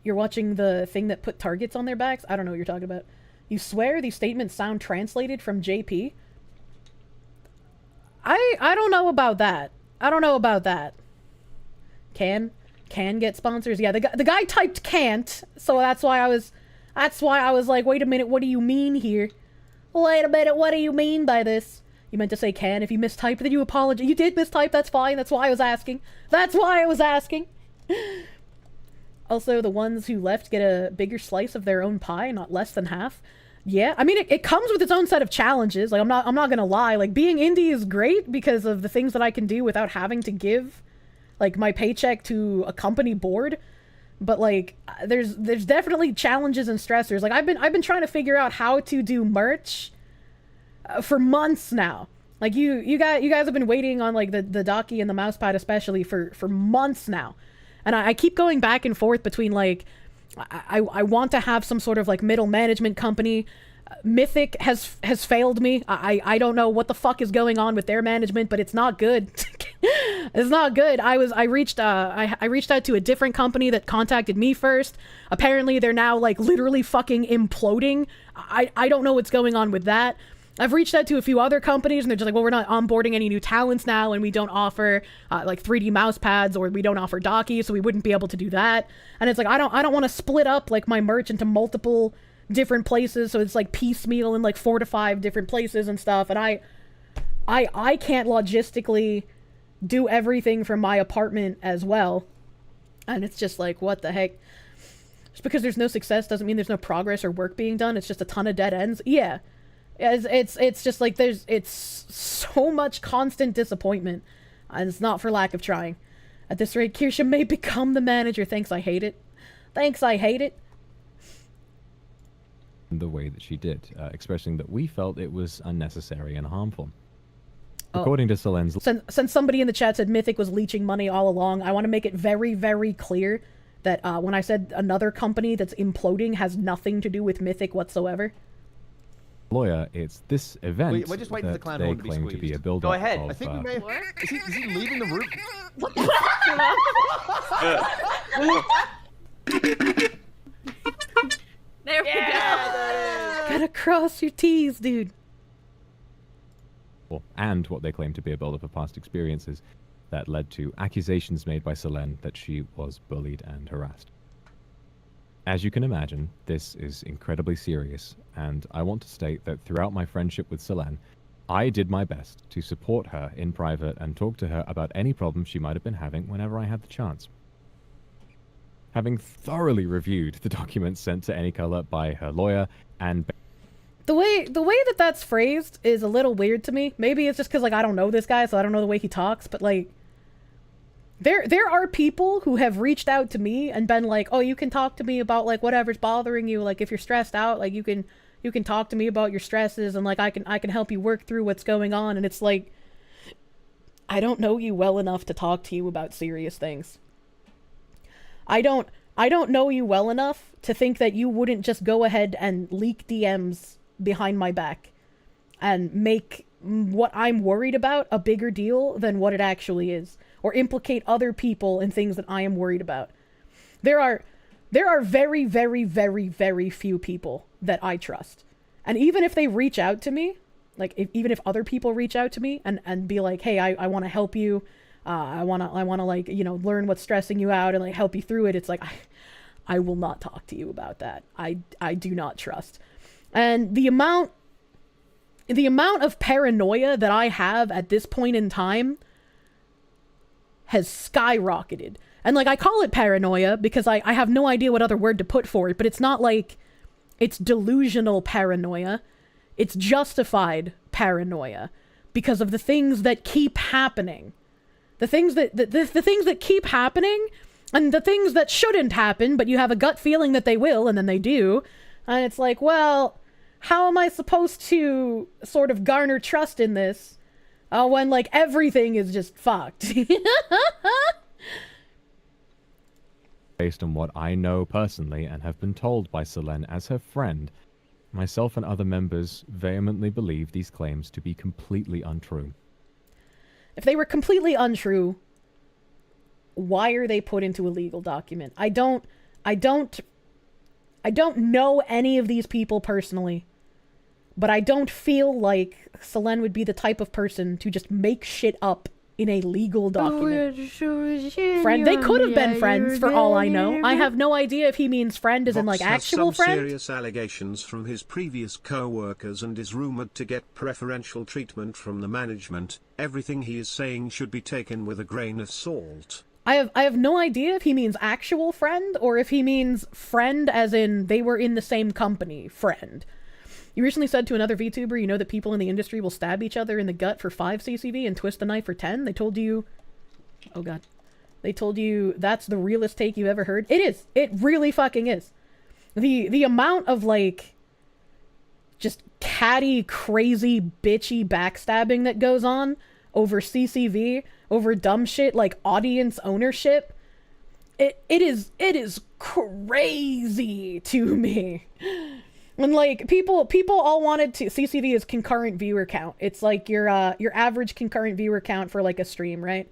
You're watching the thing that put targets on their backs? I don't know what you're talking about. You swear these statements sound translated from JP? I don't know about that. I don't know about that. Can get sponsors? Yeah, the guy typed can't, so that's why I was like, wait a minute, what do you mean here? Wait a minute, what do you mean by this? You meant to say can. If you mistyped, then you apologize. You did mistype, that's fine. That's why I was asking. That's why I was asking. Also, the ones who left get a bigger slice of their own pie, not less than half. Yeah, I mean, it comes with its own set of challenges. Like, I'm not gonna lie. Like, being indie is great because of the things that I can do without having to give, like, my paycheck to a company board. But, like, there's definitely challenges and stressors. Like, I've been trying to figure out how to do merch for months now. Like, you guys have been waiting on, like, the Daki and the mousepad especially for months now. And I keep going back and forth between, like, I want to have some sort of, like, middle management company. Mythic has failed me. I don't know what the fuck is going on with their management, but it's not good. It's not good. I reached out to a different company that contacted me first. Apparently they're now, like, literally fucking imploding. I don't know what's going on with that. I've reached out to a few other companies and they're just like, well, we're not onboarding any new talents now, and we don't offer like 3D mouse pads, or we don't offer Daki, so we wouldn't be able to do that. And it's like, I don't want to split up, like, my merch into multiple different places, so it's like piecemeal in like 4 to 5 different places and stuff. And I can't logistically do everything from my apartment as well. And it's just like, what the heck? Just because there's no success doesn't mean there's no progress or work being done. It's just a ton of dead ends. Yeah. It's just like it's so much constant disappointment, and it's not for lack of trying. At this rate, Kirsche may become the manager. Thanks, I hate it. Thanks, I hate it. The way that she did, expressing that we felt it was unnecessary and harmful. Oh. According to Solenne's... Since somebody in the chat said Mythic was leeching money all along, I want to make it very, very clear that when I said another company that's imploding has nothing to do with Mythic whatsoever. Lawyer, it's this event We're just waiting for the clown they horn to be claim squeezed. to be a build-up Go ahead. of, I think we may. Is he leaving the room? What There we go. Gotta cross your T's, dude. And what they claim to be a build-up of past experiences that led to accusations made by Solenne that she was bullied and harassed. As you can imagine, this is incredibly serious, and I want to state that throughout my friendship with Solenne, I did my best to support her in private and talk to her about any problems she might have been having whenever I had the chance. Having thoroughly reviewed the documents sent to Anycolor by her lawyer and... The way that that's phrased is a little weird to me. Maybe it's just because, like, I don't know this guy, so I don't know the way he talks, but, like... There are people who have reached out to me and been like, oh, you can talk to me about, like, whatever's bothering you. Like, if you're stressed out, like, you can talk to me about your stresses, and, like, I can help you work through what's going on. And it's like, I don't know you well enough to talk to you about serious things. I don't know you well enough to think that you wouldn't just go ahead and leak DMs behind my back and make what I'm worried about a bigger deal than what it actually is, or implicate other people in things that I am worried about. There are very, very, very, very few people that I trust. And even if they reach out to me, like, even if other people reach out to me and be like, hey, I want to help you, I want to like, you know, learn what's stressing you out and, like, help you through it, it's like, I will not talk to you about that. I do not trust. And the amount of paranoia that I have at this point in time has skyrocketed. And, like, I call it paranoia because I have no idea what other word to put for it, but it's not like it's delusional paranoia. It's justified paranoia because of the things that keep happening. The things that the things that keep happening and the things that shouldn't happen, but you have a gut feeling that they will, and then they do. And it's like, well, how am I supposed to sort of garner trust in this when, like, everything is just fucked? Based on what I know personally and have been told by Solenne as her friend, myself and other members vehemently believe these claims to be completely untrue. If they were completely untrue, why are they put into a legal document? I don't know any of these people personally, but I don't feel like Solenne would be the type of person to just make shit up in a legal document. Friend, they could have been friends for all I know. I have no idea if he means friend as in, like, Vox has actual some friend. serious allegations from his previous co-workers and is rumored to get preferential treatment from the management. Everything he is saying should be taken with a grain of salt. I have no idea if he means actual friend or if he means friend as in they were in the same company, friend. You recently said to another VTuber, you know that people in the industry will stab each other in the gut for 5 CCV and twist the knife for 10? They told you... Oh god. They told you that's the realest take you've ever heard? It is. It really fucking is. The amount of, like, just catty, crazy, bitchy backstabbing that goes on over CCV, over dumb shit like audience ownership, it is crazy to me. And, like, people all wanted to... CCV is concurrent viewer count. It's like your average concurrent viewer count for, like, a stream, right?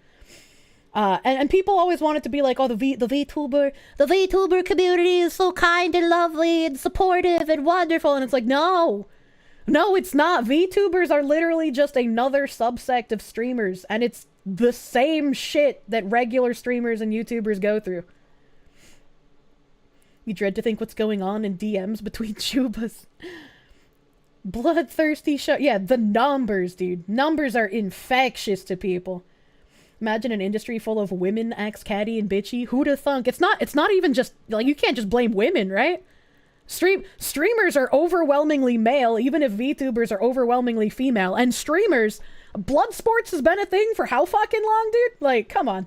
And people always wanted to be like, oh, the VTuber community is so kind and lovely and supportive and wonderful. And it's like, no, it's not. VTubers are literally just another subsect of streamers. And it's the same shit that regular streamers and YouTubers go through. You dread to think what's going on in DMs between Chubas. Bloodthirsty show. Yeah, the numbers, dude. Numbers are infectious to people. Imagine an industry full of women axe catty and bitchy. Who'da thunk? It's not even just, like, you can't just blame women, right? Streamers are overwhelmingly male, even if VTubers are overwhelmingly female. And streamers, blood sports has been a thing for how fucking long, dude? Like, come on.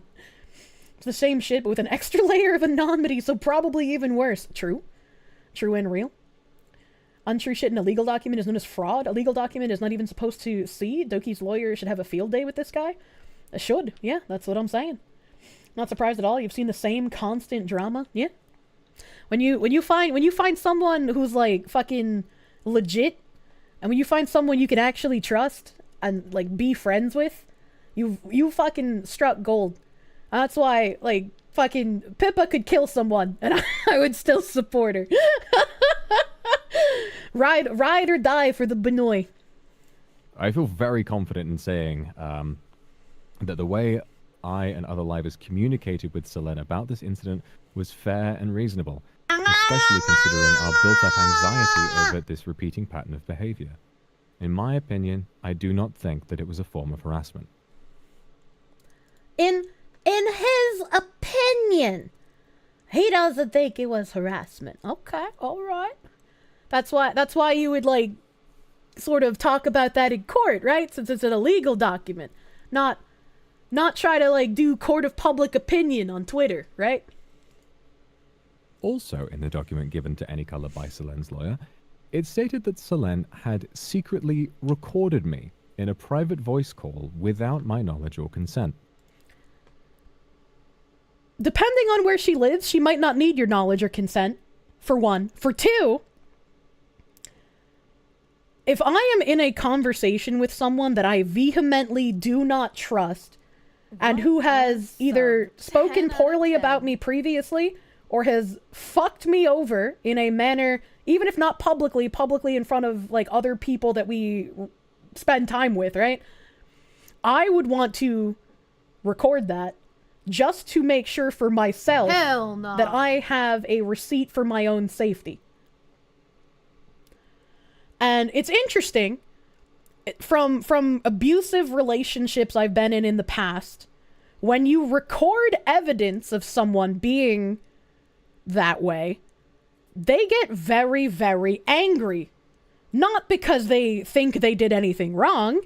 It's the same shit, but with an extra layer of anonymity, so probably even worse. True. True and real. Untrue shit in a legal document is known as fraud. A legal document is not even supposed to see. Doki's lawyer should have a field day with this guy. Should. Yeah, that's what I'm saying. Not surprised at all. You've seen the same constant drama. Yeah. When you find someone who's like fucking legit, and when you find someone you can actually trust and like be friends with, you fucking struck gold. That's why like fucking Pippa could kill someone and I would still support her. Ride or die for the Benoy. I feel very confident in saying that the way I and other livers communicated with Selene about this incident was fair and reasonable, especially considering our built-up anxiety over this repeating pattern of behavior. In my opinion, I do not think that it was a form of harassment. In his opinion, he doesn't think it was harassment. Okay, all right. That's why you would like sort of talk about that in court, right? Since it's an illegal document, not try to like do court of public opinion on Twitter, right? Also, in the document given to Any Color by Selene's lawyer, it stated that Selene had secretly recorded me in a private voice call without my knowledge or consent. Depending on where she lives, she might not need your knowledge or consent, for one. For two, if I am in a conversation with someone that I vehemently do not trust, and who has either spoken poorly about me previously, or has fucked me over in a manner, even if not publicly in front of like other people that we spend time with, right? I would want to record that just to make sure for myself that I have a receipt for my own safety. And it's interesting, from abusive relationships I've been in the past, when you record evidence of someone being that way, they get very, very angry. Not because they think they did anything wrong,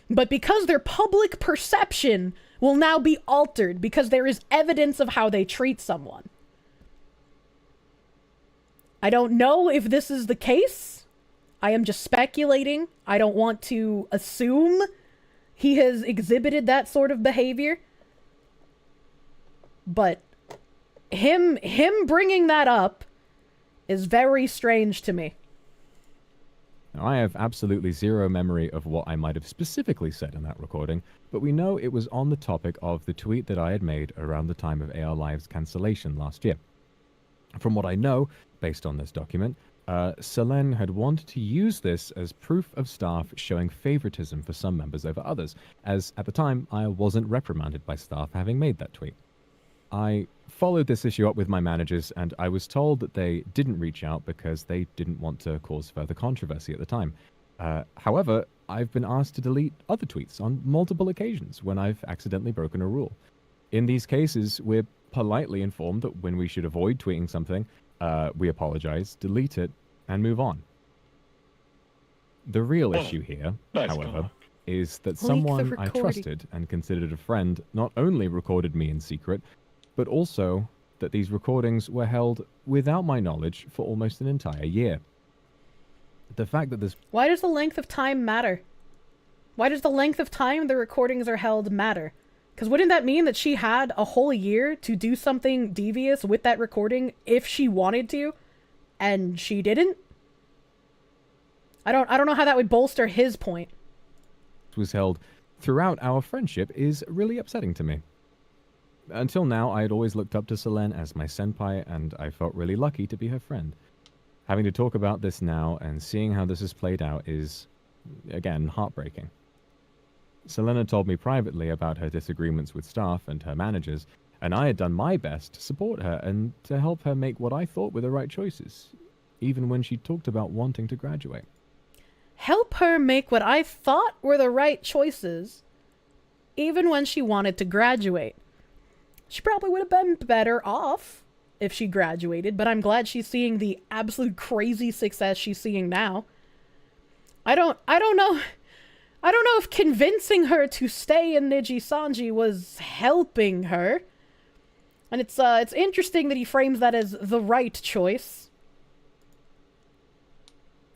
but because their public perception will now be altered because there is evidence of how they treat someone. I don't know if this is the case. I am just speculating. I don't want to assume he has exhibited that sort of behavior. But him bringing that up is very strange to me. Now, I have absolutely zero memory of what I might have specifically said in that recording, but we know it was on the topic of the tweet that I had made around the time of AR Live's cancellation last year. From what I know, based on this document, Selene had wanted to use this as proof of staff showing favoritism for some members over others, as at the time I wasn't reprimanded by staff having made that tweet. I followed this issue up with my managers, and I was told that they didn't reach out because they didn't want to cause further controversy at the time. However, I've been asked to delete other tweets on multiple occasions when I've accidentally broken a rule. In these cases, we're politely informed that when we should avoid tweeting something, we apologize, delete it, and move on. The real issue here, however, is that someone I trusted and considered a friend not only recorded me in secret, but also that these recordings were held without my knowledge for almost an entire year. The fact that this... Why does the length of time matter? Why does the length of time the recordings are held matter? Because wouldn't that mean that she had a whole year to do something devious with that recording if she wanted to, and she didn't? I don't know how that would bolster his point. Was held throughout our friendship is really upsetting to me. Until now, I had always looked up to Selene as my senpai, and I felt really lucky to be her friend. Having to talk about this now and seeing how this has played out is, again, heartbreaking. Selene told me privately about her disagreements with staff and her managers, and I had done my best to support her and to help her make what I thought were the right choices, even when she talked about wanting to graduate. Help her make what I thought were the right choices, even when she wanted to graduate. She probably would have been better off if she graduated, but I'm glad she's seeing the absolute crazy success she's seeing now. I don't know if convincing her to stay in Nijisanji was helping her, And it's interesting that he frames that as the right choice.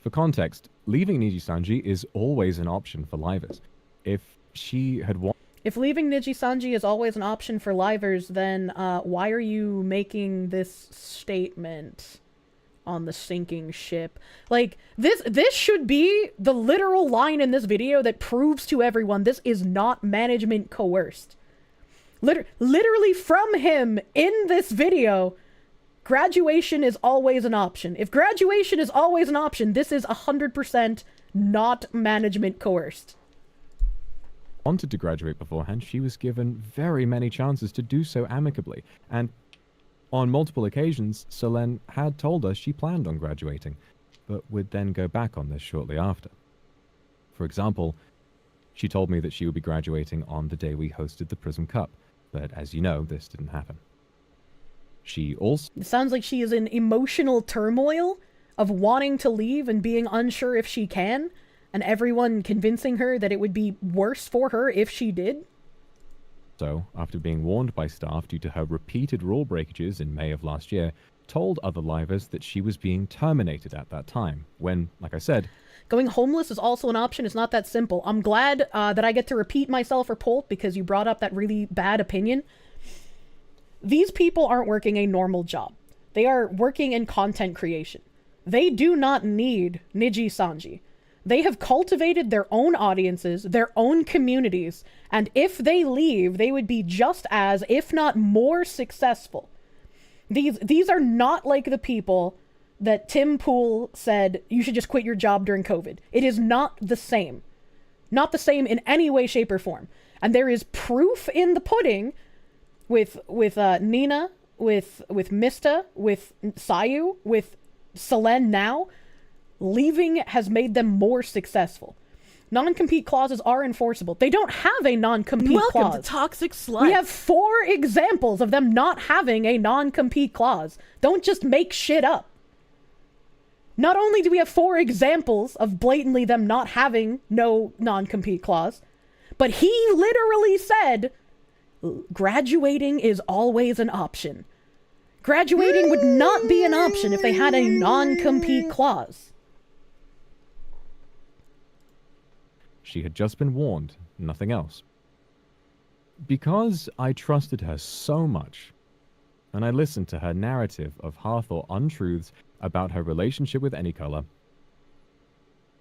For context, leaving Niji-Sanji is always an option for livers. If she had wanted... If leaving Niji-Sanji is always an option for livers, then why are you making this statement on the sinking ship? Like, this should be the literal line in this video that proves to everyone this is not management coerced. Literally from him in this video, graduation is always an option. If graduation is always an option, this is 100% not management coerced. Wanted to graduate beforehand, she was given very many chances to do so amicably, and on multiple occasions, Selene had told us she planned on graduating, but would then go back on this shortly after. For example, she told me that she would be graduating on the day we hosted the Prism Cup, but as you know, this didn't happen. She also... It sounds like she is in emotional turmoil of wanting to leave and being unsure if she can, and everyone convincing her that it would be worse for her if she did. So, after being warned by staff due to her repeated rule breakages in May of last year, told other livers that she was being terminated at that time, when, like I said... Going homeless is also an option. It's not that simple. I'm glad that I get to repeat myself for Polt because you brought up that really bad opinion. These people aren't working a normal job. They are working in content creation. They do not need Niji-Sanji. They have cultivated their own audiences, their own communities, and if they leave, they would be just as, if not more, successful. These are not like the people that Tim Pool said, you should just quit your job during COVID. It is not the same. Not the same in any way, shape, or form. And there is proof in the pudding with Nina, with Mista, with Sayu, with Selene now. Leaving has made them more successful. Non-compete clauses are enforceable. They don't have a non-compete clause. Welcome to Toxic Slut. We have 4 examples of them not having a non-compete clause. Don't just make shit up. Not only do we have 4 examples of blatantly them not having no non-compete clause, but he literally said, graduating is always an option. Graduating would not be an option if they had a non-compete clause. She had just been warned, nothing else. Because I trusted her so much, and I listened to her narrative of half-thought untruths about her relationship with Anycolor,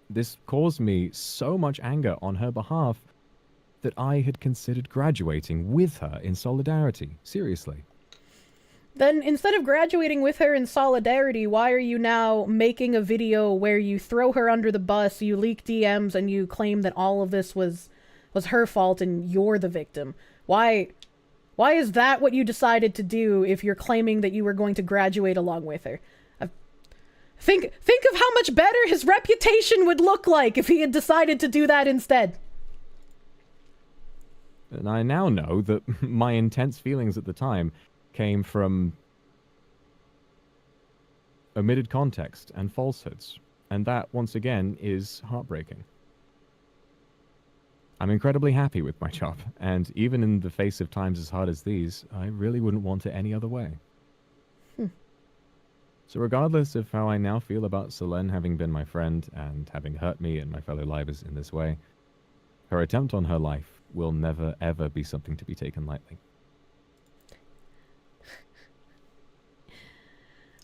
this caused me so much anger on her behalf that I had considered graduating with her in solidarity. Seriously. Then instead of graduating with her in solidarity, why are you now making a video where you throw her under the bus, you leak DMs, and you claim that all of this was her fault and you're the victim? Why is that what you decided to do if you're claiming that you were going to graduate along with her? Think of how much better his reputation would look like if he had decided to do that instead. And I now know that my intense feelings at the time came from omitted context and falsehoods, and that, once again, is heartbreaking. I'm incredibly happy with my job, and even in the face of times as hard as these, I really wouldn't want it any other way. So regardless of how I now feel about Selene having been my friend and having hurt me and my fellow livers in this way, her attempt on her life will never ever be something to be taken lightly.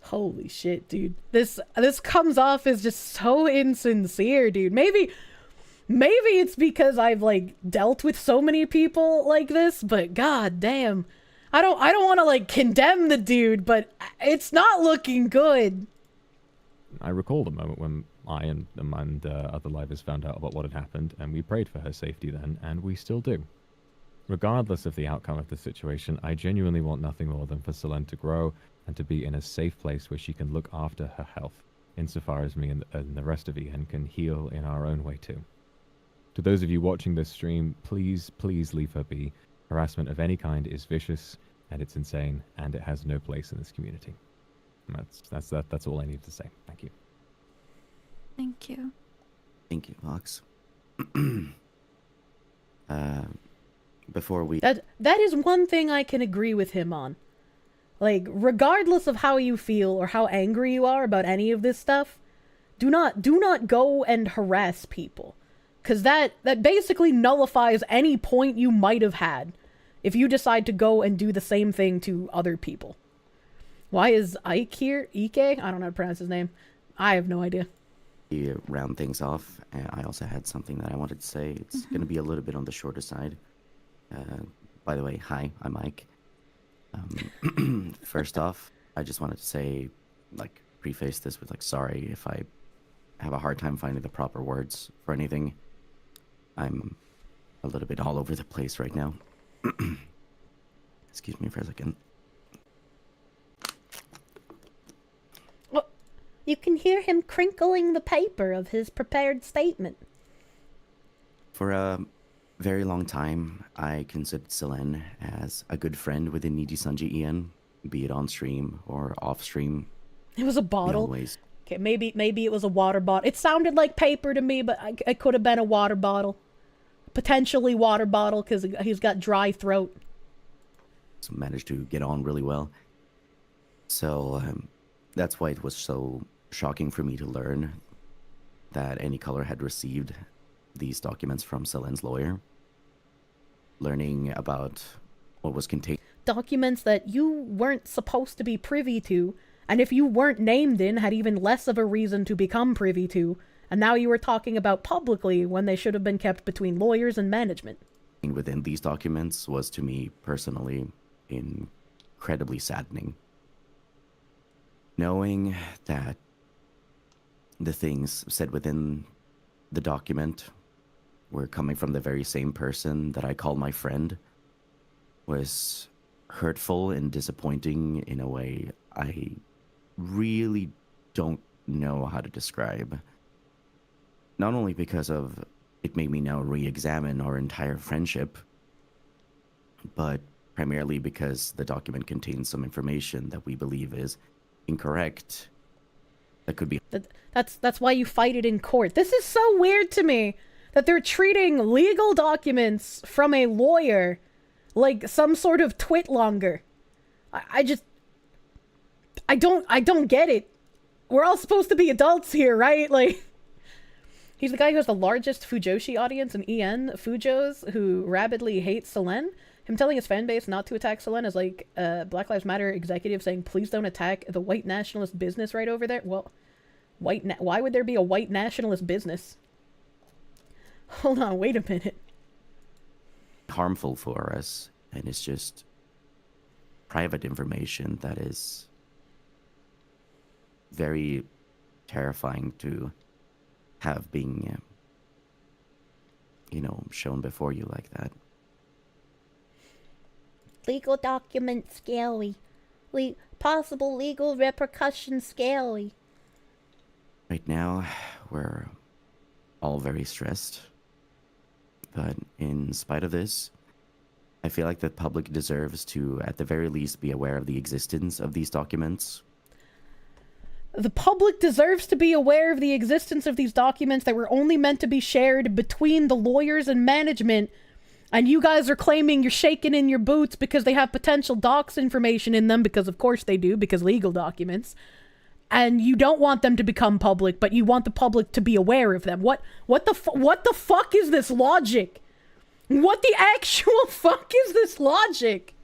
Holy shit, dude. This comes off as just so insincere, dude. Maybe it's because I've, like, dealt with so many people like this, but god damn. I don't want to, like, condemn the dude, but it's not looking good. I recall the moment when I and other livers found out about what had happened, and we prayed for her safety then, and we still do. Regardless of the outcome of the situation, I genuinely want nothing more than for Selene to grow and to be in a safe place where she can look after her health, insofar as me and the rest of EN can heal in our own way too. To those of you watching this stream, please leave her be. Harassment of any kind is vicious, and it's insane, and it has no place in this community. That's all I need to say. Thank you. Thank you. Thank you, Vox. Before we... That is one thing I can agree with him on. Like, regardless of how you feel or how angry you are about any of this stuff, do not go and harass people. Because that basically nullifies any point you might have had if you decide to go and do the same thing to other people. Why is Ike here? Ike? I don't know how to pronounce his name. I have no idea. To round things off, I also had something that I wanted to say. It's going to be a little bit on the shorter side. By the way, hi, I'm Mike. First off, I just wanted to say, like, preface this with, like, sorry if I have a hard time finding the proper words for anything. I'm a little bit all over the place right now. Excuse me for a second. Well, you can hear him crinkling the paper of his prepared statement. For a very long time, I considered Selene as a good friend within Niji Sanji En, be it on stream or off stream. It was a bottle. Always. Okay, maybe it was a water bottle. It sounded like paper to me, but it could have been a water bottle. Potentially water bottle, because he's got dry throat. Managed to get on really well. So that's why it was so shocking for me to learn that Any Color had received these documents from Selene's lawyer. Learning about what was contained. Documents that you weren't supposed to be privy to, and if you weren't named in, had even less of a reason to become privy to, and now you were talking about publicly when they should have been kept between lawyers and management. Within these documents was, to me personally, incredibly saddening. Knowing that the things said within the document were coming from the very same person that I call my friend was hurtful and disappointing in a way I really don't know how to describe. Not only because of it made me now re-examine our entire friendship, but primarily because the document contains some information that we believe is incorrect. That could be... That's why you fight it in court. This is so weird to me that they're treating legal documents from a lawyer like some sort of twitlonger. I don't get it. We're all supposed to be adults here, right? Like, he's the guy who has the largest Fujoshi audience in EN, Fujos, who rabidly hates Selene. Him telling his fan base not to attack Selene is like Black Lives Matter executive saying, please don't attack the white nationalist business right over there. Well, why would there be a white nationalist business? Hold on, wait a minute. Harmful for us, and it's just private information that is very terrifying to have being, shown before you like that. Legal documents scary. Possible legal repercussions scary. Right now, we're all very stressed. But in spite of this, I feel like the public deserves to, at the very least, be aware of the existence of these documents. The public deserves to be aware of the existence of these documents that were only meant to be shared between the lawyers and management, and you guys are claiming you're shaking in your boots because they have potential docs information in them, because of course they do, because legal documents, and you don't want them to become public, but you want the public to be aware of them. What the fuck is this logic? What the actual fuck is this logic?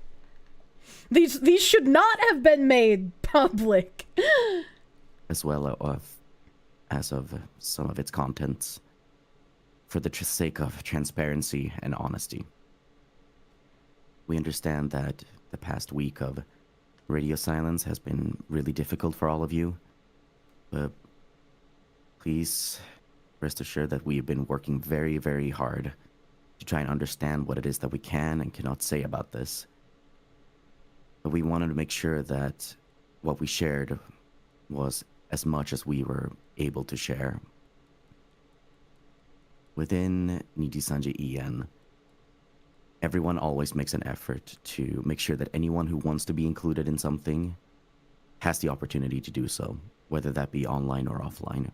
These should not have been made public. As well as of some of its contents, for the sake of transparency and honesty. We understand that the past week of radio silence has been really difficult for all of you, but please rest assured that we have been working very, very hard to try and understand what it is that we can and cannot say about this. But we wanted to make sure that what we shared was as much as we were able to share. Within Niji Sanji En, everyone always makes an effort to make sure that anyone who wants to be included in something has the opportunity to do so, whether that be online or offline.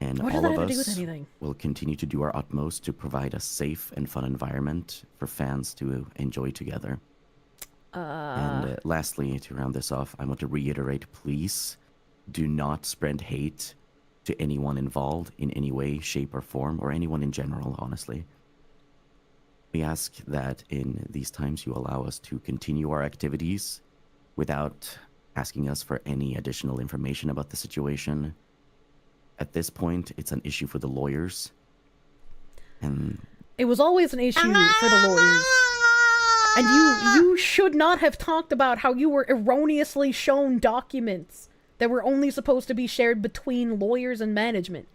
And What does all that of have to do us with anything? will continue to do our utmost to provide a safe and fun environment for fans to enjoy together. And lastly, to round this off, I want to reiterate, please do not spread hate to anyone involved in any way, shape, or form, or anyone in general, honestly. We ask that in these times you allow us to continue our activities without asking us for any additional information about the situation. At this point, it's an issue for the lawyers. And it was always an issue for the lawyers. And you should not have talked about how you were erroneously shown documents that were only supposed to be shared between lawyers and management.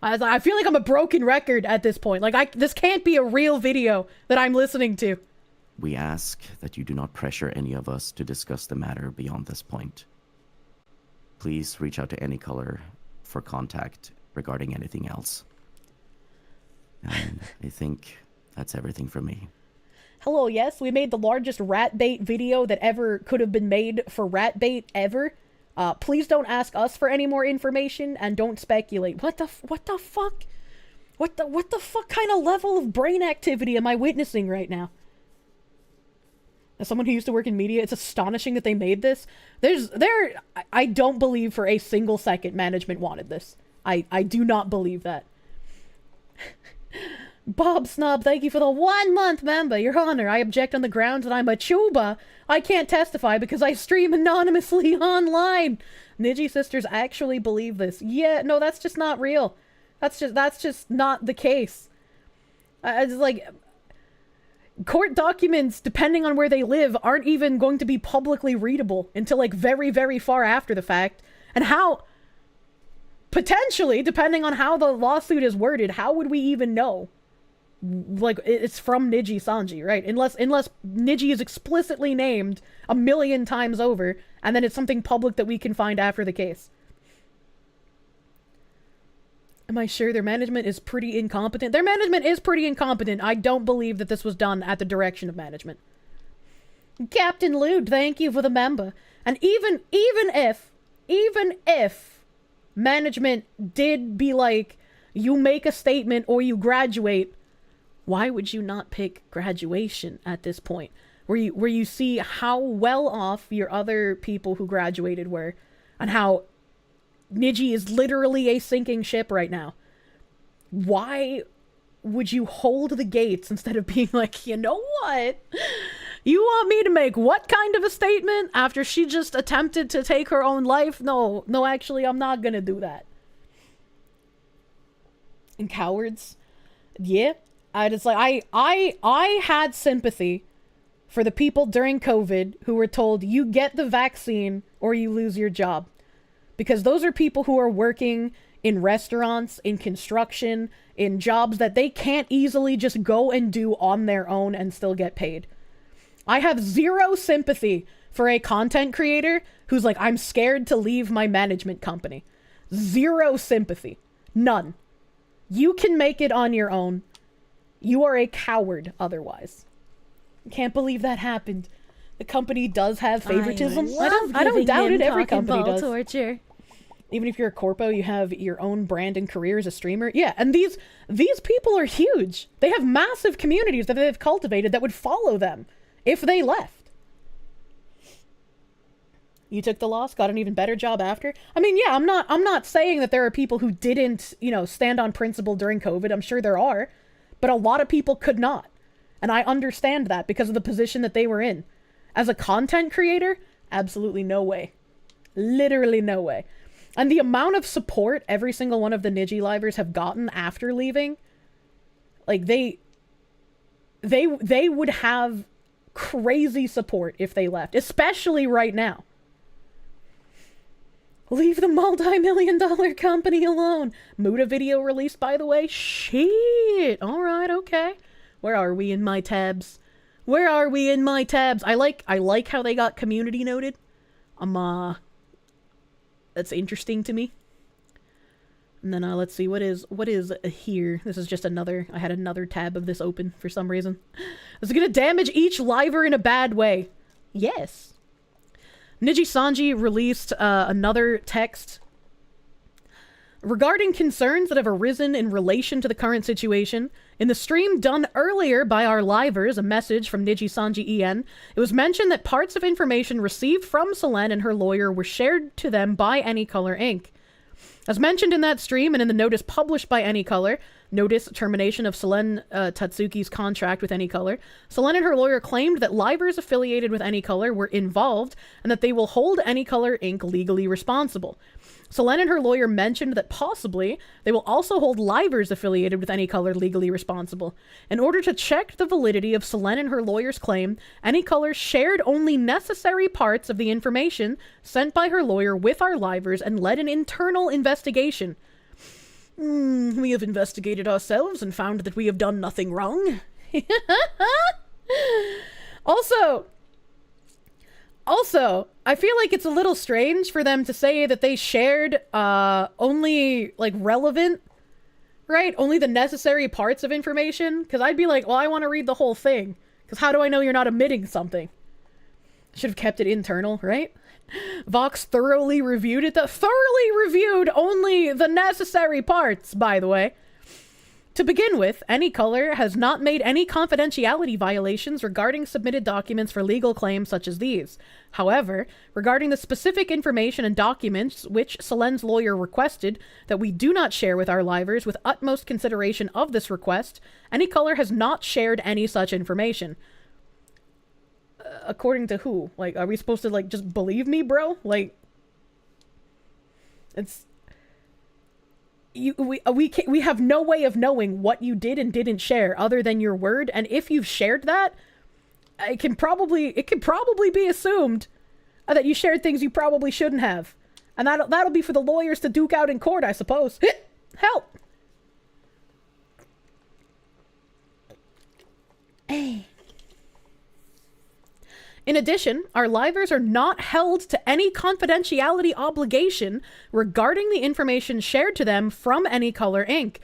I feel like I'm a broken record at this point. Like, this can't be a real video that I'm listening to. We ask that you do not pressure any of us to discuss the matter beyond this point. Please reach out to any color for contact regarding anything else. And I think that's everything from me. Hello, yes, we made the largest rat bait video that ever could have been made for rat bait ever. Please don't ask us for any more information and don't speculate. What the fuck? What the fuck kind of level of brain activity am I witnessing right now? As someone who used to work in media, it's astonishing that they made this. I don't believe for a single second management wanted this. I do not believe that. Bob Snob, thank you for the 1 month member. Your Honor, I object on the grounds that I'm a chuba. I can't testify because I stream anonymously online. Niji sisters actually believe this. Yeah, no, that's just not real. That's just not the case. It's like, court documents, depending on where they live, aren't even going to be publicly readable until like very, very far after the fact. And how, potentially, depending on how the lawsuit is worded, how would we even know? Like, it's from Niji Sanji, right? Unless Niji is explicitly named 1,000,000 times over, and then it's something public that we can find after the case. Am I sure their management is pretty incompetent? Their management is pretty incompetent. I don't believe that this was done at the direction of management. Captain Lude, thank you for the member. And even if management did be like, you make a statement or you graduate, why would you not pick graduation at this point? Where you see how well off your other people who graduated were, and how Niji is literally a sinking ship right now. Why would you hold the gates instead of being like, you know what? You want me to make what kind of a statement after she just attempted to take her own life? No, actually, I'm not gonna do that. And cowards? Yeah. I had sympathy for the people during COVID who were told, you get the vaccine or you lose your job. Because those are people who are working in restaurants, in construction, in jobs that they can't easily just go and do on their own and still get paid. I have zero sympathy for a content creator who's like, I'm scared to leave my management company. Zero sympathy. None. You can make it on your own. You are a coward otherwise. Can't believe that happened. The company does have favoritism. I don't doubt it. Every company does. Torture. Even if you're a corpo, you have your own brand and career as a streamer. Yeah, and these people are huge. They have massive communities that they've cultivated that would follow them if they left. You took the loss, got an even better job after. I mean, yeah, I'm not saying that there are people who didn't, stand on principle during COVID. I'm sure there are. But a lot of people could not. And I understand that because of the position that they were in. As a content creator, absolutely no way. Literally no way. And the amount of support every single one of the Niji livers have gotten after leaving, like they would have crazy support if they left, especially right now. Leave the multi-million-dollar company alone. Muda video released, by the way. Shit. All right, okay. Where are we in my tabs? Where are we in my tabs? I like how they got community noted. That's interesting to me. And then let's see, what is here? This is just another. I had another tab of this open for some reason. Is it gonna damage each liver in a bad way? Yes. Niji Sanji released another text Regarding concerns that have arisen in relation to the current situation, in the stream done earlier by our livers, a message from Niji Sanji En, it was mentioned that parts of information received from Selene and her lawyer were shared to them by Anycolor Inc. As mentioned in that stream and in the notice published by Anycolor, notice termination of Selene Tatsuki's contract with Anycolor, Selene and her lawyer claimed that livers affiliated with Anycolor were involved and that they will hold Anycolor Inc. legally responsible. Selene and her lawyer mentioned that possibly they will also hold livers affiliated with Anycolor legally responsible. In order to check the validity of Selene and her lawyer's claim, Anycolor shared only necessary parts of the information sent by her lawyer with our livers and led an internal investigation. We have investigated ourselves and found that we have done nothing wrong. Also, I feel like it's a little strange for them to say that they shared only, like, relevant, right? Only the necessary parts of information. Because I'd be like, well, I want to read the whole thing. Because how do I know you're not omitting something? Should have kept it internal, right? Vox thoroughly reviewed it. Thoroughly reviewed only the necessary parts, by the way. To begin with, Anycolor has not made any confidentiality violations regarding submitted documents for legal claims such as these. However, regarding the specific information and documents which Selene's lawyer requested that we do not share with our livers with utmost consideration of this request, Anycolor has not shared any such information. According to who? Like, are we supposed to, like, just believe me, bro? Like, it's... We have no way of knowing what you did and didn't share other than your word, and if you've shared that, it can probably be assumed that you shared things you probably shouldn't have, and that'll be for the lawyers to duke out in court, I suppose. Help. Hey. In addition, our livers are not held to any confidentiality obligation regarding the information shared to them from Anycolor Inc.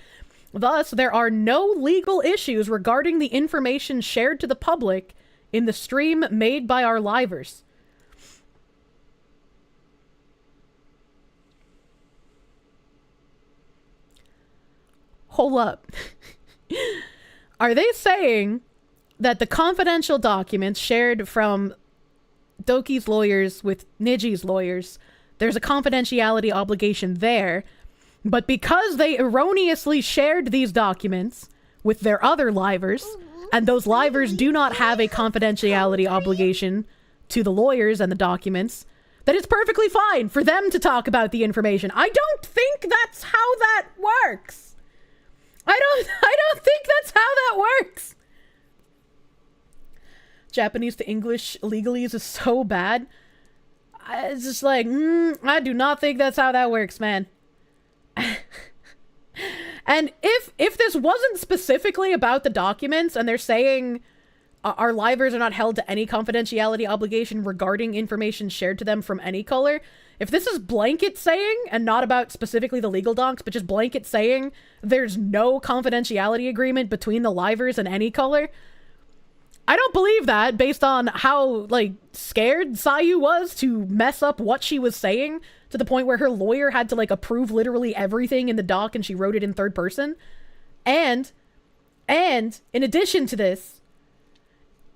Thus, there are no legal issues regarding the information shared to the public in the stream made by our livers. Hold up. Are they saying that the confidential documents shared from Doki's lawyers with Niji's lawyers, there's a confidentiality obligation there, but because they erroneously shared these documents with their other livers, and those livers do not have a confidentiality obligation to the lawyers and the documents, that it's perfectly fine for them to talk about the information. I don't think that's how that works. I don't think that's how that works. Japanese to English legalese is so bad. It's just like, I do not think that's how that works, man. And if this wasn't specifically about the documents and they're saying our livers are not held to any confidentiality obligation regarding information shared to them from Anycolor, if this is blanket saying and not about specifically the legal docs, but just blanket saying there's no confidentiality agreement between the livers and Anycolor, I don't believe that based on how, like, scared Sayu was to mess up what she was saying to the point where her lawyer had to, like, approve literally everything in the doc and she wrote it in third person. And in addition to this,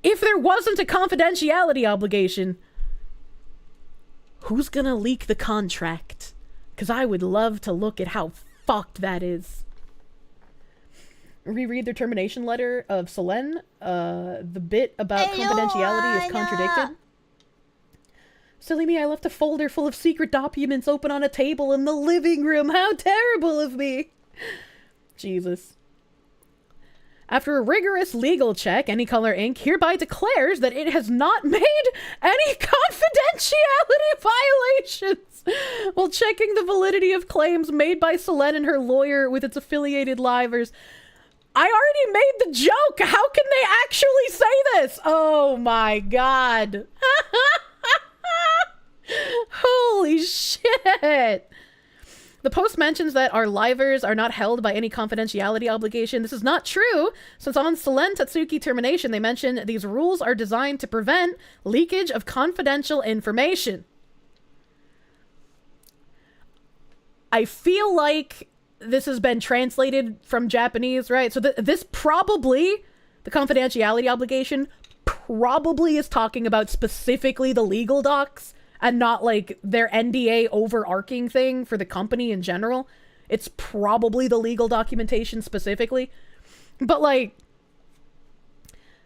if there wasn't a confidentiality obligation, who's gonna leak the contract? Because I would love to look at how fucked that is. Reread their termination letter of Selene. The bit about confidentiality is contradicted. Silly me, I left a folder full of secret documents open on a table in the living room. How terrible of me. Jesus. After a rigorous legal check, Anycolor Inc. hereby declares that it has not made any confidentiality violations while checking the validity of claims made by Selene and her lawyer with its affiliated livers. I already made the joke! How can they actually say this? Oh my god. Holy shit! The post mentions that our livers are not held by any confidentiality obligation. This is not true, since on Selene Tatsuki termination, they mention these rules are designed to prevent leakage of confidential information. I feel like this has been translated from Japanese, right? So this probably, the confidentiality obligation, probably is talking about specifically the legal docs and not like their NDA overarching thing for the company in general. It's probably the legal documentation specifically. But like,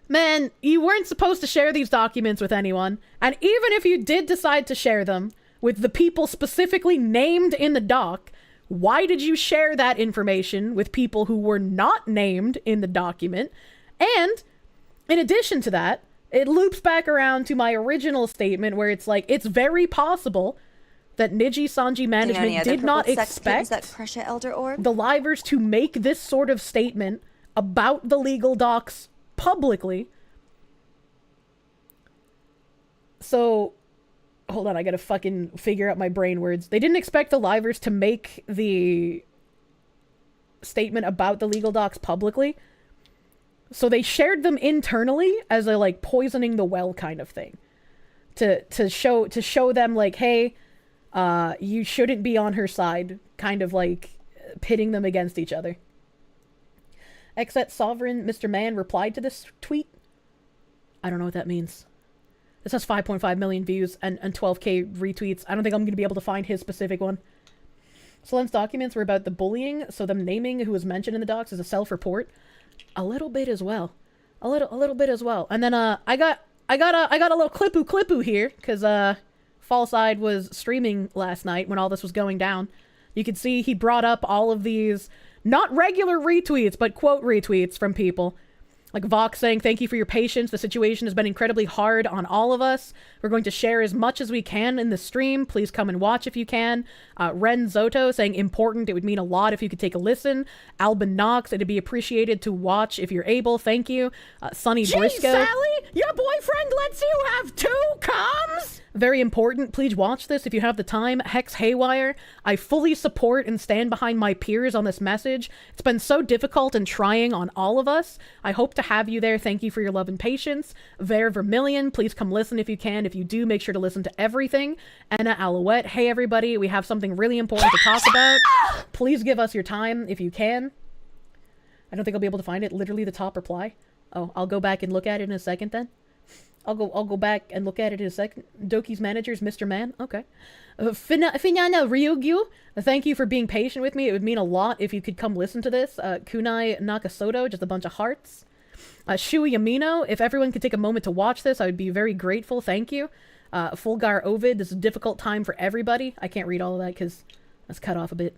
man, you weren't supposed to share these documents with anyone. And even if you did decide to share them with the people specifically named in the doc, why did you share that information with people who were not named in the document? And in addition to that, it loops back around to my original statement where it's like, it's very possible that Niji Sanji management did not expect the Livers to make this sort of statement about the legal docs publicly. So, hold on, I gotta fucking figure out my brain words. They didn't expect the Livers to make the statement about the legal docs publicly. So they shared them internally as a like poisoning the well kind of thing. To show them like, hey, you shouldn't be on her side, kind of like pitting them against each other. Exet Sovereign Mr. Man replied to this tweet. I don't know what that means. This has 5.5 million views and 12k retweets. I don't think I'm going to be able to find his specific one. Solen's documents were about the bullying, so them naming who was mentioned in the docs is a self-report. A little bit as well. A little bit as well. And then I got a little clipoo here, because False Eyed was streaming last night when all this was going down. You could see he brought up all of these not regular retweets, but quote retweets from people. Like Vox saying, thank you for your patience. The situation has been incredibly hard on all of us. We're going to share as much as we can in the stream. Please come and watch if you can. Ren Zoto saying, important. It would mean a lot if you could take a listen. Albin Knox, it'd be appreciated to watch if you're able. Thank you. Sunny Briscoe. Sally, your boyfriend lets you have 2 comms? Very important. Please watch this if you have the time. Hex Haywire. I fully support and stand behind my peers on this message. It's been so difficult and trying on all of us. I hope to have you there. Thank you for your love and patience. Ver Vermillion, please come listen if you can. If you do, make sure to listen to everything. Anna Alouette, hey everybody, we have something really important to talk about. Please give us your time if you can. I don't think I'll be able to find it. Literally the top reply. Oh, I'll go back and look at it in a second then. I'll go back and look at it in a second. Doki's manager's Mr. Man. Okay. Finana Ryugyu, thank you for being patient with me. It would mean a lot if you could come listen to this. Kunai Nakasoto, just a bunch of hearts. Shui Yamino, if everyone could take a moment to watch this, I would be very grateful. Thank you. Fulgar Ovid, this is a difficult time for everybody. I can't read all of that because that's cut off a bit.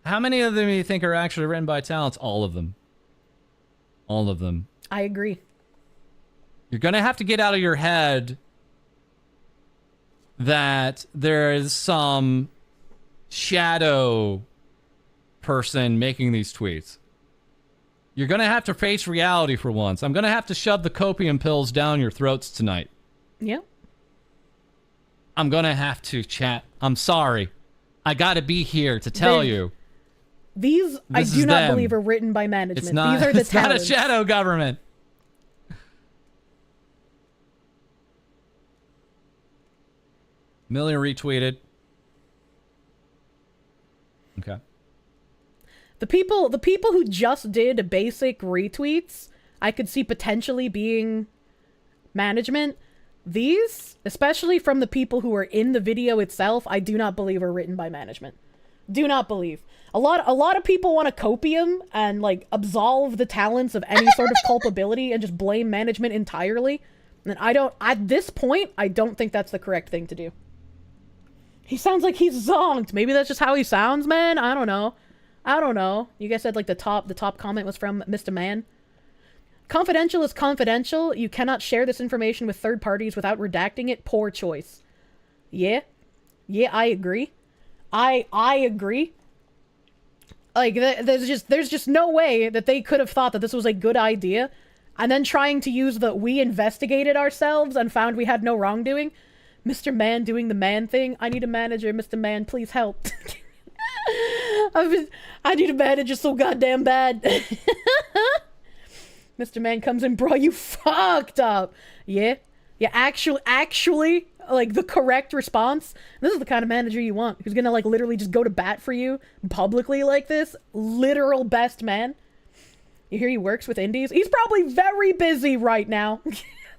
How many of them do you think are actually written by talents? All of them. All of them. I agree. You're going to have to get out of your head that there is some shadow person making these tweets. You're going to have to face reality for once. I'm going to have to shove the copium pills down your throats tonight. Yeah. I'm going to have to, chat. I'm sorry. I got to be here to tell you. These, I do not believe, are written by management. It's not, These are the it's talents. not a shadow government. Million retweeted. Okay. The people who just did basic retweets, I could see potentially being management. These, especially from the people who are in the video itself, I do not believe are written by management. Do not believe. A lot of people want to copium and like absolve the talents of any sort of culpability and just blame management entirely. And at this point, I don't think that's the correct thing to do. He sounds like he's zonked. Maybe that's just how he sounds, man. I don't know. You guys said like the top comment was from Mr. Man. Confidential is confidential. You cannot share this information with third parties without redacting it. Poor choice. Yeah, I agree. I agree. Like, there's just no way that they could have thought that this was a good idea, and then trying to use the we investigated ourselves and found we had no wrongdoing. Mr. Man doing the man thing. I need a manager, Mr. Man, please help. I need a manager so goddamn bad. Mr. Man comes in, bro, you fucked up. Yeah, actually, like the correct response. This is the kind of manager you want, who's gonna like literally just go to bat for you publicly like this. Literal best man. You hear he works with indies? He's probably very busy right now.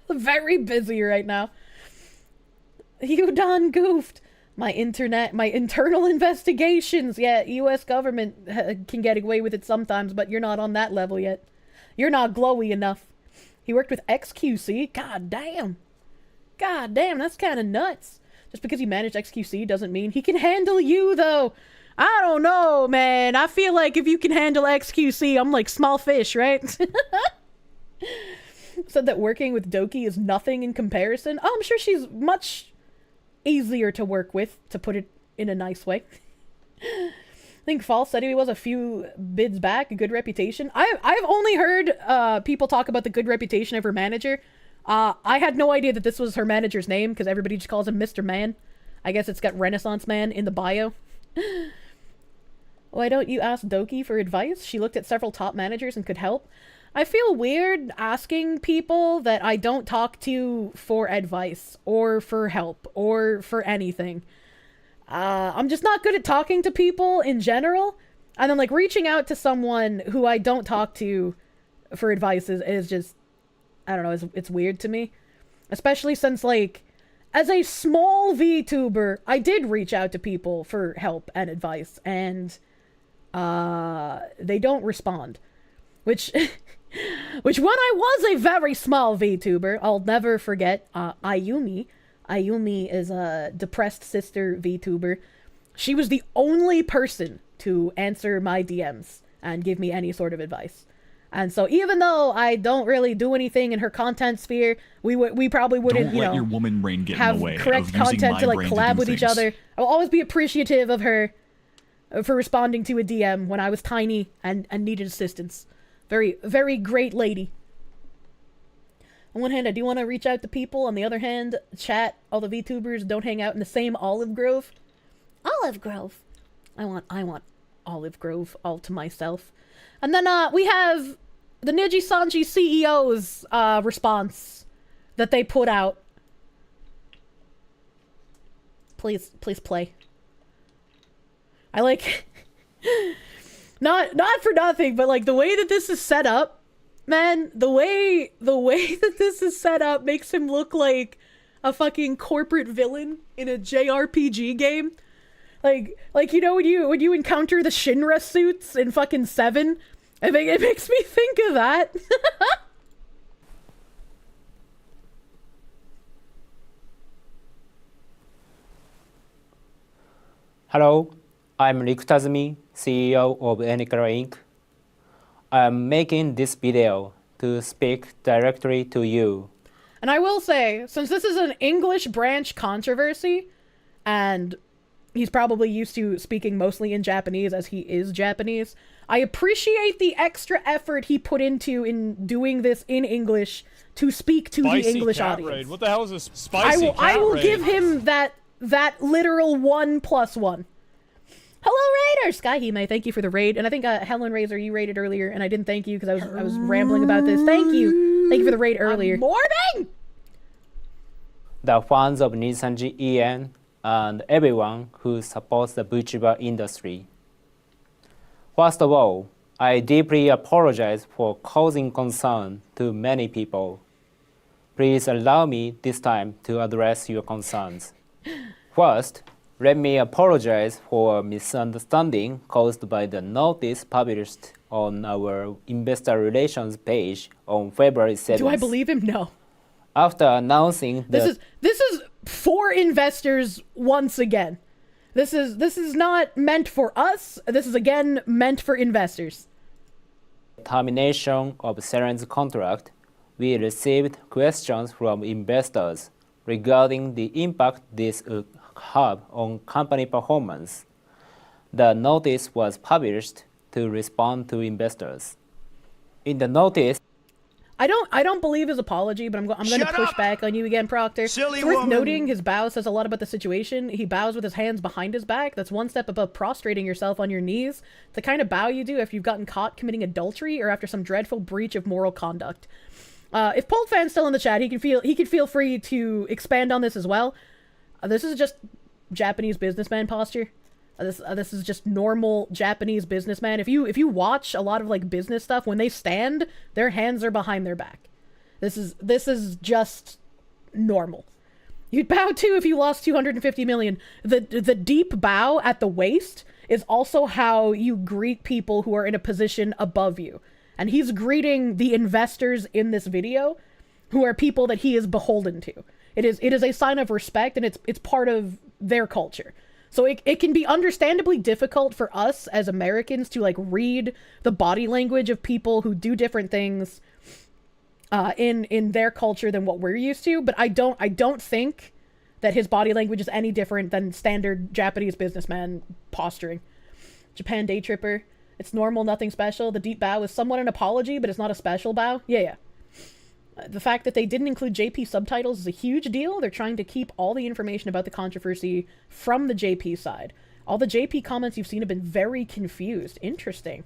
Very busy right now. You done goofed. My internal investigations. Yeah, US government can get away with it sometimes, but you're not on that level yet. You're not glowy enough. He worked with XQC? God damn. God damn, that's kind of nuts. Just because he managed XQC doesn't mean he can handle you, though. I don't know, man. I feel like if you can handle XQC, I'm like small fish, right? Said that working with Doki is nothing in comparison. Oh, I'm sure she's much easier to work with, to put it in a nice way. I think False said he was a few bids back, a good reputation. I've only heard people talk about the good reputation of her manager. I had no idea that this was her manager's name, because everybody just calls him Mr. Man. I guess it's got Renaissance Man in the bio. Why don't you ask Doki for advice? She looked at several top managers and could help. I feel weird asking people that I don't talk to for advice, or for help, or for anything. I'm just not good at talking to people in general, and then like reaching out to someone who I don't talk to for advice is just, I don't know, it's weird to me. Especially since, like, as a small VTuber, I did reach out to people for help and advice, and they don't respond. Which when I was a very small VTuber, I'll never forget, Ayumi. Ayumi is a depressed sister VTuber. She was the only person to answer my DMs and give me any sort of advice. And so even though I don't really do anything in her content sphere, we probably wouldn't, don't let your woman brain get have in the way correct of using content my to like brain collab do with each things. other. I'll always be appreciative of her for responding to a DM when I was tiny and needed assistance. Very, very great lady. On one hand, I do want to reach out to people. On the other hand, chat, all the VTubers don't hang out in the same Olive Grove. Olive Grove. I want Olive Grove all to myself. And then we have the Niji Sanji CEO's response that they put out. Please play. I like not for nothing, but like the way that this is set up, man, the way that this is set up makes him look like a fucking corporate villain in a JRPG game. Like you know when you encounter the Shinra suits in fucking 7, I think it makes me think of that. Hello, I'm Rick Tazumi, CEO of Anycolor Inc. I'm making this video to speak directly to you. And I will say, since this is an English branch controversy, and he's probably used to speaking mostly in Japanese as he is Japanese, I appreciate the extra effort he put into in doing this in English to speak to the English audience. Raid. What the hell is this spicy I will raid? give him that literal 1+1. Hello, Raider! Skyhime, thank you for the raid. And I think Helen Razor, you raided earlier, and I didn't thank you because I was rambling about this. Thank you. Thank you for the raid earlier. Morning! The fans of Nisanji EN and everyone who supports the VTuber industry. First of all, I deeply apologize for causing concern to many people. Please allow me this time to address your concerns. First, let me apologize for a misunderstanding caused by the notice published on our investor relations page on February 7th. Do I believe him? No. After announcing This is for investors once again. This is not meant for us. This is again meant for investors. Termination of Seren's contract, we received questions from investors regarding the impact this would have on company performance. The notice was published to respond to investors. In the notice, I don't believe his apology, but I'm going to push back on you again, Proctor. Silly it's worth woman. noting his bow says a lot about the situation. He bows with his hands behind his back. That's one step above prostrating yourself on your knees. It's the kind of bow you do if you've gotten caught committing adultery or after some dreadful breach of moral conduct. If Pulp Fan's still in the chat, he can feel free to expand on this as well. This is just Japanese businessman posture. This is just normal Japanese businessman. If you watch a lot of like business stuff, when they stand, their hands are behind their back. This is just normal. You'd bow too if you lost 250 million. The deep bow at the waist is also how you greet people who are in a position above you. And he's greeting the investors in this video, who are people that he is beholden to. It is a sign of respect, and it's part of their culture. So it can be understandably difficult for us as Americans to like read the body language of people who do different things in their culture than what we're used to. But I don't think that his body language is any different than standard Japanese businessman posturing. Japan day tripper. It's normal, nothing special. The deep bow is somewhat an apology, but it's not a special bow. Yeah. The fact that they didn't include JP subtitles is a huge deal. They're trying to keep all the information about the controversy from the JP side. All the JP comments you've seen have been very confused. Interesting.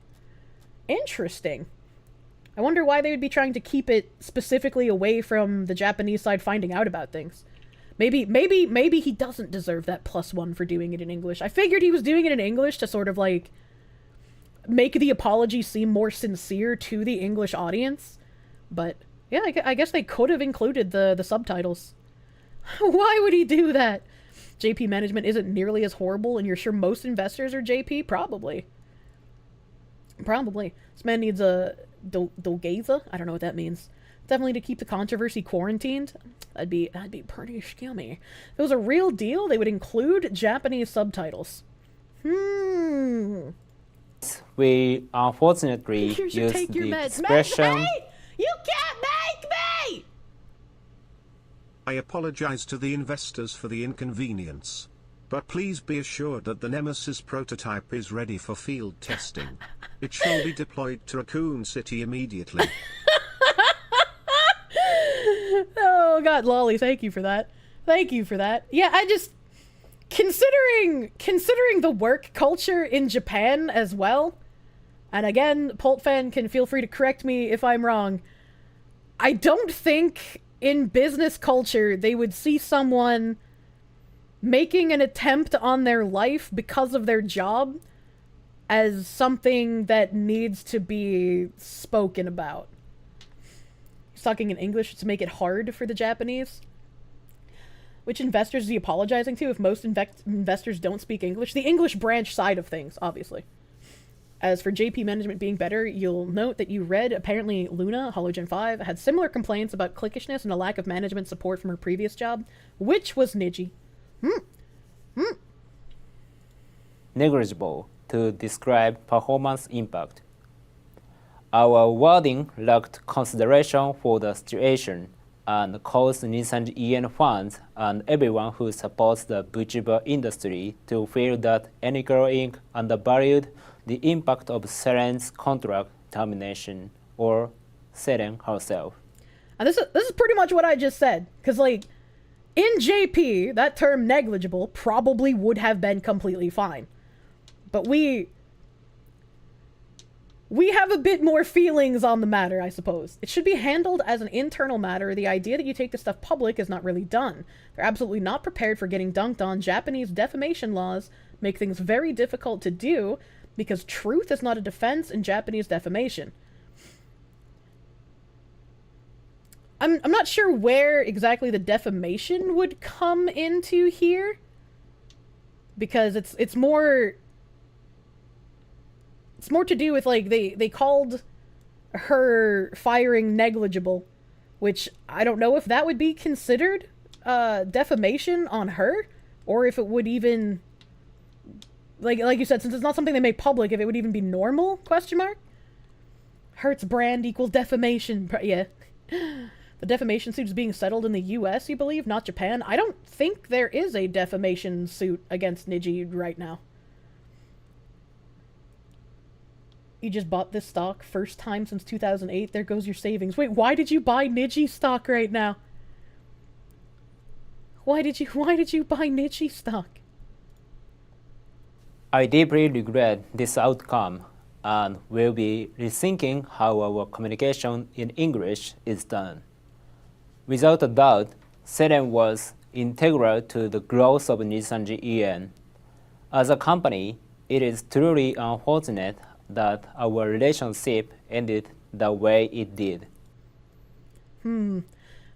I wonder why they would be trying to keep it specifically away from the Japanese side finding out about things. Maybe he doesn't deserve that +1 for doing it in English. I figured he was doing it in English to sort of like make the apology seem more sincere to the English audience. But yeah, I guess they could have included the subtitles. Why would he do that? JP management isn't nearly as horrible, and you're sure most investors are JP? Probably. This man needs a Dolgeza? I don't know what that means. Definitely to keep the controversy quarantined. That'd be pretty scummy. If it was a real deal, they would include Japanese subtitles. We unfortunately You should use take your the meds. expression. You can't make me! I apologize to the investors for the inconvenience. But please be assured that the Nemesis prototype is ready for field testing. It shall be deployed to Raccoon City immediately. Oh god, Lolly, thank you for that. Yeah, I just considering the work culture in Japan as well. And again, Pultfan can feel free to correct me if I'm wrong. I don't think in business culture they would see someone making an attempt on their life because of their job as something that needs to be spoken about. He's talking in English to make it hard for the Japanese. Which investors is he apologizing to if most investors don't speak English? The English branch side of things, obviously. As for JP management being better, you'll note that you read apparently Luna, HoloGen 5, had similar complaints about clickishness and a lack of management support from her previous job, which was Niji. Negligible to describe performance impact. Our wording lacked consideration for the situation and caused Nissan yen fans and everyone who supports the VTuber industry to feel that Anycaro Inc. undervalued the impact of Seren's contract termination or Seren herself. And this is pretty much what I just said. Because, like, in JP, that term negligible probably would have been completely fine. But we have a bit more feelings on the matter, I suppose. It should be handled as an internal matter. The idea that you take this stuff public is not really done. They're absolutely not prepared for getting dunked on. Japanese defamation laws make things very difficult to do because truth is not a defense in Japanese defamation. I'm not sure where exactly the defamation would come into here, because it's more to do with, like, they called her firing negligible, which I don't know if that would be considered defamation on her, or if it would even, like you said, since it's not something they made public, if it would even be normal, question mark? Hertz brand equals defamation, yeah. The defamation suit is being settled in the US, you believe, not Japan? I don't think there is a defamation suit against Niji right now. You just bought this stock, first time since 2008, there goes your savings. Wait, why did you buy Niji stock right now? Why did you buy Niji stock? I deeply regret this outcome and will be rethinking how our communication in English is done. Without a doubt, Seren was integral to the growth of Nissanji EN. As a company, it is truly unfortunate that our relationship ended the way it did. The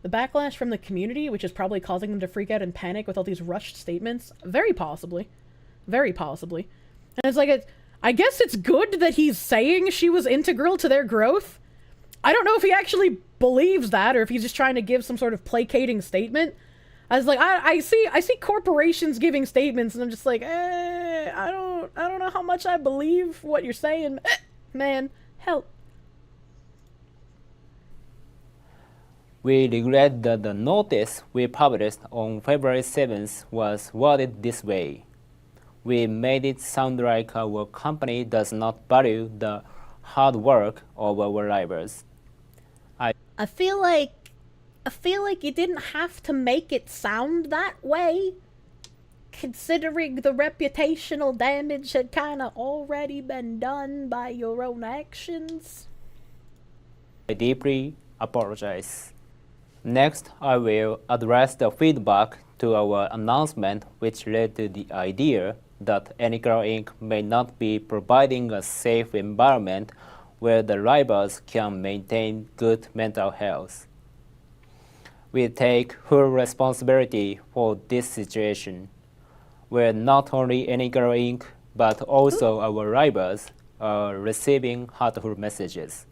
backlash from the community, which is probably causing them to freak out and panic with all these rushed statements? Very possibly. Very possibly. And it's like, I guess it's good that he's saying she was integral to their growth. I don't know if he actually believes that or if he's just trying to give some sort of placating statement. I was like, I see corporations giving statements, and I'm just like, I don't know how much I believe what you're saying. Man, help. We regret that the notice we published on February 7th was worded this way. We made it sound like our company does not value the hard work of our rivals. I feel like you didn't have to make it sound that way, considering the reputational damage had kind of already been done by your own actions. I deeply apologize. Next, I will address the feedback to our announcement, which led to the idea that Enical Inc. may not be providing a safe environment where the rivals can maintain good mental health. We take full responsibility for this situation, where not only Enical Inc., but also our rivals are receiving hurtful messages.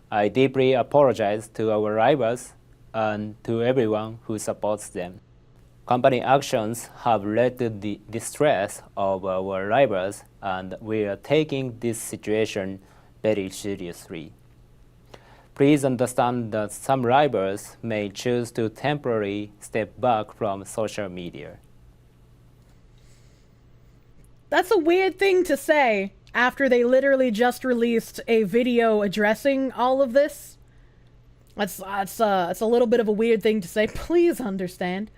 I deeply apologize to our rivals and to everyone who supports them. Company actions have led to the distress of our rivals, and we are taking this situation very seriously. Please understand that some rivals may choose to temporarily step back from social media. That's a weird thing to say after they literally just released a video addressing all of this. That's a little bit of a weird thing to say. Please understand.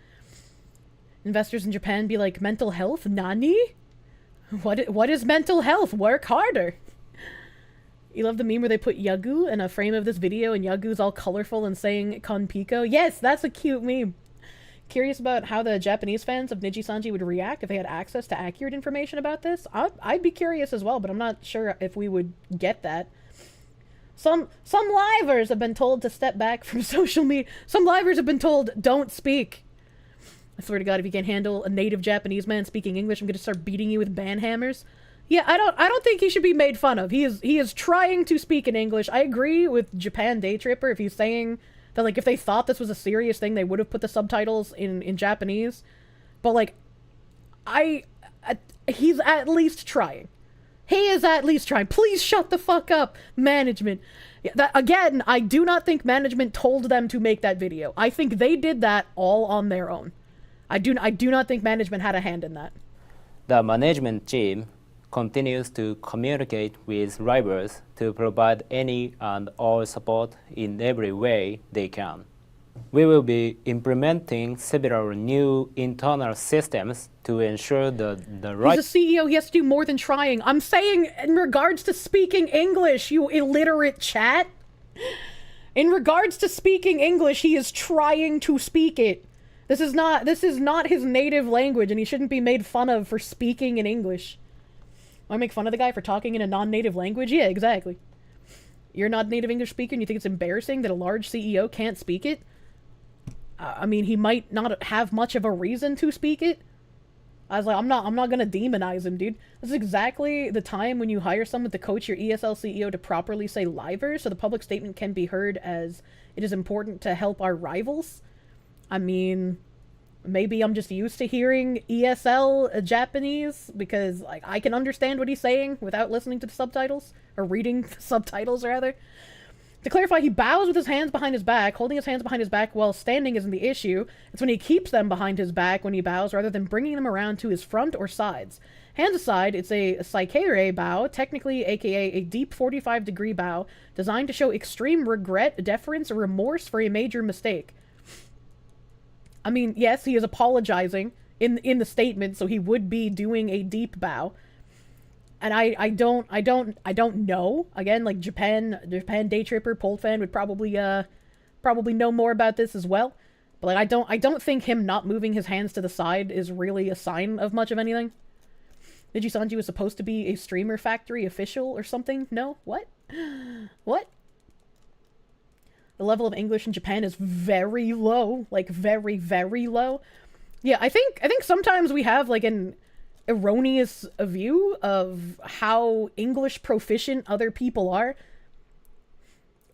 Investors in Japan be like, mental health? Nani? What is mental health? Work harder. You love the meme where they put Yagu in a frame of this video and Yagu's all colorful and saying Konpiko? Yes, that's a cute meme. Curious about how the Japanese fans of Niji-sanji would react if they had access to accurate information about this? I'd be curious as well, but I'm not sure if we would get that. Some livers have been told to step back from social media. Some livers have been told, don't speak. I swear to God, if you can't handle a native Japanese man speaking English, I'm gonna start beating you with banhammers. Yeah, I don't think he should be made fun of. He is trying to speak in English. I agree with Japan Day Tripper if he's saying that, like, if they thought this was a serious thing, they would have put the subtitles in Japanese. But, like, he's at least trying. He is at least trying. Please shut the fuck up, management. Yeah, again, I do not think management told them to make that video. I think they did that all on their own. I do not think management had a hand in that. The management team continues to communicate with rivals to provide any and all support in every way they can. We will be implementing several new internal systems to ensure the right... He's a CEO, he has to do more than trying. I'm saying in regards to speaking English, you illiterate chat. In regards to speaking English, he is trying to speak it. This is not his native language, and he shouldn't be made fun of for speaking in English. I make fun of the guy for talking in a non-native language? Yeah, exactly. You're not a native English speaker and you think it's embarrassing that a large CEO can't speak it? I mean, he might not have much of a reason to speak it. I was like, I'm not gonna demonize him, dude. This is exactly the time when you hire someone to coach your ESL CEO to properly say livers, so the public statement can be heard as, it is important to help our rivals. I mean, maybe I'm just used to hearing ESL Japanese, because, like, I can understand what he's saying without listening to the subtitles, or reading the subtitles, rather. To clarify, he bows with his hands behind his back. Holding his hands behind his back while standing isn't the issue. It's when he keeps them behind his back when he bows, rather than bringing them around to his front or sides. Hands aside, it's a Saikere bow, technically aka a deep 45-degree bow, designed to show extreme regret, deference, or remorse for a major mistake. I mean, yes, he is apologizing in the statement, so he would be doing a deep bow. And I don't know. Again, like Japan Day Tripper, Pole Fan would probably know more about this as well. But like I don't think him not moving his hands to the side is really a sign of much of anything. Nijisanji was supposed to be a streamer factory official or something? No? What? What? The level of English in Japan is very low. Like, very, very low. Yeah, I think sometimes we have, like, an erroneous view of how English proficient other people are.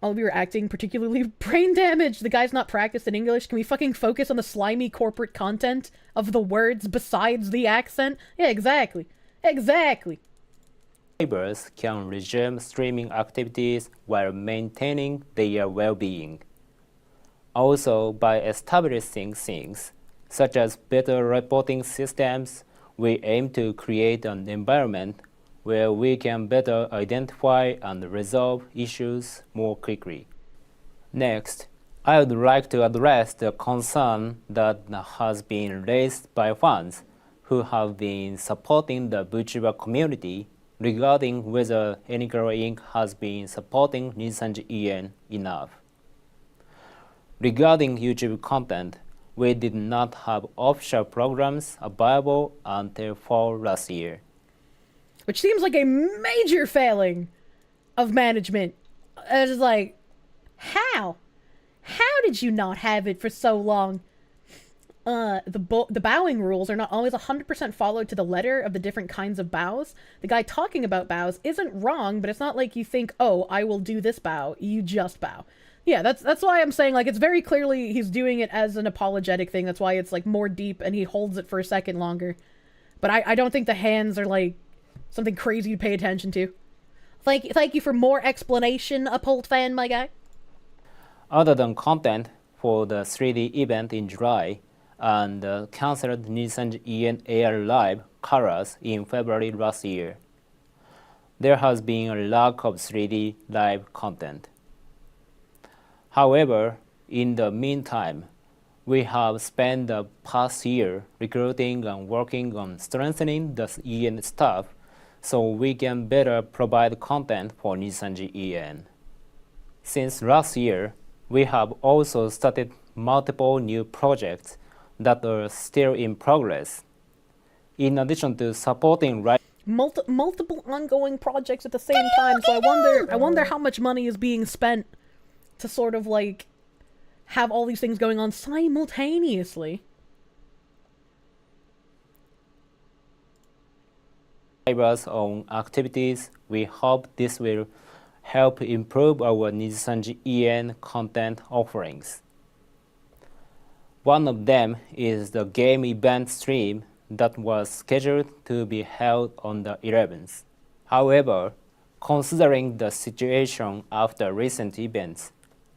All of you are acting particularly brain damaged. The guy's not practiced in English. Can we fucking focus on the slimy corporate content of the words besides the accent? Yeah, exactly. Exactly. Subscribers can resume streaming activities while maintaining their well-being. Also, by establishing things such as better reporting systems, we aim to create an environment where we can better identify and resolve issues more quickly. Next, I would like to address the concern that has been raised by fans who have been supporting the VTuber community regarding whether Anycolor Inc. has been supporting Nisanji EN enough. Regarding YouTube content, we did not have official programs available until fall last year. Which seems like a major failing of management. It's like, how? How did you not have it for so long? The bowing rules are not always 100% followed to the letter of the different kinds of bows. The guy talking about bows isn't wrong, but it's not like you think, oh, I will do this bow, you just bow. Yeah, that's why I'm saying, like, it's very clearly he's doing it as an apologetic thing. That's why it's, like, more deep and he holds it for a second longer. But I don't think the hands are, like, something crazy to pay attention to. Thank you for more explanation, Uphold fan, my guy. Other than content for the 3D event in July and the cancelled Nisanji EN AR Live Colors in February last year, there has been a lack of 3D live content. However, in the meantime, we have spent the past year recruiting and working on strengthening the EN staff so we can better provide content for Nisanji EN. Since last year, we have also started multiple new projects that are still in progress. In addition to supporting multiple ongoing projects at the same time, so I wonder how much money is being spent to sort of like have all these things going on simultaneously. On activities, we hope this will help improve our Nisanji EN content offerings. One of them is the game event stream that was scheduled to be held on the 11th. However, considering the situation after recent events,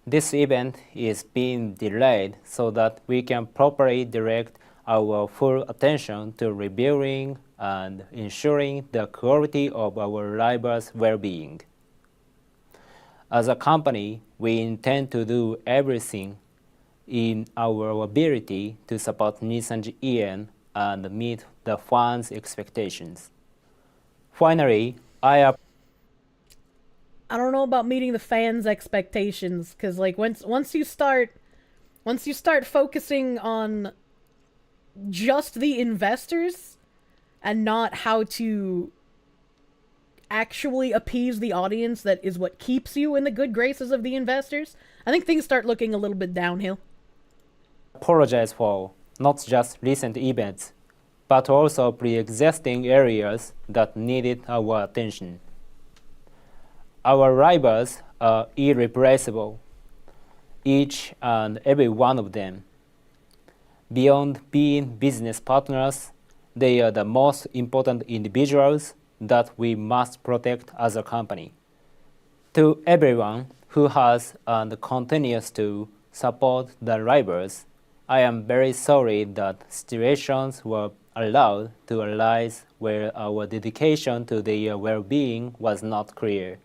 this event is being delayed so that we can properly direct our full attention to reviewing and ensuring the quality of our libraries' well-being. As a company, we intend to do everything in our ability to support Nisanji EN and meet the fans' expectations. Finally, I don't know about meeting the fans' expectations, because like once you start focusing on just the investors and not how to actually appease the audience that is what keeps you in the good graces of the investors, I think things start looking a little bit downhill. Apologize for not just recent events, but also pre-existing areas that needed our attention. Our rivals are irreplaceable, each and every one of them. Beyond being business partners, they are the most important individuals that we must protect as a company. To everyone who has and continues to support the rivals, I am very sorry that situations were allowed to arise where our dedication to their well-being was not clear.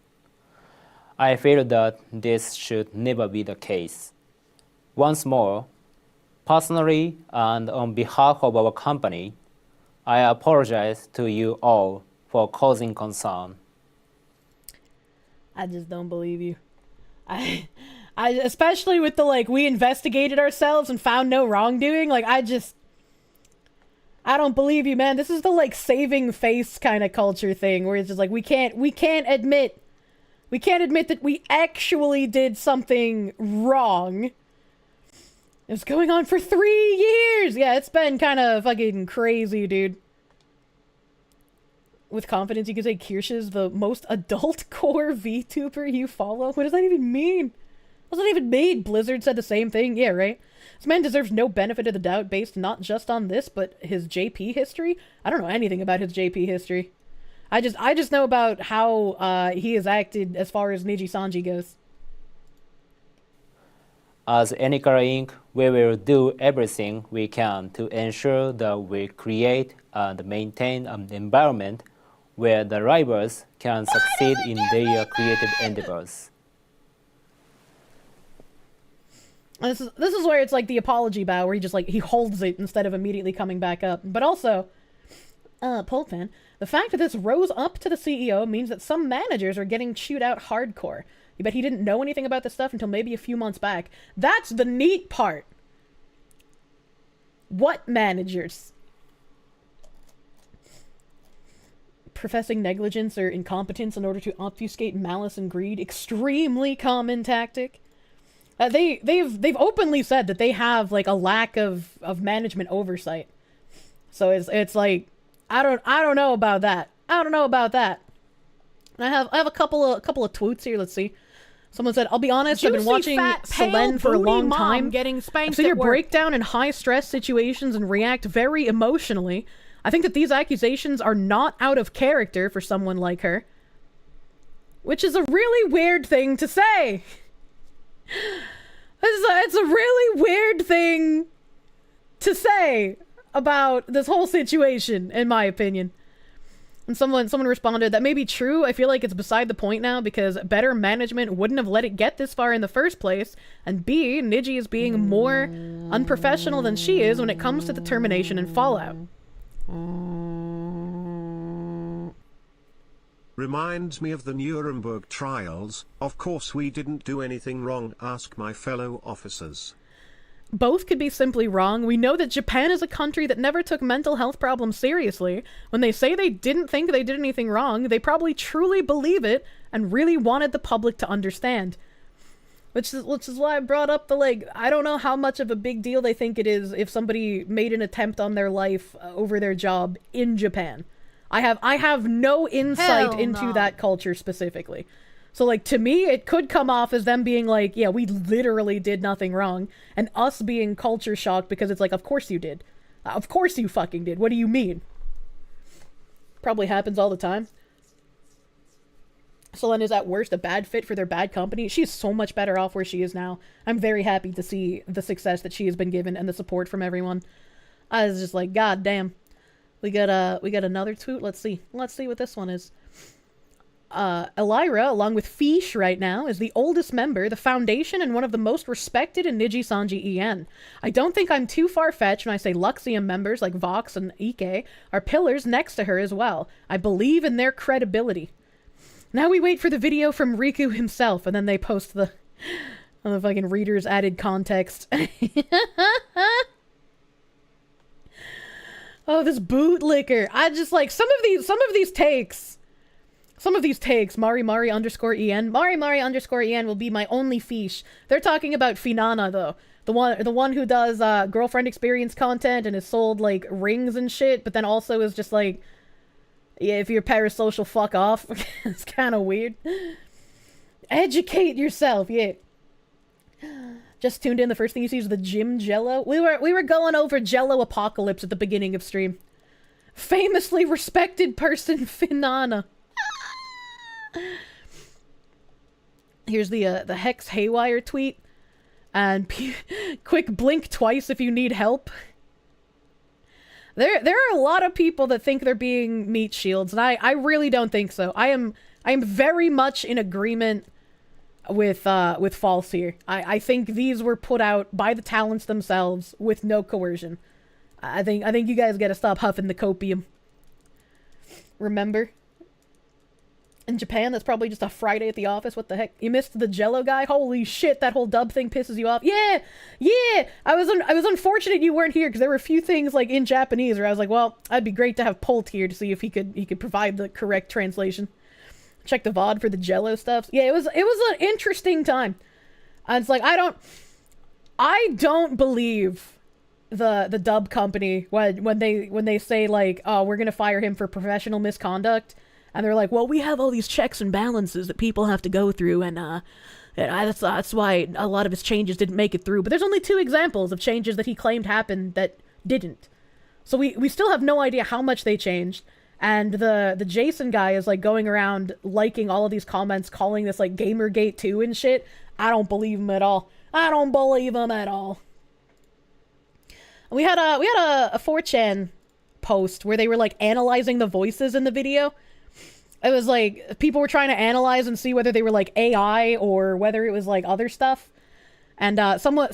I feel that this should never be the case. Once more, personally and on behalf of our company, I apologize to you all for causing concern. I just don't believe you. especially with the, like, we investigated ourselves and found no wrongdoing, like, I don't believe you, man. This is the, like, saving face kind of culture thing, where it's just like, we can't admit that we actually did something wrong. It's going on for 3 years! Yeah, it's been kind of fucking crazy, dude. With confidence, you can say Kirsche is the most adult-core VTuber you follow? What does that even mean? What does that even mean? Blizzard said the same thing? Yeah, right? This man deserves no benefit of the doubt based not just on this, but his JP history? I don't know anything about his JP history. I just know about how he has acted as far as Niji Sanji goes. As Anycolor Inc., we will do everything we can to ensure that we create and maintain an environment where the rivals can succeed in their creative endeavors. This is where it's like the apology bow, where he holds it instead of immediately coming back up. But also, Pulpfan, the fact that this rose up to the CEO means that some managers are getting chewed out hardcore. You bet he didn't know anything about this stuff until maybe a few months back. That's the neat part. What managers? Professing negligence or incompetence in order to obfuscate malice and greed. Extremely common tactic. They've openly said that they have, like, a lack of management oversight. So it's like, I don't know about that. I don't know about that. I have a couple of tweets here. Let's see. Someone said, I'll be honest, I've been watching Selene for a long time. Getting spanked I've seen her at work. break down in high stress situations and react very emotionally. I think that these accusations are not out of character for someone like her. Which is a really weird thing to say. It's a really weird thing to say about this whole situation, in my opinion. And someone responded, that may be true. I feel like it's beside the point now because better management wouldn't have let it get this far in the first place. And B, Niji is being more unprofessional than she is when it comes to the termination and fallout. Reminds me of the Nuremberg trials. Of course we didn't do anything wrong, ask my fellow officers. Both could be simply wrong. We know that Japan is a country that never took mental health problems seriously. When they say they didn't think they did anything wrong, they probably truly believe it and really wanted the public to understand. Which is why I brought up the, like, I don't know how much of a big deal they think it is if somebody made an attempt on their life over their job in Japan. I have no insight into that culture specifically. So, like, to me, it could come off as them being like, yeah, we literally did nothing wrong. And us being culture shocked because it's like, of course you did. Of course you fucking did. What do you mean? Probably happens all the time. Selene is at worst a bad fit for their bad company. She's so much better off where she is now. I'm very happy to see the success that she has been given and the support from everyone. I was just like, god damn. We got another tweet. Let's see what this one is. Elira, along with Fish right now, is the oldest member, the foundation, and one of the most respected in Niji Sanji En. I don't think I'm too far-fetched when I say Luxium members like Vox and Ike are pillars next to her as well. I believe in their credibility. Now we wait for the video from Riku himself, and then they post the fucking readers added context. Oh, this bootlicker. I just like some of these takes, Mari underscore En. Mari underscore En will be my only fish. They're talking about Finana though. The one who does girlfriend experience content and has sold like rings and shit, but then also is just like, yeah, if you're parasocial, fuck off. It's kind of weird. Educate yourself, yeah. Just tuned in. The first thing you see is the gym jello. We were going over jello apocalypse at the beginning of stream. Famously respected person Finana. Here's the Hex Haywire tweet. And quick blink twice if you need help. There are a lot of people that think they're being meat shields, and I really don't think so. I am very much in agreement with False here. I think these were put out by the talents themselves with no coercion. I think you guys gotta stop huffing the copium. Remember? In Japan, that's probably just a Friday at the office. What the heck? You missed the Jello guy? Holy shit, that whole dub thing pisses you off. Yeah, yeah. I was unfortunate you weren't here because there were a few things like in Japanese where I was like, well, I'd be great to have Pult here to see if he could provide the correct translation. Check the VoD for the Jello stuff. Yeah, it was an interesting time. And it's like I don't believe the dub company when they say like, oh, we're gonna fire him for professional misconduct. And they're like, well, we have all these checks and balances that people have to go through, and that's why a lot of his changes didn't make it through. But there's only 2 examples of changes that he claimed happened that didn't. So we still have no idea how much they changed. And the Jason guy is like going around liking all of these comments, calling this like Gamergate 2 and shit. I don't believe him at all. I don't believe him at all. We had a 4chan post where they were like analyzing the voices in the video. It was like, people were trying to analyze and see whether they were like AI or whether it was like other stuff. And someone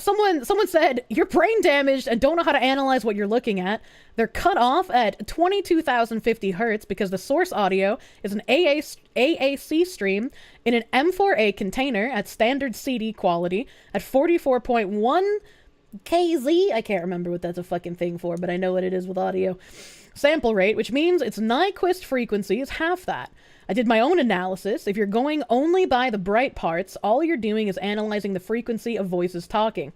said, you're brain damaged and don't know how to analyze what you're looking at. They're cut off at 22,050 hertz because the source audio is an AAC stream in an M4A container at standard CD quality at 44.1 KZ. I can't remember what that's a fucking thing for, but I know what it is with audio. Sample rate, which means its Nyquist frequency is half that. I did my own analysis. If you're going only by the bright parts, all you're doing is analyzing the frequency of voices talking.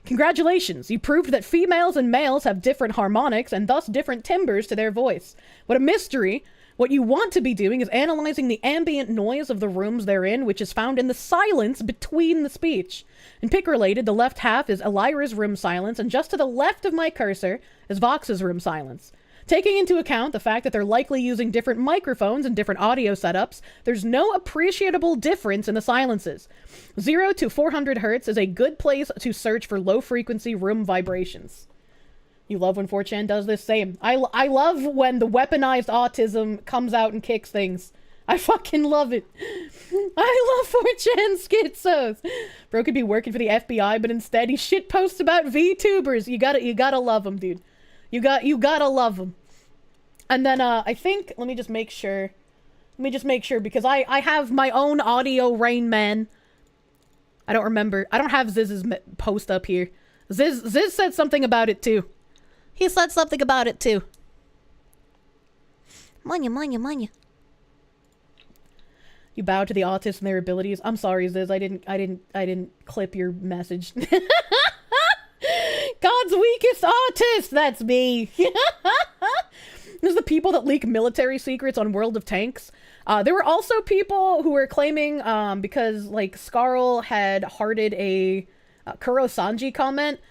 Congratulations, you proved that females and males have different harmonics and thus different timbres to their voice. What a mystery. What you want to be doing is analyzing the ambient noise of the rooms they're in, which is found in the silence between the speech. In pick-related, the left half is Elira's room silence, and just to the left of my cursor is Vox's room silence. Taking into account the fact that they're likely using different microphones and different audio setups, there's no appreciable difference in the silences. 0 to 400 hertz is a good place to search for low-frequency room vibrations. You love when 4chan does this? Same. I love when the weaponized autism comes out and kicks things. I fucking love it. I love 4chan schizos. Bro could be working for the FBI, but instead he shitposts about VTubers. You gotta love him, dude. You gotta love him. And then, I think, let me just make sure because I have my own audio Rain Man. I don't remember. I don't have Ziz's post up here. Ziz said something about it too. He said something about it too. Manya. You bow to the autists and their abilities. I'm sorry, Ziz. I didn't clip your message. God's weakest artist! That's me! This is the people that leak military secrets on World of Tanks. There were also people who were claiming, because, like, Scarl had hearted a Kuro Sanji comment,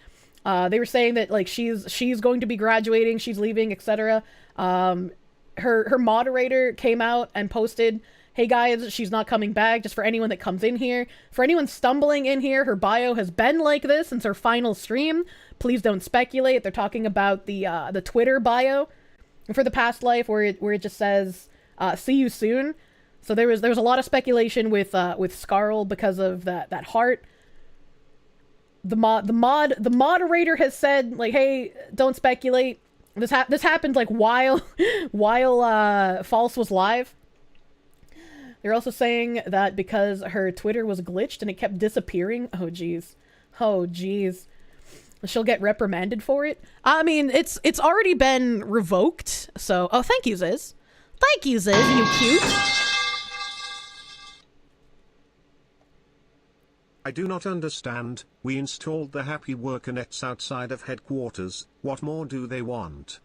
they were saying that, like, she's going to be graduating, she's leaving, etc. Her moderator came out and posted, hey guys, she's not coming back, just for anyone that comes in here. For anyone stumbling in here, her bio has been like this since her final stream. Please don't speculate. They're talking about the Twitter bio for the past life where it just says, see you soon. So there was a lot of speculation with Scarl because of that heart. The moderator has said, like, hey, don't speculate. This happened like while False was live. They're also saying that because her Twitter was glitched and it kept disappearing. Oh jeez. She'll get reprimanded for it. I mean, it's already been revoked. So, oh, thank you, Ziz. Thank you, Ziz. You cute. I do not understand. We installed the happy worker nets outside of headquarters. What more do they want?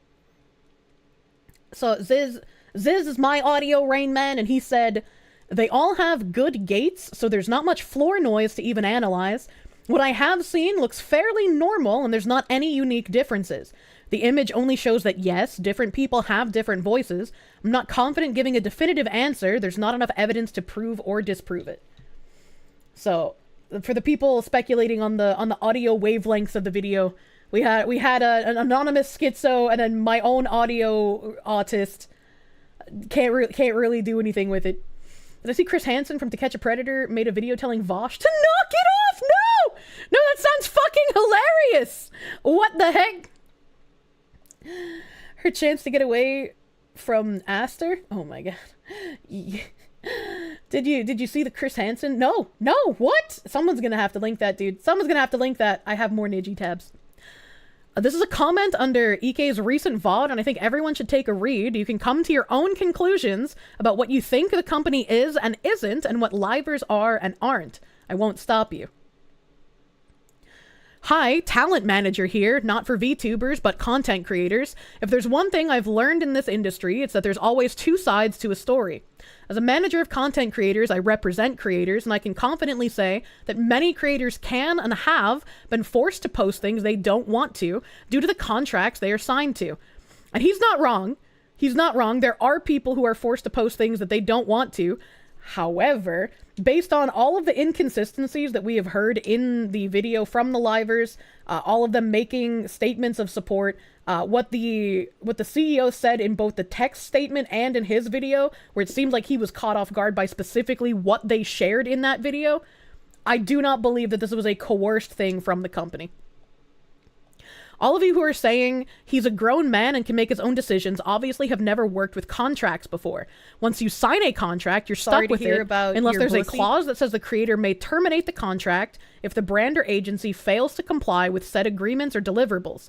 So Ziz is my audio Rain Man, and he said they all have good gates, so there's not much floor noise to even analyze. What I have seen looks fairly normal, and there's not any unique differences. The image only shows that yes, different people have different voices. I'm not confident giving a definitive answer. There's not enough evidence to prove or disprove it. So, for the people speculating on the audio wavelengths of the video, we had an anonymous schizo and then my own audio autist. Can't really do anything with it. Did I see Chris Hansen from To Catch a Predator made a video telling Vosh to knock it off? No, that sounds fucking hilarious. What the heck? Her chance to get away from Aster. Oh my god. Did you see the Chris Hansen? No, what? Someone's gonna have to link that, dude. Someone's gonna have to link that. I have more Niji tabs. This is a comment under EK's recent VoD, and I think everyone should take a read. You can come to your own conclusions about what you think the company is and isn't, and what livers are and aren't. I won't stop you. Hi, talent manager here, not for VTubers, but content creators. If there's one thing I've learned in this industry, it's that there's always two sides to a story. As a manager of content creators, I represent creators, and I can confidently say that many creators can and have been forced to post things they don't want to due to the contracts they are signed to. And he's not wrong. He's not wrong. There are people who are forced to post things that they don't want to. However, based on all of the inconsistencies that we have heard in the video from the livers, all of them making statements of support, what the CEO said in both the text statement and in his video, where it seemed like he was caught off guard by specifically what they shared in that video, I do not believe that this was a coerced thing from the company. All of you who are saying he's a grown man and can make his own decisions obviously have never worked with contracts before. Once you sign a contract, you're stuck with it unless there's a clause that says the creator may terminate the contract if the brand or agency fails to comply with said agreements or deliverables.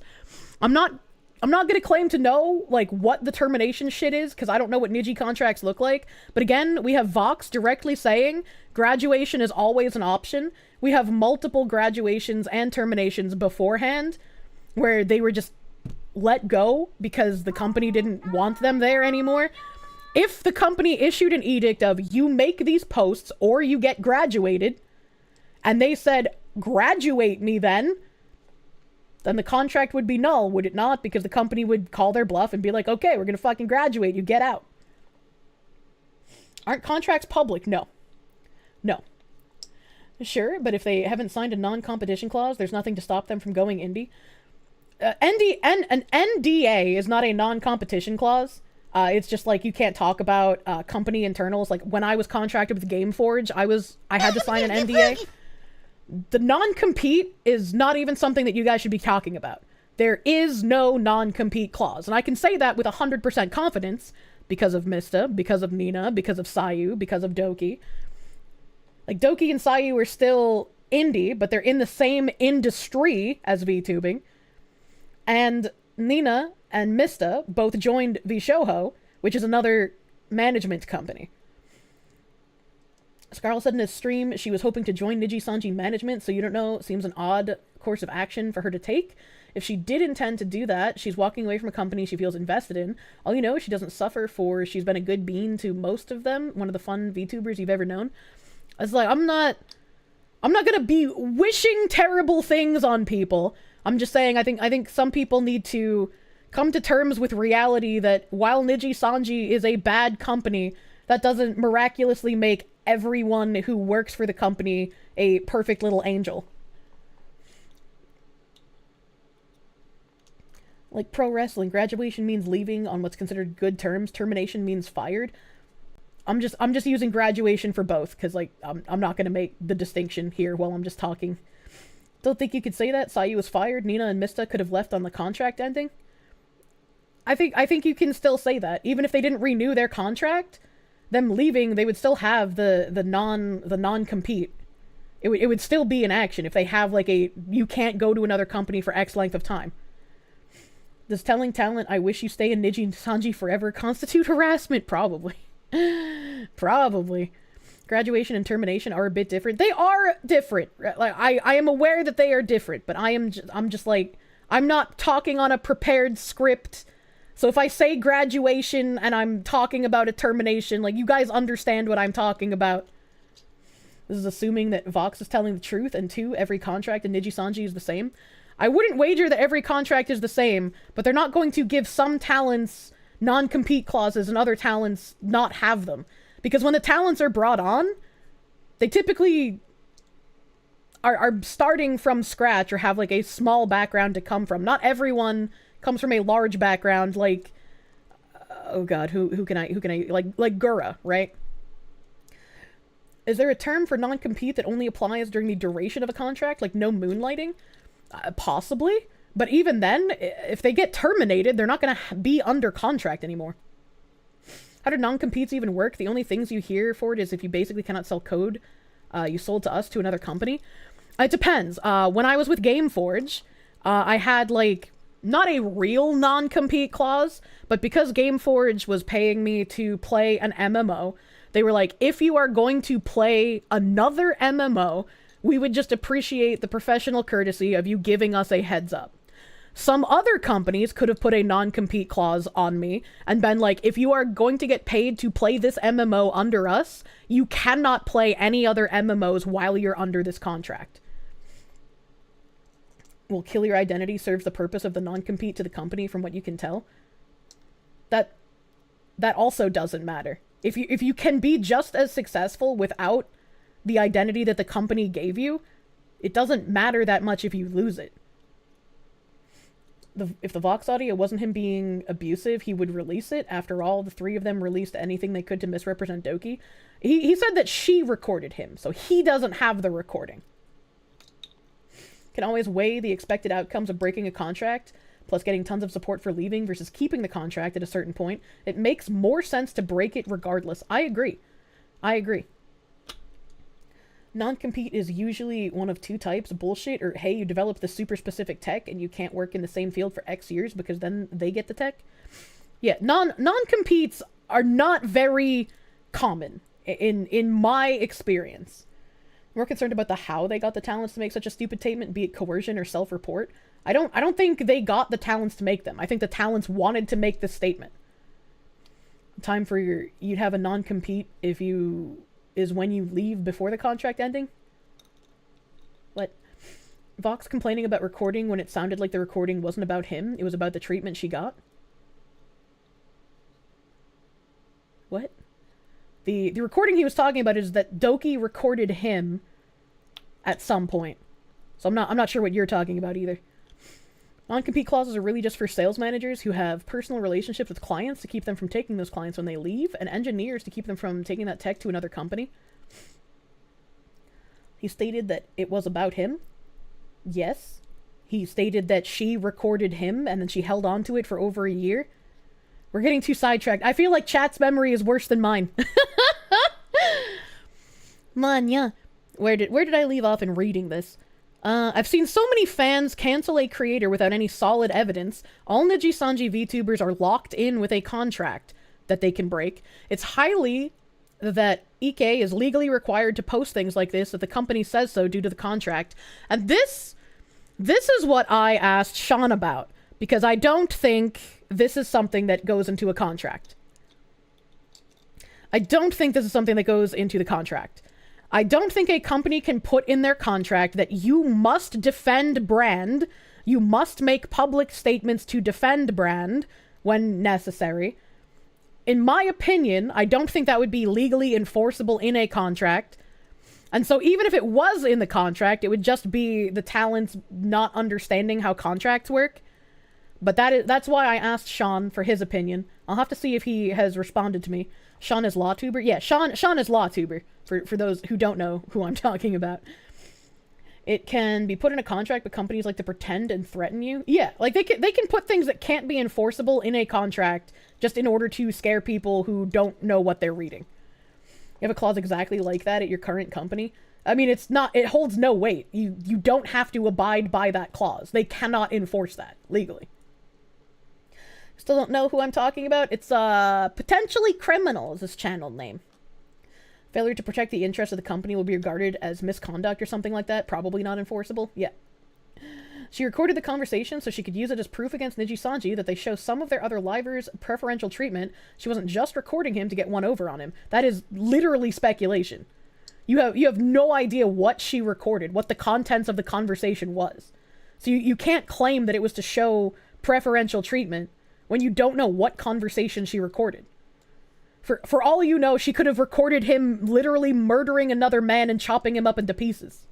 I'm not going to claim to know like what the termination shit is because I don't know what Niji contracts look like. But again, we have Vox directly saying graduation is always an option. We have multiple graduations and terminations beforehand, where they were just let go because the company didn't want them there anymore. If the company issued an edict of you make these posts or you get graduated, and they said, graduate me then the contract would be null, would it not? Because the company would call their bluff and be like, okay, we're gonna fucking graduate you, get out. Aren't contracts public? No. Sure, but if they haven't signed a non-competition clause, there's nothing to stop them from going indie. An NDA is not a non-competition clause. It's just like you can't talk about company internals. Like when I was contracted with GameForge, I had to sign an NDA. The non-compete is not even something that you guys should be talking about. There is no non-compete clause, and I can say that with 100% confidence because of Mista, because of Nina, because of Sayu, because of Doki. Like Doki and Sayu are still indie, but they're in the same industry as VTubing. And Nina and Mista both joined VShoho, which is another management company. Scarlett said in his stream she was hoping to join Niji Sanji management, so you don't know, it seems an odd course of action for her to take. If she did intend to do that, she's walking away from a company she feels invested in. All you know, she doesn't suffer for she's been a good bean to most of them, one of the fun VTubers you've ever known. It's like, I'm not gonna be wishing terrible things on people. I'm just saying, I think some people need to come to terms with reality that while Niji Sanji is a bad company, that doesn't miraculously make everyone who works for the company a perfect little angel. Like pro wrestling, graduation means leaving on what's considered good terms. Termination means fired. I'm just using graduation for both because like I'm not gonna make the distinction here while I'm just talking. Don't think you could say that. Sayu was fired. Nina and Mista could have left on the contract ending. I think you can still say that. Even if they didn't renew their contract, them leaving, they would still have the non-compete. It would still be in action if they have like you can't go to another company for X length of time. Does telling talent, I wish you stay in Niji Sanji forever, constitute harassment? Probably. Probably. Graduation and termination are a bit different. They are different. Like I am aware that they are different, but I'm just like, I'm not talking on a prepared script. So if I say graduation and I'm talking about a termination, like you guys understand what I'm talking about. This is assuming that Vox is telling the truth, and 2, every contract in Niji Sanji is the same. I wouldn't wager that every contract is the same, but they're not going to give some talents non-compete clauses and other talents not have them. Because when the talents are brought on, they typically are starting from scratch or have like a small background to come from. Not everyone comes from a large background like oh god, who can I like Gura, right? Is there a term for non-compete that only applies during the duration of a contract, like no moonlighting? Possibly, but even then, if they get terminated, they're not going to be under contract anymore. How do non-competes even work? The only things you hear for it is if you basically cannot sell code you sold to us to another company. It depends. When I was with GameForge, I had, like, not a real non-compete clause, but because GameForge was paying me to play an MMO, they were like, if you are going to play another MMO, we would just appreciate the professional courtesy of you giving us a heads up. Some other companies could have put a non-compete clause on me and been like, if you are going to get paid to play this MMO under us, you cannot play any other MMOs while you're under this contract. Will kill your identity serves the purpose of the non-compete to the company from what you can tell? That also doesn't matter. If you can be just as successful without the identity that the company gave you, it doesn't matter that much if you lose it. If the Vox audio wasn't him being abusive, he would release it. After all, the three of them released anything they could to misrepresent Doki. He said that she recorded him, so he doesn't have the recording. Can always weigh the expected outcomes of breaking a contract, plus getting tons of support for leaving versus keeping the contract at a certain point. It makes more sense to break it regardless. I agree. Non-compete is usually one of two types, bullshit, or hey, you develop the super specific tech and you can't work in the same field for X years because then they get the tech. Yeah, non-competes are not very common in my experience. I'm more concerned about the how they got the talents to make such a stupid statement, be it coercion or self-report. I don't think they got the talents to make them. I think the talents wanted to make this statement. Time for you'd have a non-compete if you is when you leave before the contract ending? What? Vox complaining about recording when it sounded like the recording wasn't about him, it was about the treatment she got? What? The recording he was talking about is that Doki recorded him at some point. So I'm not sure what you're talking about either. Non-compete clauses are really just for sales managers who have personal relationships with clients to keep them from taking those clients when they leave, and engineers to keep them from taking that tech to another company. He stated that it was about him. Yes. He stated that she recorded him and then she held on to it for over a year. We're getting too sidetracked. I feel like chat's memory is worse than mine. Man, yeah. Where did I leave off in reading this? I've seen so many fans cancel a creator without any solid evidence. All Niji-Sanji VTubers are locked in with a contract that they can break. It's highly that Ike is legally required to post things like this if the company says so due to the contract. And this is what I asked Sean about, because I don't think this is something that goes into a contract. I don't think this is something that goes into the contract. I don't think a company can put in their contract that you must defend brand, you must make public statements to defend brand when necessary. In my opinion, I don't think that would be legally enforceable in a contract. And so even if it was in the contract, it would just be the talents not understanding how contracts work. But that's why I asked Sean for his opinion. I'll have to see if he has responded to me. Sean is LawTuber? Yeah, Sean is LawTuber, for those who don't know who I'm talking about. It can be put in a contract, but companies like to pretend and threaten you. Yeah, like they can put things that can't be enforceable in a contract just in order to scare people who don't know what they're reading. You have a clause exactly like that at your current company? I mean, it holds no weight. You don't have to abide by that clause. They cannot enforce that legally. Still don't know who I'm talking about? It's Potentially Criminal is his channel name. Failure to protect the interests of the company will be regarded as misconduct or something like that. Probably not enforceable. Yeah. She recorded the conversation so she could use it as proof against Niji-Sanji that they show some of their other livers preferential treatment. She wasn't just recording him to get one over on him. That is literally speculation. You have no idea what she recorded, what the contents of the conversation was. So you can't claim that it was to show preferential treatment when you don't know what conversation she recorded. For all you know, she could have recorded him literally murdering another man and chopping him up into pieces.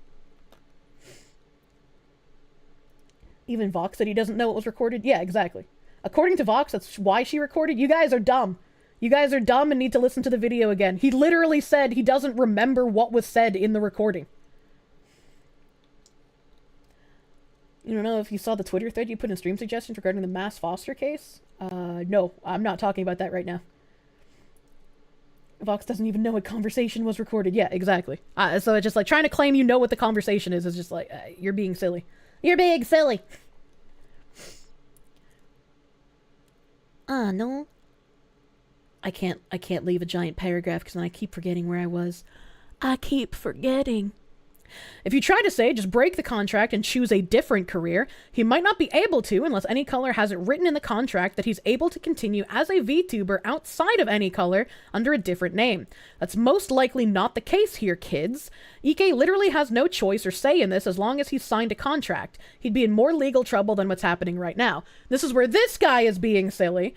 Even Vox said he doesn't know what was recorded? Yeah, exactly. According to Vox, that's why she recorded. You guys are dumb. You guys are dumb and need to listen to the video again. He literally said he doesn't remember what was said in the recording. You don't know if you saw the Twitter thread you put in stream suggestions regarding the mass foster case? No, I'm not talking about that right now. Vox doesn't even know a conversation was recorded. Yeah, exactly. So it's just like trying to claim you know what the conversation is just like, you're being silly. You're being silly. No. I can't leave a giant paragraph because then I keep forgetting where I was. I keep forgetting. If you try to say just break the contract and choose a different career, he might not be able to unless Any Color has it written in the contract that he's able to continue as a VTuber outside of Any Color under a different name. That's most likely not the case here, kids. Ike literally has no choice or say in this as long as he's signed a contract. He'd be in more legal trouble than what's happening right now. This is where this guy is being silly.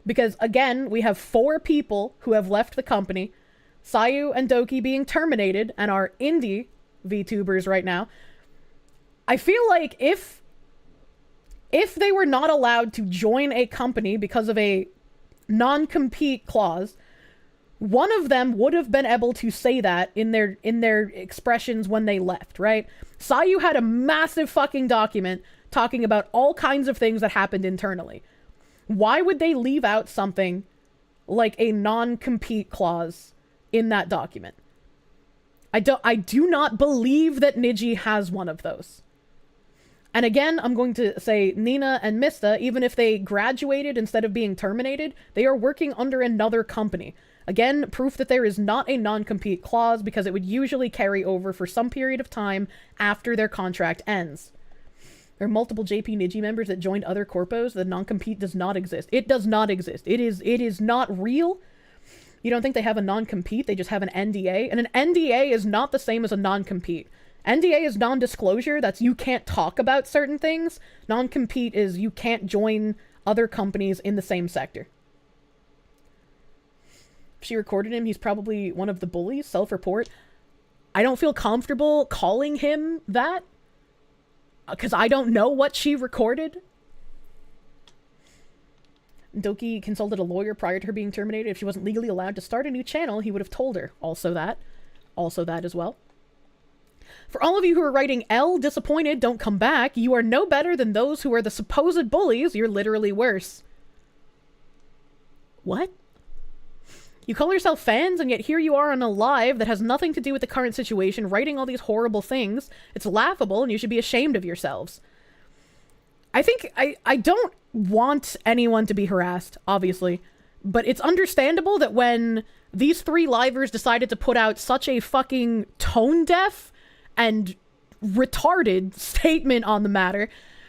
Because, again, we have 4 people who have left the company. Sayu and Doki being terminated and are indie VTubers right now. I feel like if they were not allowed to join a company because of a non-compete clause, one of them would have been able to say that in their expressions when they left, right? Sayu had a massive fucking document talking about all kinds of things that happened internally. Why would they leave out something like a non-compete clause in that document? I do not believe that Niji has one of those. And again, I'm going to say Nina and Mista, even if they graduated instead of being terminated, they are working under another company. Again, proof that there is not a non-compete clause because it would usually carry over for some period of time after their contract ends. There are multiple JP Niji members that joined other corpos. The non-compete does not exist. It does not exist. It is not real. You don't think they have a non-compete, they just have an NDA. And an NDA is not the same as a non-compete. NDA is non-disclosure, that's you can't talk about certain things. Non-compete is you can't join other companies in the same sector. If she recorded him, he's probably one of the bullies, self-report. I don't feel comfortable calling him that, because I don't know what she recorded. Doki consulted a lawyer prior to her being terminated. If she wasn't legally allowed to start a new channel, he would have told her. Also that as well. For all of you who are writing L, disappointed, don't come back, you are no better than those who are the supposed bullies. You're literally worse. What? You call yourself fans, and yet here you are on a live that has nothing to do with the current situation, writing all these horrible things. It's laughable, and you should be ashamed of yourselves. I think I don't want anyone to be harassed, obviously, but it's understandable that when these 3 livers decided to put out such a fucking tone-deaf and retarded statement on the matter,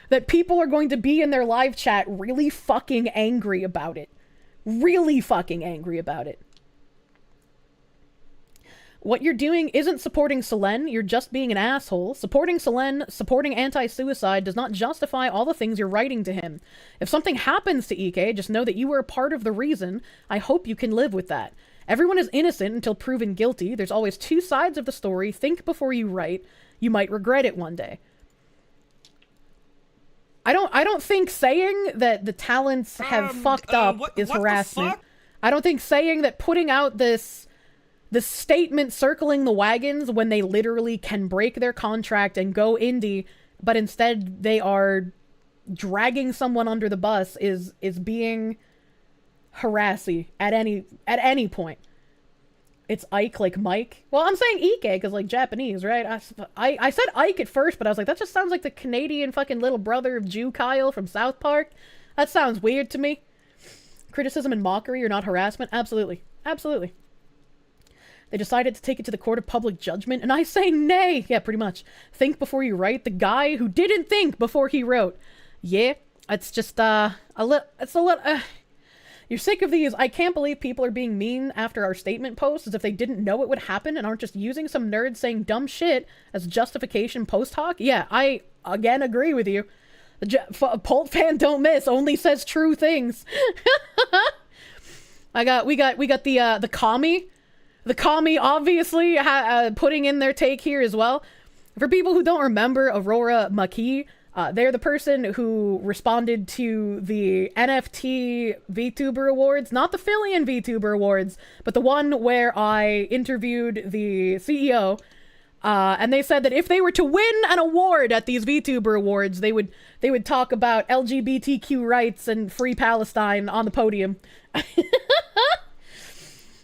that people are going to be in their live chat really fucking angry about it. Really fucking angry about it. What you're doing isn't supporting Selene, you're just being an asshole. Supporting Selene, supporting anti-suicide does not justify all the things you're writing to him. If something happens to Ike, just know that you were a part of the reason. I hope you can live with that. Everyone is innocent until proven guilty. There's always 2 sides of the story. Think before you write. You might regret it one day. I don't think saying that the talents have fucked up is harassment. I don't think saying that putting out this statement circling the wagons when they literally can break their contract and go indie, but instead they are dragging someone under the bus is being harassy at any point. It's Ike like Mike. Well, I'm saying Ike because like Japanese, right? I said Ike at first, but I was like, that just sounds like the Canadian fucking little brother of Jew Kyle from South Park. That sounds weird to me. Criticism and mockery are not harassment. Absolutely. Absolutely. They decided to take it to the court of public judgment, and I say nay. Yeah, pretty much. Think before you write. The guy who didn't think before he wrote. Yeah, it's just, you're sick of these. I can't believe people are being mean after our statement post as if they didn't know it would happen and aren't just using some nerd saying dumb shit as justification post hoc. Yeah, I, again, agree with you. Pult fan don't miss, only says true things. we got the commie. The commie obviously putting in their take here as well. For people who don't remember Aurora Maki, they're the person who responded to the NFT VTuber Awards, not the Fillion VTuber Awards, but the one where I interviewed the CEO, and they said that if they were to win an award at these VTuber Awards, they would talk about LGBTQ rights and free Palestine on the podium.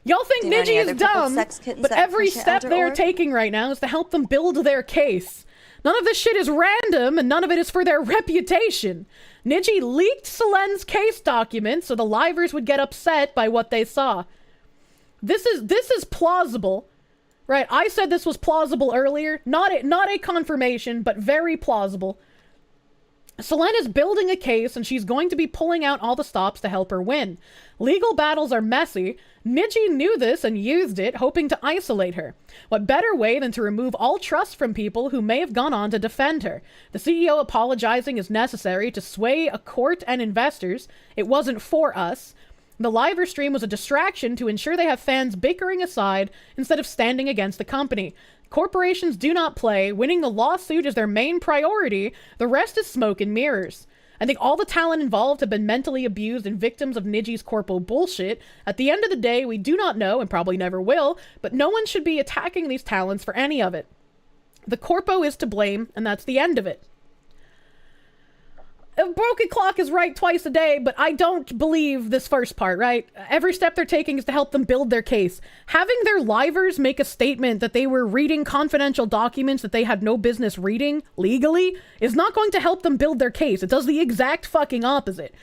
Y'all think Do you know any Niji other is coupled dumb, sex kittens but that every Kirsche step elder they're org? taking right now is to help them build their case. None of this shit is random, and none of it is for their reputation. Niji leaked Selen's case documents so the livers would get upset by what they saw. This is plausible, right? I said this was plausible earlier. Not a confirmation, but very plausible. Selen is building a case, and she's going to be pulling out all the stops to help her win. Legal battles are messy. Niji knew this and used it, hoping to isolate her. What better way than to remove all trust from people who may have gone on to defend her? The CEO apologizing is necessary to sway a court and investors. It wasn't for us. The live stream was a distraction to ensure they have fans bickering aside instead of standing against the company. Corporations do not play. Winning the lawsuit is their main priority. The rest is smoke and mirrors. I think all the talent involved have been mentally abused and victims of Niji's corpo bullshit. At the end of the day, we do not know, and probably never will, but no one should be attacking these talents for any of it. The corpo is to blame, and that's the end of it. A broken clock is right twice a day, but I don't believe this first part, right? Every step they're taking is to help them build their case. Having their livers make a statement that they were reading confidential documents that they had no business reading legally is not going to help them build their case. It does the exact fucking opposite.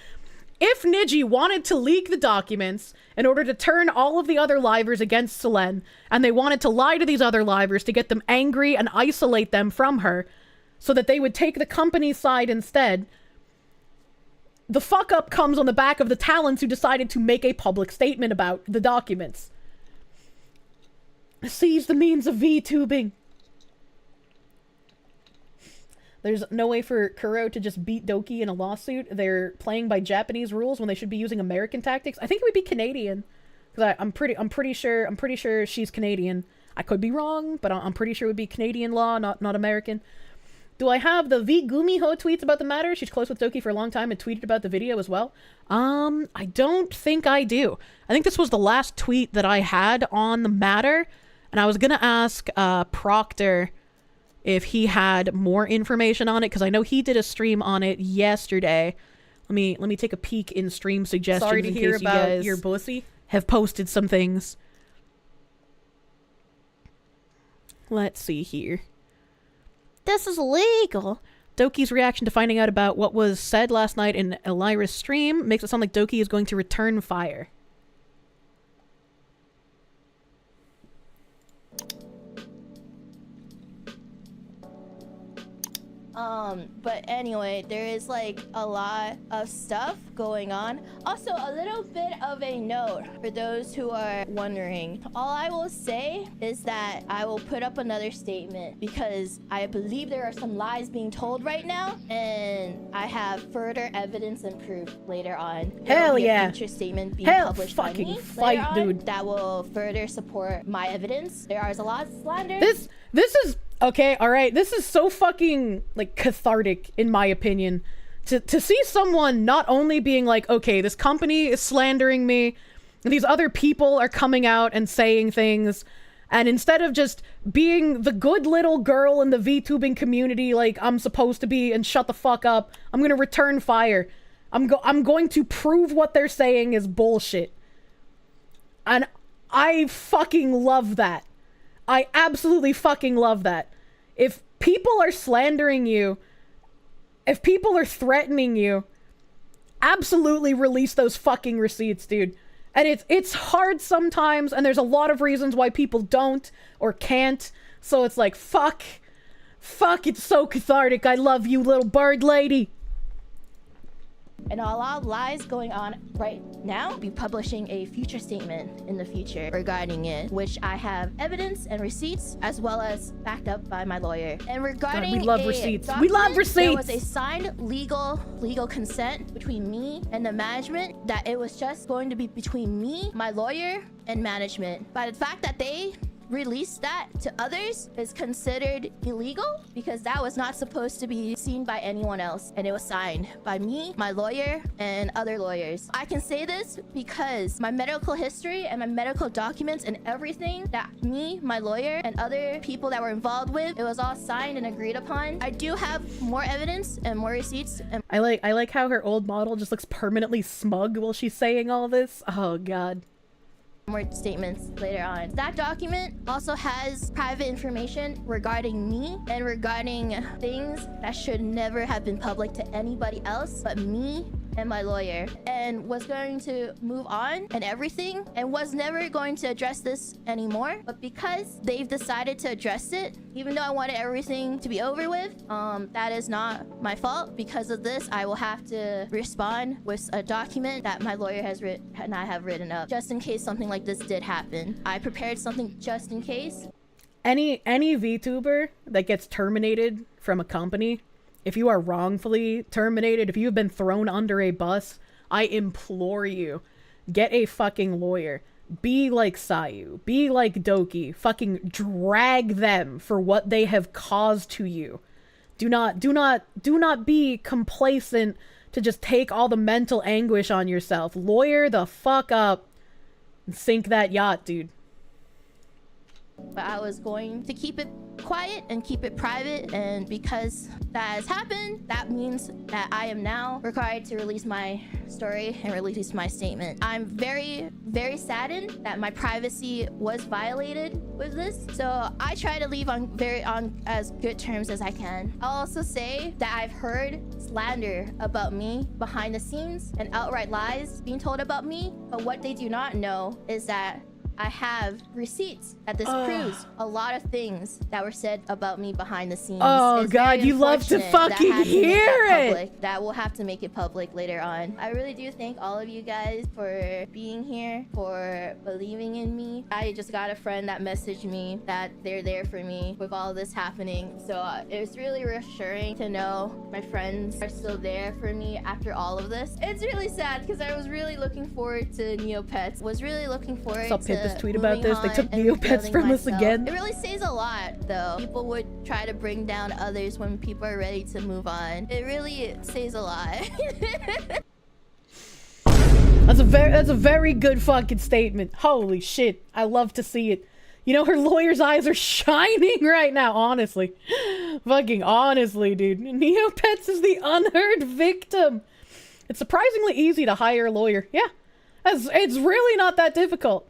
If Niji wanted to leak the documents in order to turn all of the other livers against Selen, and they wanted to lie to these other livers to get them angry and isolate them from her so that they would take the company's side instead, the fuck up comes on the back of the talents who decided to make a public statement about the documents. Seize the means of VTubing. There's no way for Kuro to just beat Doki in a lawsuit. They're playing by Japanese rules when they should be using American tactics. I think it would be Canadian, because I'm pretty sure she's Canadian. I could be wrong, but I'm pretty sure it would be Canadian law, not American. Do I have the V Gumiho tweets about the matter? She's close with Doki for a long time and tweeted about the video as well. I don't think I do. I think this was the last tweet that I had on the matter, and I was gonna ask Proctor if he had more information on it, because I know he did a stream on it yesterday. Let me take a peek in stream suggestions. Sorry to in hear case about you guys your pussy. Have posted some things. Let's see here. This is illegal. Doki's reaction to finding out about what was said last night in Elira's stream makes it sound like Doki is going to return fire. But anyway, there is like a lot of stuff going on. Also, a little bit of a note for those who are wondering. All I will say is that I will put up another statement because I believe there are some lies being told right now, and I have further evidence and proof later on. There will be a future statement being published by me later on that will further support my evidence. There is a lot of slander. This is okay, all right. This is so fucking like cathartic in my opinion. To see someone not only being like, okay, this company is slandering me, these other people are coming out and saying things, and instead of just being the good little girl in the VTubing community like I'm supposed to be and shut the fuck up, I'm gonna return fire. I'm going to prove what they're saying is bullshit. And I fucking love that. I absolutely fucking love that. If people are slandering you, if people are threatening you, absolutely release those fucking receipts, dude. And it's hard sometimes, and there's a lot of reasons why people don't or can't. So it's like, fuck, it's so cathartic. I love you, little bird lady. And a lot of lies going on right now. I'll be publishing a future statement in the future regarding it, which I have evidence and receipts as well as backed up by my lawyer. And regarding God, we love receipts. We love receipts. There was a signed legal consent between me and the management that it was just going to be between me, my lawyer, and management. But the fact that they release that to others is considered illegal because that was not supposed to be seen by anyone else, and it was signed by me, my lawyer, and other lawyers. I can say this because my medical history and my medical documents and everything that me, my lawyer, and other people that were involved with, it was all signed and agreed upon. I do have more evidence and more receipts. And I like how her old model just looks permanently smug while she's saying all this. Oh god. more statements later on. That document also has private information regarding me and regarding things that should never have been public to anybody else but me and my lawyer, and was going to move on and everything, and was never going to address this anymore. But because they've decided to address it, even though I wanted everything to be over with, that is not my fault. Because of this, I will have to respond with a document that my lawyer has written and I have written up, just in case something like this did happen. I prepared something just in case. Any VTuber that gets terminated from a company, if you are wrongfully terminated, if you've been thrown under a bus, I implore you, get a fucking lawyer. Be like Sayu. Be like Doki. Fucking drag them for what they have caused to you. Do not be complacent to just take all the mental anguish on yourself. Lawyer the fuck up and sink that yacht, dude. But I was going to keep it quiet and keep it private, and because that has happened, that means that I am now required to release my story and release my statement. I'm very, very saddened that my privacy was violated with this, so I try to leave on as good terms as I can. I'll also say that I've heard slander about me behind the scenes and outright lies being told about me, but what they do not know is that I have receipts that this proves a lot of things that were said about me behind the scenes. Oh it's God, you love to fucking hear it. That will have to make it public later on. I really do thank all of you guys for being here, for believing in me. I just got a friend that messaged me that they're there for me with all this happening. So it's really reassuring to know my friends are still there for me after all of this. It's really sad because I was really looking forward to Neopets. Was really looking forward to this tweet about this. They took Neopets from us again. It really says a lot, though. People would try to bring down others when people are ready to move on. It really says a lot. That's a very good fucking statement. Holy shit. I love to see it. You know, her lawyer's eyes are shining right now, honestly. Fucking honestly, dude. Neopets is the unheard victim. It's surprisingly easy to hire a lawyer. Yeah. It's really not that difficult.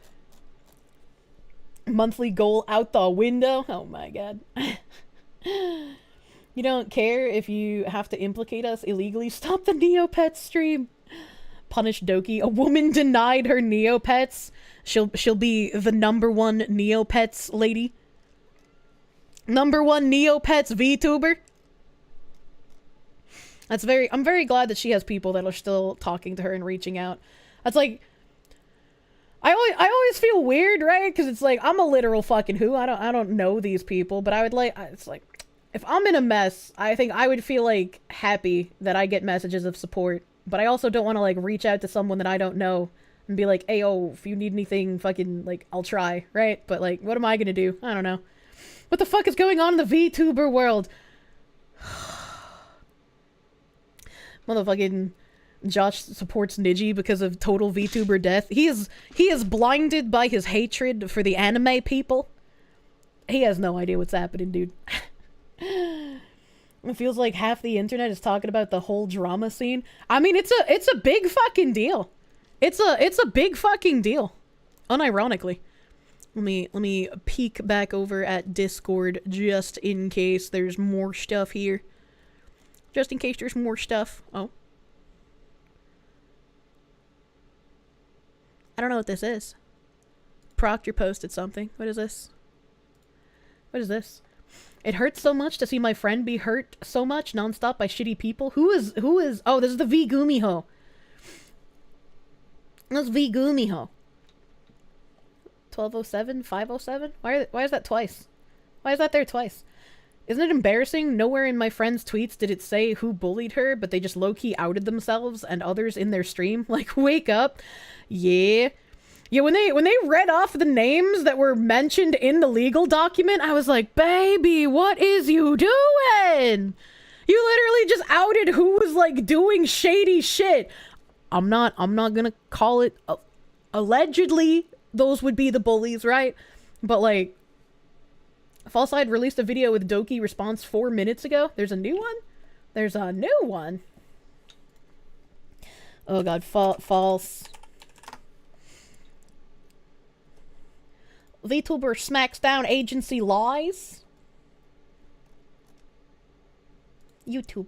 Monthly goal out the window. Oh my God. You don't care if you have to implicate us illegally. Stop the Neopets stream. Punish Doki. A woman denied her Neopets. She'll be the #1 Neopets lady. #1 Neopets VTuber. I'm very glad that she has people that are still talking to her and reaching out. That's like, I always feel weird, right? Because it's like, I'm a literal fucking who. I don't know these people, but it's like, if I'm in a mess, I think I would feel like happy that I get messages of support. But I also don't want to like reach out to someone that I don't know and be like, hey, oh, if you need anything, fucking like, I'll try, right? But like, what am I gonna do? I don't know. What the fuck is going on in the VTuber world? Motherfucking Josh supports Niji because of total VTuber death. He is blinded by his hatred for the anime people. He has no idea what's happening, dude. It feels like half the internet is talking about the whole drama scene. I mean, it's a big fucking deal. It's a big fucking deal. Unironically. Let me peek back over at Discord just in case there's more stuff here. Just in case there's more stuff. Oh. I don't know what this is. Proctor posted something. What is this? What is this? It hurts so much to see my friend be hurt so much nonstop by shitty people. Who is, oh, this is the V Gumiho. That's V Gumiho. 1207? 507? Why is that twice? Why is that there twice? Isn't it embarrassing? Nowhere in my friend's tweets did it say who bullied her, but they just low-key outed themselves and others in their stream. Like, wake up. Yeah. Yeah, when they read off the names that were mentioned in the legal document, I was like, baby, what is you doing? You literally just outed who was, like, doing shady shit. I'm not gonna call it... allegedly, those would be the bullies, right? But, like... Falside released a video with Doki response 4 minutes ago. There's a new one? There's a new one. Oh god, false. VTuber smacks down agency lies. YouTube.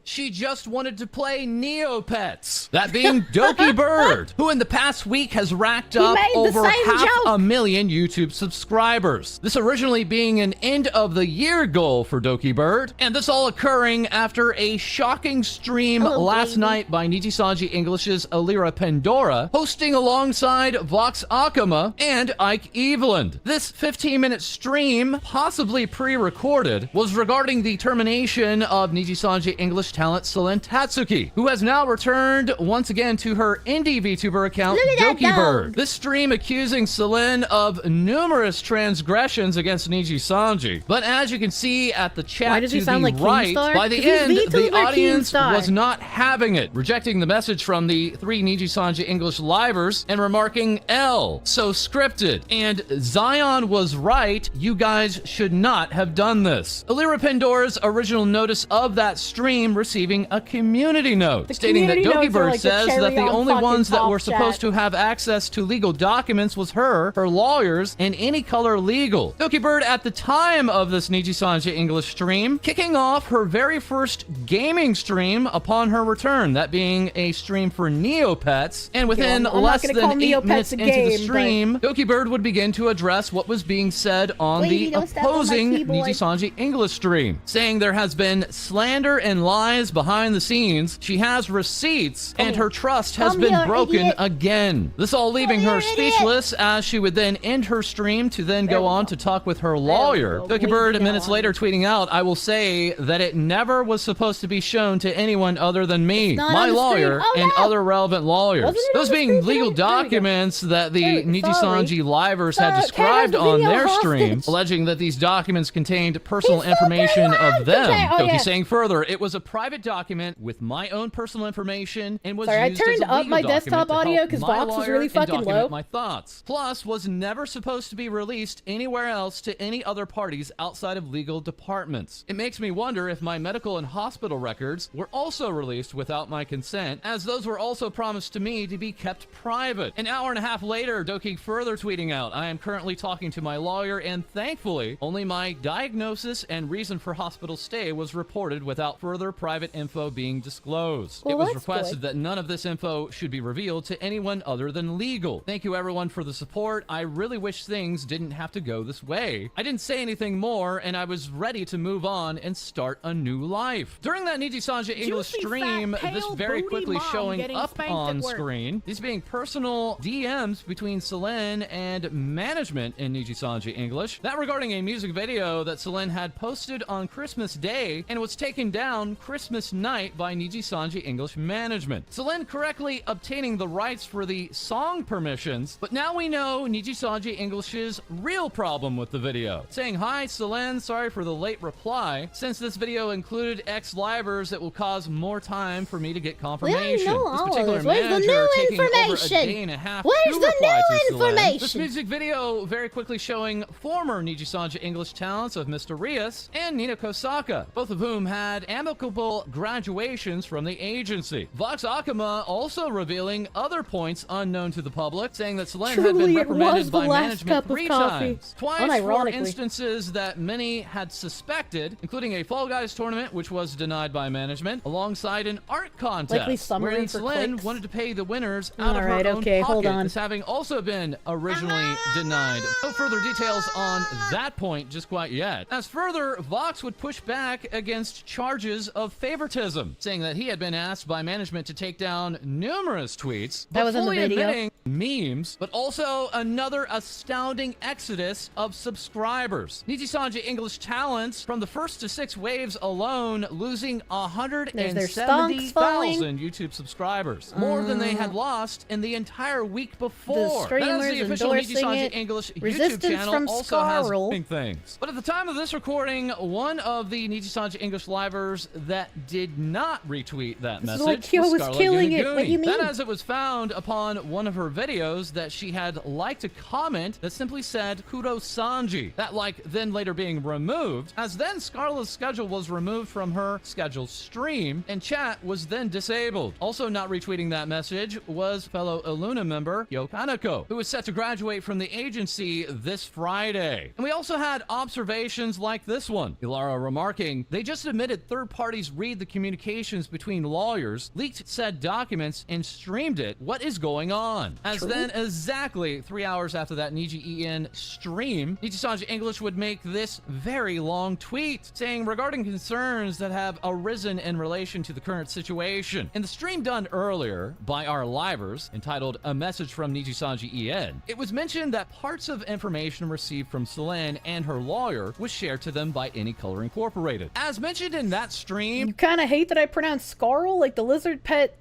She just wanted to play Neopets. That being Doki Bird, who in the past week has racked up over 500,000 YouTube subscribers. This originally being an end of the year goal for Doki Bird, and this all occurring after a shocking stream last night by Nijisanji English's Alira Pandora, hosting alongside Vox Akama and Ike Eveland. This 15-minute stream, possibly pre-recorded, was regarding the termination of Nijisanji English talent Selene Tatsuki, who has now returned once again to her indie VTuber account Doki Bird. This stream accusing Selene of numerous transgressions against Nijisanji. But as you can see at the chat to the right, by the end, the audience was not having it, rejecting the message from the 3 Nijisanji English livers and remarking, L, so scripted, and Zion was right, you guys should not have done this. Alira Pandora's original notice of that stream receiving a community note stating that Doki Bird says that the only ones that were supposed to have access to legal documents was her lawyers, and any color legal. Doki Bird, at the time of this Nijisanji English stream, kicking off her very first gaming stream upon her return, that being a stream for Neopets, and within less than 8 minutes into the stream, Doki Bird would begin to address what was being said on the opposing Nijisanji English stream, saying there has been slander and lies behind the scenes, she has receipts, and her trust has been broken again. This all leaving her speechless, as she would then end her stream to then go on to talk with her lawyer. Doki Bird minutes later tweeting out, I will say that it never was supposed to be shown to anyone other than me, my lawyer, and other relevant lawyers. Those being legal documents that the Nijisanji livers had described on their stream, alleging that these documents contained personal information of them. Doki saying further, it was a private document with my own personal information and was used I turned as a up legal my document desktop audio because my Vox was lawyer really and fucking document low. my thoughts. Plus, was never supposed to be released anywhere else to any other parties outside of legal departments. It makes me wonder if my medical and hospital records were also released without my consent, as those were also promised to me to be kept private. An hour and a half later, Doki further tweeting out, I am currently talking to my lawyer, and thankfully, only my diagnosis and reason for hospital stay was reported without further private info being disclosed. It was requested that none of this info should be revealed to anyone other than legal. Thank you everyone for the support. I really wish things didn't have to go this way. I didn't say anything more, and I was ready to move on and start a new life. During that Nijisanji English stream, this very quickly showing up on screen, these being personal DMs between Selene and management in Nijisanji English, that regarding a music video that Selene had posted on Christmas Day and was taken down Christmas night by Nijisanji English management. Selene correctly obtaining the rights for the song permissions, but now we know Nijisanji English's real problem with the video. Saying, hi Selene, sorry for the late reply. Since this video included X-livers, it will cause more time for me to get confirmation. This particular manager taking over a day and a half to reply to Selene. This music video very quickly showing former Nijisanji English talents of Mr. Rias and Nina Kosaka, both of whom had amicable graduations from the agency. Vox Akama also revealing other points unknown to the public, saying that Selene had been reprimanded by management 3 times. Twice for instances that many had suspected, including a Fall Guys tournament, which was denied by management, alongside an art contest, wherein Selene wanted to pay the winners out of her own pocket, this having also been originally denied. No further details on that point just quite yet. As further, Vox would push back against charges of favoritism, saying that he had been asked by management to take down numerous tweets, but fully admitting memes, but also another astounding exodus of subscribers. Nijisanji English talents from the first to 6 waves alone losing 170,000 YouTube subscribers, more than they had lost in the entire week before. That is the official Nijisanji English YouTube channel also has things. But at the time of this recording, one of the Nijisanji English livers that did not retweet that This is message. like Kyo was Scarlet killing it. What do you Guniguni. That mean? as it was found upon one of her videos that she had liked a comment that simply said Kuro Sanji. That like then later being removed, as then Scarlet's schedule was removed from her scheduled stream, and chat was then disabled. Also not retweeting that message was fellow Illuna member Yo Kaneko, who was set to graduate from the agency this Friday. And we also had observations like this one. Ilara remarking, they just admitted third parties read the communications between lawyers, leaked said documents, and streamed it. What is going on? As then exactly 3 hours after that Niji En stream, Nijisanji English would make this very long tweet saying regarding concerns that have arisen in relation to the current situation. In the stream done earlier by our livers, entitled A Message from Nijisanji En, it was mentioned that parts of information received from Selene and her lawyer was shared to them by Any Color Incorporated. As mentioned in that stream, You kind of hate that I pronounce Scarl like the lizard pet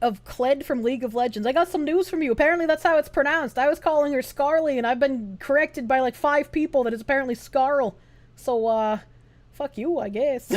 of Kled from League of Legends. I got some news from you. Apparently that's how it's pronounced. I was calling her Scarly, and I've been corrected by like 5 people that it's apparently Scarl. So, fuck you, I guess.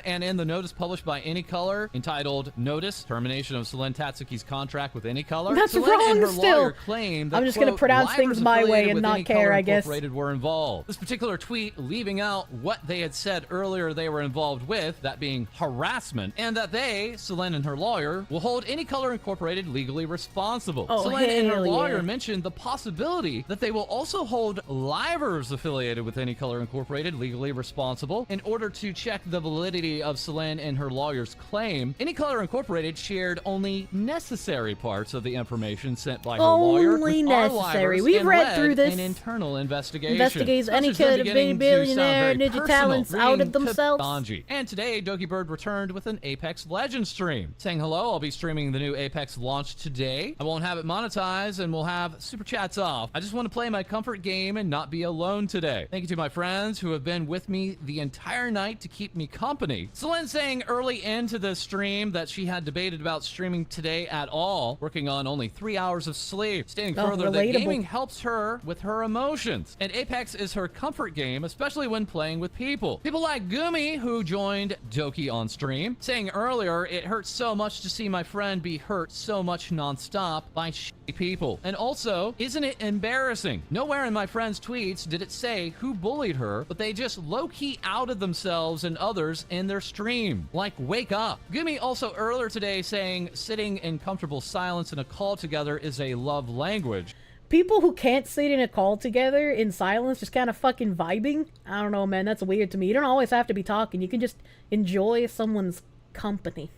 and in the notice published by Any Color entitled Notice Termination of Selene Tatsuki's Contract with Any Color, That's Selene wrong and her still. lawyer claimed that, I'm just gonna quote, pronounce "Livers things my way affiliated and with not Any care, Color I guess. Incorporated were involved." This particular tweet leaving out what they had said earlier they were involved with, that being harassment, and that they, Selene and her lawyer, will hold Any Color Incorporated legally responsible. Oh, Selene and her hell lawyer yeah. mentioned the possibility that they will also hold livers affiliated with Any Color Incorporated legally responsible in order to check the validity of Selene and her lawyer's claim. Any Color Incorporated shared only necessary parts of the information sent by her lawyer Only with our necessary. livers We've and read led through this. an internal investigation. Investigates any Message then kid of beginning being to sound billionaire very ninja personal, talents out reading of themselves. Banji. And today, Doki Bird returned with an Apex Legends stream. Saying hello, I'll be streaming the new Apex launch today. I won't have it monetized and we'll have super chats off. I just want to play my comfort game and not be alone today. Thank you to my friends who have been with me the entire night to keep me company. Selene saying early into the stream that she had debated about streaming today at all, working on only 3 hours of sleep, stating Oh, further that relatable. gaming helps her with her emotions, and Apex is her comfort game, especially when playing with people. People like Gumi, who joined Doki on stream, saying earlier, it hurts so much to see my friend be hurt so much nonstop by shitty people. And also, isn't it embarrassing? Nowhere in my friend's tweets did it say who bullied her, but they just low-key outed themselves and others in their stream. Like, wake up. Gumi also earlier today saying sitting in comfortable silence in a call together is a love language. People who can't sit in a call together in silence, just kind of fucking vibing. I don't know, man. That's weird to me. You don't always have to be talking. You can just enjoy someone's company.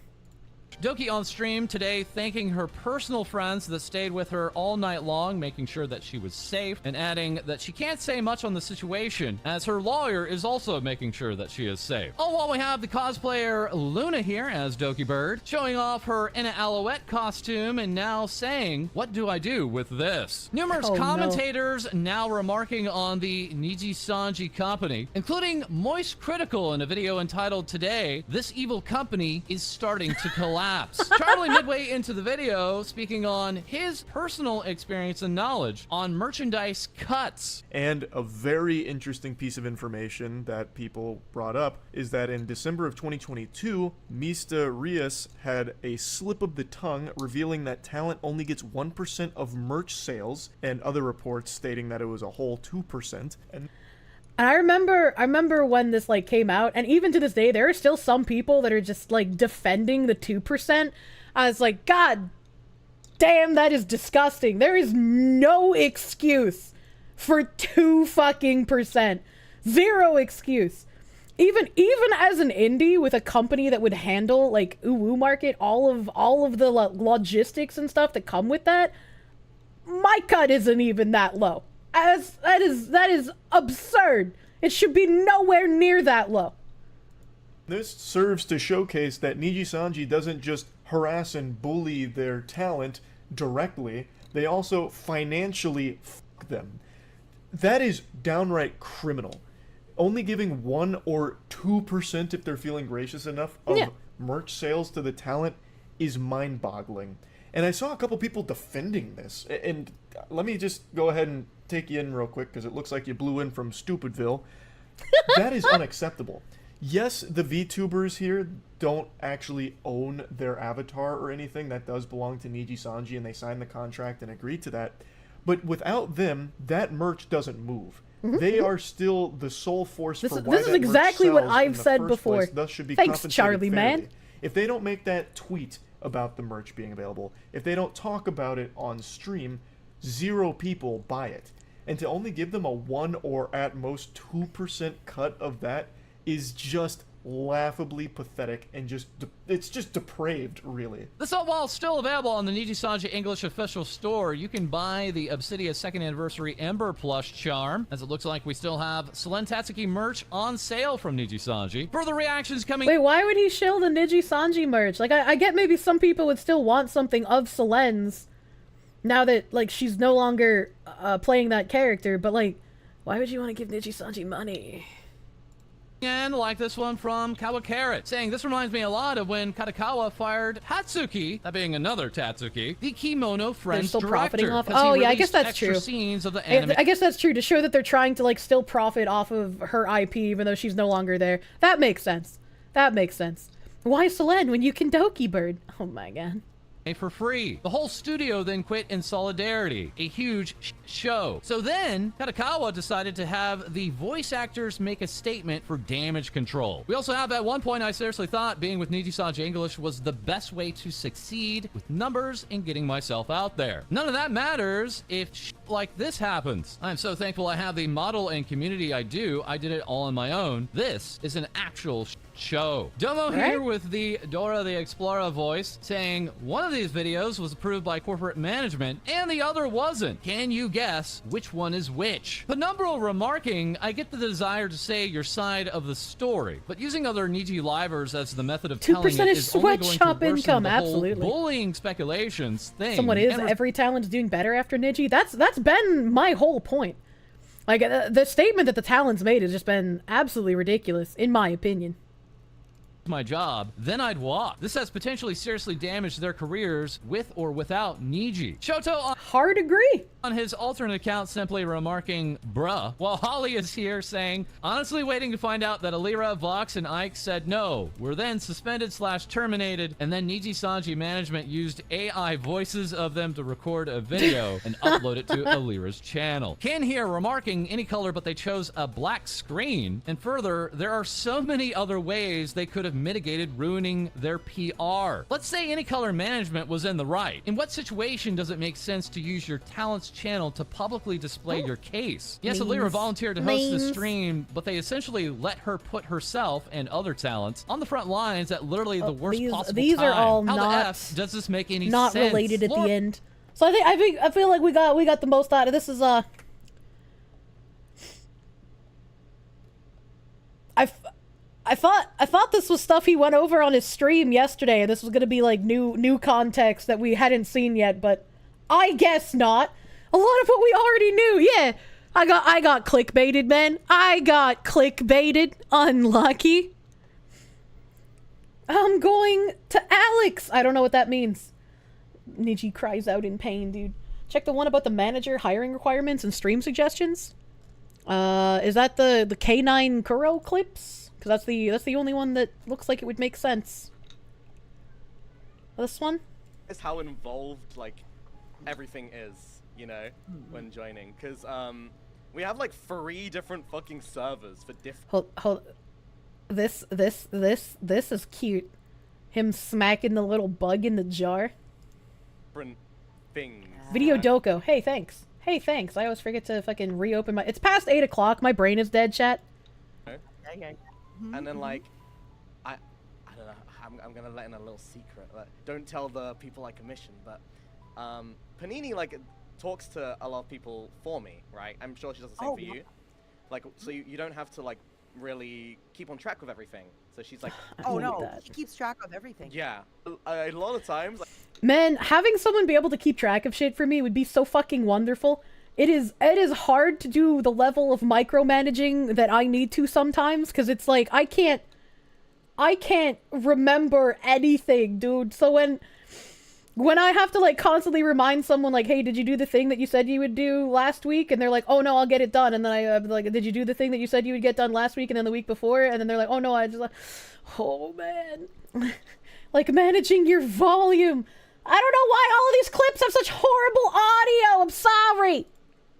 Doki on stream today thanking her personal friends that stayed with her all night long, making sure that she was safe, and adding that she can't say much on the situation, as her lawyer is also making sure that she is safe. All while we have the cosplayer Luna here as Doki Bird, showing off her Inna Alouette costume and now saying, "What do I do with this?" Numerous Oh, no. commentators now remarking on the Niji Sanji company, including Moist Critical in a video entitled Today, "This Evil Company is Starting to Collapse." Charlie midway into the video speaking on his personal experience and knowledge on merchandise cuts. And a very interesting piece of information that people brought up is that in December of 2022, Mista Rios had a slip of the tongue revealing that talent only gets 1% of merch sales, and other reports stating that it was a whole 2%. And I remember when this like came out, and even to this day, there are still some people that are just like defending the 2%. I was like, God damn, that is disgusting. There is no excuse for 2 fucking percent. Zero excuse. Even as an indie with a company that would handle like Uwu Market, all of the logistics and stuff that come with that, my cut isn't even that low. As that is absurd. It should be nowhere near that low. this serves to showcase that Niji Sanji doesn't just harass and bully their talent directly, they also financially fuck them. That is downright criminal. Only giving 1 or 2% if they're feeling gracious enough of merch sales to the talent is mind-boggling. And I saw a couple people defending this. And let me just go ahead and take you in real quick, because it looks like you blew in from Stupidville. That is unacceptable. Yes, the VTubers here don't actually own their avatar or anything. That does belong to Niji Sanji, and they signed the contract and agreed to that. But without them, that merch doesn't move. They are still the sole force for why this is that exactly merch what sells in I've the said first before. place, thus should be Thanks, compensated Charlie, fairly. man. If they don't make that tweet about the merch being available, if they don't talk about it on stream, 0 people buy it. And to only give them a 1 or at most 2% cut of that is just laughably pathetic and just it's just depraved, really. This while still available on the Niji Sanji English official store, you can buy the Obsidia 2nd Anniversary Ember plush charm, as it looks like we still have Selen Tatsuki merch on sale from Niji Sanji. Further reactions coming. Wait, why would he shill the Niji Sanji merch? Like, I get maybe some people would still want something of Selen's now that, like, she's no longer playing that character, but, like, why would you want to give Niji Sanji money? And like this one from Kawakarot, saying, this reminds me a lot of when Katakawa fired Tatsuki, that being another Tatsuki, the Kimono Friends still profiting director. off. 'Cause he Oh yeah, I guess released that's extra true. Scenes of the anime. I guess that's true to show that they're trying to like still profit off of her IP even though she's no longer there. That makes sense. That makes sense. Why Selen when you can Doki Bird? Oh my god. For free. The whole studio then quit in solidarity. A huge show. So then, Katakawa decided to have the voice actors make a statement for damage control. We also have, at one point, I seriously thought being with Niji Sanji English was the best way to succeed with numbers and getting myself out there. None of that matters if like this happens. I'm so thankful I have the model and community I do. I did it all on my own. This is an actual show. Domo here with the Dora the Explorer voice saying one of these videos was approved by corporate management and the other wasn't. Can you guess which one is which? Penumbral remarking, I get the desire to say your side of the story, but using other Niji livers as the method of telling it is only going to sweatshop worsen income, the whole absolutely. bullying speculations thing. Someone is every talent is doing better after Niji. That's been my whole point. Like the statement that the talents made has just been absolutely ridiculous in my opinion. My job, then I'd walk. This has potentially seriously damaged their careers with or without Niji. Shoto hard agree on his alternate account simply remarking bruh, while Holly is here saying honestly waiting to find out that Alira, Vox, and Ike said no. We're then suspended / terminated, and then Niji Sanji management used AI voices of them to record a video and upload it to Alira's channel. Ken here remarking any color, but they chose a black screen. And further, there are so many other ways they could have mitigated ruining their PR. Let's say any color management was in the right. In what situation does it make sense to use your talent's channel to publicly display your case? Yes, Alira volunteered to host the stream, but they essentially let her put herself and other talents on the front lines at literally the worst possible these time. are all How not the F does this make any not sense? related at the end. So I feel like we got the most out of this. Is I thought this was stuff he went over on his stream yesterday, and this was gonna be like new context that we hadn't seen yet, but I guess not. A lot of what we already knew. Yeah, I got clickbaited, man. I got clickbaited. Unlucky. I'm going to Alex. I don't know what that means. Niji cries out in pain, dude. Check the one about the manager hiring requirements and stream suggestions. Is that the K9 Kuro clips? Because that's the only one that looks like it would make sense. This one? Is how involved like everything is, you know, when joining. Because we have like 3 different fucking servers for different. Hold. This is cute. Him smacking the little bug in the jar. Different things. Video Doko. Hey, thanks. Hey, thanks. I always forget to fucking reopen my. It's past 8 o'clock. My brain is dead, chat. And then like, I don't know. I'm gonna let in a little secret. Like, don't tell the people I commission, but Panini like talks to a lot of people for me, right? I'm sure she does the same for you. Like, so you don't have to like really keep on track with everything. So she's like, oh no, he keeps track of everything. Yeah, a lot of times. Like, man, having someone be able to keep track of shit for me would be so fucking wonderful. It is hard to do the level of micromanaging that I need to sometimes, because it's like I can't remember anything, dude. So when when I have to like constantly remind someone like, hey, did you do the thing that you said you would do last week? And they're like, oh no, I'll get it done. And then I'm like, did you do the thing that you said you would get done last week and then the week before? And then they're like, oh no, I just like, oh man. Like managing your volume. I don't know why all of these clips have such horrible audio. I'm sorry.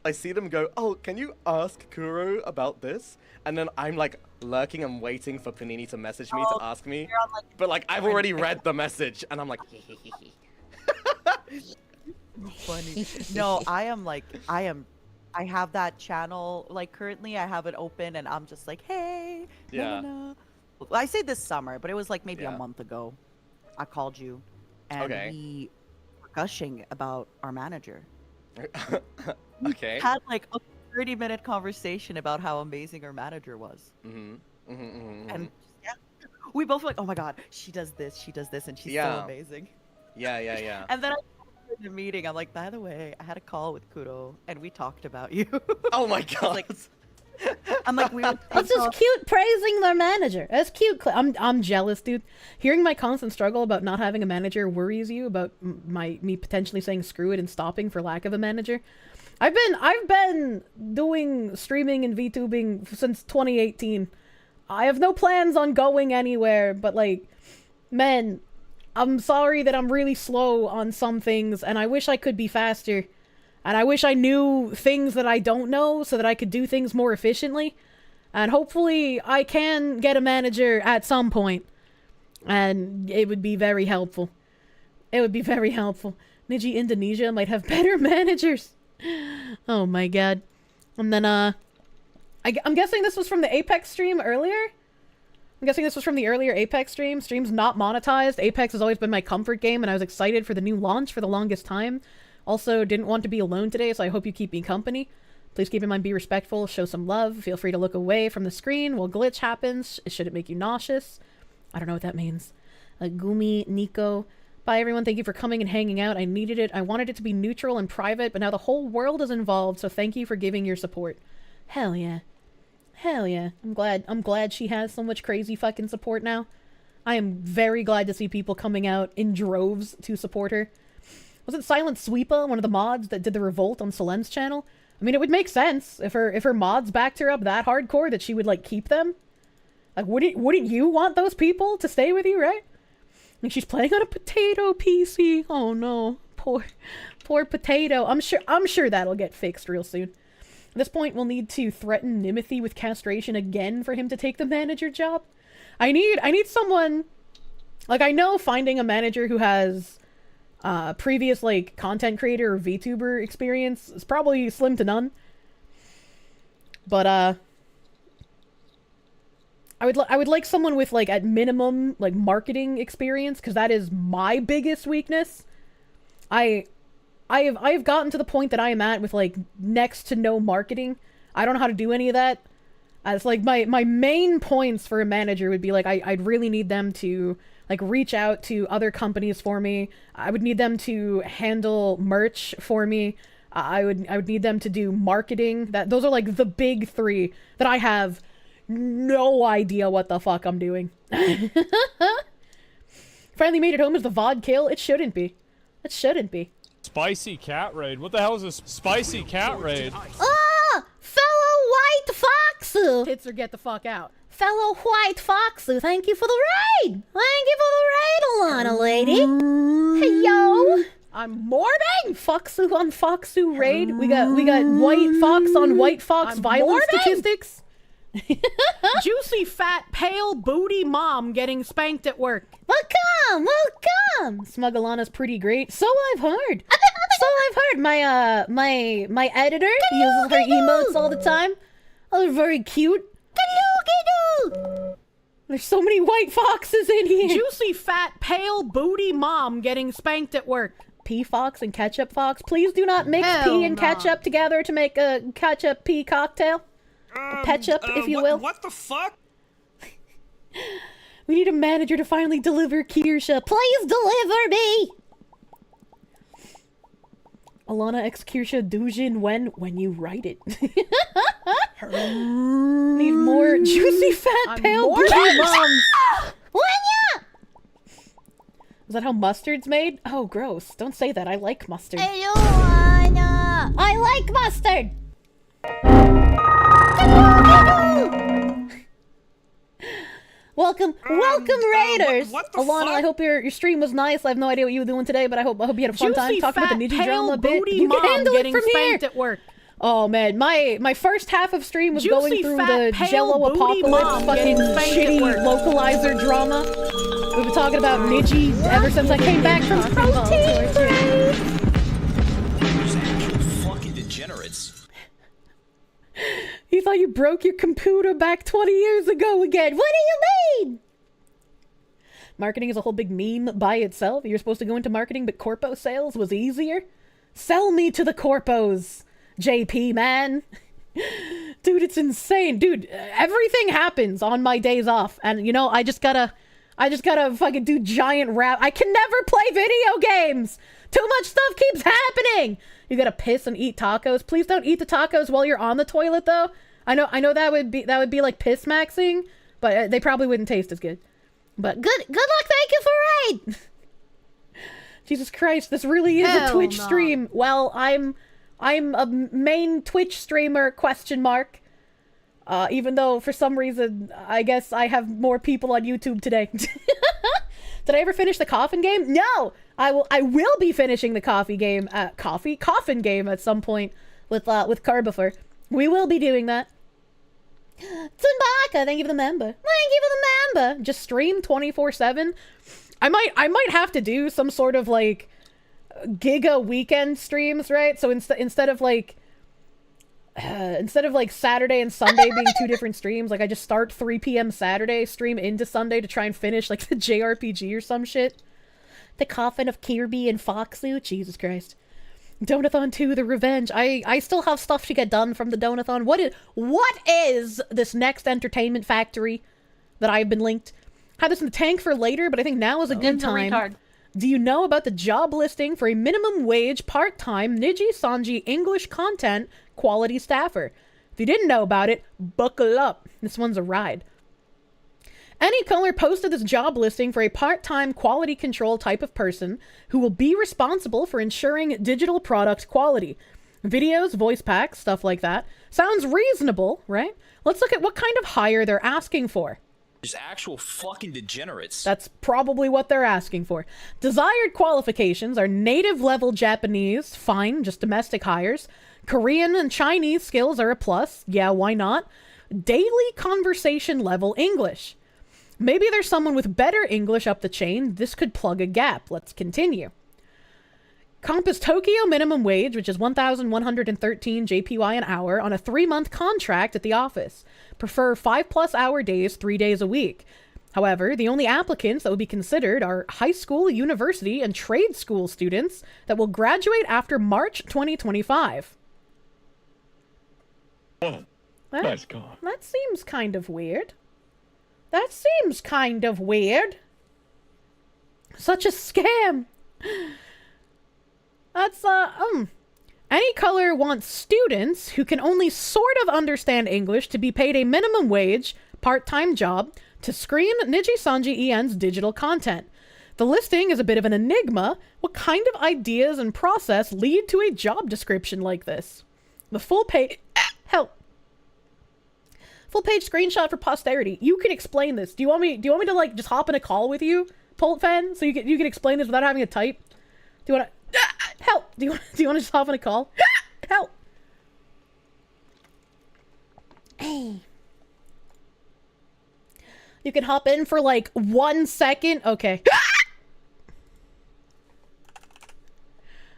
I see them go, oh, can you ask Kuro about this? And then I'm like lurking and waiting for Panini to message me to ask me. But like I've already read the message and I'm like, Funny. No, I have that channel, like currently I have it open and I'm just like, hey. Yeah. Well, I say this summer, but it was like maybe a month ago. I called you and we were gushing about our manager. Okay. We had like a 30-minute conversation about how amazing our manager was. And yeah, we both were like, oh my god, she does this, and she's so amazing. Yeah. And then in the meeting, I'm like, by the way, I had a call with Kuro and we talked about you. Oh my god. I'm like, we were That's just cute praising their manager. That's cute. I'm jealous, dude. Hearing my constant struggle about not having a manager worries you about me potentially saying screw it and stopping for lack of a manager. I've been doing streaming and VTubing since 2018. I have no plans on going anywhere, but like, man, I'm sorry that I'm really slow on some things, and I wish I could be faster. And I wish I knew things that I don't know so that I could do things more efficiently. And hopefully I can get a manager at some point. And it would be very helpful. It would be very helpful. Niji Indonesia might have better managers. Oh my god. And then, I'm guessing this was from the Apex stream earlier? I'm guessing this was from the earlier Apex stream. Stream's not monetized. Apex has always been my comfort game, and I was excited for the new launch for the longest time. Also, didn't want to be alone today, so I hope you keep me company. Please keep in mind, be respectful, show some love. Feel free to look away from the screen while glitch happens. Should it make you nauseous? I don't know what that means. Gumi, Nico. Bye, everyone. Thank you for coming and hanging out. I needed it. I wanted it to be neutral and private, but now the whole world is involved, so thank you for giving your support. Hell yeah. Hell yeah. I'm glad she has so much crazy fucking support now. I am very glad to see people coming out in droves to support her. Was it Silent Sweepa, one of the mods that did the revolt on Selen's channel? I mean, it would make sense if her mods backed her up that hardcore that she would like keep them. Like, wouldn't you want those people to stay with you, right? And she's playing on a potato PC. Oh no, poor potato. I'm sure that'll get fixed real soon. At this point, we'll need to threaten Nimothy with castration again for him to take the manager job. I need someone. Like, I know finding a manager who has previous like content creator or VTuber experience is probably slim to none. But I would like someone with like at minimum like marketing experience, because that is my biggest weakness. I have gotten to the point that I am at with like next to no marketing. I don't know how to do any of that. It's like my main points for a manager would be like I'd really need them to like reach out to other companies for me. I would need them to handle merch for me. I would need them to do marketing. Those are like the big three that I have no idea what the fuck I'm doing. Finally made it home as the VoD kill. It shouldn't be. It shouldn't be. Spicy cat raid. What the hell is this spicy cat raid? Ah! Fellow white foxu! Tits or get the fuck out. Fellow white foxu, thank you for the raid! Thank you for the raid, Alana lady! Hey, yo! I'm mourning! Foxu on Foxu raid. We got white fox on white fox violence statistics. Juicy, fat, pale, booty mom getting spanked at work. Welcome! Welcome! Smug Alana's pretty great. So I've heard. So I've heard. My editor uses her emotes all the time. Oh, they're very cute. There's so many white foxes in here. Juicy, fat, pale, booty mom getting spanked at work. Pea fox and ketchup fox. Please do not mix pea and ketchup together to make a ketchup pea cocktail. Ketchup, if you will. What the fuck? We need a manager to finally deliver Kirsche. Please deliver me! Alana X Kirsche Dujin when you write it. Need more juicy fat pale booty moms. Is that how mustard's made? Oh, gross. Don't say that. I like mustard. Anna. I like mustard. Welcome, Raiders. Alana, I hope your stream was nice. I have no idea what you were doing today, but I hope you had a fun time talking about the Niji drama a bit. You can handle it from here. At work. Oh man, my first half of stream was going through the Jello apocalypse, fucking shitty localizer drama. We've been talking about Niji ever since I came back from protein break. Fucking degenerates. You thought you broke your computer back 20 years ago again. What do you mean? Marketing is a whole big meme by itself. You're supposed to go into marketing, but corpo sales was easier. Sell me to the corpos, JP, man. Dude, it's insane. Dude, everything happens on my days off. And, you know, I just gotta fucking do giant rap. I can never play video games. Too much stuff keeps happening. You gotta piss and eat tacos. Please don't eat the tacos while you're on the toilet, though. I know that would be like piss maxing, but they probably wouldn't taste as good. But good luck. Thank you for raid. Jesus Christ, this really is a Twitch stream. Well, I'm a main Twitch streamer ? Even though for some reason I guess I have more people on YouTube today. Did I ever finish the coffin game? No. I will be finishing the coffin game at some point with Carbifer. We will be doing that. Tsunbaka, thank you for the member. Thank you for the member. Just stream 24/7. I might have to do some sort of like giga weekend streams, right? So instead of like Saturday and Sunday being two different streams, like I just start 3 p.m. Saturday, stream into Sunday to try and finish like the JRPG or some shit. The Coffin of Kirby and Foxu, Jesus Christ. Donathon 2, The Revenge. I still have stuff to get done from the Donathon. What is this next entertainment factory that I've been linked? Had this in the tank for later, but I think now is a good time. Do you know about the job listing for a minimum wage part-time Niji Sanji English content quality staffer? If you didn't know about it, buckle up. This one's a ride. AnyColor posted this job listing for a part-time quality control type of person who will be responsible for ensuring digital product quality. Videos, voice packs, stuff like that. Sounds reasonable, right? Let's look at what kind of hire they're asking for. There's actual fucking degenerates. That's probably what they're asking for. Desired qualifications are native level Japanese, fine, just domestic hires. Korean and Chinese skills are a plus, yeah, why not? Daily conversation level English. Maybe there's someone with better English up the chain. This could plug a gap. Let's continue. Comp is Tokyo minimum wage, which is 1,113 JPY an hour on a 3-month contract at the office. Prefer 5+ hour days, 3 days a week. However, the only applicants that would be considered are high school, university, and trade school students that will graduate after March 2025. Nice call. That seems kind of weird. Such a scam. That's, AnyColor wants students who can only sort of understand English to be paid a minimum wage, part-time job, to screen Niji Sanji EN's digital content. The listing is a bit of an enigma. What kind of ideas and process lead to a job description like this? The full page... help. Full page screenshot for posterity. You can explain this. Do you want me to like just hop in a call with you, Pult fan, so you can explain this without having to type? Do you want to help? Do you want to just hop in a call? Help. Hey. You can hop in for like 1 second. Okay.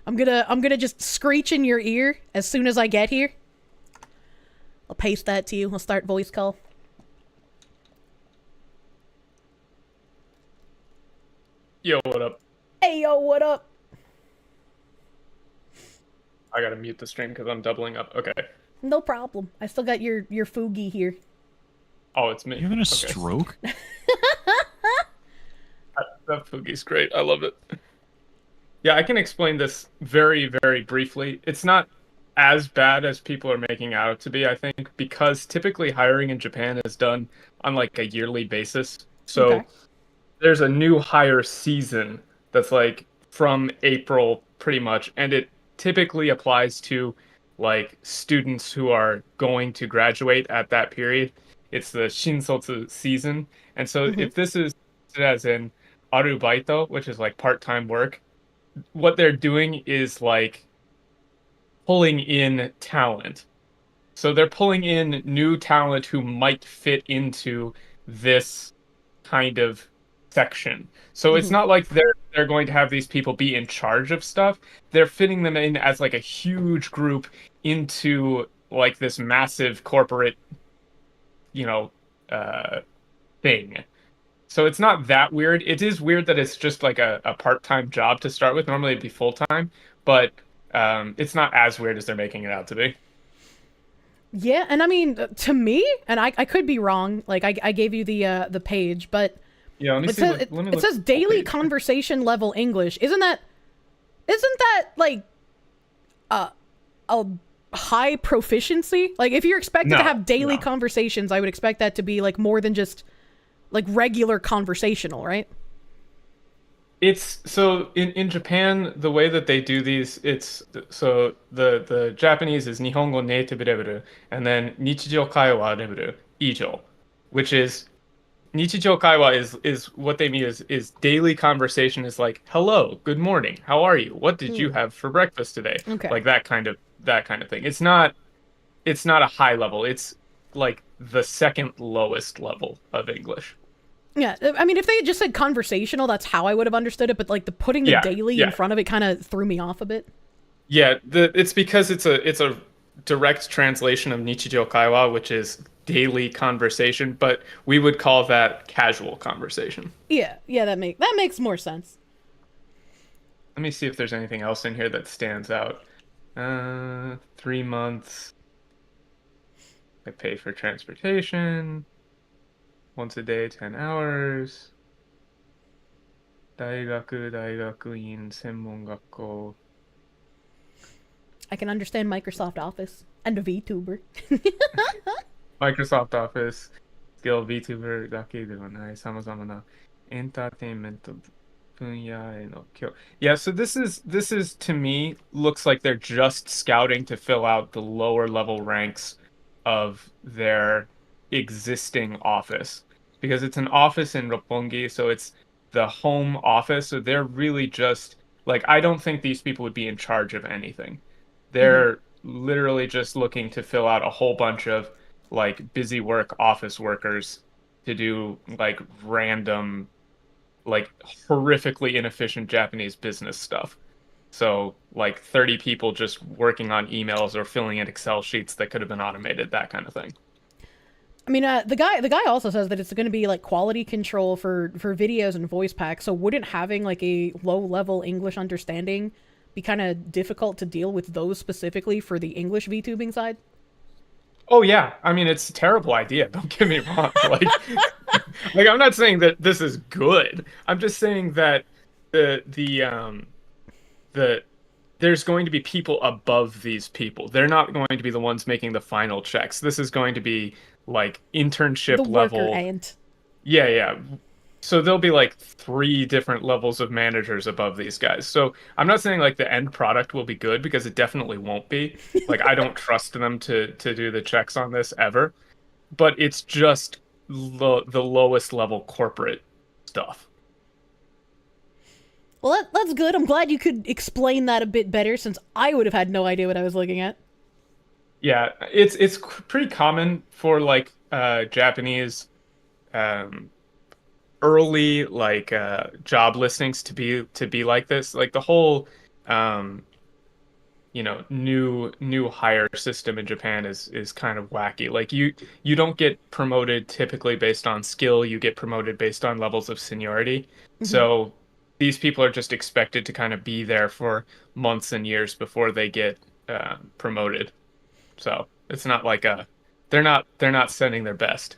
I'm gonna just screech in your ear as soon as I get here. I'll paste that to you. I'll start voice call. Yo, what up? Hey, yo, what up? I gotta mute the stream because I'm doubling up. Okay. No problem. I still got your Fugi here. Oh, it's me. You having a stroke? That Fugi's great. I love it. Yeah, I can explain this very, very briefly. It's not as bad as people are making out to be, I think, because typically hiring in Japan is done on like a yearly basis. So there's a new hire season that's like from April pretty much, and it typically applies to like students who are going to graduate at that period. It's the shinsotsu season, and so if this is as in arubaito, which is like part-time work, what they're doing is like pulling in talent. So they're pulling in new talent who might fit into this kind of section. So it's not like they're going to have these people be in charge of stuff. They're fitting them in as like a huge group into like this massive corporate, thing. So it's not that weird. It is weird that it's just like a part-time job to start with. Normally it'd be full-time, but it's not as weird as they're making it out to be. Yeah, and I mean, to me, and I could be wrong. Like I gave you the page, but yeah, let me see. It says daily conversation level English. Isn't that like a high proficiency? Like if you're expected to have daily conversations, I would expect that to be like more than just like regular conversational, right? It's so in Japan, the way that they do these, it's so the Japanese is Nihongo native level, and then Nichijou Kaiwa level ijo, which is Nichijou Kaiwa is what they mean is daily conversation is like, hello, good morning, how are you? What did you have for breakfast today? Okay. Like that kind of thing. It's not a high level. It's like the second lowest level of English. Yeah, I mean, if they had just said conversational, that's how I would have understood it. But like the putting the daily in front of it kind of threw me off a bit. Yeah, it's because it's a direct translation of Nichijou Kaiwa, which is daily conversation, but we would call that casual conversation. Yeah, that makes more sense. Let me see if there's anything else in here that stands out. 3 months. I pay for transportation. Once a day, 10 hours. 大学院専門学校 I can understand Microsoft Office and a VTuber. Microsoft Office, skill VTuber だけではない様々なエンターテインメント分野への教 Yeah, so this is to me looks like they're just scouting to fill out the lower level ranks of their existing office, because it's an office in Roppongi, so it's the home office, so they're really just like, I don't think these people would be in charge of anything. They're literally just looking to fill out a whole bunch of like busy work office workers to do like random, like horrifically inefficient Japanese business stuff. So like 30 people just working on emails or filling in Excel sheets that could have been automated, that kind of thing. I mean, the guy also says that it's going to be like quality control for videos and voice packs. So wouldn't having like a low level English understanding be kind of difficult to deal with those specifically for the English VTubing side? Oh yeah, I mean it's a terrible idea. Don't get me wrong. Like I'm not saying that this is good. I'm just saying that the there's going to be people above these people. They're not going to be the ones making the final checks. This is going to be like internship the level. Worker ant. Yeah. So there'll be like 3 different levels of managers above these guys. So I'm not saying like the end product will be good, because it definitely won't be. Like I don't trust them to do the checks on this ever. But it's just the lowest level corporate stuff. Well, that's good. I'm glad you could explain that a bit better, since I would have had no idea what I was looking at. Yeah, it's pretty common for like Japanese early like job listings to be like this. Like the whole new hire system in Japan is kind of wacky. Like you don't get promoted typically based on skill, you get promoted based on levels of seniority. So these people are just expected to kind of be there for months and years before they get promoted. So it's not like they're not sending their best,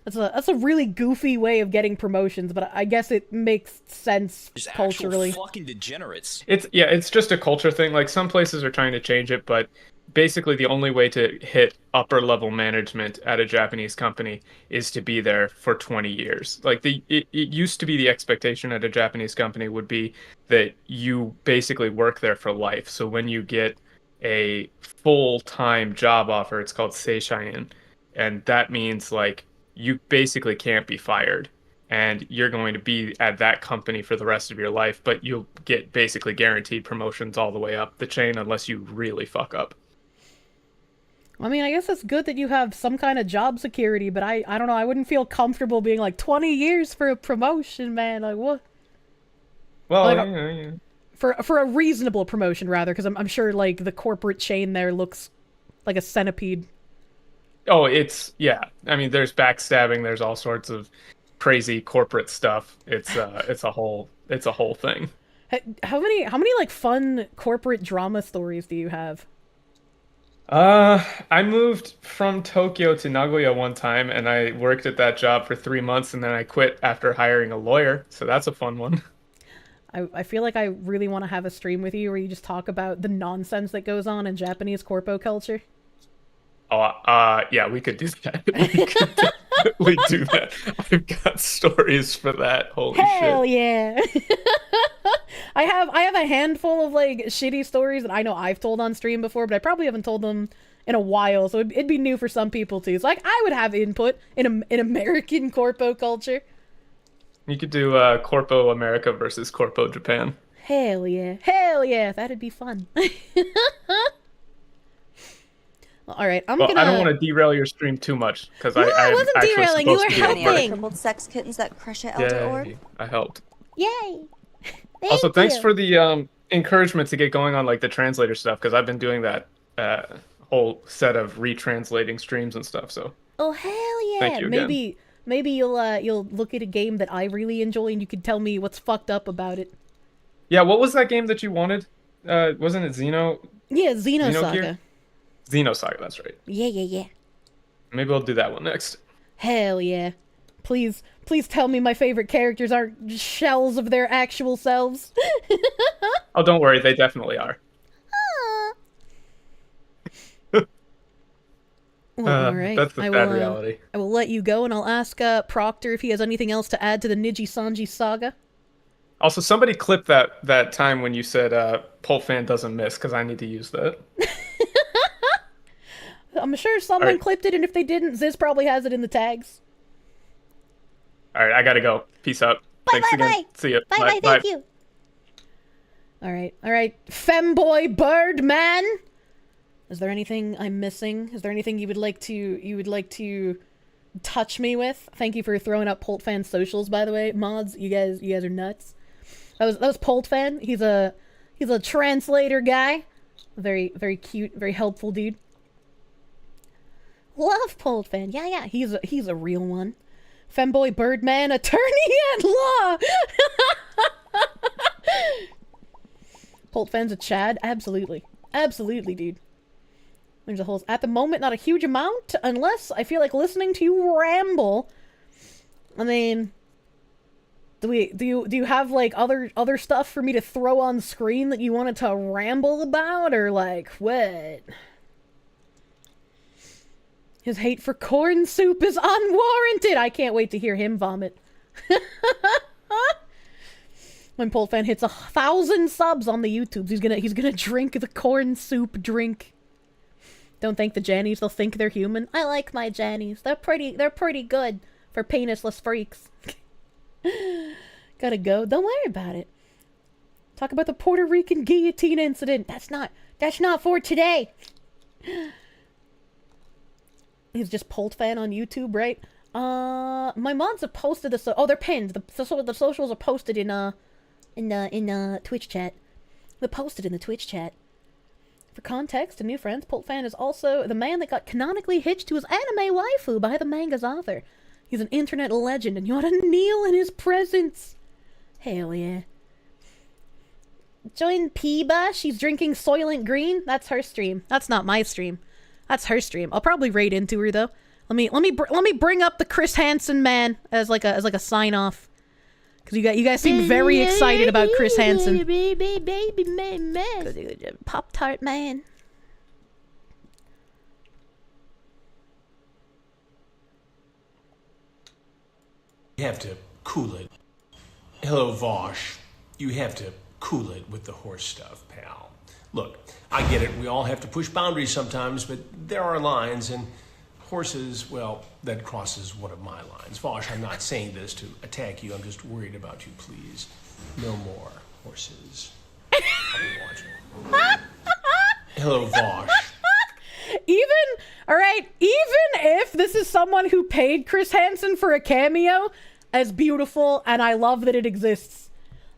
That's a really goofy way of getting promotions, but I guess it makes sense culturally. Fucking degenerates. It's just a culture thing. Like some places are trying to change it, but basically the only way to hit upper level management at a Japanese company is to be there for 20 years. Like it used to be the expectation at a Japanese company would be that you basically work there for life. So when you get a full-time job offer, it's called seishain, and that means like you basically can't be fired, and you're going to be at that company for the rest of your life, but you'll get basically guaranteed promotions all the way up the chain unless you really fuck up. I mean, I guess it's good that you have some kind of job security, but I don't know, I wouldn't feel comfortable being like 20 years for a promotion, man. Like, what? Well, like, yeah. For a reasonable promotion, rather, because I'm sure, like, the corporate chain there looks like a centipede. Oh, yeah. I mean, there's backstabbing, there's all sorts of crazy corporate stuff. It's a whole thing. How many like fun corporate drama stories do you have? I moved from Tokyo to Nagoya one time, and I worked at that job for 3 months, and then I quit after hiring a lawyer. So that's a fun one. I feel like I really want to have a stream with you where you just talk about the nonsense that goes on in Japanese corpo culture. Oh, yeah, we could do that. We could definitely do that. I've got stories for that. Holy shit. Hell yeah. I have a handful of like shitty stories that I know I've told on stream before, but I probably haven't told them in a while, so it'd be new for some people too. So like I would have input in American corpo culture. You could do Corpo America versus Corpo Japan. Hell yeah, that'd be fun. All right, I don't want to derail your stream too much because I wasn't derailing. You were helping. Crippled sex kittens at Kirsche Elder Org. Yay, I helped. Yay! Also, thanks for the encouragement to get going on like the translator stuff, because I've been doing that whole set of retranslating streams and stuff. So. Oh hell yeah! Thank you again. Maybe you'll look at a game that I really enjoy and you can tell me what's fucked up about it. Yeah, what was that game that you wanted? Wasn't it Xeno? Yeah, Xenosaga. Xenosaga, that's right. Yeah. Maybe I'll do that one next. Hell yeah. Please tell me my favorite characters aren't shells of their actual selves. Oh, don't worry, they definitely are. Well, all right. That's the sad reality. I will let you go, and I'll ask Proctor if he has anything else to add to the Niji-Sanji saga. Also, somebody clip that time when you said Pulp Fan doesn't miss, because I need to use that. I'm sure someone clipped it, and if they didn't, Ziz probably has it in the tags. All right, I gotta go. Peace out. Thanks again. Bye. See ya. Bye. Thank you. All right. Femboy Birdman. Is there anything I'm missing? Is there anything you would like to touch me with? Thank you for throwing up Pult Fan socials, by the way, mods. You guys are nuts. That was Pult Fan. He's a translator guy. Very cute, very helpful dude. Love Pult Fan. Yeah. He's a real one. Femboy Birdman, attorney at law. Pult Fan's a Chad. Absolutely, dude. There's a whole, at the moment, not a huge amount, unless I feel like listening to you ramble. I mean, do you have like other stuff for me to throw on screen that you wanted to ramble about, or like what? His hate for corn soup is unwarranted. I can't wait to hear him vomit. When Pult Fan hits 1,000 subs on the YouTubes, he's gonna drink the corn soup drink. Don't thank the Jannies, they'll think they're human. I like my Jannies. They're pretty good for penisless freaks. Gotta go. Don't worry about it. Talk about the Puerto Rican guillotine incident. That's not for today. He's just Pult Fan on YouTube, right? My mods have posted the they're pinned. The socials are posted in Twitch chat. They're posted in the Twitch chat. For context, to new friends, Pult Fan is also the man that got canonically hitched to his anime waifu by the manga's author. He's an internet legend, and you ought to kneel in his presence. Hell yeah. Join Peeba. She's drinking Soylent Green. That's her stream. That's not my stream. That's her stream. I'll probably raid into her though. Let me bring up the Chris Hansen man as like a sign off. Because you guys seem very excited about Chris Hansen. Baby man. Pop-Tart man. You have to cool it. Hello, Vosh. You have to cool it with the horse stuff, pal. Look, I get it. We all have to push boundaries sometimes, but there are lines, and horses, well, that crosses one of my lines. Vosh, I'm not saying this to attack you. I'm just worried about you, please. No more horses. I'll be watching. Hello, Vosh. Even if this is someone who paid Chris Hansen for a cameo, as beautiful, and I love that it exists.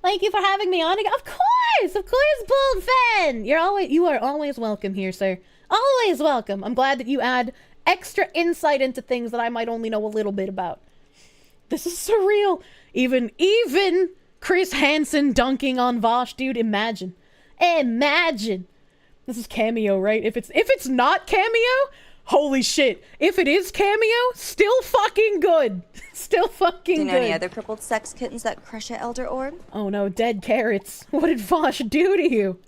Thank you for having me on again. Of course, Bold Fan. You are always welcome here, sir. Always welcome. I'm glad that you add extra insight into things that I might only know a little bit about. This is surreal. Even Chris Hansen dunking on Vosh, dude. Imagine. This is cameo, right? If it's not cameo, holy shit. If it is cameo, still fucking good. Still fucking Do you know good. any other crippled sex kittens that crush at Elder Orb? Oh no, dead carrots. What did Vosh do to you?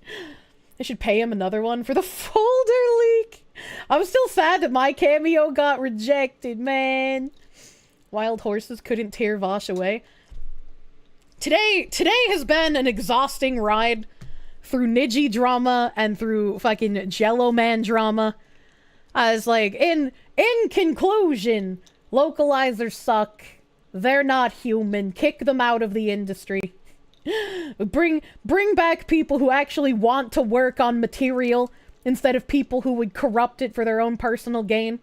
I should pay him another one for the folder leak. I'm still sad that my cameo got rejected, man. Wild horses couldn't tear Vosh away. Today has been an exhausting ride through Niji drama and through fucking Jello Man drama. I was like, in conclusion, localizers suck. They're not human. Kick them out of the industry. Bring back people who actually want to work on material instead of people who would corrupt it for their own personal gain.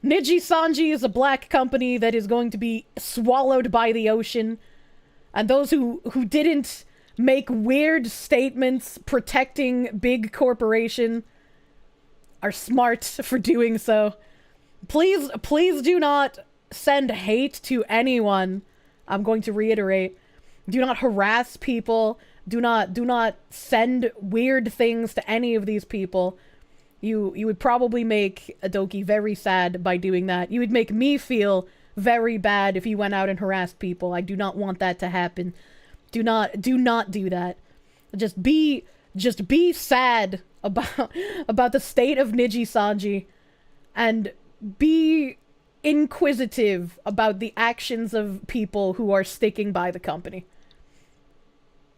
Niji Sanji is a black company that is going to be swallowed by the ocean. And those who didn't make weird statements protecting big corporation are smart for doing so. Please do not send hate to anyone. I'm going to reiterate. Do not harass people. Do not send weird things to any of these people. You would probably make Adoki very sad by doing that. You would make me feel very bad if you went out and harassed people. I do not want that to happen. Do not do that. Just be sad about the state of Niji Sanji, and be inquisitive about the actions of people who are sticking by the company.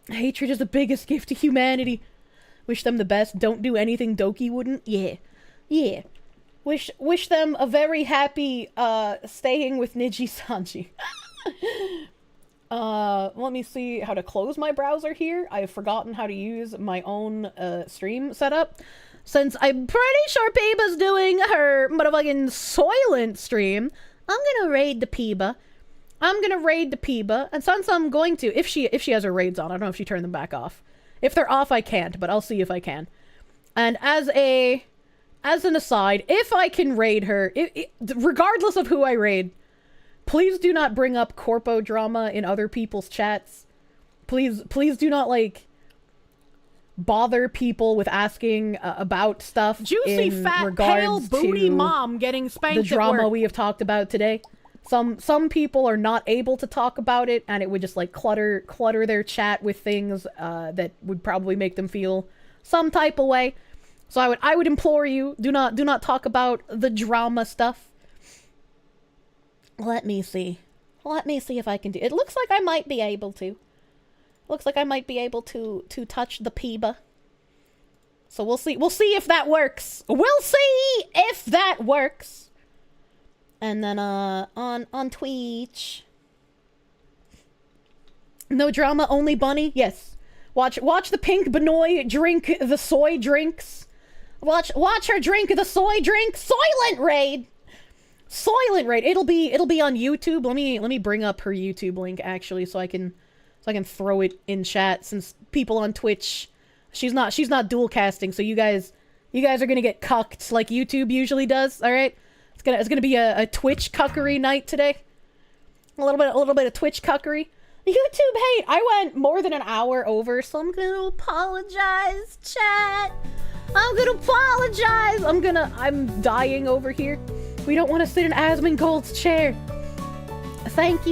Hatred is the biggest gift to humanity. Wish them the best. Don't do anything Doki wouldn't. Yeah. Wish them a very happy staying with Niji Sanji. Let me see how to close my browser here. I've forgotten how to use my own stream setup. Since I'm pretty sure Peeba's doing her motherfucking Soylent stream, I'm gonna raid the Peeba. And since I'm going to, if she has her raids on, I don't know if she turned them back off. If they're off, I can't, but I'll see if I can. And as an aside, if I can raid her, regardless of who I raid, please do not bring up corpo drama in other people's chats. Please do not, like, bother people with asking about stuff. Juicy in fat pale booty to mom getting spanked the drama at work. we have talked about today. Some people are not able to talk about it, and it would just like clutter their chat with things that would probably make them feel some type of way. So I would implore you, do not talk about the drama stuff. Let me see if I can do it. Looks like I might be able to. To touch the Peeba. So we'll see if that works. And then on Twitch. No drama, only bunny. Yes. Watch the pink Benoy drink the soy drinks. Watch her drink the soy drink. Soylent Raid. It'll be on YouTube. Let me bring up her YouTube link actually so I can throw it in chat, since people on Twitch, she's not dual casting, so you guys are gonna get cucked like YouTube usually does. All right, it's gonna be a Twitch cuckery night today. A little bit of Twitch cuckery. YouTube hate. I went more than an hour over, so I'm gonna apologize, chat. I'm dying over here. We don't want to sit in Asmongold's chair. Thank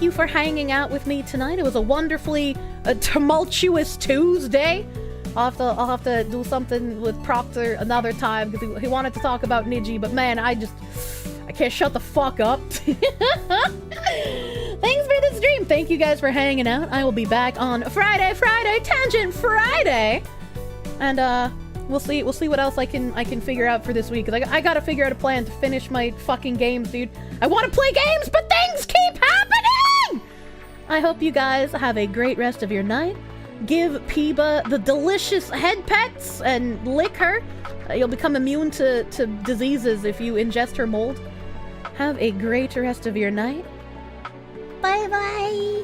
you for hanging out with me tonight. It was a wonderfully tumultuous Tuesday. I'll have to do something with Proctor another time because he wanted to talk about Niji, but man, I I can't shut the fuck up. Thanks for the stream. Thank you guys for hanging out. I will be back on Friday, Tangent Friday. And we'll see what else I can figure out for this week, cuz I got to figure out a plan to finish my fucking games, dude. I want to play games, but things keep happening. I hope you guys have a great rest of your night. Give Peeba the delicious head pets and lick her. You'll become immune to diseases if you ingest her mold. Have a great rest of your night. Bye bye.